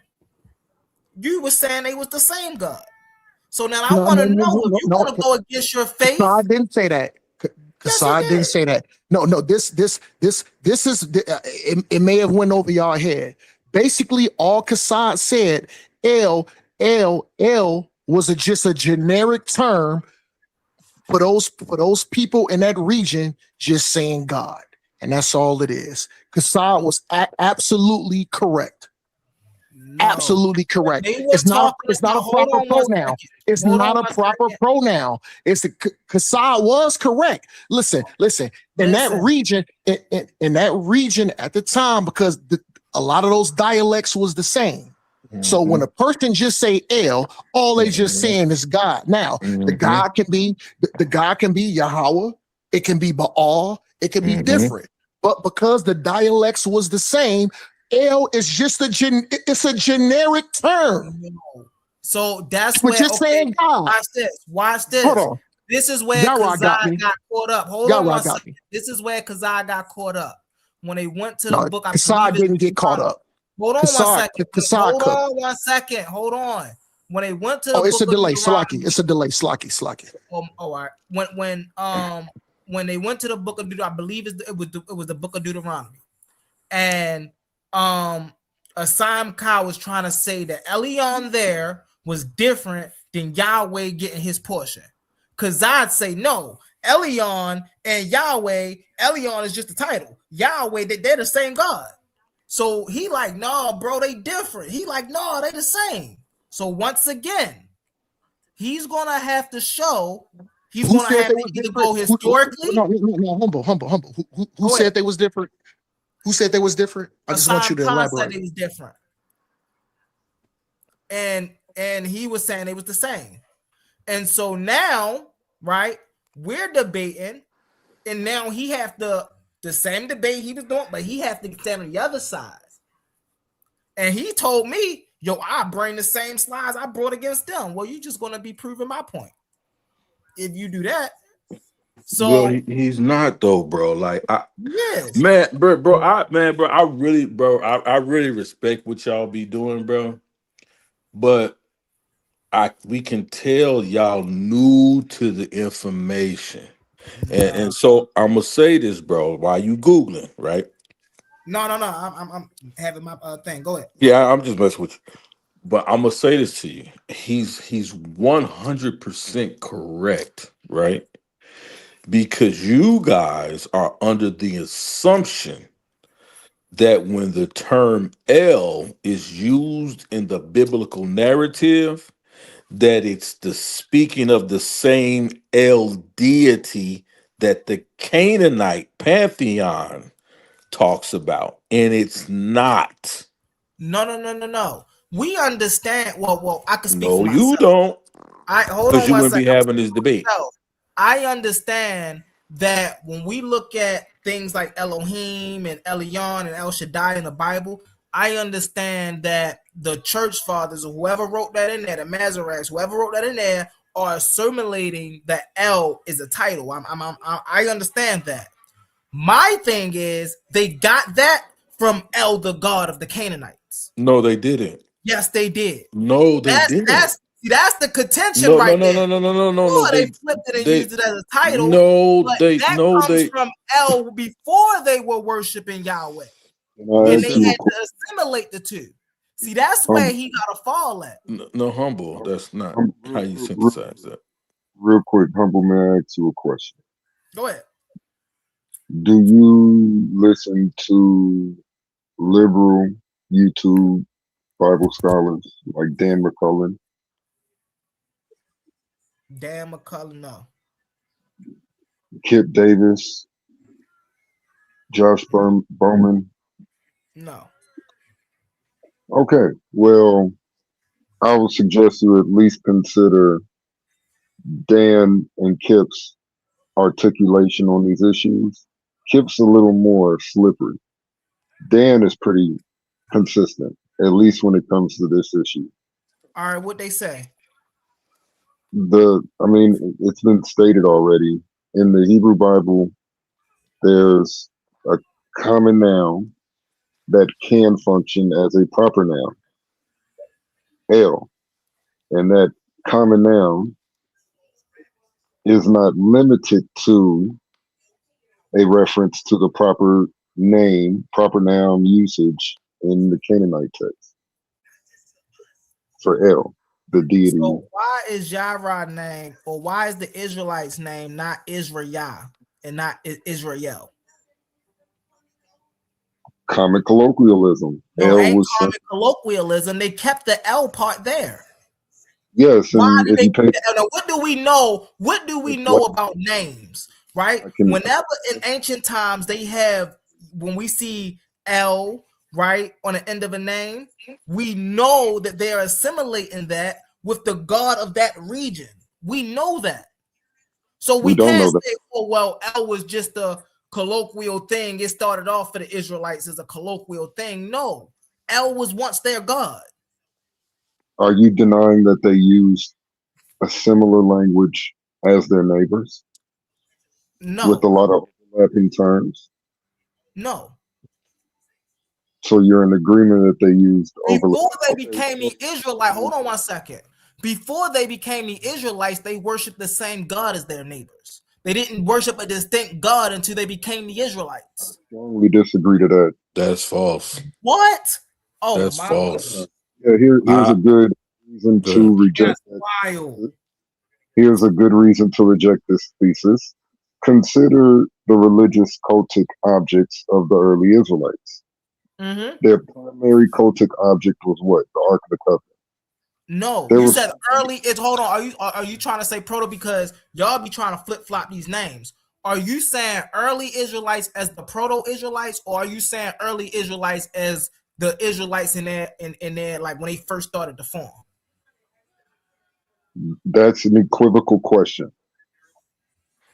you were saying they was the same God. So now I want to know if you want to go against your faith. No, I didn't say that. Kassad didn't say that. No. This is it may have went over y'all head. Basically, all Kassad said, El was just a generic term for those people in that region just saying God, and that's all it is. Kassad was absolutely correct. No. Absolutely correct. It's not a proper pronoun. It's not a proper pronoun. It's a Kassad was correct. Listen. In that region at the time, because a lot of those dialects was the same. Mm-hmm. So when a person just say El, all they just saying is God. Now the God can be Yahweh. It can be Baal. It can be different. But because the dialects was the same, El is just a generic term. So that's where saying God. Watch this. Hold on. This is where Kazad got caught up. Hold on 1 second. This is where Kazad got caught up. When they went to the book, Kazad didn't get caught up. Hold on 1 second. Hold on 1 second. Hold on. When they went to the it's a delay. Slacky. It's a delay. Slacky. All right. When when they went to the book of Deuteronomy, I believe it was the book of Deuteronomy, and Asam Kha was trying to say that Elion there was different than Yahweh getting his portion. Because I'd say no, Elion and Yahweh, Elion is just a title. Yahweh, they're the same God. So he like, no, bro, they different. He like, no, they the same. So once again, he's gonna have to show. He's gonna have to either go historically. No, humble. Who said they was different? Who said they was different? I just want you to elaborate. Said it was different, and he was saying it was the same. And so now, right, we're debating, and now he have the same debate he was doing, but he has to stand on the other side. And he told me, yo, I bring the same slides I brought against them. Well, you're just gonna be proving my point if you do that. So well, he's not though, bro. Like, yes, man, bro, I really respect what y'all be doing, bro. But we can tell y'all new to the information. And so I'm gonna say this, bro, while you Googling, right? No. I'm having my thing. Go ahead. Yeah, I'm just messing with you. But I'm gonna say this to you. He's 100% correct, right? Because you guys are under the assumption that when the term El is used in the biblical narrative, that it's the speaking of the same El deity that the Canaanite pantheon talks about, and it's not. No. We understand. Well, I can speak. No, for you don't. Because you wouldn't be having this debate. I understand that when we look at things like Elohim and Elion and El Shaddai in the Bible, I understand that the church fathers or whoever wrote that in there, the Masoretes, whoever wrote that in there, are assimilating that El is a title. I understand that. My thing is they got that from El, the god of the Canaanites. No, they didn't. Yes, they did. No, they didn't. That's the contention right there. No. They flipped it and used it as a title. That comes from El before they were worshiping Yahweh. And they had to assimilate the two. See, that's where he got a fall at. No, humble. That's not how you synthesize that. Real quick, humble, may I ask you a question? Go ahead. Do you listen to liberal YouTube Bible scholars like Dan McCullen? Dan McCullen, no. Kip Davis, Josh Bowman? No. Okay, well, I would suggest you at least consider Dan and Kip's articulation on these issues. Kip's a little more slippery. Dan is pretty consistent, at least when it comes to this issue. All right, what they say? It's been stated already. In the Hebrew Bible, there's a common noun that can function as a proper noun, El. And that common noun is not limited to a reference to the proper name, proper noun usage in the Canaanite text for El, the deity. So why is Yahweh name, or why is the Israelites' name not Israel and not Israel? Common colloquialism. No, ain't common colloquialism. They kept the L part there. Yes, and if you pay, what do we know? What do we know about names? Right? Whenever in ancient times they have, when we see L, right, on the end of a name, we know that they are assimilating that with the god of that region. We know that. So we can't say, oh, well, L was just a colloquial thing. It started off for the Israelites as a colloquial thing. No, El was once their god. Are you denying that they used a similar language as their neighbors? No. With a lot of overlapping terms? No. So you're in agreement that they used before they became the Israelites. Hold on 1 second. Before they became the Israelites, they worshiped the same God as their neighbors. They didn't worship a distinct God until they became the Israelites. Strongly disagree to that. That's false. What? Oh, that's my false. Yeah, here's a good reason to reject that. wild. Here's a good reason to reject this thesis. Consider the religious cultic objects of the early Israelites. Mm-hmm. Their primary cultic object was what? The Ark of the Covenant. No, There you was- said early. It's hold on. Are you trying to say proto because y'all be trying to flip flop these names? Are you saying early Israelites as the proto Israelites, or are you saying early Israelites as the Israelites in there like when they first started to form? That's an equivocal question.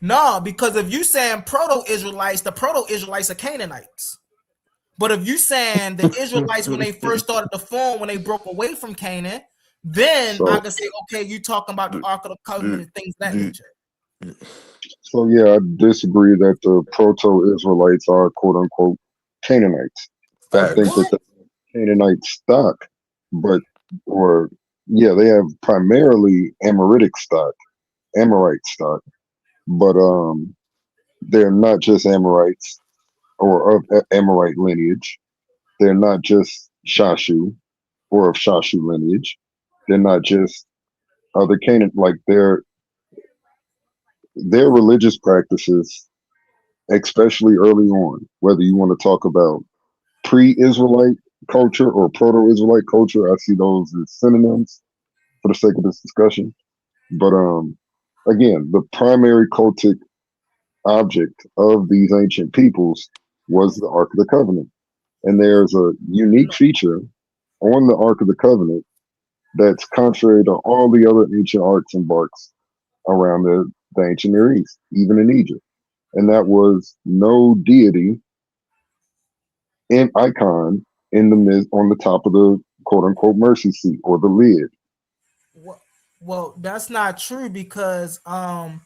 No, because if you saying proto Israelites, the proto Israelites are Canaanites. But if you saying the Israelites when they first started to form, when they broke away from Canaan, then I can say, okay, you talking about the Ark of the Covenant and things of that nature. So yeah, I disagree that the proto-Israelites are quote unquote Canaanites. I think that they're Canaanite stock, they have primarily Amorite stock, but they're not just Amorites or of Amorite lineage. They're not just Shashu or of Shashu lineage. They're not just other Canaan, like their religious practices, especially early on, whether you want to talk about pre-Israelite culture or proto-Israelite culture, I see those as synonyms for the sake of this discussion. But again, the primary cultic object of these ancient peoples was the Ark of the Covenant. And there's a unique feature on the Ark of the Covenant that's contrary to all the other ancient arks and barks around the ancient Near East, even in Egypt. And that was no deity and icon in the on the top of the quote unquote mercy seat or the lid. Well, that's not true because and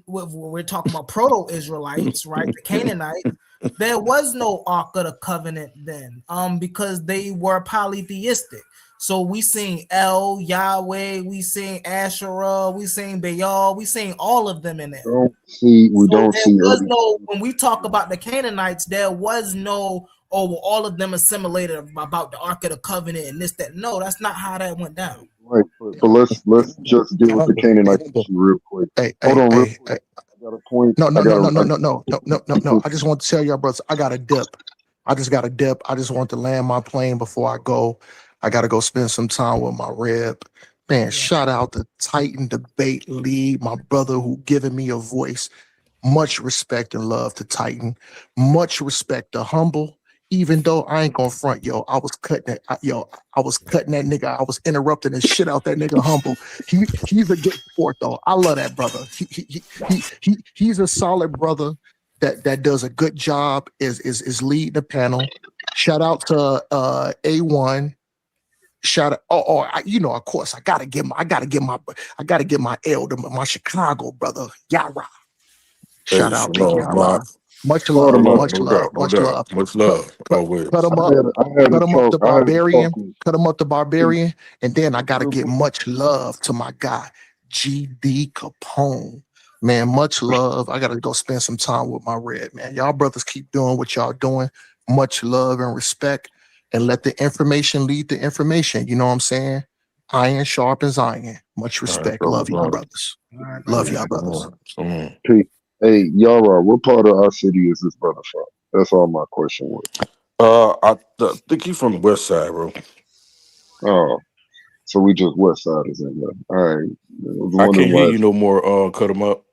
we're talking about proto-Israelites, right? The Canaanites. There was no Ark of the Covenant then, because they were polytheistic. So we sing El, Yahweh, we sing Asherah, we sing Baal, we sing all of them in there. When we talk about the Canaanites, there was no, all of them assimilated about the Ark of the Covenant and this, that. No, that's not how that went down. Right, but let's just deal with the Canaanite issue real quick. Hold on, real quick. I got a point. No. I just want to tell y'all, brothers, I got a dip. I just got a dip. I just want to land my plane before I go. I got to go spend some time with my rib. Man, shout out to Titan Debate League, my brother who given me a voice. Much respect and love to Titan. Much respect to Humble. Even though I ain't gonna front, I was cutting that nigga. I was interrupting the shit out that nigga Humble. He's a good sport though. I love that brother. He's a solid brother that does a good job. Is leading the panel. Shout out to A1. Shout out. Of course, I gotta give my L to my Chicago brother Yara. Shout out to Yara. Much love. Cut him up to Barbarian. Cut him up to Barbarian. And then I gotta give much love to my guy, GD Capone. Man, much love. I gotta go spend some time with my red man. Y'all brothers keep doing what y'all doing. Much love and respect. And let the information lead the information. You know what I'm saying? Iron sharpens iron. Much respect. Love y'all brothers. Love y'all brothers. Hey, Yara, what part of our city is this brother from? That's all my question was. I think he's from the west side, bro. Oh, so we just west side is in there. All right. I can't hear you no more. Cut him up.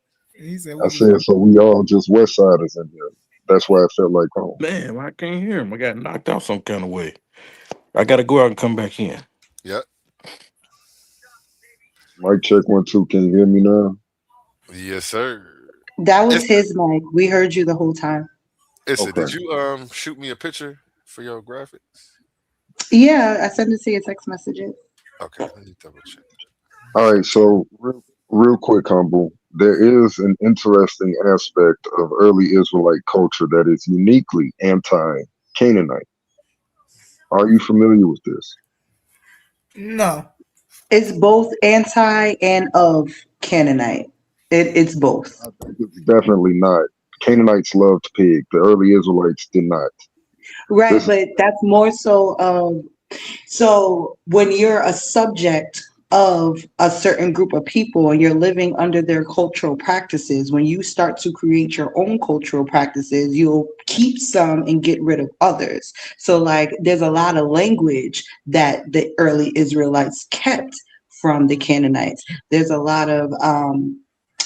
I said, so we all just west side is in here. That's why I felt like home. Man, I can't hear him. I got knocked out some kind of way. I got to go out and come back in. Yep. Mic check 1 2. Can you hear me now? Yes, sir. That was his mic. We heard you the whole time. Did you shoot me a picture for your graphics? Yeah, I sent it to your text messages. Okay, let me double check. All right, so real quick, Humble. There is an interesting aspect of early Israelite culture that is uniquely anti-Canaanite. Are you familiar with this? No. It's both anti and of Canaanite. It's both. I think it's definitely not. Canaanites loved pig. The early Israelites did not. Right, This, but that's more so so when you're a subject of a certain group of people and you're living under their cultural practices, when you start to create your own cultural practices, you'll keep some and get rid of others. So like there's a lot of language that the early Israelites kept from the Canaanites. There's a lot of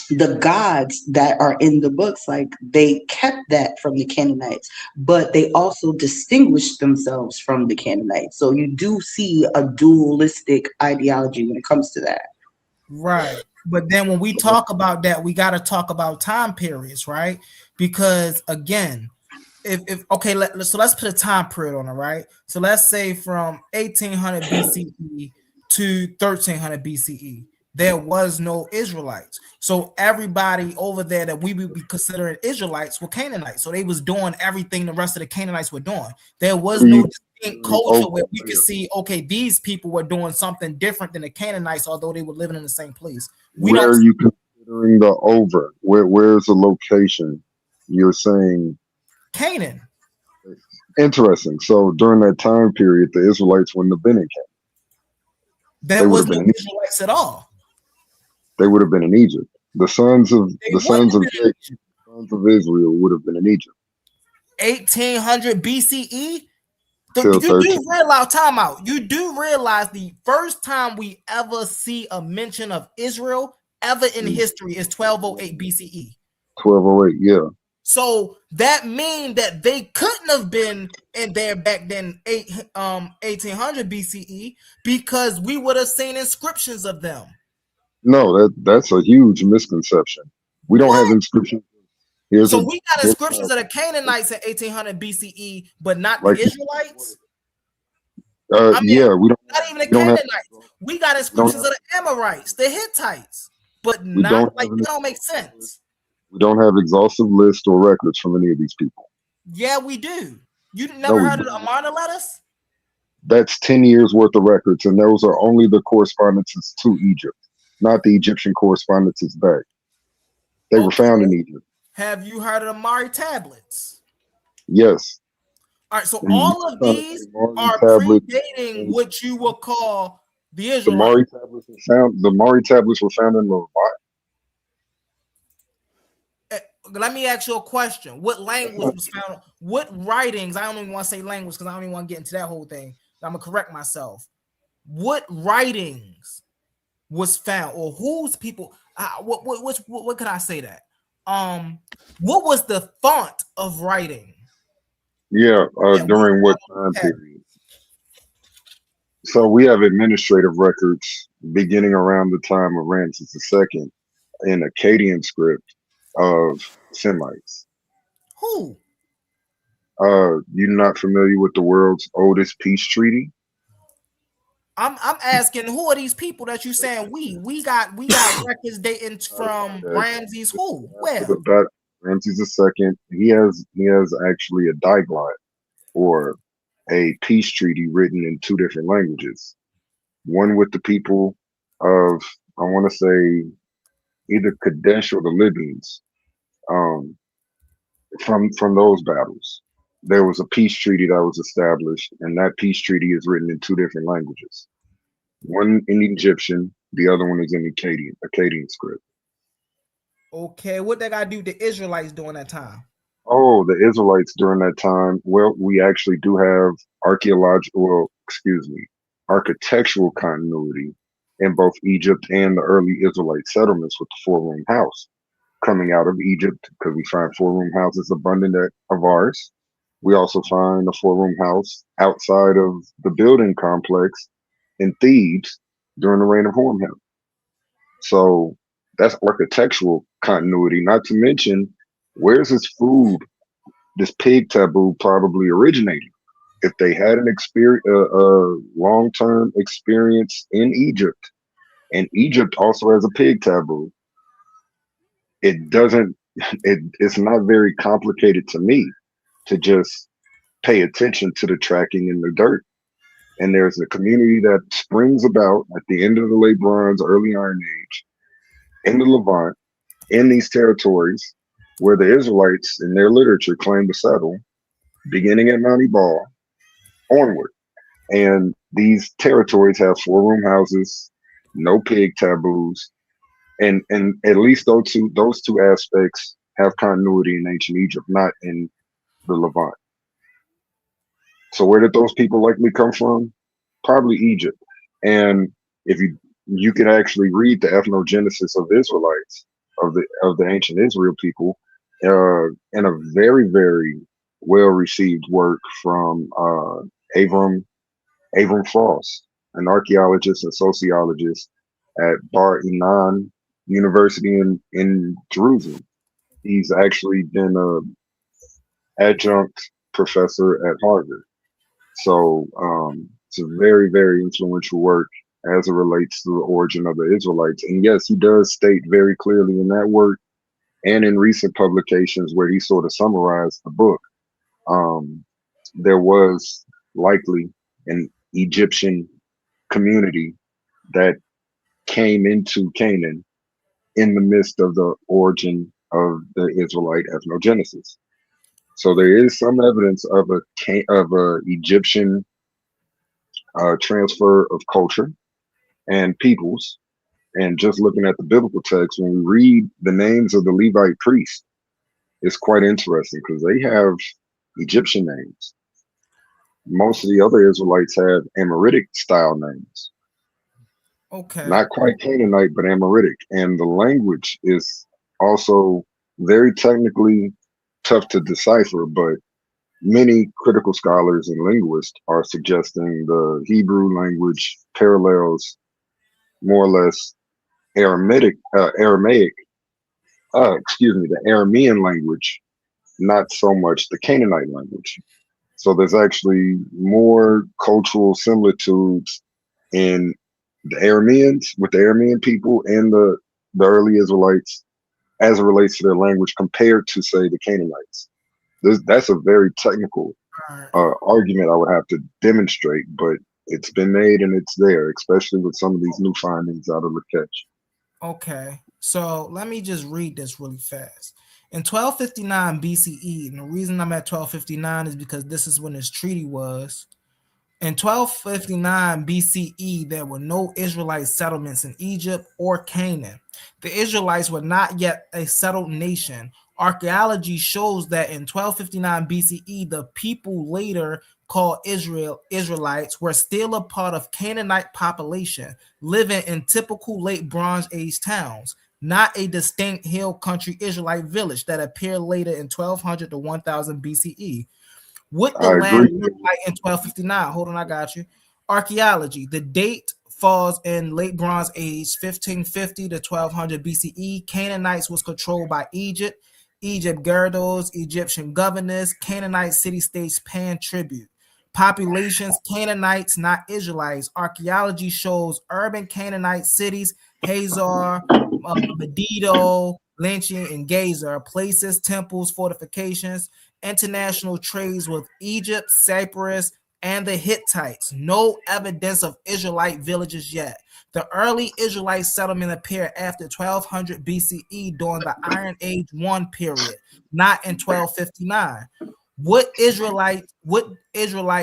the gods that are in the books, like they kept that from the Canaanites, but they also distinguished themselves from the Canaanites. So you do see a dualistic ideology when it comes to that. Right. But then when we talk about that, we got to talk about time periods, right? Because again, if okay, so let's put a time period on it, right? So let's say from 1800 BCE to 1300 BCE. There was no Israelites. So everybody over there that we would be considering Israelites were Canaanites. So they was doing everything the rest of the Canaanites were doing. There was no distinct culture where we could see, okay, these people were doing something different than the Canaanites, although they were living in the same place. where are you considering the over? Where's the location? You're saying Canaan. Interesting. So during that time period, the Israelites wouldn't have been in Canaan. There was no Israelites at all. They would have been in Egypt. The sons of Jacob, sons of Israel would have been in Egypt. 1800 BCE. You do realize, time out. You do realize the first time we ever see a mention of Israel ever in history is 1208 BCE. 1208, yeah. So that means that they couldn't have been in there back then, 1800 BCE, because we would have seen inscriptions of them. No, that's a huge misconception. We don't have inscriptions. We got inscriptions of the Canaanites in 1800 BCE, but not the Israelites. Yeah, we don't. Not even the Canaanites. We got inscriptions of the Amorites, the Hittites, but not like it don't make sense. We don't have exhaustive lists or records from any of these people. Yeah, we do. You never heard of the Amarna letters? That's 10 years worth of records, and those are only the correspondences to Egypt, not the Egyptian correspondences back. They were found in Egypt. Have you heard of the Mari tablets? Yes. All right, so all of these are predating what you will call the Israelites. The Mari tablets were found in the Levant. Let me ask you a question. What language was found? What writings? I don't even want to say language because I don't even want to get into that whole thing. I'm gonna correct myself. What writings was found, or whose people? What can I say that? What was the font of writing? Yeah, during what time period? So we have administrative records beginning around the time of Ramses II in Akkadian script of Semites. Who? You're not familiar with the world's oldest peace treaty? I'm asking, who are these people that you saying we got records dating from Ramses? Who? Where? Ramses II. He has actually a diglot, or a peace treaty written in two different languages. One with the people of, I want to say, either Kadesh or the Libyans. From those battles, there was a peace treaty that was established, and that peace treaty is written in two different languages. One in Egyptian, the other one is in Akkadian script. Okay, what they got to do with the Israelites during that time? Oh, the Israelites during that time. Well, we actually do have architectural continuity in both Egypt and the early Israelite settlements with the four-room house coming out of Egypt, because we find four-room houses abundant of ours. We also find a four-room house outside of the building complex in Thebes during the reign of Hormuzd. So that's architectural continuity, not to mention, where's this food, this pig taboo probably originating? If they had an long-term experience in Egypt, and Egypt also has a pig taboo, it's not very complicated to me to just pay attention to the tracking in the dirt. And there's a community that springs about at the end of the Late Bronze, early Iron Age in the Levant in these territories where the Israelites in their literature claim to settle, beginning at Mount Ebal onward. And these territories have 4-room houses, no pig taboos, and at least those two aspects have continuity in ancient Egypt, not in the Levant. So where did those people likely come from? Probably Egypt. And if you can actually read the ethnogenesis of Israelites, of the ancient Israel people, in a very, very well received work from Avram Frost, an archaeologist and sociologist at Bar Ilan University in Jerusalem. He's actually been an adjunct professor at Harvard. So it's a very, very influential work as it relates to the origin of the Israelites. And yes, he does state very clearly in that work and in recent publications where he sort of summarized the book, there was likely an Egyptian community that came into Canaan in the midst of the origin of the Israelite ethnogenesis. So there is some evidence of a Egyptian transfer of culture and peoples. And just looking at the biblical text, when we read the names of the Levite priests, it's quite interesting because they have Egyptian names. Most of the other Israelites have Amoritic style names. Okay. Not quite Canaanite, but Amoritic. And the language is also very technically tough to decipher, but many critical scholars and linguists are suggesting the Hebrew language parallels more or less the Aramean language, not so much the Canaanite language. So there's actually more cultural similitudes in the Arameans with the Aramean people and the early Israelites as it relates to their language compared to, say, the Canaanites. That's a very technical argument I would have to demonstrate, but it's been made and it's there, especially with some of these new findings out of Lakesh. Okay, so let me just read this really fast. In 1259 BCE, and the reason I'm at 1259 is because this is when this treaty was. In 1259 BCE, there were no Israelite settlements in Egypt or Canaan. The Israelites were not yet a settled nation. Archaeology shows that in 1259 BCE, the people later called Israelites were still a part of Canaanite population, living in typical late Bronze Age towns, not a distinct hill country Israelite village that appeared later in 1200 to 1000 BCE. What the land look like in 1259? Hold on, I got you. Archaeology. The date falls in late Bronze Age, 1550 to 1200 BCE. Canaanites was controlled by Egypt. Egypt girdles, Egyptian governors, Canaanite city-states paying tribute. Populations, Canaanites, not Israelites. Archaeology shows urban Canaanite cities, Hazor, Megiddo, Lynching, and Gezer, places, temples, fortifications, international trades with Egypt, Cyprus, and the Hittites. No evidence of Israelite villages yet. The early Israelite settlement appeared after 1200 BCE during the Iron Age 1 period, not in 1259. What Israelite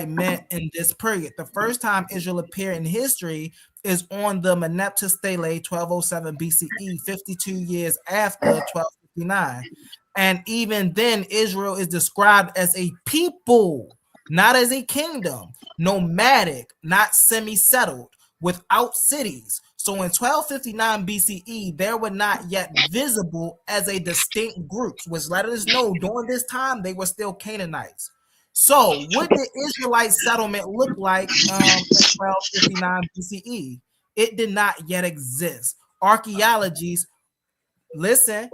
meant in this period? The first time Israel appeared in history is on the Merneptah Stele, 1207 BCE, 52 years after 1259. And even then, Israel is described as a people, not as a kingdom, nomadic, not semi-settled, without cities. So in 1259 BCE, they were not yet visible as a distinct group, which let us know during this time they were still Canaanites. So what did Israelite settlement look like in 1259 BCE? It did not yet exist. Archaeologists, listen,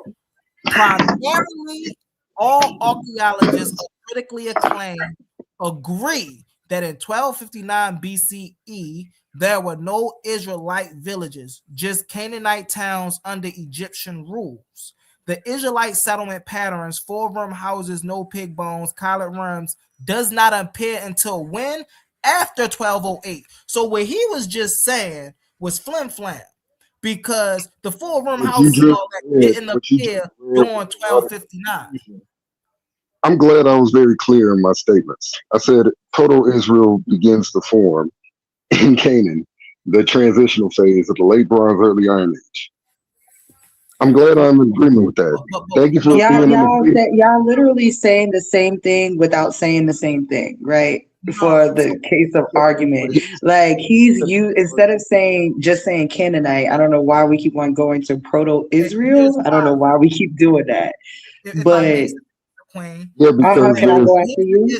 primarily all archaeologists of critically acclaimed agree that in 1259 BCE, there were no Israelite villages, just Canaanite towns under Egyptian rules. The Israelite settlement patterns, 4-room houses, no pig bones, collard worms, does not appear until when? After 1208. So what he was just saying was flim-flam. because the 4-room houses and all that didn't appear during 1259. I'm glad I was very clear in my statements. I said proto-Israel begins to form in Canaan, the transitional phase of the late Bronze, early Iron Age. I'm glad I'm in agreement with that. Thank you for being in agreement. Y'all literally saying the same thing without saying the same thing, right? For the case of argument, like instead of just saying Canaanite, I don't know why we keep on going to proto-Israel. I don't know why we keep doing that. But because can I go after you?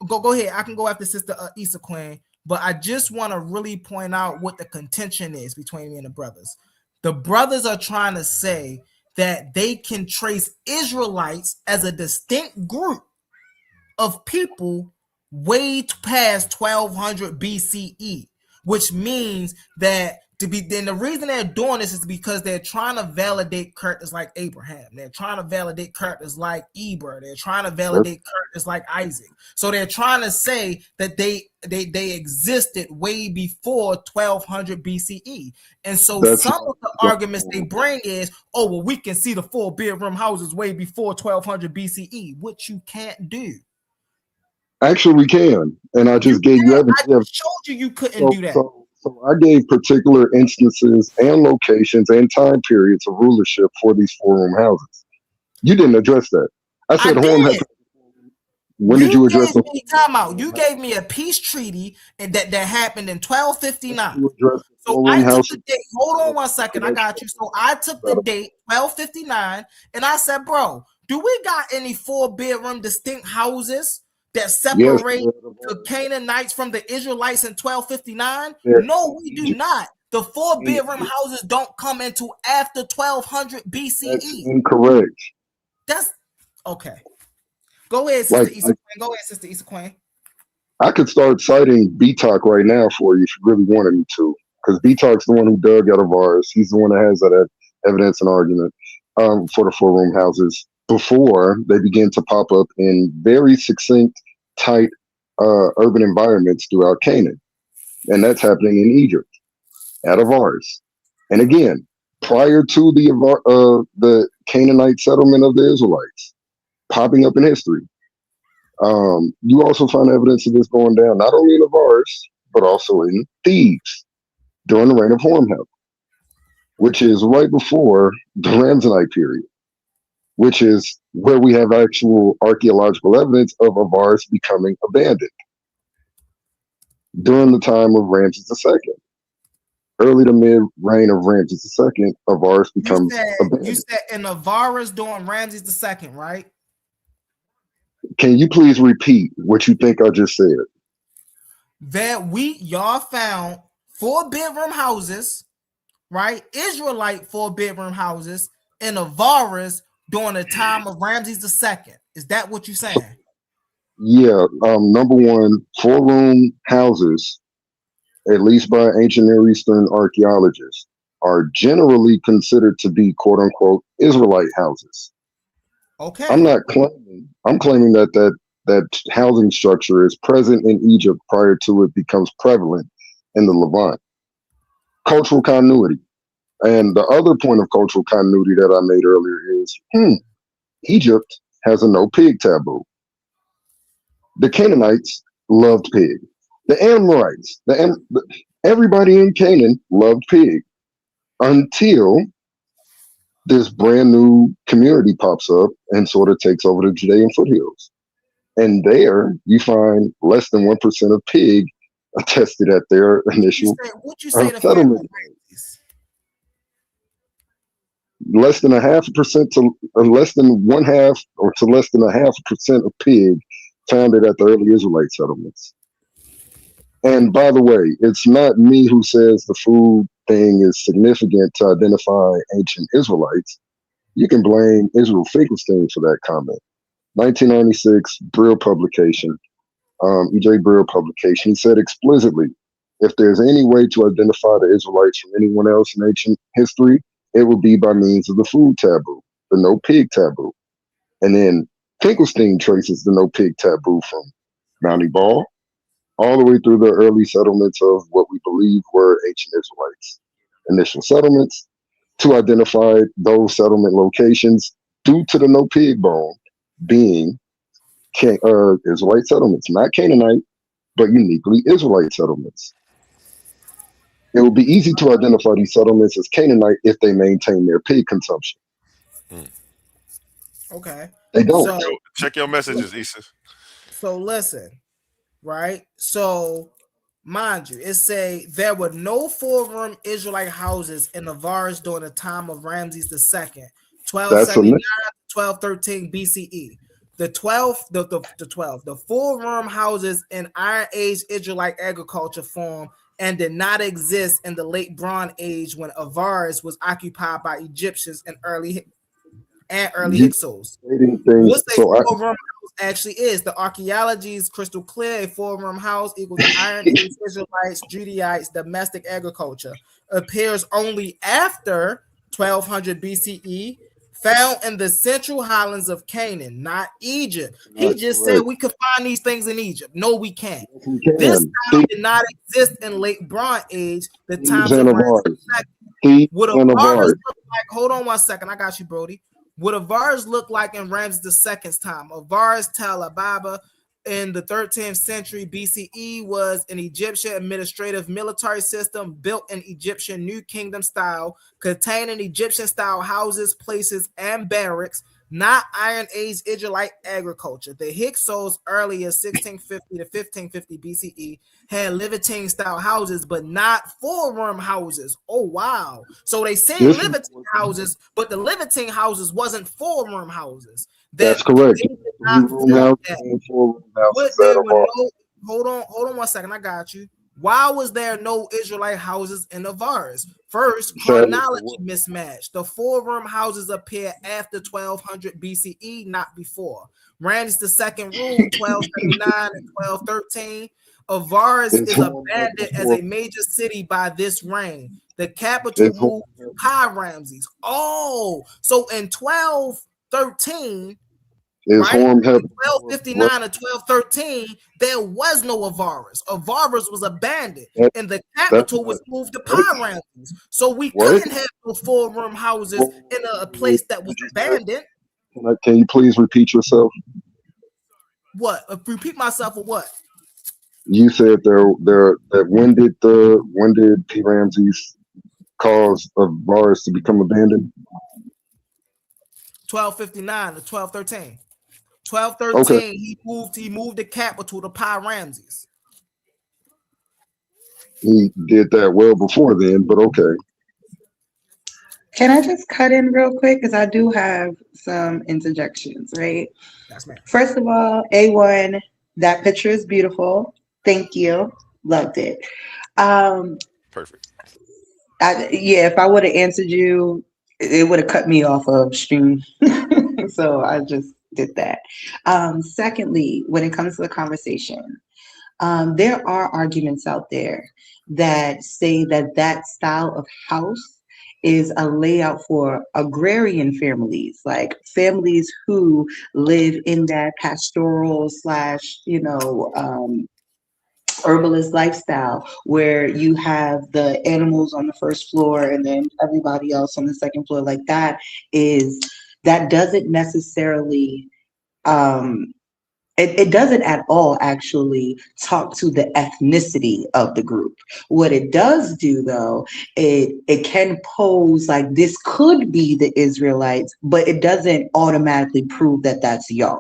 Go ahead. I can go after Sister Issa Queen, but I just want to really point out what the contention is between me and the brothers. The brothers are trying to say that they can trace Israelites as a distinct group of people way past 1200 BCE, which means that then the reason they're doing this is because they're trying to validate characters like Abraham. They're trying to validate characters like Eber. They're trying to validate characters like Isaac. So they're trying to say that they existed way before 1200 BCE. And so some of the arguments they bring is, oh, well, we can see the 4-bedroom houses way before 1200 BCE, which you can't do. Actually, we can. And I just gave you evidence. I just showed you couldn't do that. So I gave particular instances and locations and time periods of rulership for these 4-room houses. You didn't address that. I said, when did you address them? Time out. You gave me a peace treaty and that happened in 1259. So I took the date. Hold on 1 second. I got you. So I took the date 1259 and I said, bro, do we got any 4-bedroom distinct houses that separate the Canaanites from the Israelites in 1259? No, we do not. The 4-bedroom houses don't come into after 1200 BCE. That's incorrect. That's okay. Go ahead, Sister Issa Queen. Go ahead, Sister Issa Queen. I could start citing BTOC right now for you if you really wanted me to, because BTOC's the one who dug out of ours. He's the one that has that evidence and argument for the 4-room houses before they begin to pop up in very succinct, tight urban environments throughout Canaan. And that's happening in Egypt, out of ours. And again, prior to the Canaanite settlement of the Israelites popping up in history, you also find evidence of this going down, not only in Avaris, but also in Thebes during the reign of Horemheb, which is right before the Ramsonite period, which is where we have actual archaeological evidence of Avaris becoming abandoned during the time of Ramses II. Early to mid reign of Ramses II, Avaris becomes abandoned. You said in Avaris during Ramses II, right? Can you please repeat what you think I just said? That y'all found 4-bedroom houses, right? Israelite 4-bedroom houses in Avaris during the time of Ramses II. Is that what you're saying? Yeah. Number one, 4-room houses, at least by ancient Near Eastern archaeologists, are generally considered to be quote unquote Israelite houses. Okay. I'm claiming that housing structure is present in Egypt prior to it becomes prevalent in the Levant. Cultural continuity. And the other point of cultural continuity that I made earlier is Egypt has a no pig taboo. The Canaanites loved pig. The Amorites, everybody in Canaan loved pig until this brand new community pops up and sort of takes over the Judean foothills. And there you find less than 1% of pig attested at their initial settlement. Less than 0.5% to less than 1/2 or to less than 0.5% of pig founded at the early Israelite settlements. And by the way, it's not me who says the food thing is significant to identify ancient Israelites. You can blame Israel Finkelstein for that comment. 1996 Brill publication, E.J. Brill publication, he said explicitly, if there's any way to identify the Israelites from anyone else in ancient history, it would be by means of the food taboo, the no pig taboo. And then Finkelstein traces the no pig taboo from Mount Ebal all the way through the early settlements of what we believe were ancient Israelites. initial settlements to identify those settlement locations due to the no pig bone being Israelite settlements, not Canaanite, but uniquely Israelite settlements. It would be easy to identify these settlements as Canaanite if they maintain their pig consumption. Okay. They don't. So, check your messages, Issa. So listen, right? So mind you, it say there were no 4-room Israelite houses in Avaris during the time of Ramses II, 1279 to 1213 BCE. The 4-room houses in Iron Age Israelite agriculture form and did not exist in the late Bronze Age when Avaris was occupied by Egyptians and early Hyksos. What's a 4-room house actually is? The archaeology is crystal clear. A 4-room house equals Iron Age Israelites, Judaites, domestic agriculture. Appears only after 1200 BCE. Found in the central highlands of Canaan, not Egypt. He just said we could find these things in Egypt. No, we can't. This style did not exist in late Bronze Age. The times of would Avaris look like? Hold on 1 second. I got you, Brody. What Avaris looked like in Ramses II's time? Avaris Tel Ababa in the 13th century BCE was an Egyptian administrative military system built in Egyptian New Kingdom style, containing Egyptian style houses, places, and barracks, not Iron Age Israelite agriculture. The Hyksos earlier 1650 to 1550 BCE had Levantine style houses, but not 4-room houses. Oh wow. So they said Levantine houses, but the Levantine houses wasn't 4-room houses. That's correct. Hold on 1 second. I got you. Why was there no Israelite houses in Avaris? First, chronology mismatch. The 4-room houses appear after 1200 BCE, not before. Ramses II ruled 1279 and 1213. Avaris is abandoned as a major city by this reign. The capital moved to Pi-Ramses. Oh, so in 1213, right? 1259 and 1213, there was no Avaris. Avaris was abandoned, and the capital was moved to Pi-Ramses. So we couldn't have no 4-room houses in a place that was abandoned. Can you please repeat yourself? What? Repeat myself or what? You said that when did P. Ramses cause Avaris to become abandoned? 1259 to 1213. 1213, he moved the capital to Pi-Ramses. He did that well before then, but okay. Can I just cut in real quick? Because I do have some interjections, right? First of all, A1, that picture is beautiful. Thank you. Loved it. Perfect. If I would have answered you, it would have cut me off of stream. So I just did that. Secondly, when it comes to the conversation, there are arguments out there that say that style of house is a layout for agrarian families, like families who live in that pastoral / herbalist lifestyle where you have the animals on the first floor and then everybody else on the second floor. Like that doesn't necessarily it doesn't at all actually talk to the ethnicity of the group. What it does do though, it can pose like this could be the Israelites, but it doesn't automatically prove that that's y'all,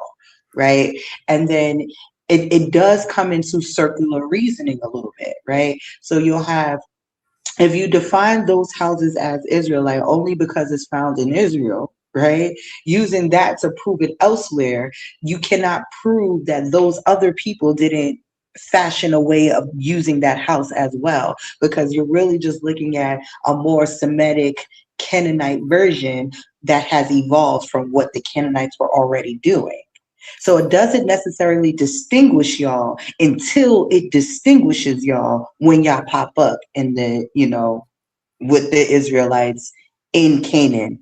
right? And then it does come into circular reasoning a little bit, right? So you'll have, if you define those houses as Israelite only because it's found in Israel, right? Using that to prove it elsewhere, you cannot prove that those other people didn't fashion a way of using that house as well, because you're really just looking at a more Semitic Canaanite version that has evolved from what the Canaanites were already doing. So it doesn't necessarily distinguish y'all until it distinguishes y'all when y'all pop up in the, with the Israelites in Canaan,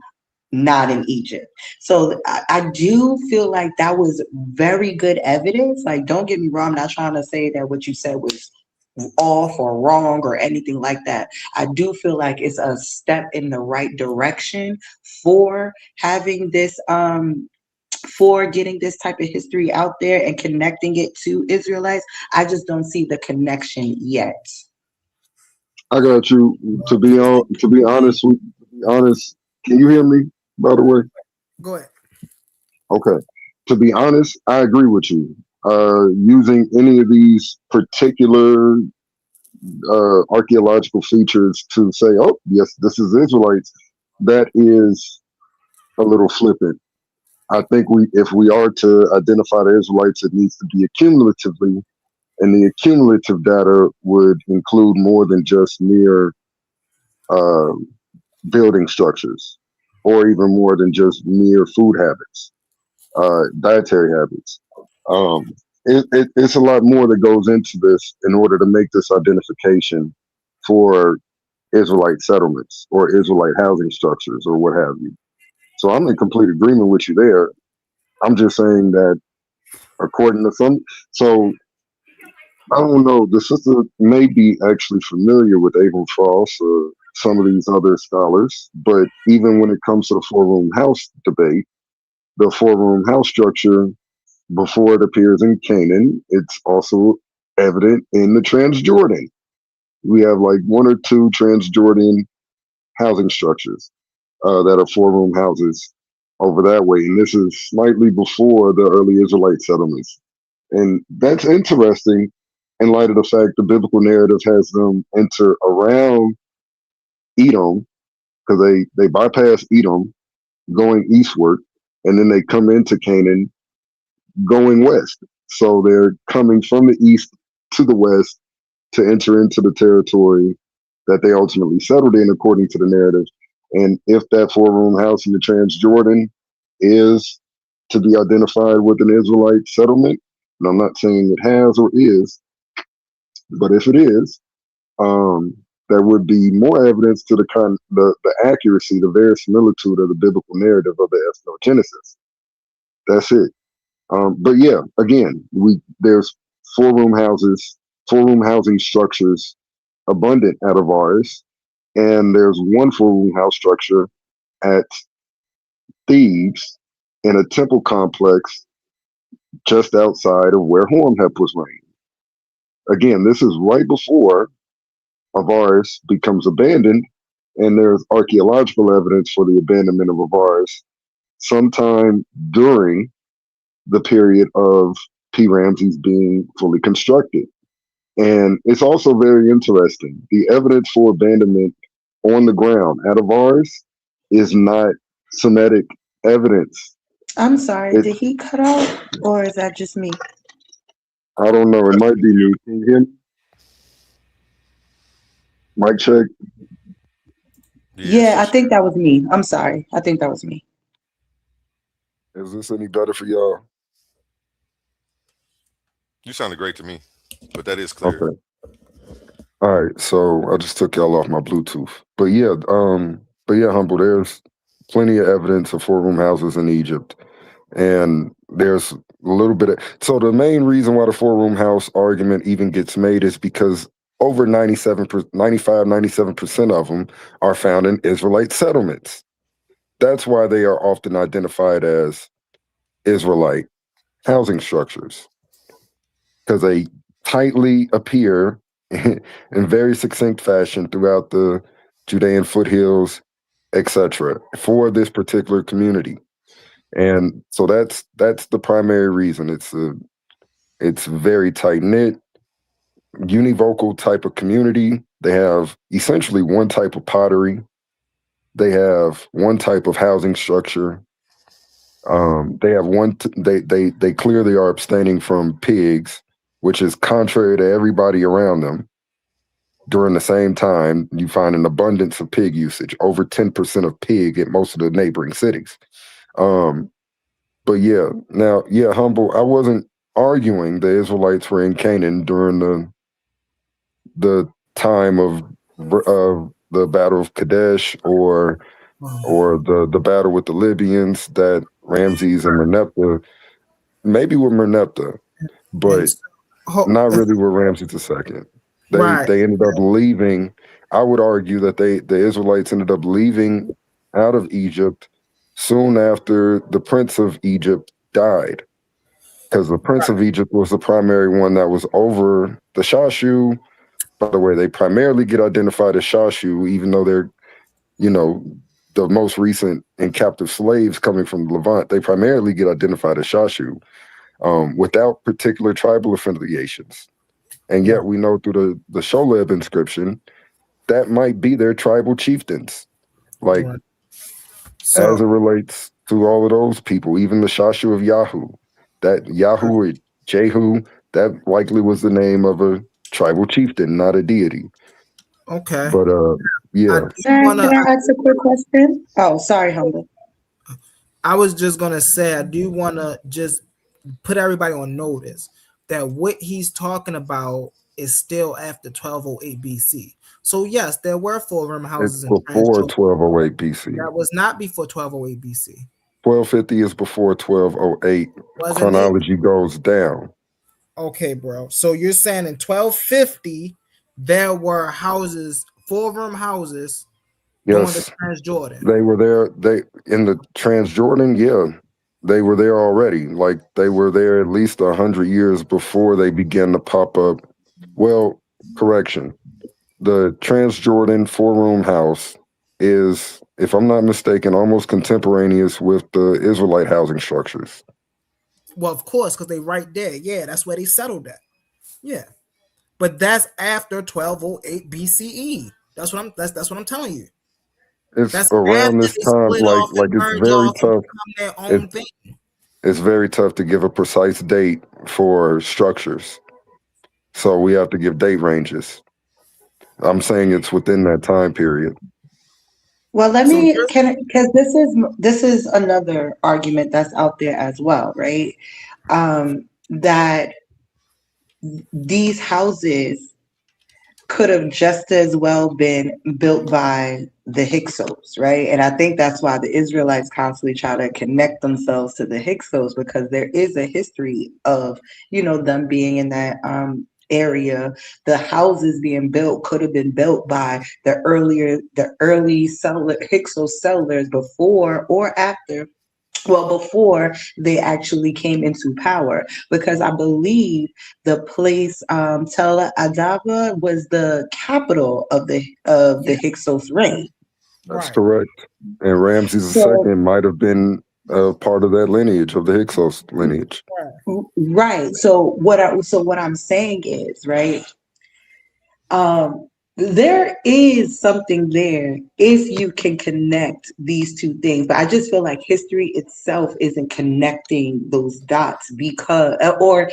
not in Egypt. So I do feel like that was very good evidence. Like, don't get me wrong, I'm not trying to say that what you said was off or wrong or anything like that. I do feel like it's a step in the right direction for having this for getting this type of history out there and connecting it to Israelites. I just don't see the connection yet. I got you. To be honest, can you hear me, by the way? Go ahead. Okay. To be honest, I agree with you. Using any of these particular archaeological features to say, oh, yes, this is Israelites, that is a little flippant. I think if we are to identify the Israelites, it needs to be accumulatively, and the accumulative data would include more than just mere building structures, or even more than just mere food habits, dietary habits. It's a lot more that goes into this in order to make this identification for Israelite settlements or Israelite housing structures or what have you. So I'm in complete agreement with you there. I'm just saying that according to some, so I don't know, the sister may be actually familiar with Abram Frost or some of these other scholars, but even when it comes to the four-room house debate, the four-room house structure, before it appears in Canaan, it's also evident in the Transjordan. We have like one or two Transjordan housing structures that are four-room houses over that way. And this is slightly before the early Israelite settlements. And that's interesting in light of the fact the biblical narrative has them enter around Edom, because they bypass Edom going eastward, and then they come into Canaan going west. So they're coming from the east to the west to enter into the territory that they ultimately settled in according to the narrative. And if that four-room house in the Transjordan is to be identified with an Israelite settlement, and I'm not saying it has or is, but if it is, there would be more evidence to the accuracy, the verisimilitude of the biblical narrative of the ethnogenesis. That's it. But yeah, again, there's four-room housing structures abundant out of ours, and there's one four-room house structure at Thebes in a temple complex just outside of where Horemheb was reigning. Again, this is right before Avaris becomes abandoned, and there's archaeological evidence for the abandonment of Avaris sometime during the period of P. Ramses being fully constructed. And it's also very interesting. The evidence for abandonment on the ground at Avaris is not Semitic evidence. I'm sorry, did he cut out, or is that just me? I don't know. It might be me. Can you hear me? Mic check. Yeah, I think that was me. I'm sorry. I think that was me. Is this any better for y'all? You sounded great to me, but that is clear. Okay. All right. So I just took y'all off my Bluetooth. But yeah, Humble, there's plenty of evidence of four-room houses in Egypt. And there's a little bit of, so the main reason why the four-room house argument even gets made is because over 97% of them are found in Israelite settlements. That's why they are often identified as Israelite housing structures, because they tightly appear in very succinct fashion throughout the Judean foothills, etc., for this particular community. And so that's the primary reason. It's very tight-knit, univocal type of community. They have essentially one type of pottery. They have one type of housing structure. They have they clearly are abstaining from pigs, which is contrary to everybody around them. During the same time, you find an abundance of pig usage, over 10% of pig in most of the neighboring cities. But yeah, now, yeah, Humble, I wasn't arguing the Israelites were in Canaan during the time of the Battle of Kadesh or the battle with the Libyans that Ramses and Merneptah, maybe with Merneptah, but not really with Ramses II. They ended up leaving. I would argue that the Israelites ended up leaving out of Egypt soon after the Prince of Egypt died, because the Prince of Egypt was the primary one that was over the Shashu. By the way, they primarily get identified as Shashu, even though they're, the most recent and captive slaves coming from Levant. They primarily get identified as Shashu, without particular tribal affiliations. And yet we know through the Sholeb inscription that might be their tribal chieftains. Like, as it relates to all of those people, even the Shashu of Yahoo, that Yahoo or Jehu, that likely was the name of a tribal chieftain, not a deity. Okay. But yeah. Can I ask a quick question? Oh, sorry, Humble. I was just gonna say, I do want to just put everybody on notice that what he's talking about is still after 1208 BC. So yes, there were 4-room houses It's before 1208 BC. That was not before 1208 BC. 1250 is before 1208. Chronology goes down. Okay, bro. So you're saying in 1250 there were houses, 4-room houses, Yes, the Transjordan. they were there. They in the Transjordan, yeah, they were there already. Like, they were there at least 100 years before they began to pop up. Well, correction. The Transjordan 4-room house is, if I'm not mistaken, almost contemporaneous with the Israelite housing structures. Well, of course, because they right there. Yeah, that's where they settled at. Yeah. But that's after 1208 BCE. That's what I'm telling you. It's around this time, like it's very tough. It's very tough to give a precise date for structures. So we have to give date ranges. I'm saying it's within that time period. Well, because this is another argument that's out there as well, right? That these houses could have just as well been built by the Hyksos, right? And I think that's why the Israelites constantly try to connect themselves to the Hyksos, because there is a history of, them being in that area. The houses being built could have been built by the early Hyksos settlers before or after. Well, before they actually came into power, because I believe the place Tel Adava was the capital of the Hyksos reign. That's correct. And Ramses II might have been part of that lineage, of the Hyksos lineage. Right. So what I'm saying is, right, there is something there if you can connect these two things. But I just feel like history itself isn't connecting those dots, because, or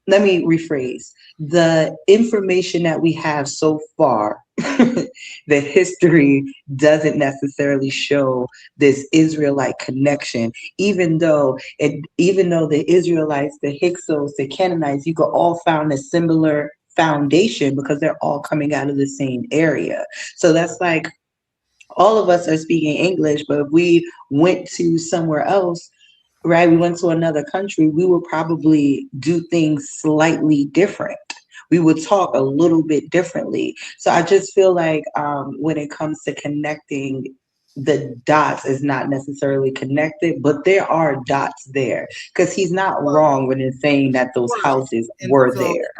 let me rephrase, the information that we have so far, the history doesn't necessarily show this Israelite connection, even though the Israelites, the Hyksos, the Canaanites, you could all found a similar foundation because they're all coming out of the same area. So that's like, all of us are speaking English, but if we went to somewhere else, right, we went to another country, we would probably do things slightly different. We would talk a little bit differently. So I just feel like when it comes to connecting, the dots is not necessarily connected, but there are dots there, because he's not wrong when he's saying that those houses were there.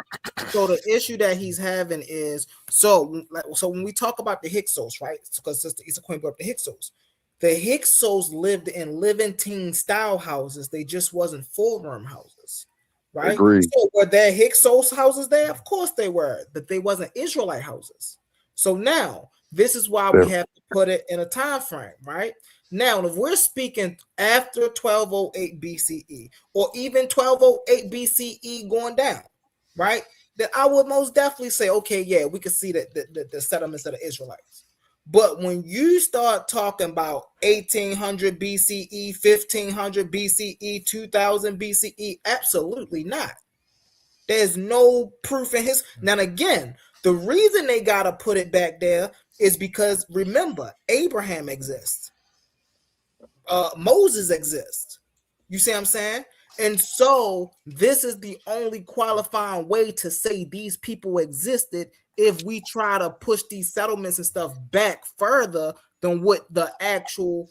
So the issue that he's having is, so when we talk about the Hyksos, right? Because it's a coin brought up the Hyksos. The Hyksos lived in Levantine style houses. They just wasn't 4-room houses, right? Agreed. So were there Hyksos houses there? Of course they were, but they wasn't Israelite houses. So now this is why we have to put it in a time frame, right? Now, if we're speaking after 1208 BCE or even 1208 BCE going down, right? Then I would most definitely say, okay, yeah, we can see that the settlements of the Israelites. But when you start talking about 1800 BCE, 1500 BCE, 2000 BCE, absolutely not. There's no proof in his. Now, again, the reason they got to put it back there is because, remember, Abraham exists. Moses exists. You see what I'm saying? And so this is the only qualifying way to say these people existed if we try to push these settlements and stuff back further than what the actual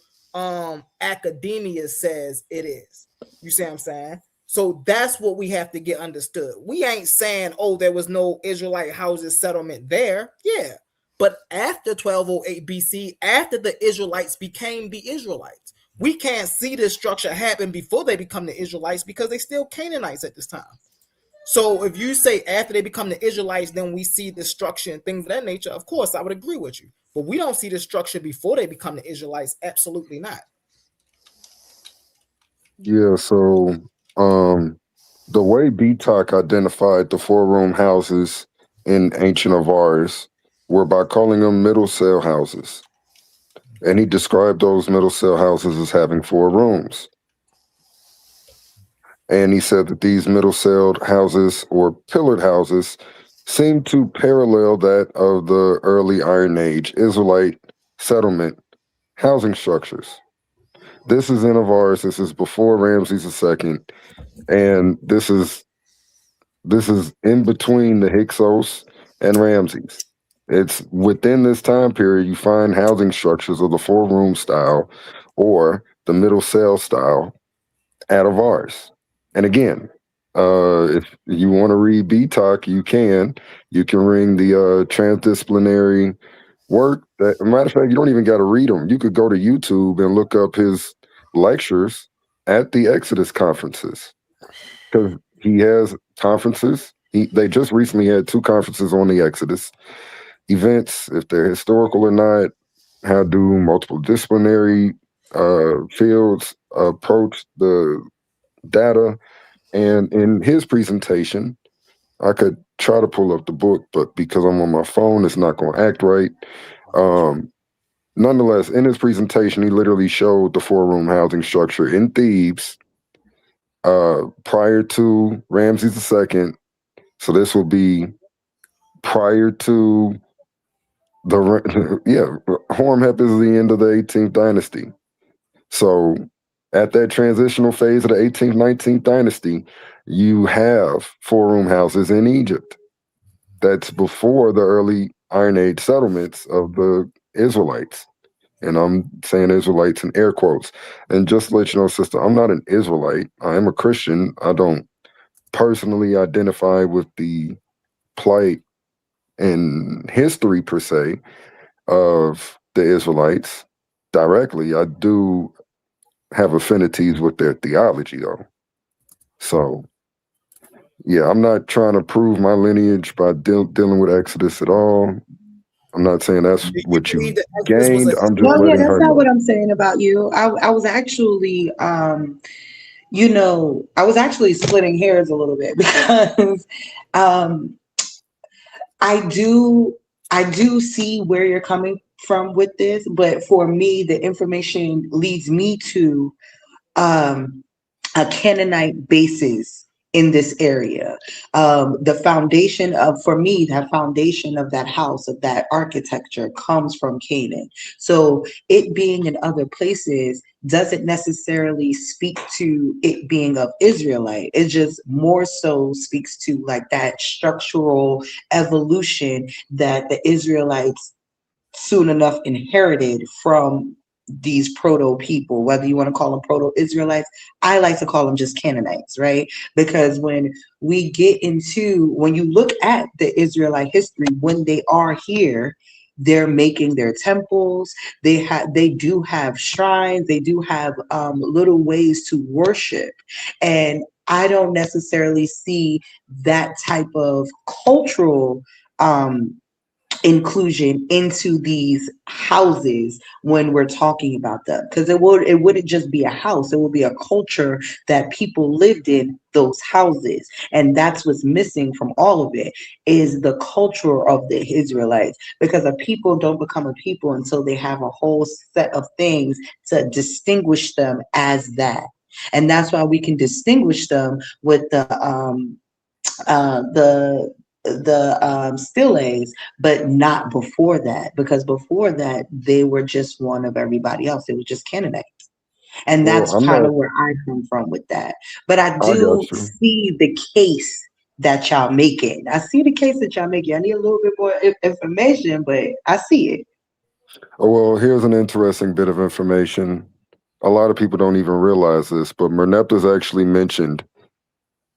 academia says it is. You see what I'm saying? So that's what we have to get understood. We ain't saying, oh, there was no Israelite houses settlement there. Yeah. But after 1208 BC, after the Israelites became the Israelites, we can't see this structure happen before they become the Israelites because they still Canaanites at this time. So if you say after they become the Israelites, then we see the structure and things of that nature, of course, I would agree with you. But we don't see the structure before they become the Israelites. Absolutely not. Yeah, so the way BTOC identified the four-room houses in ancient Avars were by calling them middle cell houses. And he described those middle cell houses as having 4 rooms. And he said that these middle cell houses or pillared houses seem to parallel that of the early Iron Age Israelite settlement housing structures. This is in Avars. This is before Ramses II, and this is in between the Hyksos and Ramses. It's within this time period you find housing structures of the 4-room style or the middle cell style at Avars. And again, if you want to read BTOC, you can. You can read the transdisciplinary work. That, matter of fact, you don't even got to read them. You could go to YouTube and look up his lectures at the Exodus conferences, because he has conferences. They just recently had 2 conferences on the Exodus events, if they're historical or not. How do multiple disciplinary fields approach the data? And in his presentation, I could try to pull up the book, but because I'm on my phone, it's not going to act right. Nonetheless, in his presentation, he literally showed the 4-room housing structure in Thebes prior to Ramses II. So this will be prior to Horemheb is the end of the 18th dynasty. So at that transitional phase of the 18th, 19th dynasty, you have 4-room houses in Egypt. That's before the early Iron Age settlements of the Israelites. And I'm saying Israelites in air quotes. And just to let you know, sister, I'm not an Israelite. I am a Christian. I don't personally identify with the plight and history per se of the Israelites directly. I do have affinities with their theology, though. So, yeah, I'm not trying to prove my lineage by dealing with Exodus at all. I'm not saying that's what you gained. I'm just letting that's her not know. what I'm saying about you. I was actually, I was actually splitting hairs a little bit because I do see where you're coming from with this, but for me, the information leads me to a Canaanite basis in this area. The foundation of, for me, that foundation of that house, of that architecture comes from Canaan. So it being in other places doesn't necessarily speak to it being of Israelite. It just more so speaks to like that structural evolution that the Israelites soon enough inherited from these proto people, whether you want to call them proto Israelites. I like to call them just Canaanites, right? Because when you look at the Israelite history, when they are here, they're making their temples. They do have shrines. They do have little ways to worship. And I don't necessarily see that type of cultural inclusion into these houses when we're talking about them, because it wouldn't just be a house, it would be a culture that people lived in those houses. And that's what's missing from all of it, is the culture of the Israelites, because a people don't become a people until they have a whole set of things to distinguish them as that. And that's why we can distinguish them with the steles, but not before that, because before that they were just one of everybody else. It was just Canaanites. And that's kind of where I come from with that. But I do see the case that y'all making. I see the case that y'all making. I need a little bit more information, but I see it. Oh, well, here's an interesting bit of information. A lot of people don't even realize this, but Merneptah is actually mentioned,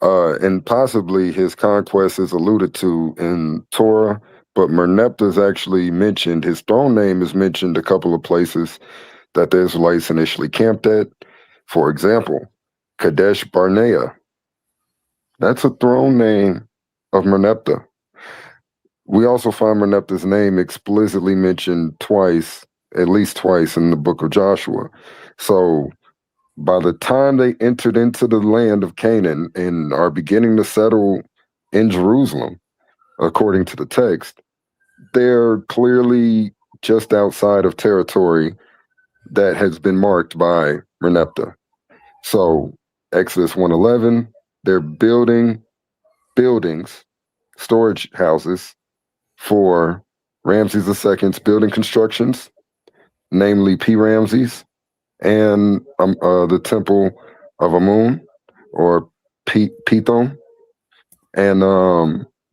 and possibly his conquest is alluded to in Torah, but Merneptah is actually mentioned. His throne name is mentioned a couple of places that the Israelites initially camped at. For example, Kadesh Barnea. That's a throne name of Merneptah. We also find Merneptah's name explicitly mentioned twice, at least twice, in the book of Joshua. So by the time they entered into the land of Canaan and are beginning to settle in Jerusalem, according to the text, they're clearly just outside of territory that has been marked by Merneptah. So Exodus 1:11, they're building buildings, storage houses, for Ramses II's building constructions, namely P. Ramses, and the Temple of Amun, or Pithom. And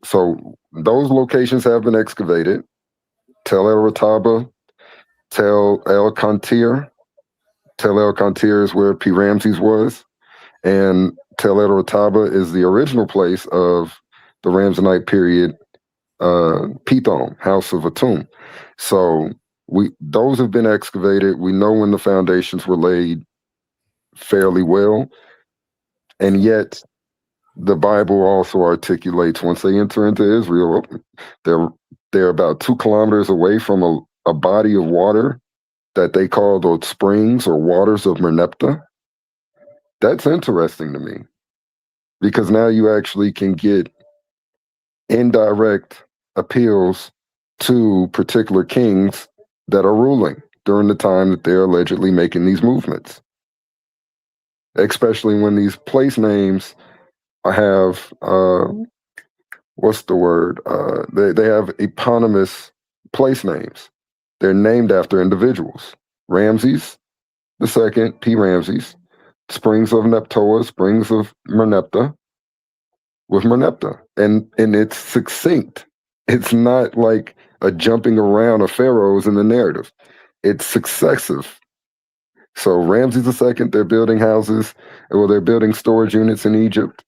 so those locations have been excavated. Tel El Rataba, Tel El Kantir. Tel El Kantir is where P. Ramses was, and Tel El Rataba is the original place of the Ramsonite period Pithom, House of Atum. So those have been excavated. We know when the foundations were laid fairly well, and yet the Bible also articulates once they enter into Israel, they're about 2 kilometers away from a body of water that they call the springs or waters of Merneptah. That's interesting to me, because now you actually can get indirect appeals to particular kings that are ruling during the time that they're allegedly making these movements, especially when these place names have what's the word? They have eponymous place names. They're named after individuals. Ramses II, P. Ramses, Springs of Neptoah, Springs of Merneptah, with Merneptah, and it's succinct. It's not like a jumping around of pharaohs in the narrative. It's successive. So Ramses II, they're building houses, or they're building storage units in Egypt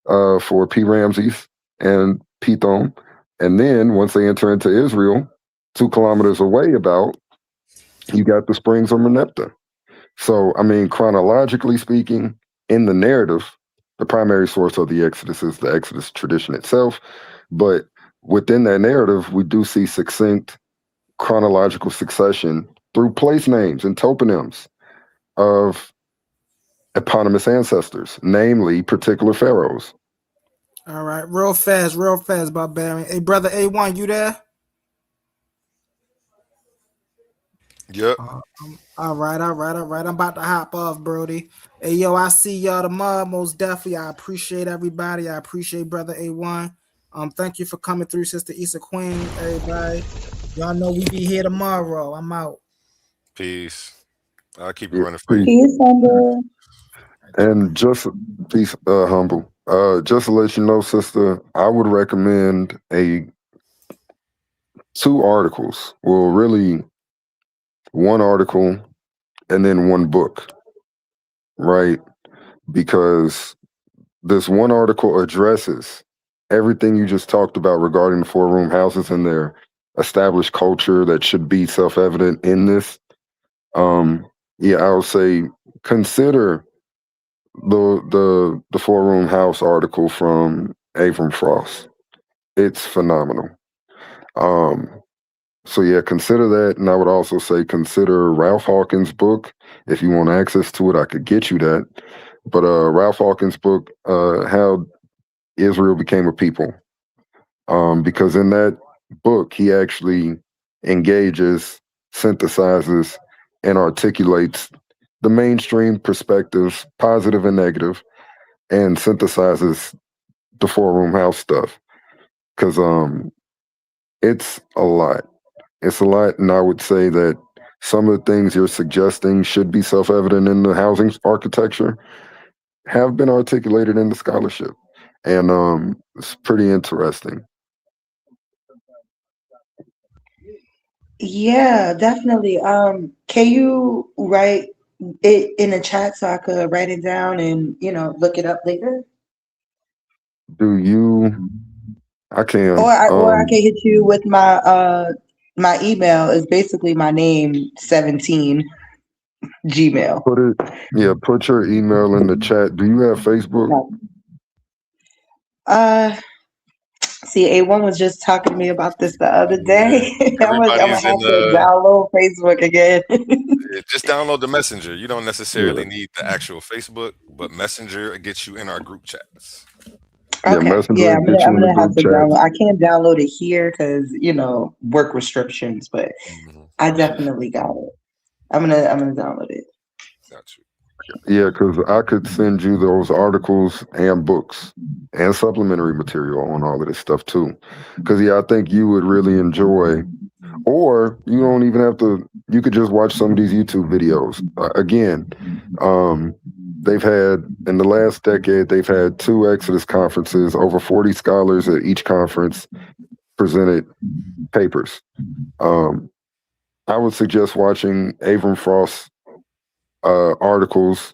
for P. Ramses and Pithom. And then once they enter into Israel, 2 kilometers away about, you got the Springs of Merneptah. So, I mean, chronologically speaking, in the narrative, the primary source of the Exodus is the Exodus tradition itself. But within that narrative, we do see succinct chronological succession through place names and toponyms of eponymous ancestors, namely particular pharaohs. All right, real fast, Barbarian. Hey, brother A1, you there? Yep. All right. I'm about to hop off, Brody. Hey, yo, I see y'all tomorrow. Most definitely. I appreciate everybody. I appreciate brother A1. Thank you for coming through, Sister Issa Queen, everybody. Y'all know we be here tomorrow. I'm out. Peace. I'll keep it running for you. Peace, Humble. And just peace, Humble. Just to let you know, sister, I would recommend 2 articles. Well, really 1 article and then 1 book, right? Because this 1 article addresses everything you just talked about regarding the 4-room houses and their established culture that should be self-evident in this. I would say consider the 4-room house article from Avram Frost. It's phenomenal. So yeah, consider that. And I would also say consider Ralph Hawkins' book. If you want access to it, I could get you that. But Ralph Hawkins' book, How Israel Became a People. Because in that book, he actually engages, synthesizes, and articulates the mainstream perspectives, positive and negative, and synthesizes the 4-room house stuff. Because it's a lot. It's a lot, and I would say that some of the things you're suggesting should be self-evident in the housing architecture have been articulated in the scholarship. and it's pretty interesting. Yeah, definitely. Can you write it in the chat so I could write it down and look it up later? Do you? I can. Or I can hit you with my email is basically my name 17 Gmail. Put your email in the chat. Do you have Facebook? See, A1 was just talking to me about this the other day. I'm gonna have to download Facebook again. Just download the Messenger. You don't necessarily need the actual Facebook, but Messenger gets you in our group chats. Okay. Yeah, I'm gonna have to download. I can't download it here because work restrictions, but I definitely got it. I'm gonna download it. Got you. Yeah, because I could send you those articles and books and supplementary material on all of this stuff too. Because I think you would really enjoy, or you don't even have to, you could just watch some of these YouTube videos. They've had, in the last decade, they've had 2 Exodus conferences, over 40 scholars at each conference presented papers. I would suggest watching Avram Frost's articles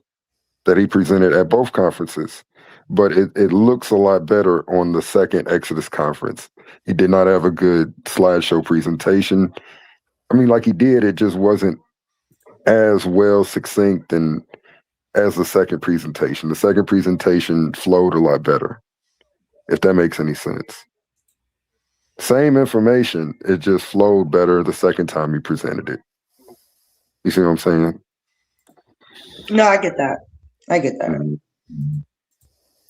that he presented at both conferences, but it looks a lot better on the second Exodus conference. He did not have a good slideshow presentation. I mean, like he did, it just wasn't as well succinct and as the second presentation. The second presentation flowed a lot better, if that makes any sense. Same information, it just flowed better the second time he presented it. You see what I'm saying? No, I get that.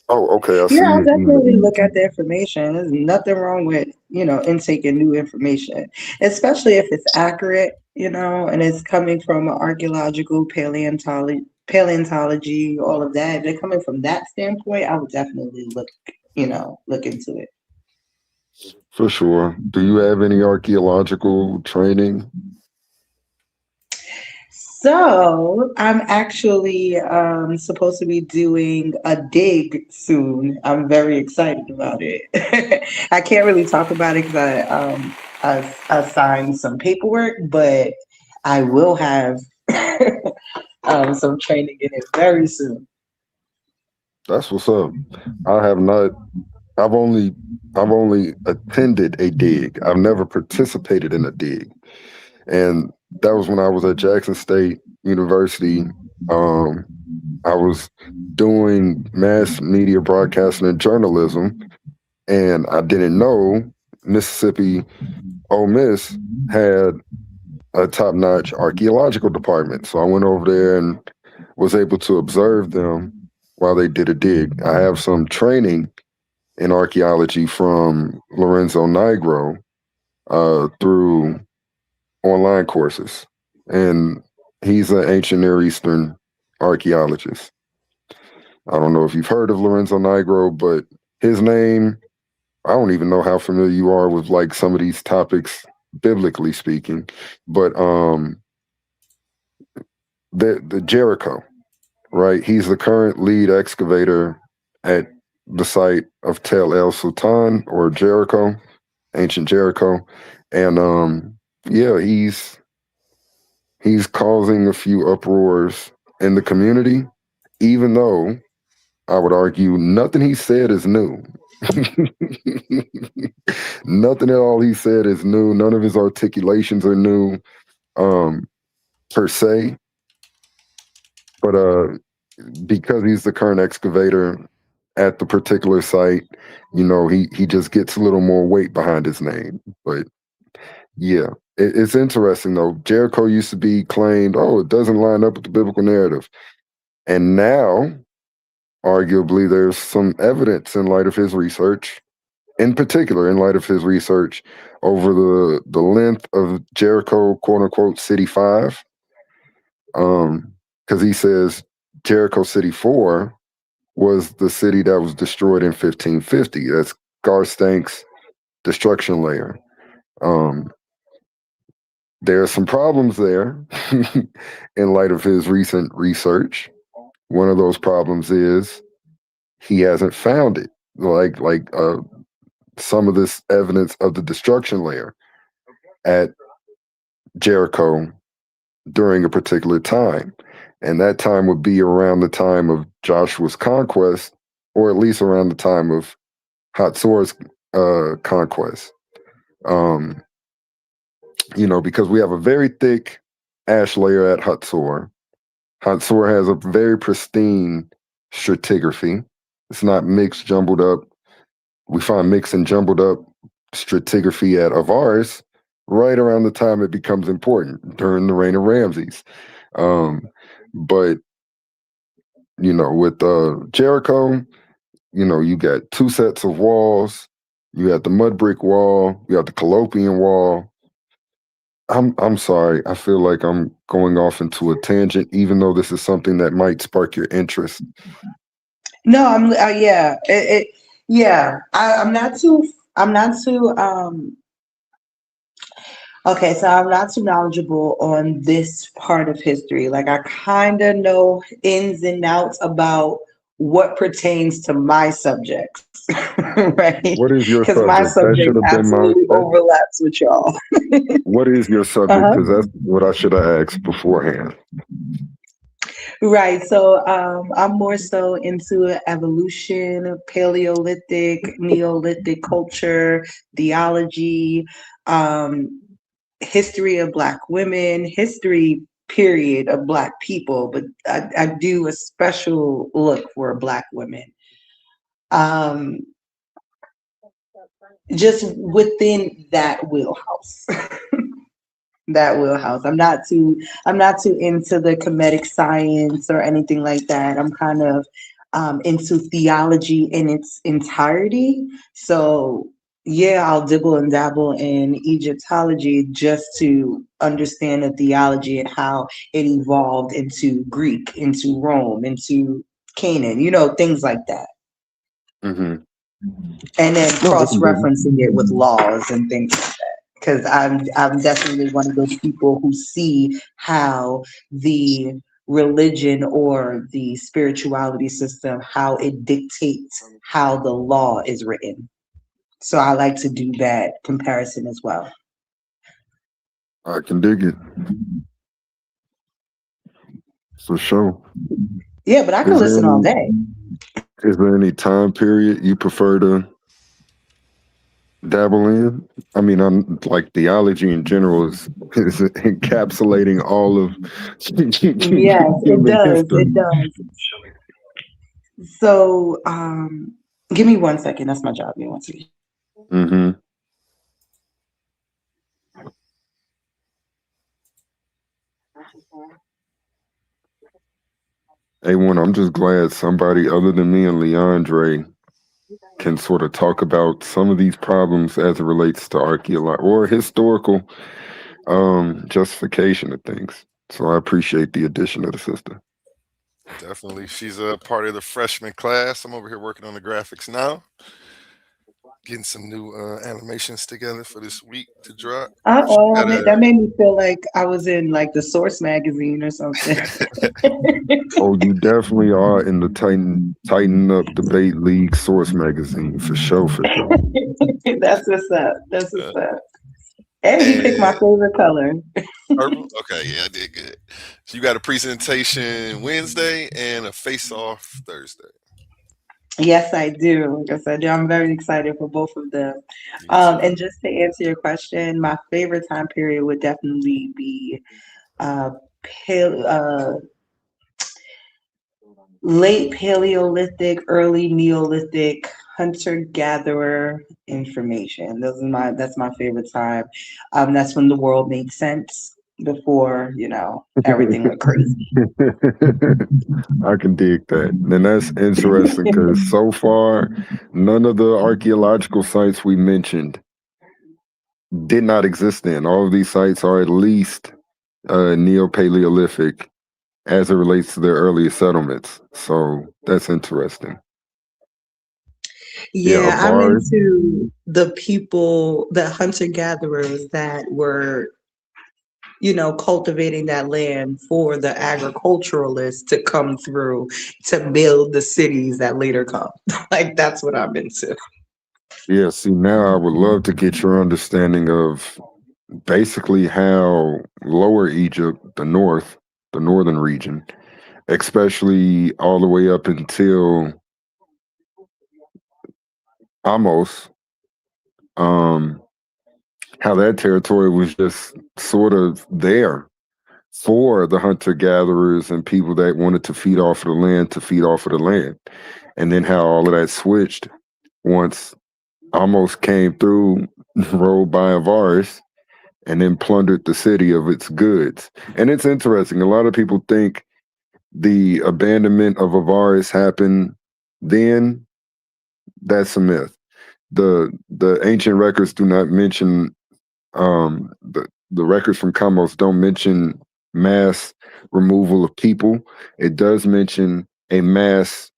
Oh, okay. I see. Yeah, I'll definitely look at the information. There's nothing wrong with, intaking new information, especially if it's accurate, and it's coming from archaeological, paleontology, all of that. If they're coming from that standpoint, I would definitely look into it. For sure. Do you have any archaeological training? So I'm actually supposed to be doing a dig soon. I'm very excited about it. I can't really talk about it because I signed some paperwork, but I will have some training in it very soon. That's what's up. I have not. I've only attended a dig. I've never participated in a dig, and that was when I was at Jackson State University. I was doing mass media broadcasting and journalism, and I didn't know Mississippi Ole Miss had a top-notch archaeological department. So I went over there and was able to observe them while they did a dig. I have some training in archaeology from Lorenzo Nigro through online courses, and he's an ancient Near Eastern archaeologist. I don't know if you've heard of Lorenzo Nigro, but his name, I don't even know how familiar you are with like some of these topics, biblically speaking, but the Jericho, right? He's the current lead excavator at the site of Tel El Sultan, or Jericho, ancient Jericho, and yeah, he's causing a few uproars in the community, even though I would argue nothing he said is new. Nothing at all he said is new. None of his articulations are new, per se. But because he's the current excavator at the particular site, he just gets a little more weight behind his name. But yeah, it's interesting though. Jericho used to be claimed, it doesn't line up with the biblical narrative. And now, arguably, there's some evidence in light of his research, in particular, in light of his research over the length of Jericho, quote unquote, City 5. Because he says Jericho City 4 was the city that was destroyed in 1550. That's Garstank's destruction layer. There are some problems there in light of his recent research. One of those problems is he hasn't found it. some of this evidence of the destruction layer at Jericho during a particular time. And that time would be around the time of Joshua's conquest, or at least around the time of Hatzor's conquest. Because we have a very thick ash layer at Hatzor. Hatzor has a very pristine stratigraphy. It's not mixed, jumbled up. We find mixed and jumbled up stratigraphy at Avaris right around the time it becomes important, during the reign of Ramses. But with Jericho, you got two sets of walls. You got the mud brick wall. You got the Colopian wall. I'm sorry. I feel like I'm going off into a tangent, even though this is something that might spark your interest. No, I'm not too okay, so I'm not too knowledgeable on this part of history. Like, I kind of know ins and outs about what pertains to my subjects, right? What is your subject? Because my subject absolutely overlaps with y'all. What is your subject? Because that's what I should have asked beforehand. Right. So I'm more so into evolution, Paleolithic, Neolithic culture, theology, history of Black women, history period of Black people, but I do a special look for Black women. Just within that wheelhouse. That wheelhouse. I'm not too into the Kemetic science or anything like that. I'm kind of into theology in its entirety. So yeah, I'll dibble and dabble in Egyptology just to understand the theology and how it evolved into Greek, into Rome, into Canaan, things like that. Mm-hmm. And then cross-referencing it with laws and things like that. Because I'm definitely one of those people who see how the religion or the spirituality system, how it dictates how the law is written. So I like to do that comparison as well. I can dig it. For sure. Yeah, but I can listen all day. Is there any time period you prefer to dabble in? I mean, I'm like theology in general is encapsulating all of yes, it does. History. It does. So give me 1 second. That's my job. Give me 1 second. Mm-hmm. A1, I'm just glad somebody other than me and Leandre can sort of talk about some of these problems as it relates to archaeological or historical justification of things. So I appreciate the addition of the sister. Definitely. She's a part of the freshman class. I'm over here working on the graphics now. Getting some new animations together for this week to drop. That made me feel like I was in like the Source magazine or something. Oh, you definitely are in the Tighten Up Debate League Source magazine for sure. That's what's up. That's what's up. And you picked my favorite color. Purple? Okay, yeah, I did good. So you got a presentation Wednesday and a face-off Thursday. Yes, I do. Yes, I do. I'm very excited for both of them. And just to answer your question, my favorite time period would definitely be late Paleolithic, early Neolithic, hunter-gatherer information. That's my favorite time. That's when the world made sense. Before, everything went crazy. I can dig that. And that's interesting because so far, none of the archaeological sites we mentioned did not exist then. All of these sites are at least Neo-Paleolithic as it relates to their earliest settlements. So that's interesting. Yeah, I'm into the people, the hunter-gatherers that were cultivating that land for the agriculturalists to come through to build the cities that later come. Like, that's what I'm into. Yeah, see, now I would love to get your understanding of basically how Lower Egypt, the northern region, especially all the way up until Amos, how that territory was just sort of there for the hunter-gatherers and people that wanted to feed off of the land to feed off of the land. And then how all of that switched once Amos came through, rode by Avaris, and then plundered the city of its goods. And it's interesting. A lot of people think the abandonment of Avaris happened then. That's a myth. The ancient records do not mention, the records from Kamos don't mention mass removal of people. It does mention a mass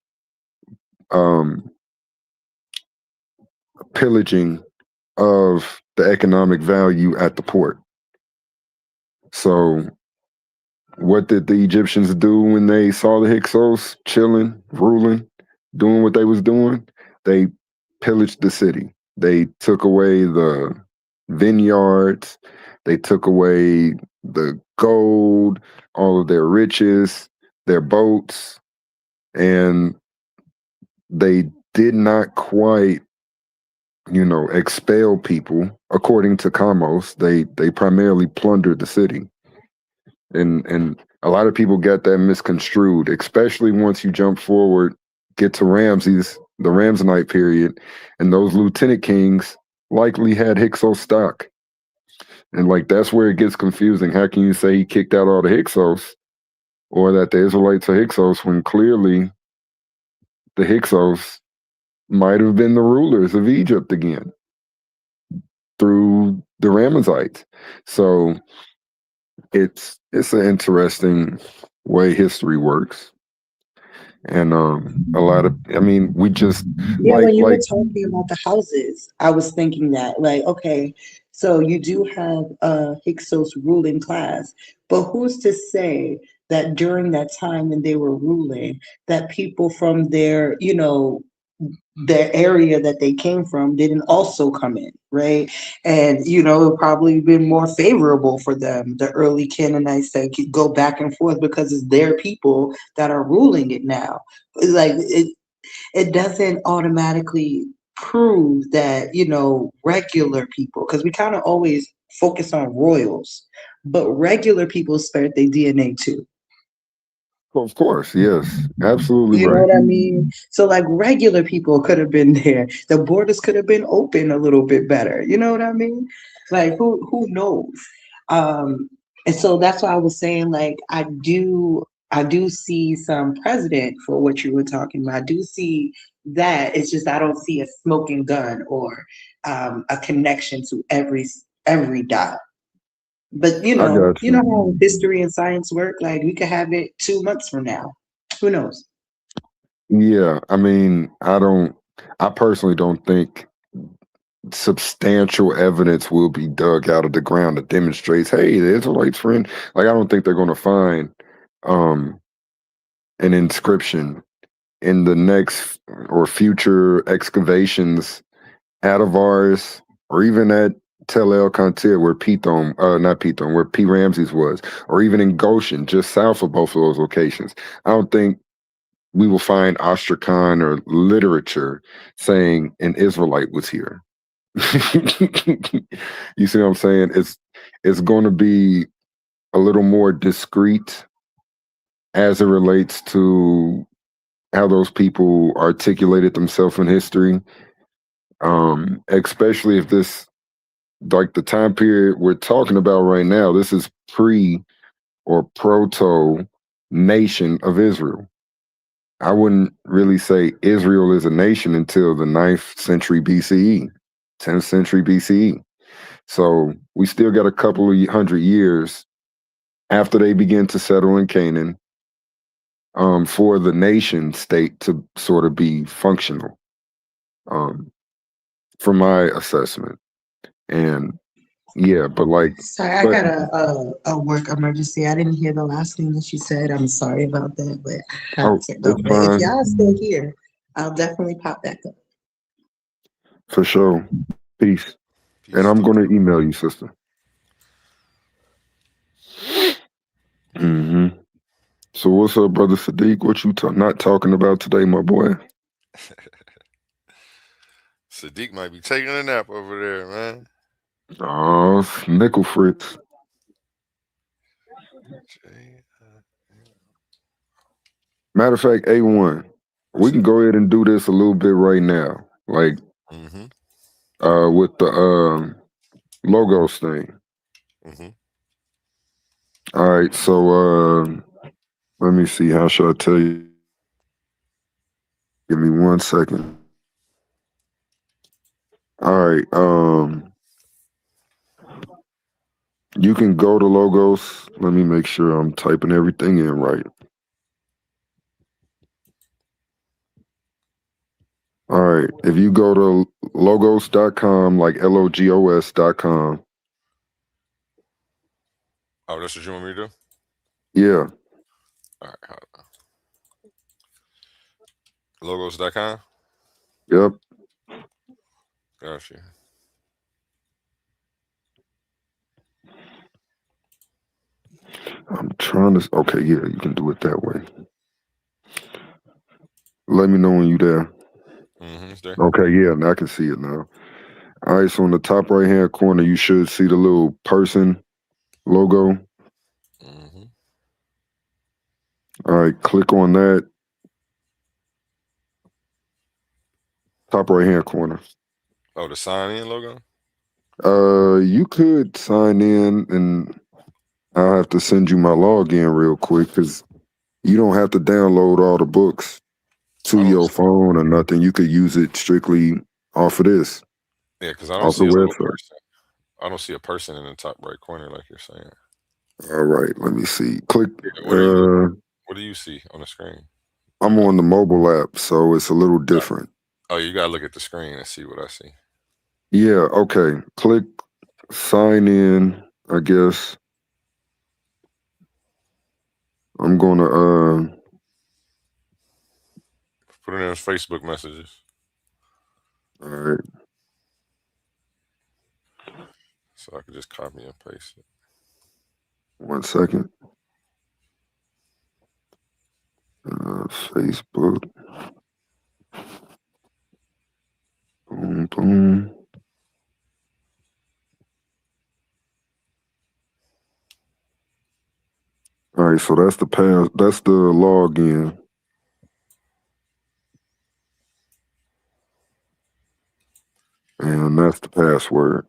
pillaging of the economic value at the port. So what did the Egyptians do when they saw the Hyksos chilling, ruling, doing what they was doing? They pillaged the city. They took away the vineyards. They took away the gold, all of their riches, their boats, and they did not quite, expel people. According to Kamos, they primarily plundered the city. And a lot of people get that misconstrued, especially once you jump forward, get to Ramses, the Ramsonite period, and those lieutenant kings likely had Hyksos stock. And that's where it gets confusing. How can you say he kicked out all the Hyksos, or that the Israelites are Hyksos, when clearly the Hyksos might have been the rulers of Egypt again through the Ramessites? So it's an interesting way history works. And a lot of, we just when you were talking about the houses, I was thinking that, okay, so you do have a Hyksos ruling class, but who's to say that during that time when they were ruling, that people from their, the area that they came from didn't also come in, right? And, it probably been more favorable for them, the early Canaanites, that could go back and forth because it's their people that are ruling it now. It doesn't automatically prove that, regular people, because we kind of always focus on royals, but regular people spread their DNA too. Of course, yes, absolutely. You know what I mean? So regular people could have been there. The borders could have been open a little bit better. You know what I mean? Who knows? And so that's why I was saying, I do see some precedent for what you were talking about. I do see that. It's just I don't see a smoking gun or a connection to every dot. But you know how history and science work. We could have it 2 months from now. Who knows? Yeah, I personally don't think substantial evidence will be dug out of the ground that demonstrates, hey, the Israelites, friend. I don't think they're going to find an inscription in the next or future excavations at Avaris or even at Tel El Kantir, where where P. Ramses was, or even in Goshen, just south of both of those locations. I don't think we will find Astrakhan or literature saying an Israelite was here. You see what I'm saying? It's going to be a little more discreet as it relates to how those people articulated themselves in history, especially if this, the time period we're talking about right now, this is pre or proto nation of Israel. I wouldn't really say Israel is a nation until the 9th century BCE, 10th century BCE. So we still got a couple of hundred years after they begin to settle in Canaan for the nation state to sort of be functional, from my assessment. And yeah, but like, Sorry, I got a work emergency. I didn't hear the last thing that you said. I'm sorry about that, but I have oh, to go. it's But if fine y'all still here, I'll definitely pop back up. for sure. Peace. And I'm gonna email you, sister. Hmm. So what's up, brother Sadiq? What you not talking about today, my boy? Sadiq might be taking a nap over there, man. Oh, nickel fritz. Matter of fact, A1, we can go ahead and do this a little bit right now, like with the logos thing. All right, so let me see. How should I tell you? Give me 1 second. All right, you can go to logos. Let me make sure I'm typing everything in right. All right, if you go to logos.com, like logos.com. Oh, that's what you want me to do? Yeah. All right, hold on. Logos.com? Yep. Gotcha. I'm trying to. Okay, yeah, you can do it that way. Let me know when you're there. It's there. Okay, yeah, now I can see it now. All right, so in the top right hand corner, you should see the little person logo. All right, click on that. Top right hand corner. Oh, the sign in logo? You could sign in, and I'll have to send you my login real quick because you don't have to download all the books to your phone or nothing. You could use it strictly off of this. Yeah, because I don't Off see the a little website. person. I don't see a person in the top right corner like you're saying. All right, let me see. Click. What do you see on the screen? I'm on the mobile app, so it's a little different. Oh, you gotta look at the screen and see what I see. Yeah, okay. Click sign in, I guess. I'm gonna Put it in Facebook messages. all right. So I can just copy and paste it. 1 second. Facebook. Boom, boom. All right, so that's the that's the login. And that's the password.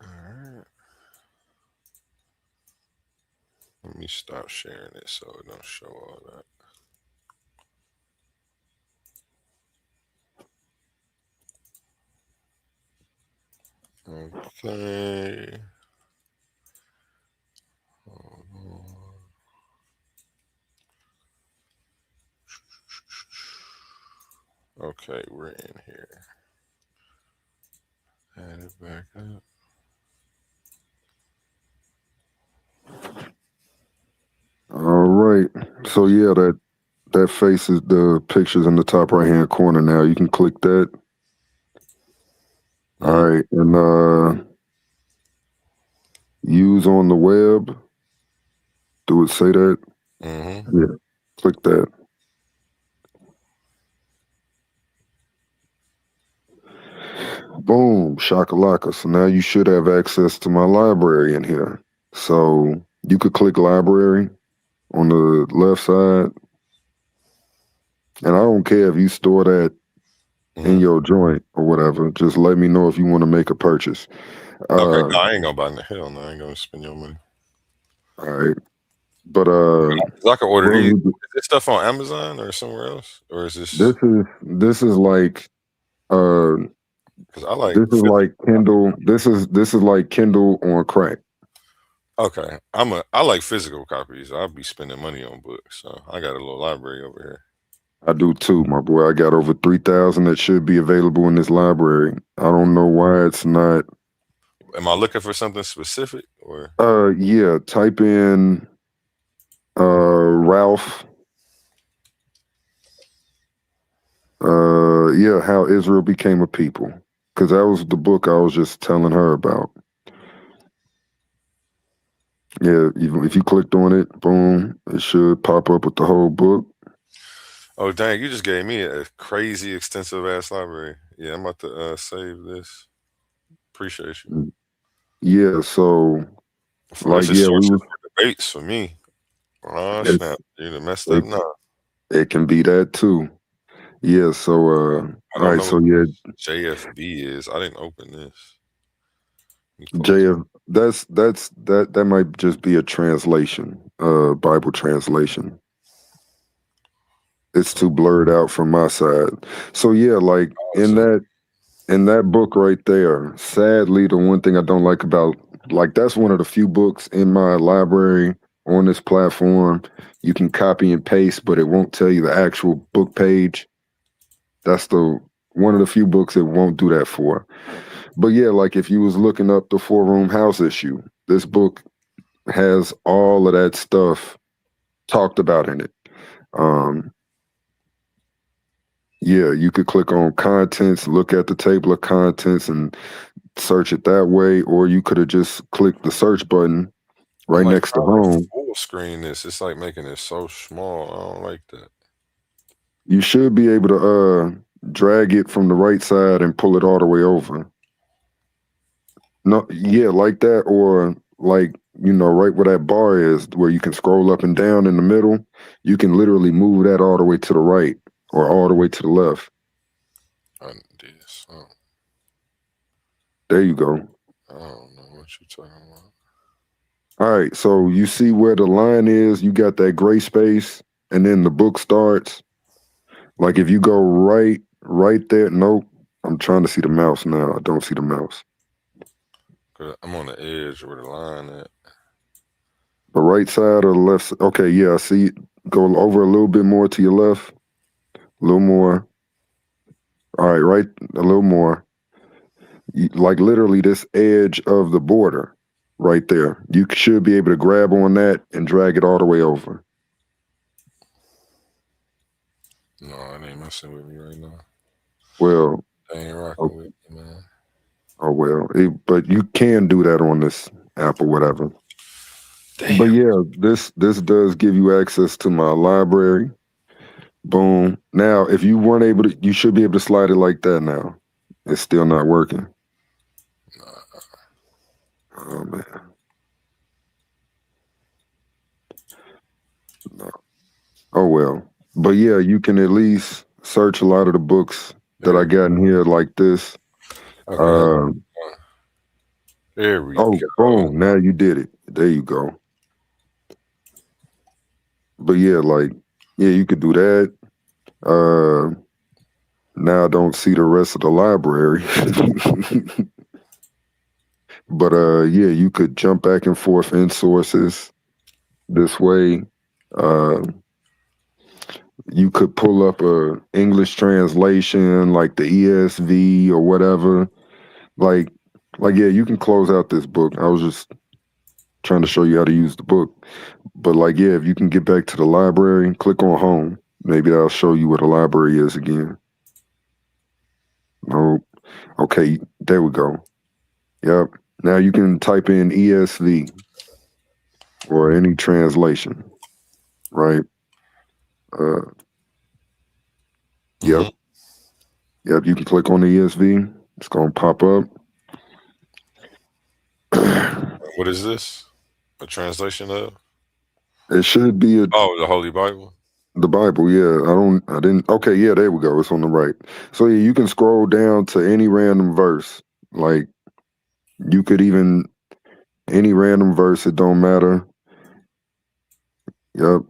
All right. Let me stop sharing it so it don't show all that. Okay. Hold on. Okay, we're in here. Add it back up. All right. So yeah, that faces the pictures in the top right hand corner now. You can click that. All right, and use on the web. Do it say that? Yeah. Click that. Boom, shakalaka. So now you should have access to my library in here. So you could click library on the left side. And I don't care if you store that in your joint or whatever. Just let me know if you want to make a purchase. Okay, no, I ain't gonna buy the hell no. I ain't gonna spend your money. All right. But I can order these. Is this stuff on Amazon or somewhere else? Or is this this is like because I like this is like Kindle. This is like Kindle on crack. Okay. I like physical copies. I'll be spending money on books. So I got a little library over here. I do too, my boy. I got over 3,000 that should be available in this library. I don't know why it's not Am I looking for something specific or? Yeah. Type in Ralph. Yeah, how Israel became a people, because that was the book I was just telling her about. Yeah, if you clicked on it, boom, it should pop up with the whole book. Oh dang! You just gave me a crazy extensive ass library. Yeah, I'm about to save this. Appreciate you. Yeah, so This is sources for debates for me. Oh snap! You done messed up now. It can be that too. Yeah, so all right, so yeah, JFB is. I didn't open this. JF, that might just be a translation, Bible translation. It's too blurred out from my side. So yeah, like in that book right there, sadly, the one thing I don't like about, like, that's one of the few books in my library on this platform you can copy and paste, but it won't tell you the actual book page. That's one of the few books it won't do that for. But yeah, like if you was looking up the 4-room house issue, this book has all of that stuff talked about in it. Yeah, you could click on contents, look at the table of contents and search it that way, or you could have just clicked the search button right next to home. Full screen this. It's like making it so small. I don't like that. You should be able to drag it from the right side and pull it all the way over. No, yeah, like that, or like, right where that bar is, where you can scroll up and down in the middle. You can literally move that all the way to the right or all the way to the left. There you go. I don't know what you're talking about. All right, so you see where the line is. You got that gray space, and then the book starts. Like if you go right there. Nope, I'm trying to see the mouse now. I don't see the mouse. I'm on the edge where the line at. The right side or the left? Okay, yeah, I see. Go over a little bit more to your left. A little more. All right, right, a little more. Like literally this edge of the border right there. You should be able to grab on that and drag it all the way over. No, it ain't messing with me right now. Well, I ain't rocking with you, man. Oh well, but you can do that on this app or whatever. Damn. But yeah, this does give you access to my library. Boom. Now, if you weren't able to, you should be able to slide it like that now. It's still not working. Oh man. No. Oh well. But yeah, you can at least search a lot of the books that I got in here like this. Okay. There we go. Boom. Now you did it. There you go. But yeah, you could do that. Now I don't see the rest of the library. But yeah, you could jump back and forth in sources this way. You could pull up a English translation like the ESV or whatever. Like yeah, you can close out this book. I was just trying to show you how to use the book. But yeah, if you can get back to the library, click on home. Maybe that'll show you where the library is again. Oh, okay, there we go. Yep. Now you can type in ESV or any translation, right? Yep. Yep, you can click on the ESV. It's going to pop up. What is this? A translation of? It should be the Holy Bible. The Bible, yeah. I didn't. Okay, yeah, there we go. It's on the right. So yeah, you can scroll down to any random verse. Like you could even any random verse. It don't matter. Yep.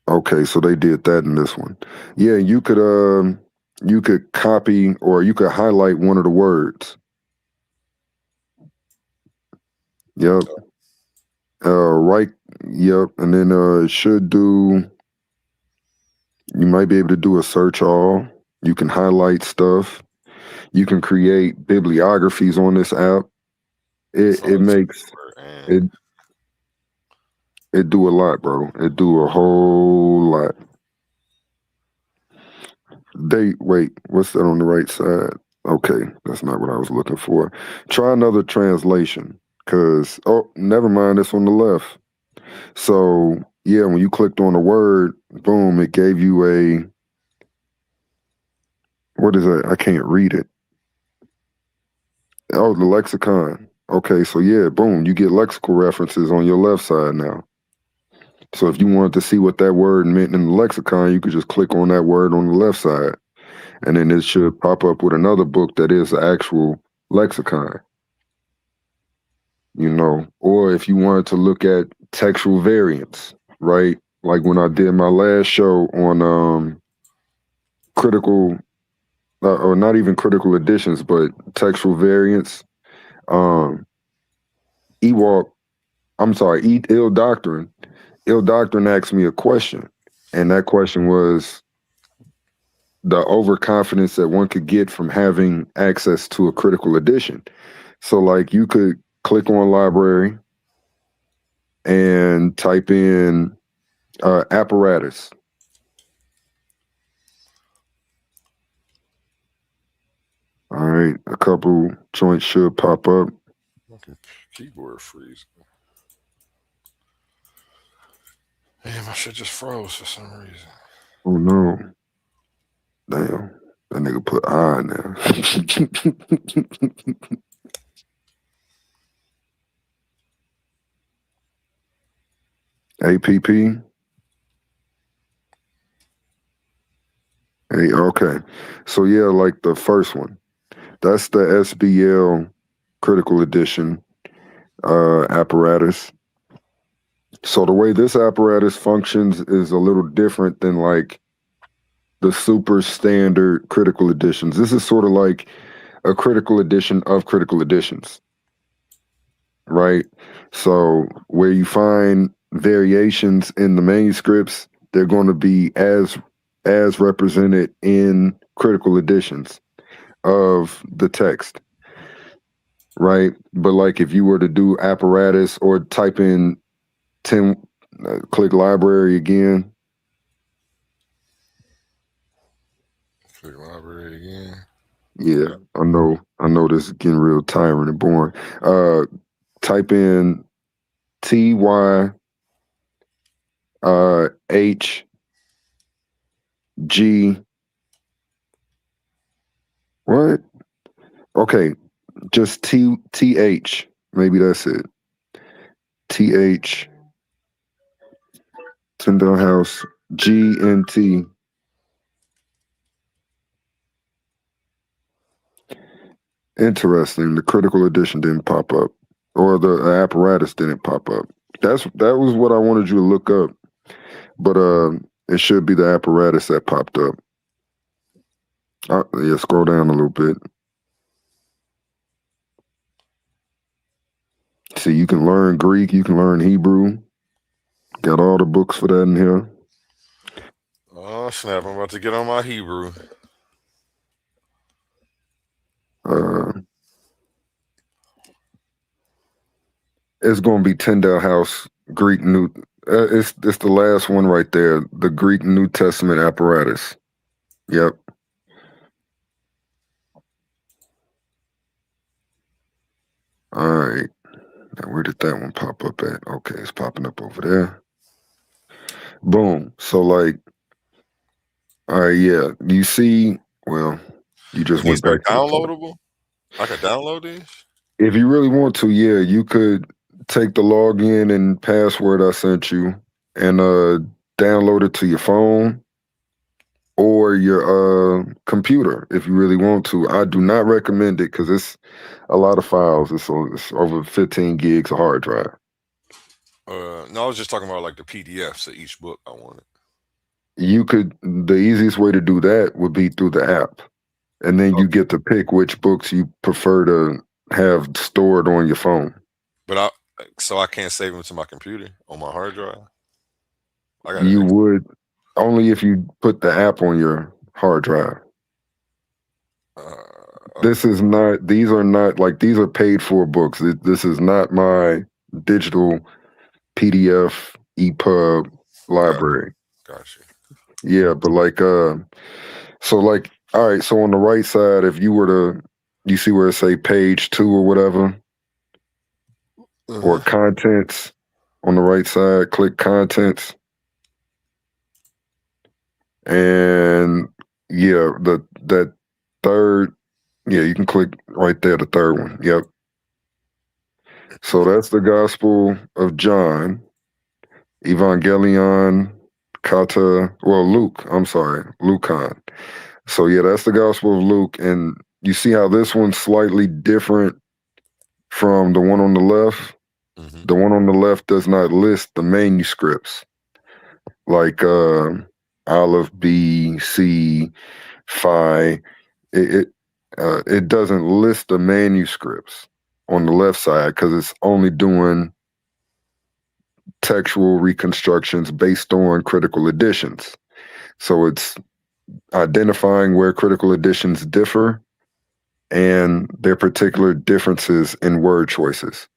Okay, so they did that in this one. Yeah, you could copy or you could highlight one of the words. Yep. Right. Yep. And then it should do. You might be able to do a search all. You can highlight stuff. You can create bibliographies on this app. It makes it do a lot, bro. It do a whole lot. Wait, what's that on the right side? Okay, that's not what I was looking for. Try another translation, cause never mind, it's on the left. So yeah, when you clicked on the word, boom, it gave you a, what is that? I can't read it. Oh, the lexicon. Okay, so yeah, boom, you get lexical references on your left side now. So if you wanted to see what that word meant in the lexicon, you could just click on that word on the left side, and then it should pop up with another book that is the actual lexicon. You know, or if you wanted to look at textual variants, right? Like when I did my last show on critical, or not even critical editions, but textual variants. Ill Doctrine. Ill Doctrine asked me a question, and that question was the overconfidence that one could get from having access to a critical edition. So like you could click on library and type in apparatus. All right, a couple joints should pop up. Keyboard freeze. Damn, my shit just froze for some reason. Oh no. Damn. That nigga put I in there. APP. Hey, okay. So yeah, like the first one. That's the SBL critical edition apparatus. So the way this apparatus functions is a little different than like the super standard critical editions. This is sort of like a critical edition of critical editions, right? So where you find variations in the manuscripts, they're going to be as represented in critical editions of the text, right? But like if you were to do apparatus or type in 10, click library again. Click library again. Yeah, I know this is getting real tiring and boring. Type in TYHG. What? Okay, just TH. Maybe that's it. TH. Tyndale House. GNT. Interesting. The critical edition didn't pop up, or the apparatus didn't pop up. That was what I wanted you to look up, but it should be the apparatus that popped up. Yeah, scroll down a little bit. See, you can learn Greek, you can learn Hebrew. Got all the books for that in here. Oh snap! I'm about to get on my Hebrew. It's going to be Tyndale House Greek New. It's the last one right there. The Greek New Testament apparatus. Yep. All right. Now where did that one pop up at? Okay, it's popping up over there. Boom. So like, all right, yeah. You see, well, you just went back to downloadable. I could download these. If you really want to, yeah, you could take the login and password I sent you and download it to your phone or your computer if you really want to. I do not recommend it because it's a lot of files. It's over 15 gigs of hard drive. No, I was just talking about like the PDFs of each book I wanted. The easiest way to do that would be through the app. And then you get to pick which books you prefer to have stored on your phone. But so I can't save them to my computer on my hard drive? You would only if you put the app on your hard drive. This is not. These are not like these are paid for books. This is not my digital PDF EPUB library. Gotcha. Yeah, but like so like all right, so on the right side, if you were to you see where it say page 2 or whatever, or contents on the right side, click contents. And yeah, that third, yeah, you can click right there, the third one. Yep. So that's the Gospel of John, Evangelion Luke. I'm sorry, Lucan. So yeah, that's the Gospel of Luke, and you see how this one's slightly different from the one on the left. Mm-hmm. The one on the left does not list the manuscripts, like Aleph, B, C, Phi. It doesn't list the manuscripts on the left side because it's only doing textual reconstructions based on critical editions. So it's identifying where critical editions differ and their particular differences in word choices.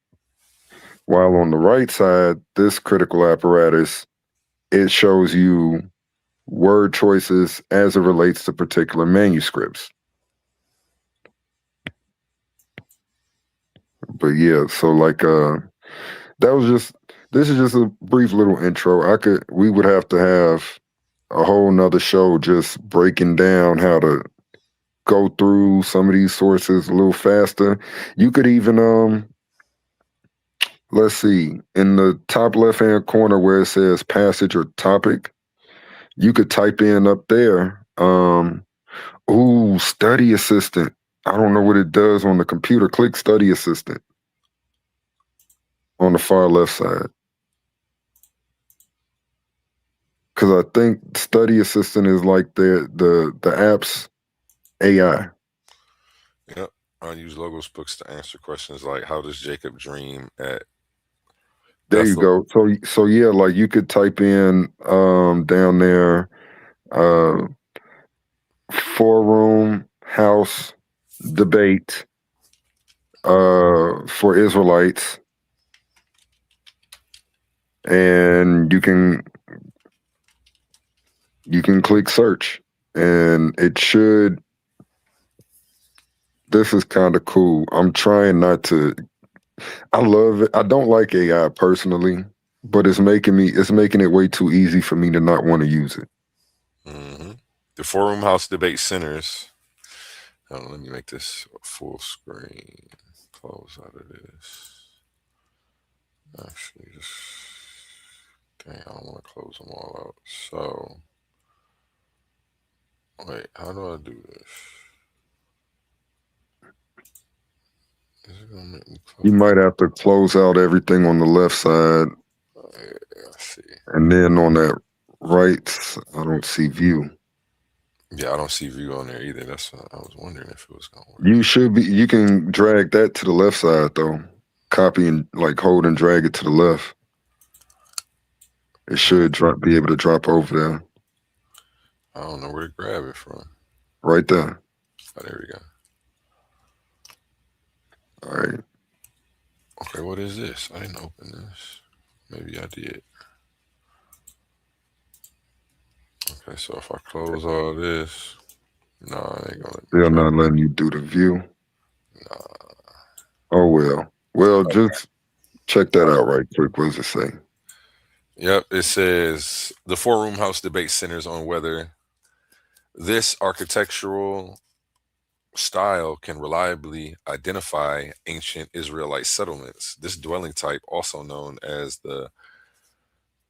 While on the right side, this critical apparatus, it shows you word choices as it relates to particular manuscripts. But yeah, so like this is just a brief little intro. We would have to have a whole nother show just breaking down how to go through some of these sources a little faster. You could even let's see, in the top left hand corner where it says passage or topic, you could type in up there, study assistant. I don't know what it does on the computer. Click study assistant on the far left side. Because I think study assistant is like the app's AI. Yep. I use Logos books to answer questions like, how does Jacob dream at? There you go. So yeah, like you could type in down there, 4-room house debate for Israelites, and you can click search, and it should. This is kind of cool. I'm trying not to. I love it. I don't like AI personally, but it's making it way too easy for me to not want to use it. Mm-hmm. The 4-room house debate centers. Hold on, let me make this full screen. Close out of this. Actually, just dang, I don't want to close them all out. So, wait, how do I do this? You might have to close out everything on the left side. I see. And then on that right, I don't see view. Yeah, I don't see view on there either. That's what I was wondering if it was going to work. You can drag that to the left side though. Copy and like hold and drag it to the left. It should be able to drop over there. I don't know where to grab it from. Right there. Oh, there we go. All right. Okay, what is this? I didn't open this. Maybe I did. Okay, so if I close all this, it ain't gonna. They're not letting you do the view. Nah. Oh well. Well, just check that out right quick. What does it say? Yep, it says the 4-room house debate centers on whether this architectural style can reliably identify ancient Israelite settlements. This dwelling type, also known as the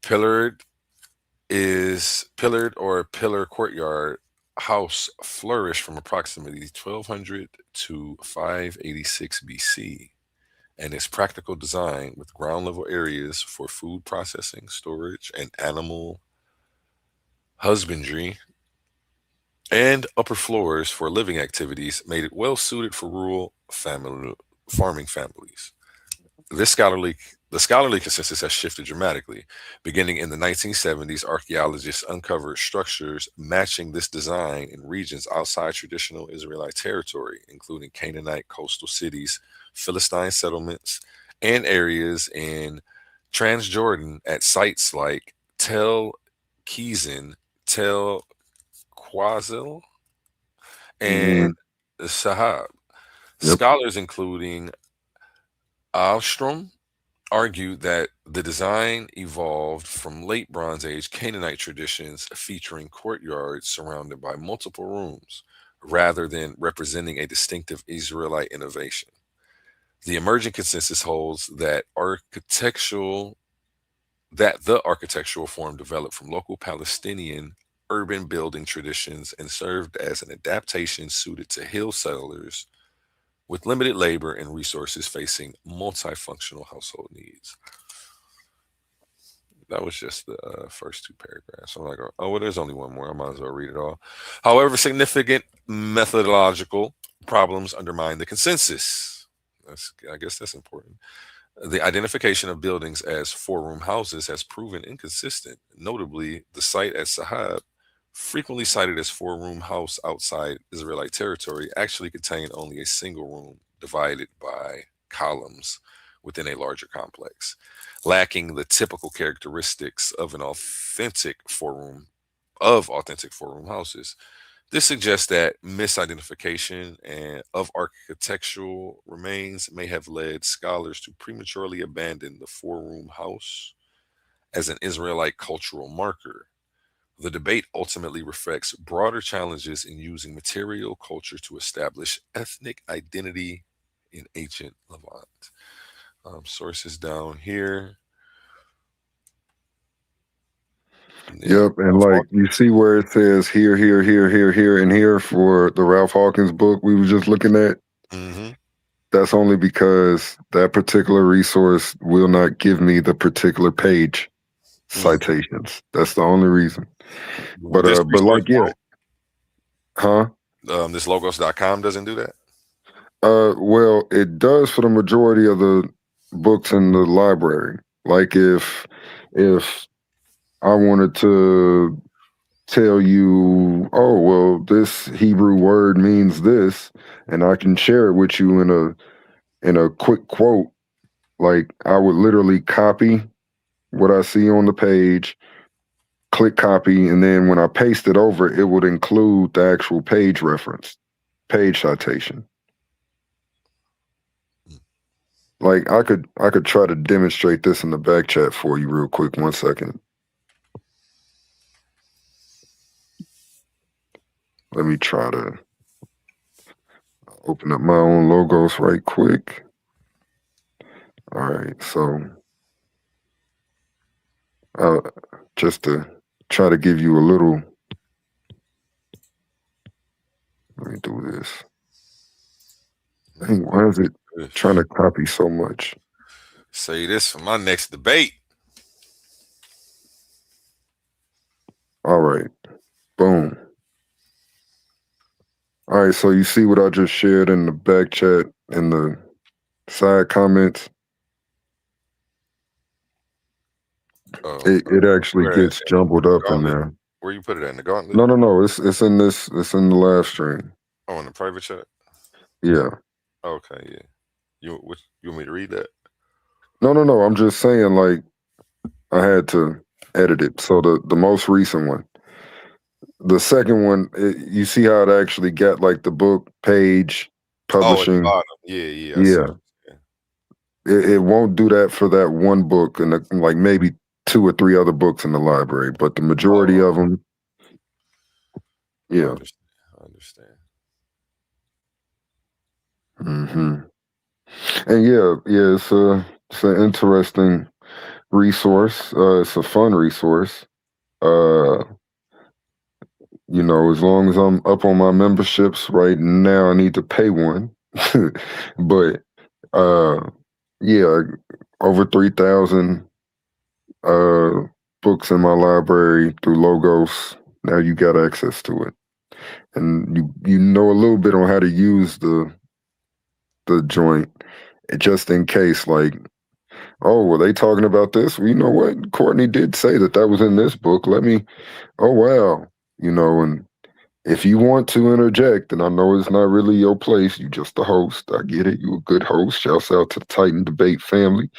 pillared or pillar courtyard house, flourished from approximately 1200 to 586 BC, and its practical design with ground level areas for food processing, storage, and animal husbandry, and upper floors for living activities made it well suited for rural farming families. The scholarly consensus has shifted dramatically. Beginning in the 1970s, archaeologists uncovered structures matching this design in regions outside traditional Israelite territory, including Canaanite coastal cities, Philistine settlements, and areas in Transjordan at sites like Tel Kizin, Tel Quazil, and Sahab. Scholars including Alstrom argued that the design evolved from late Bronze Age Canaanite traditions featuring courtyards surrounded by multiple rooms, rather than representing a distinctive Israelite innovation. The emerging consensus holds that the architectural form developed from local Palestinian urban building traditions and served as an adaptation suited to hill settlers with limited labor and resources facing multifunctional household needs. That was just the first two paragraphs. I'm like, oh, well, there's only one more. I might as well read it all. However, significant methodological problems undermine the consensus. I guess that's important. The identification of buildings as four-room houses has proven inconsistent. Notably, the site at Sahab, frequently cited as four-room house outside Israelite territory, actually contained only a single room divided by columns within a larger complex, lacking the typical characteristics of authentic four-room houses. This suggests that misidentification of architectural remains may have led scholars to prematurely abandon the four-room house as an Israelite cultural marker. The debate ultimately reflects broader challenges in using material culture to establish ethnic identity in ancient Levant. Sources down here. Yep, and like you see where it says here, and here for the Ralph Hawkins book we were just looking at. That's only because that particular resource will not give me the particular page citations. That's the only reason. But like this logos.com doesn't do that? Well, it does for the majority of the books in the library. Like if I wanted to tell you, oh well, this Hebrew word means this, and I can share it with you in a quick quote, like I would literally copy what I see on the page, click copy, and then when I paste it over, it would include the actual page reference, page citation. Like I could try to demonstrate this in the back chat for you real quick. 1 second. Let me try to open up my own logos right quick. All right, so just to try to give you a little, let me do this. Dang, why is it trying to copy so much? Say this for my next debate. All right, boom. All right, so you see what I just shared in the back chat in the side comments? It actually gets jumbled up in there. Where you put it at, in the gauntlet? No. It's in the live stream. Oh, in the private chat? Yeah. Okay, yeah. You want me to read that? No. I'm just saying, like, I had to edit it. So the most recent one. The second one, you see how it actually got like the book page publishing. Oh, at the bottom. Yeah. It won't do that for that one book and like maybe 2 or 3 other books in the library, but the majority of them, yeah. I understand. And yeah, it's an interesting resource. It's a fun resource. You know, as long as I'm up on my memberships right now, I need to pay one. But yeah, over 3,000 books in my library through Logos. Now you got access to it, and you know a little bit on how to use the joint, just in case. Like oh, were they talking about this? Well, you know what? Courtney did say that was in this book. Oh, wow. And if you want to interject, and I know it's not really your place, you just the host. I get it. You a good host. Shouts out to the Titan Debate family.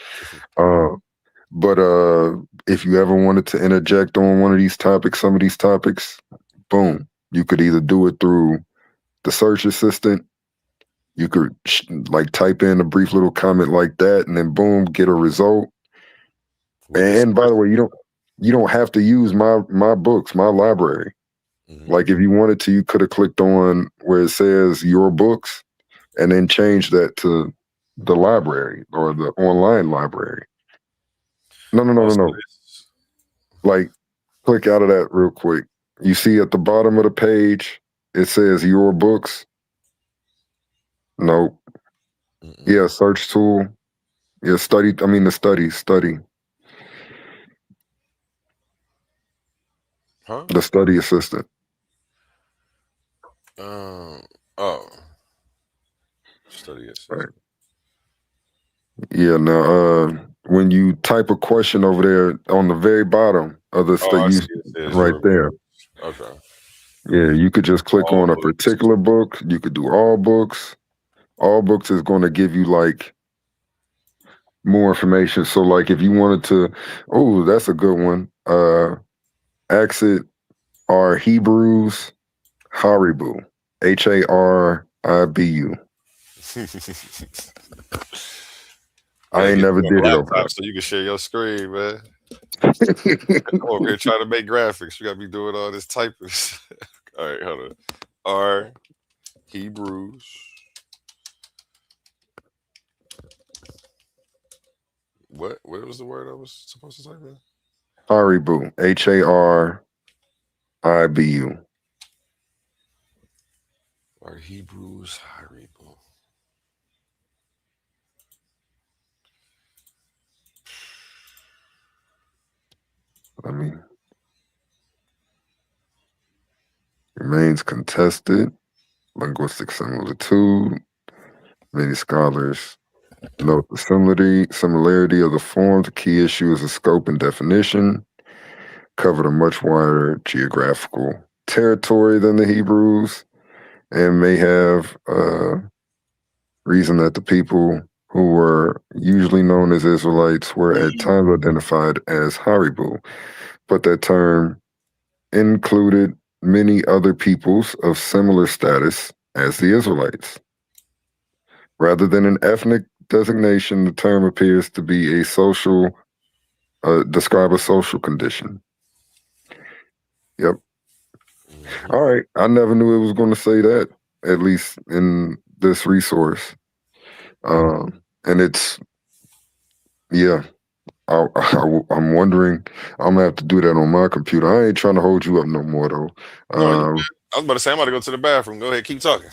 But if you ever wanted to interject on one of these topics, some of these topics, boom, you could either do it through the search assistant. You could type in a brief little comment like that, and then boom, get a result. And by the way, you don't have to use my books, my library. Like if you wanted to, you could have clicked on where it says your books and then change that to the library or the online library. No. Like click out of that real quick. You see at the bottom of the page, it says your books. Nope. Yeah, search tool. Yeah, study. Huh? The study assistant. Study assistant. Right. Yeah, now when you type a question over there on the very bottom of the right there. Okay. Yeah, you could just click on a particular book. You could do all books. All books is going to give you more information. So if you wanted to, oh, that's a good one. Exit are Hebrews Haribu. Haribu. I ain't never did it. So you can share your screen, man. Come over here trying to make graphics. You got me doing all this typing. All right, hold on. R Hebrews. What was the word I was supposed to type in? Haribu. Haribu. Or Hebrews Haribu. Remains contested. Linguistic similitude. Many scholars note the similarity of the forms. The key issue is the scope and definition. Covered a much wider geographical territory than the Hebrews, and may have reason that the people who were usually known as Israelites were at times identified as Haribu, but that term included many other peoples of similar status as the Israelites. Rather than an ethnic designation, the term appears to be describe a social condition. Yep. All right. I never knew it was going to say that, at least in this resource. And it's, yeah, I'm wondering, I'm gonna have to do that on my computer. I ain't trying to hold you up no more though. I was about to say, I'm about to go to the bathroom. Go ahead, keep talking.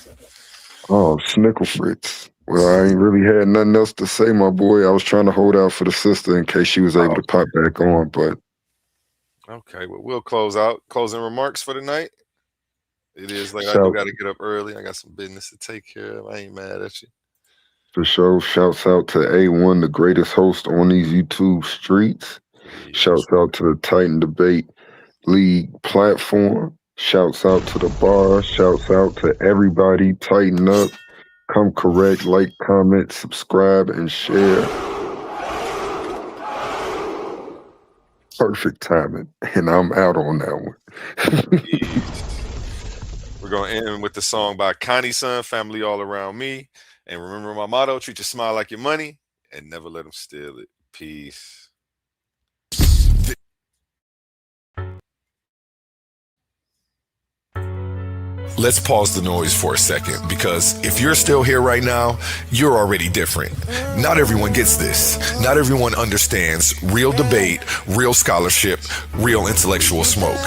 Oh, Snickle Fritz. Well, I ain't really had nothing else to say, my boy. I was trying to hold out for the sister in case she was able to pop back on, but okay, well, we'll close out. Closing remarks for the night. It is I do got to get up early. I got some business to take care of. I ain't mad at you. For sure. Shouts out to A1, the greatest host on these YouTube streets. Shouts out to the Titan Debate League platform. Shouts out to the bar. Shouts out to everybody. Tighten up. Come correct. Like, comment, subscribe, and share. Perfect timing. And I'm out on that one. We're going to end with the song by Connie Son, Family All Around Me. And remember my motto, treat your smile like your money and never let them steal it. Peace. Let's pause the noise for a second, because if you're still here right now, you're already different. Not everyone gets this. Not everyone understands real debate, real scholarship, real intellectual smoke.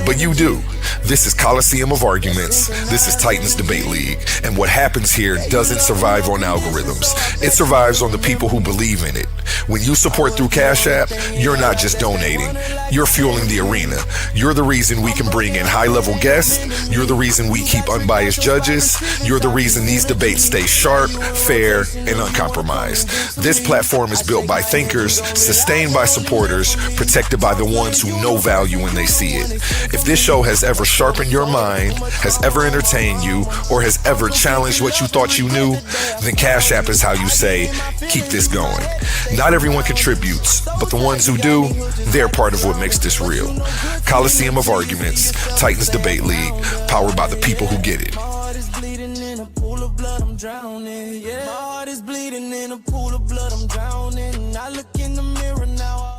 But you do. This is Coliseum of Arguments. This is Titans Debate League. And what happens here doesn't survive on algorithms. It survives on the people who believe in it. When you support through Cash App, you're not just donating. You're fueling the arena. You're the reason we can bring in high-level guests. You're the reason we we keep unbiased judges, you're the reason these debates stay sharp, fair, and uncompromised. This platform is built by thinkers, sustained by supporters, protected by the ones who know value when they see it. If this show has ever sharpened your mind, has ever entertained you, or has ever challenged what you thought you knew, then Cash App is how you say, keep this going. Not everyone contributes, but the ones who do, they're part of what makes this real. Coliseum of Arguments, Titans Debate League, powered by the people who get it. My heart is bleeding in a pool of blood, I'm drowning. Yeah, my heart is bleeding in a pool of blood, I'm drowning. I look in the mirror now.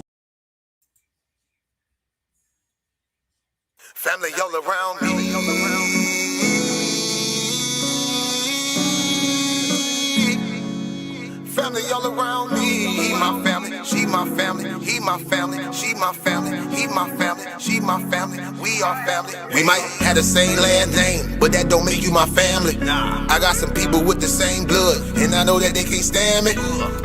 Family all around me. Family all around me. He my family, she my family. He my family, she my family. He my family, she my family. We are family. We might have the same last name, but that don't make you my family. I got some people with the same blood, and I know that they can't stand me.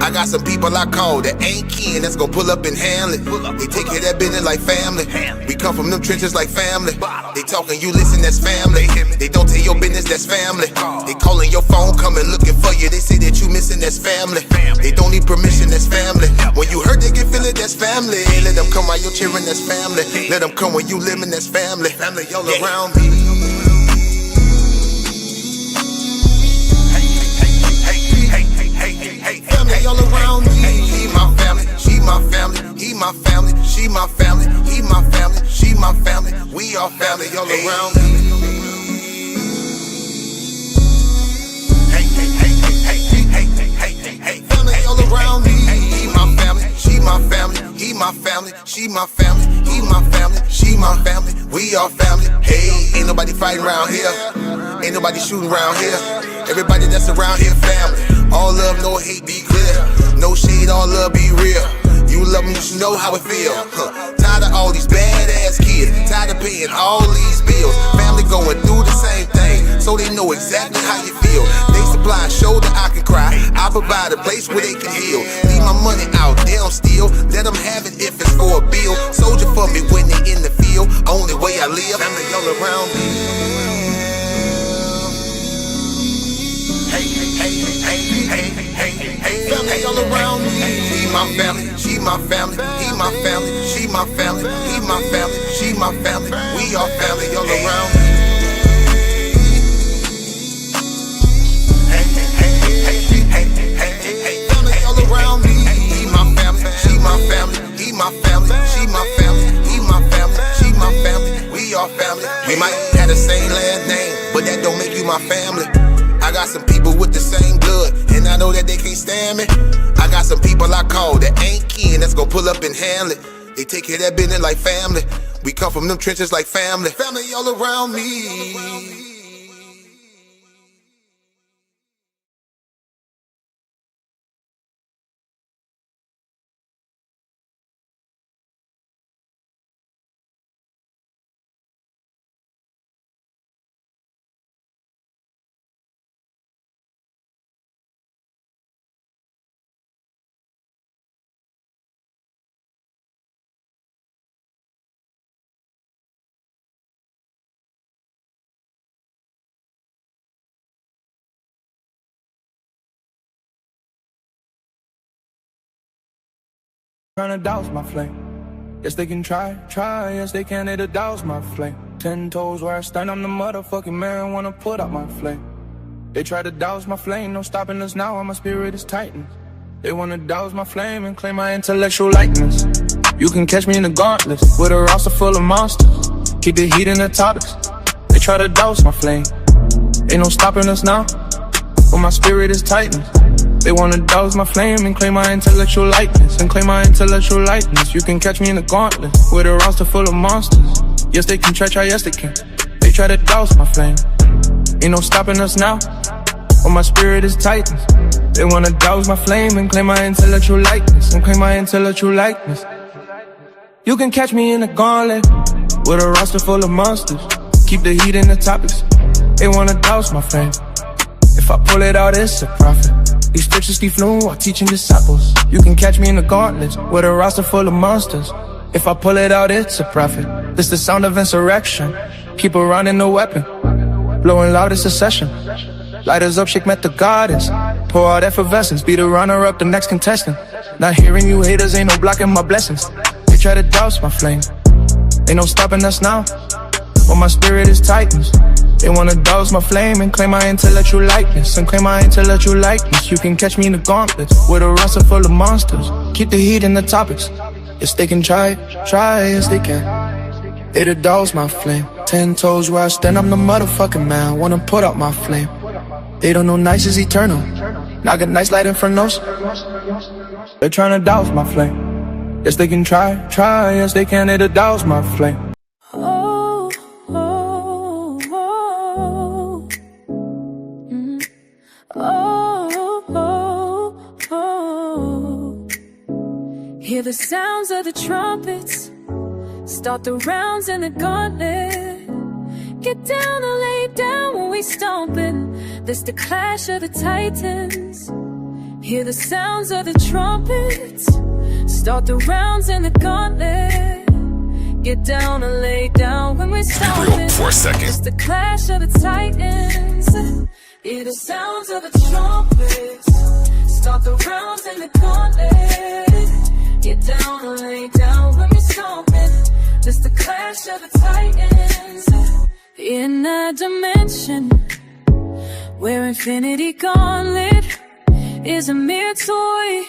I got some people I call that ain't kin, that's gonna pull up and handle it. They take care of that business like family. We come from them trenches like family. They talking, you listen, that's family. They don't tell your business, that's family. They calling your phone, coming looking for you. They say that you missing, that's family. They don't need permission, that's family. When you hurt, they can feel it, that's family. Let them come while you're cheering, that's family. Let them come when you living, that's family. Family all around me. Family all around me. He my family, she my family. He my family, she my family. He my family, she my family. We are family all around me. Family all around me. He my family, she my family. He my family, she my family. He my family, she my family. We are family. Hey, ain't nobody fighting around here. Ain't nobody shooting around here. Everybody that's around here, family. All love, no hate, be clear. No shade, all love, be real. You love them, you should know how it feel. Tired of all these badass kids. Tired of paying all these bills. Family going through the same thing, so they know exactly how you feel. They supply a shoulder I can cry. I provide a place where they can heal. Leave my money out, they don't steal. Let them have it if it's for a bill. Soldier for me when they in the field. Only way I live. Family all around me. Family all around me. He my family, she my family. He my family, she my family. He my family, she my family. We are family all around me. Family all around me. He my family, she my family. He my family, she my family. He my family, she my family. We are family. We might have the same last name, but that don't make you my family. I got some people with the same blood, and I know that they can't stand me. I got some people I call that ain't kin, that's gonna pull up and handle it. They take care of that business like family. We come from them trenches like family. Family all around me. Trying to douse my flame. Yes, they can try, yes, they can, it'll douse my flame. 10 toes where I stand, I'm the motherfucking man, wanna put out my flame. They try to douse my flame, no stopping us now, my spirit is tightened. They wanna douse my flame and claim my intellectual likeness. You can catch me in the gauntlet, with a roster full of monsters. Keep the heat in the topics. They try to douse my flame. Ain't no stopping us now, but my spirit is tightened. They wanna douse my flame and claim my intellectual likeness. And claim my intellectual likeness. You can catch me in the gauntlet, with a roster full of monsters. Yes, they can try, yes, they can. They try to douse my flame. Ain't no stopping us now, but my spirit is tightened. They wanna douse my flame and claim my intellectual likeness. And claim my intellectual likeness. You can catch me in the gauntlet, with a roster full of monsters. Keep the heat in the topics. They wanna douse my flame. If I pull it out, it's a profit. These scriptures keep flowing while teaching disciples. You can catch me in the gauntlets, with a roster full of monsters. If I pull it out, it's a profit. This the sound of insurrection. Keep around in the weapon. Blowing loud as a session. Lighters up, shake met the goddess. Pour out effervescence, be the runner-up, the next contestant. Not hearing you haters, ain't no blocking my blessings. They try to douse my flame, ain't no stopping us now. When my spirit is tightness, they wanna douse my flame and claim my intellectual likeness. And claim my intellectual likeness. You can catch me in the gauntlets with a roster full of monsters. Keep the heat in the topics. Yes, they can try as they can. It'll douse my flame. 10 toes where I stand, I'm the motherfucking man. Wanna put out my flame. They don't know nice is eternal. Knock a nice light infernos. They're trying to douse my flame. Yes, they can try as they can. It'll douse my flame. Oh, oh, oh. Oh, oh, oh. Hear the sounds of the trumpets. Start the rounds in the gauntlet. Get down or lay down when we stomping. This the clash of the titans. Hear the sounds of the trumpets. Start the rounds in the gauntlet. Get down or lay down when we stomping. Real for a second. It's the clash of the titans. Hear the sounds of the trumpets. Start the rounds in the gauntlet. Get down or lay down when we stomping. It's the clash of the titans. In a dimension where infinity gauntlet is a mere toy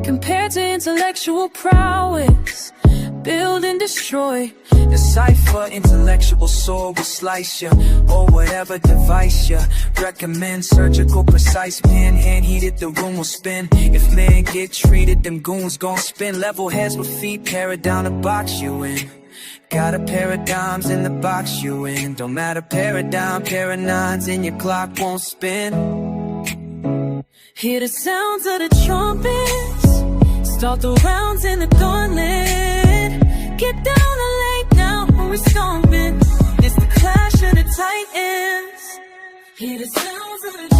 compared to intellectual prowess. Build and destroy. Decipher, intellectual sword will slice ya, or whatever device ya. Recommend surgical, precise pen, hand heated, the room will spin. If men get treated, them goons gon' spin. Level heads with feet, paradigm to box you in. Got a pair of dimes in the box you in. Don't matter, paradigm, pair of nines, and your clock won't spin. Hear the sounds of the trumpets. Start the rounds in the gauntlet. Get down and lay down when we're stomping. It's the clash of the titans. Hear the sounds of the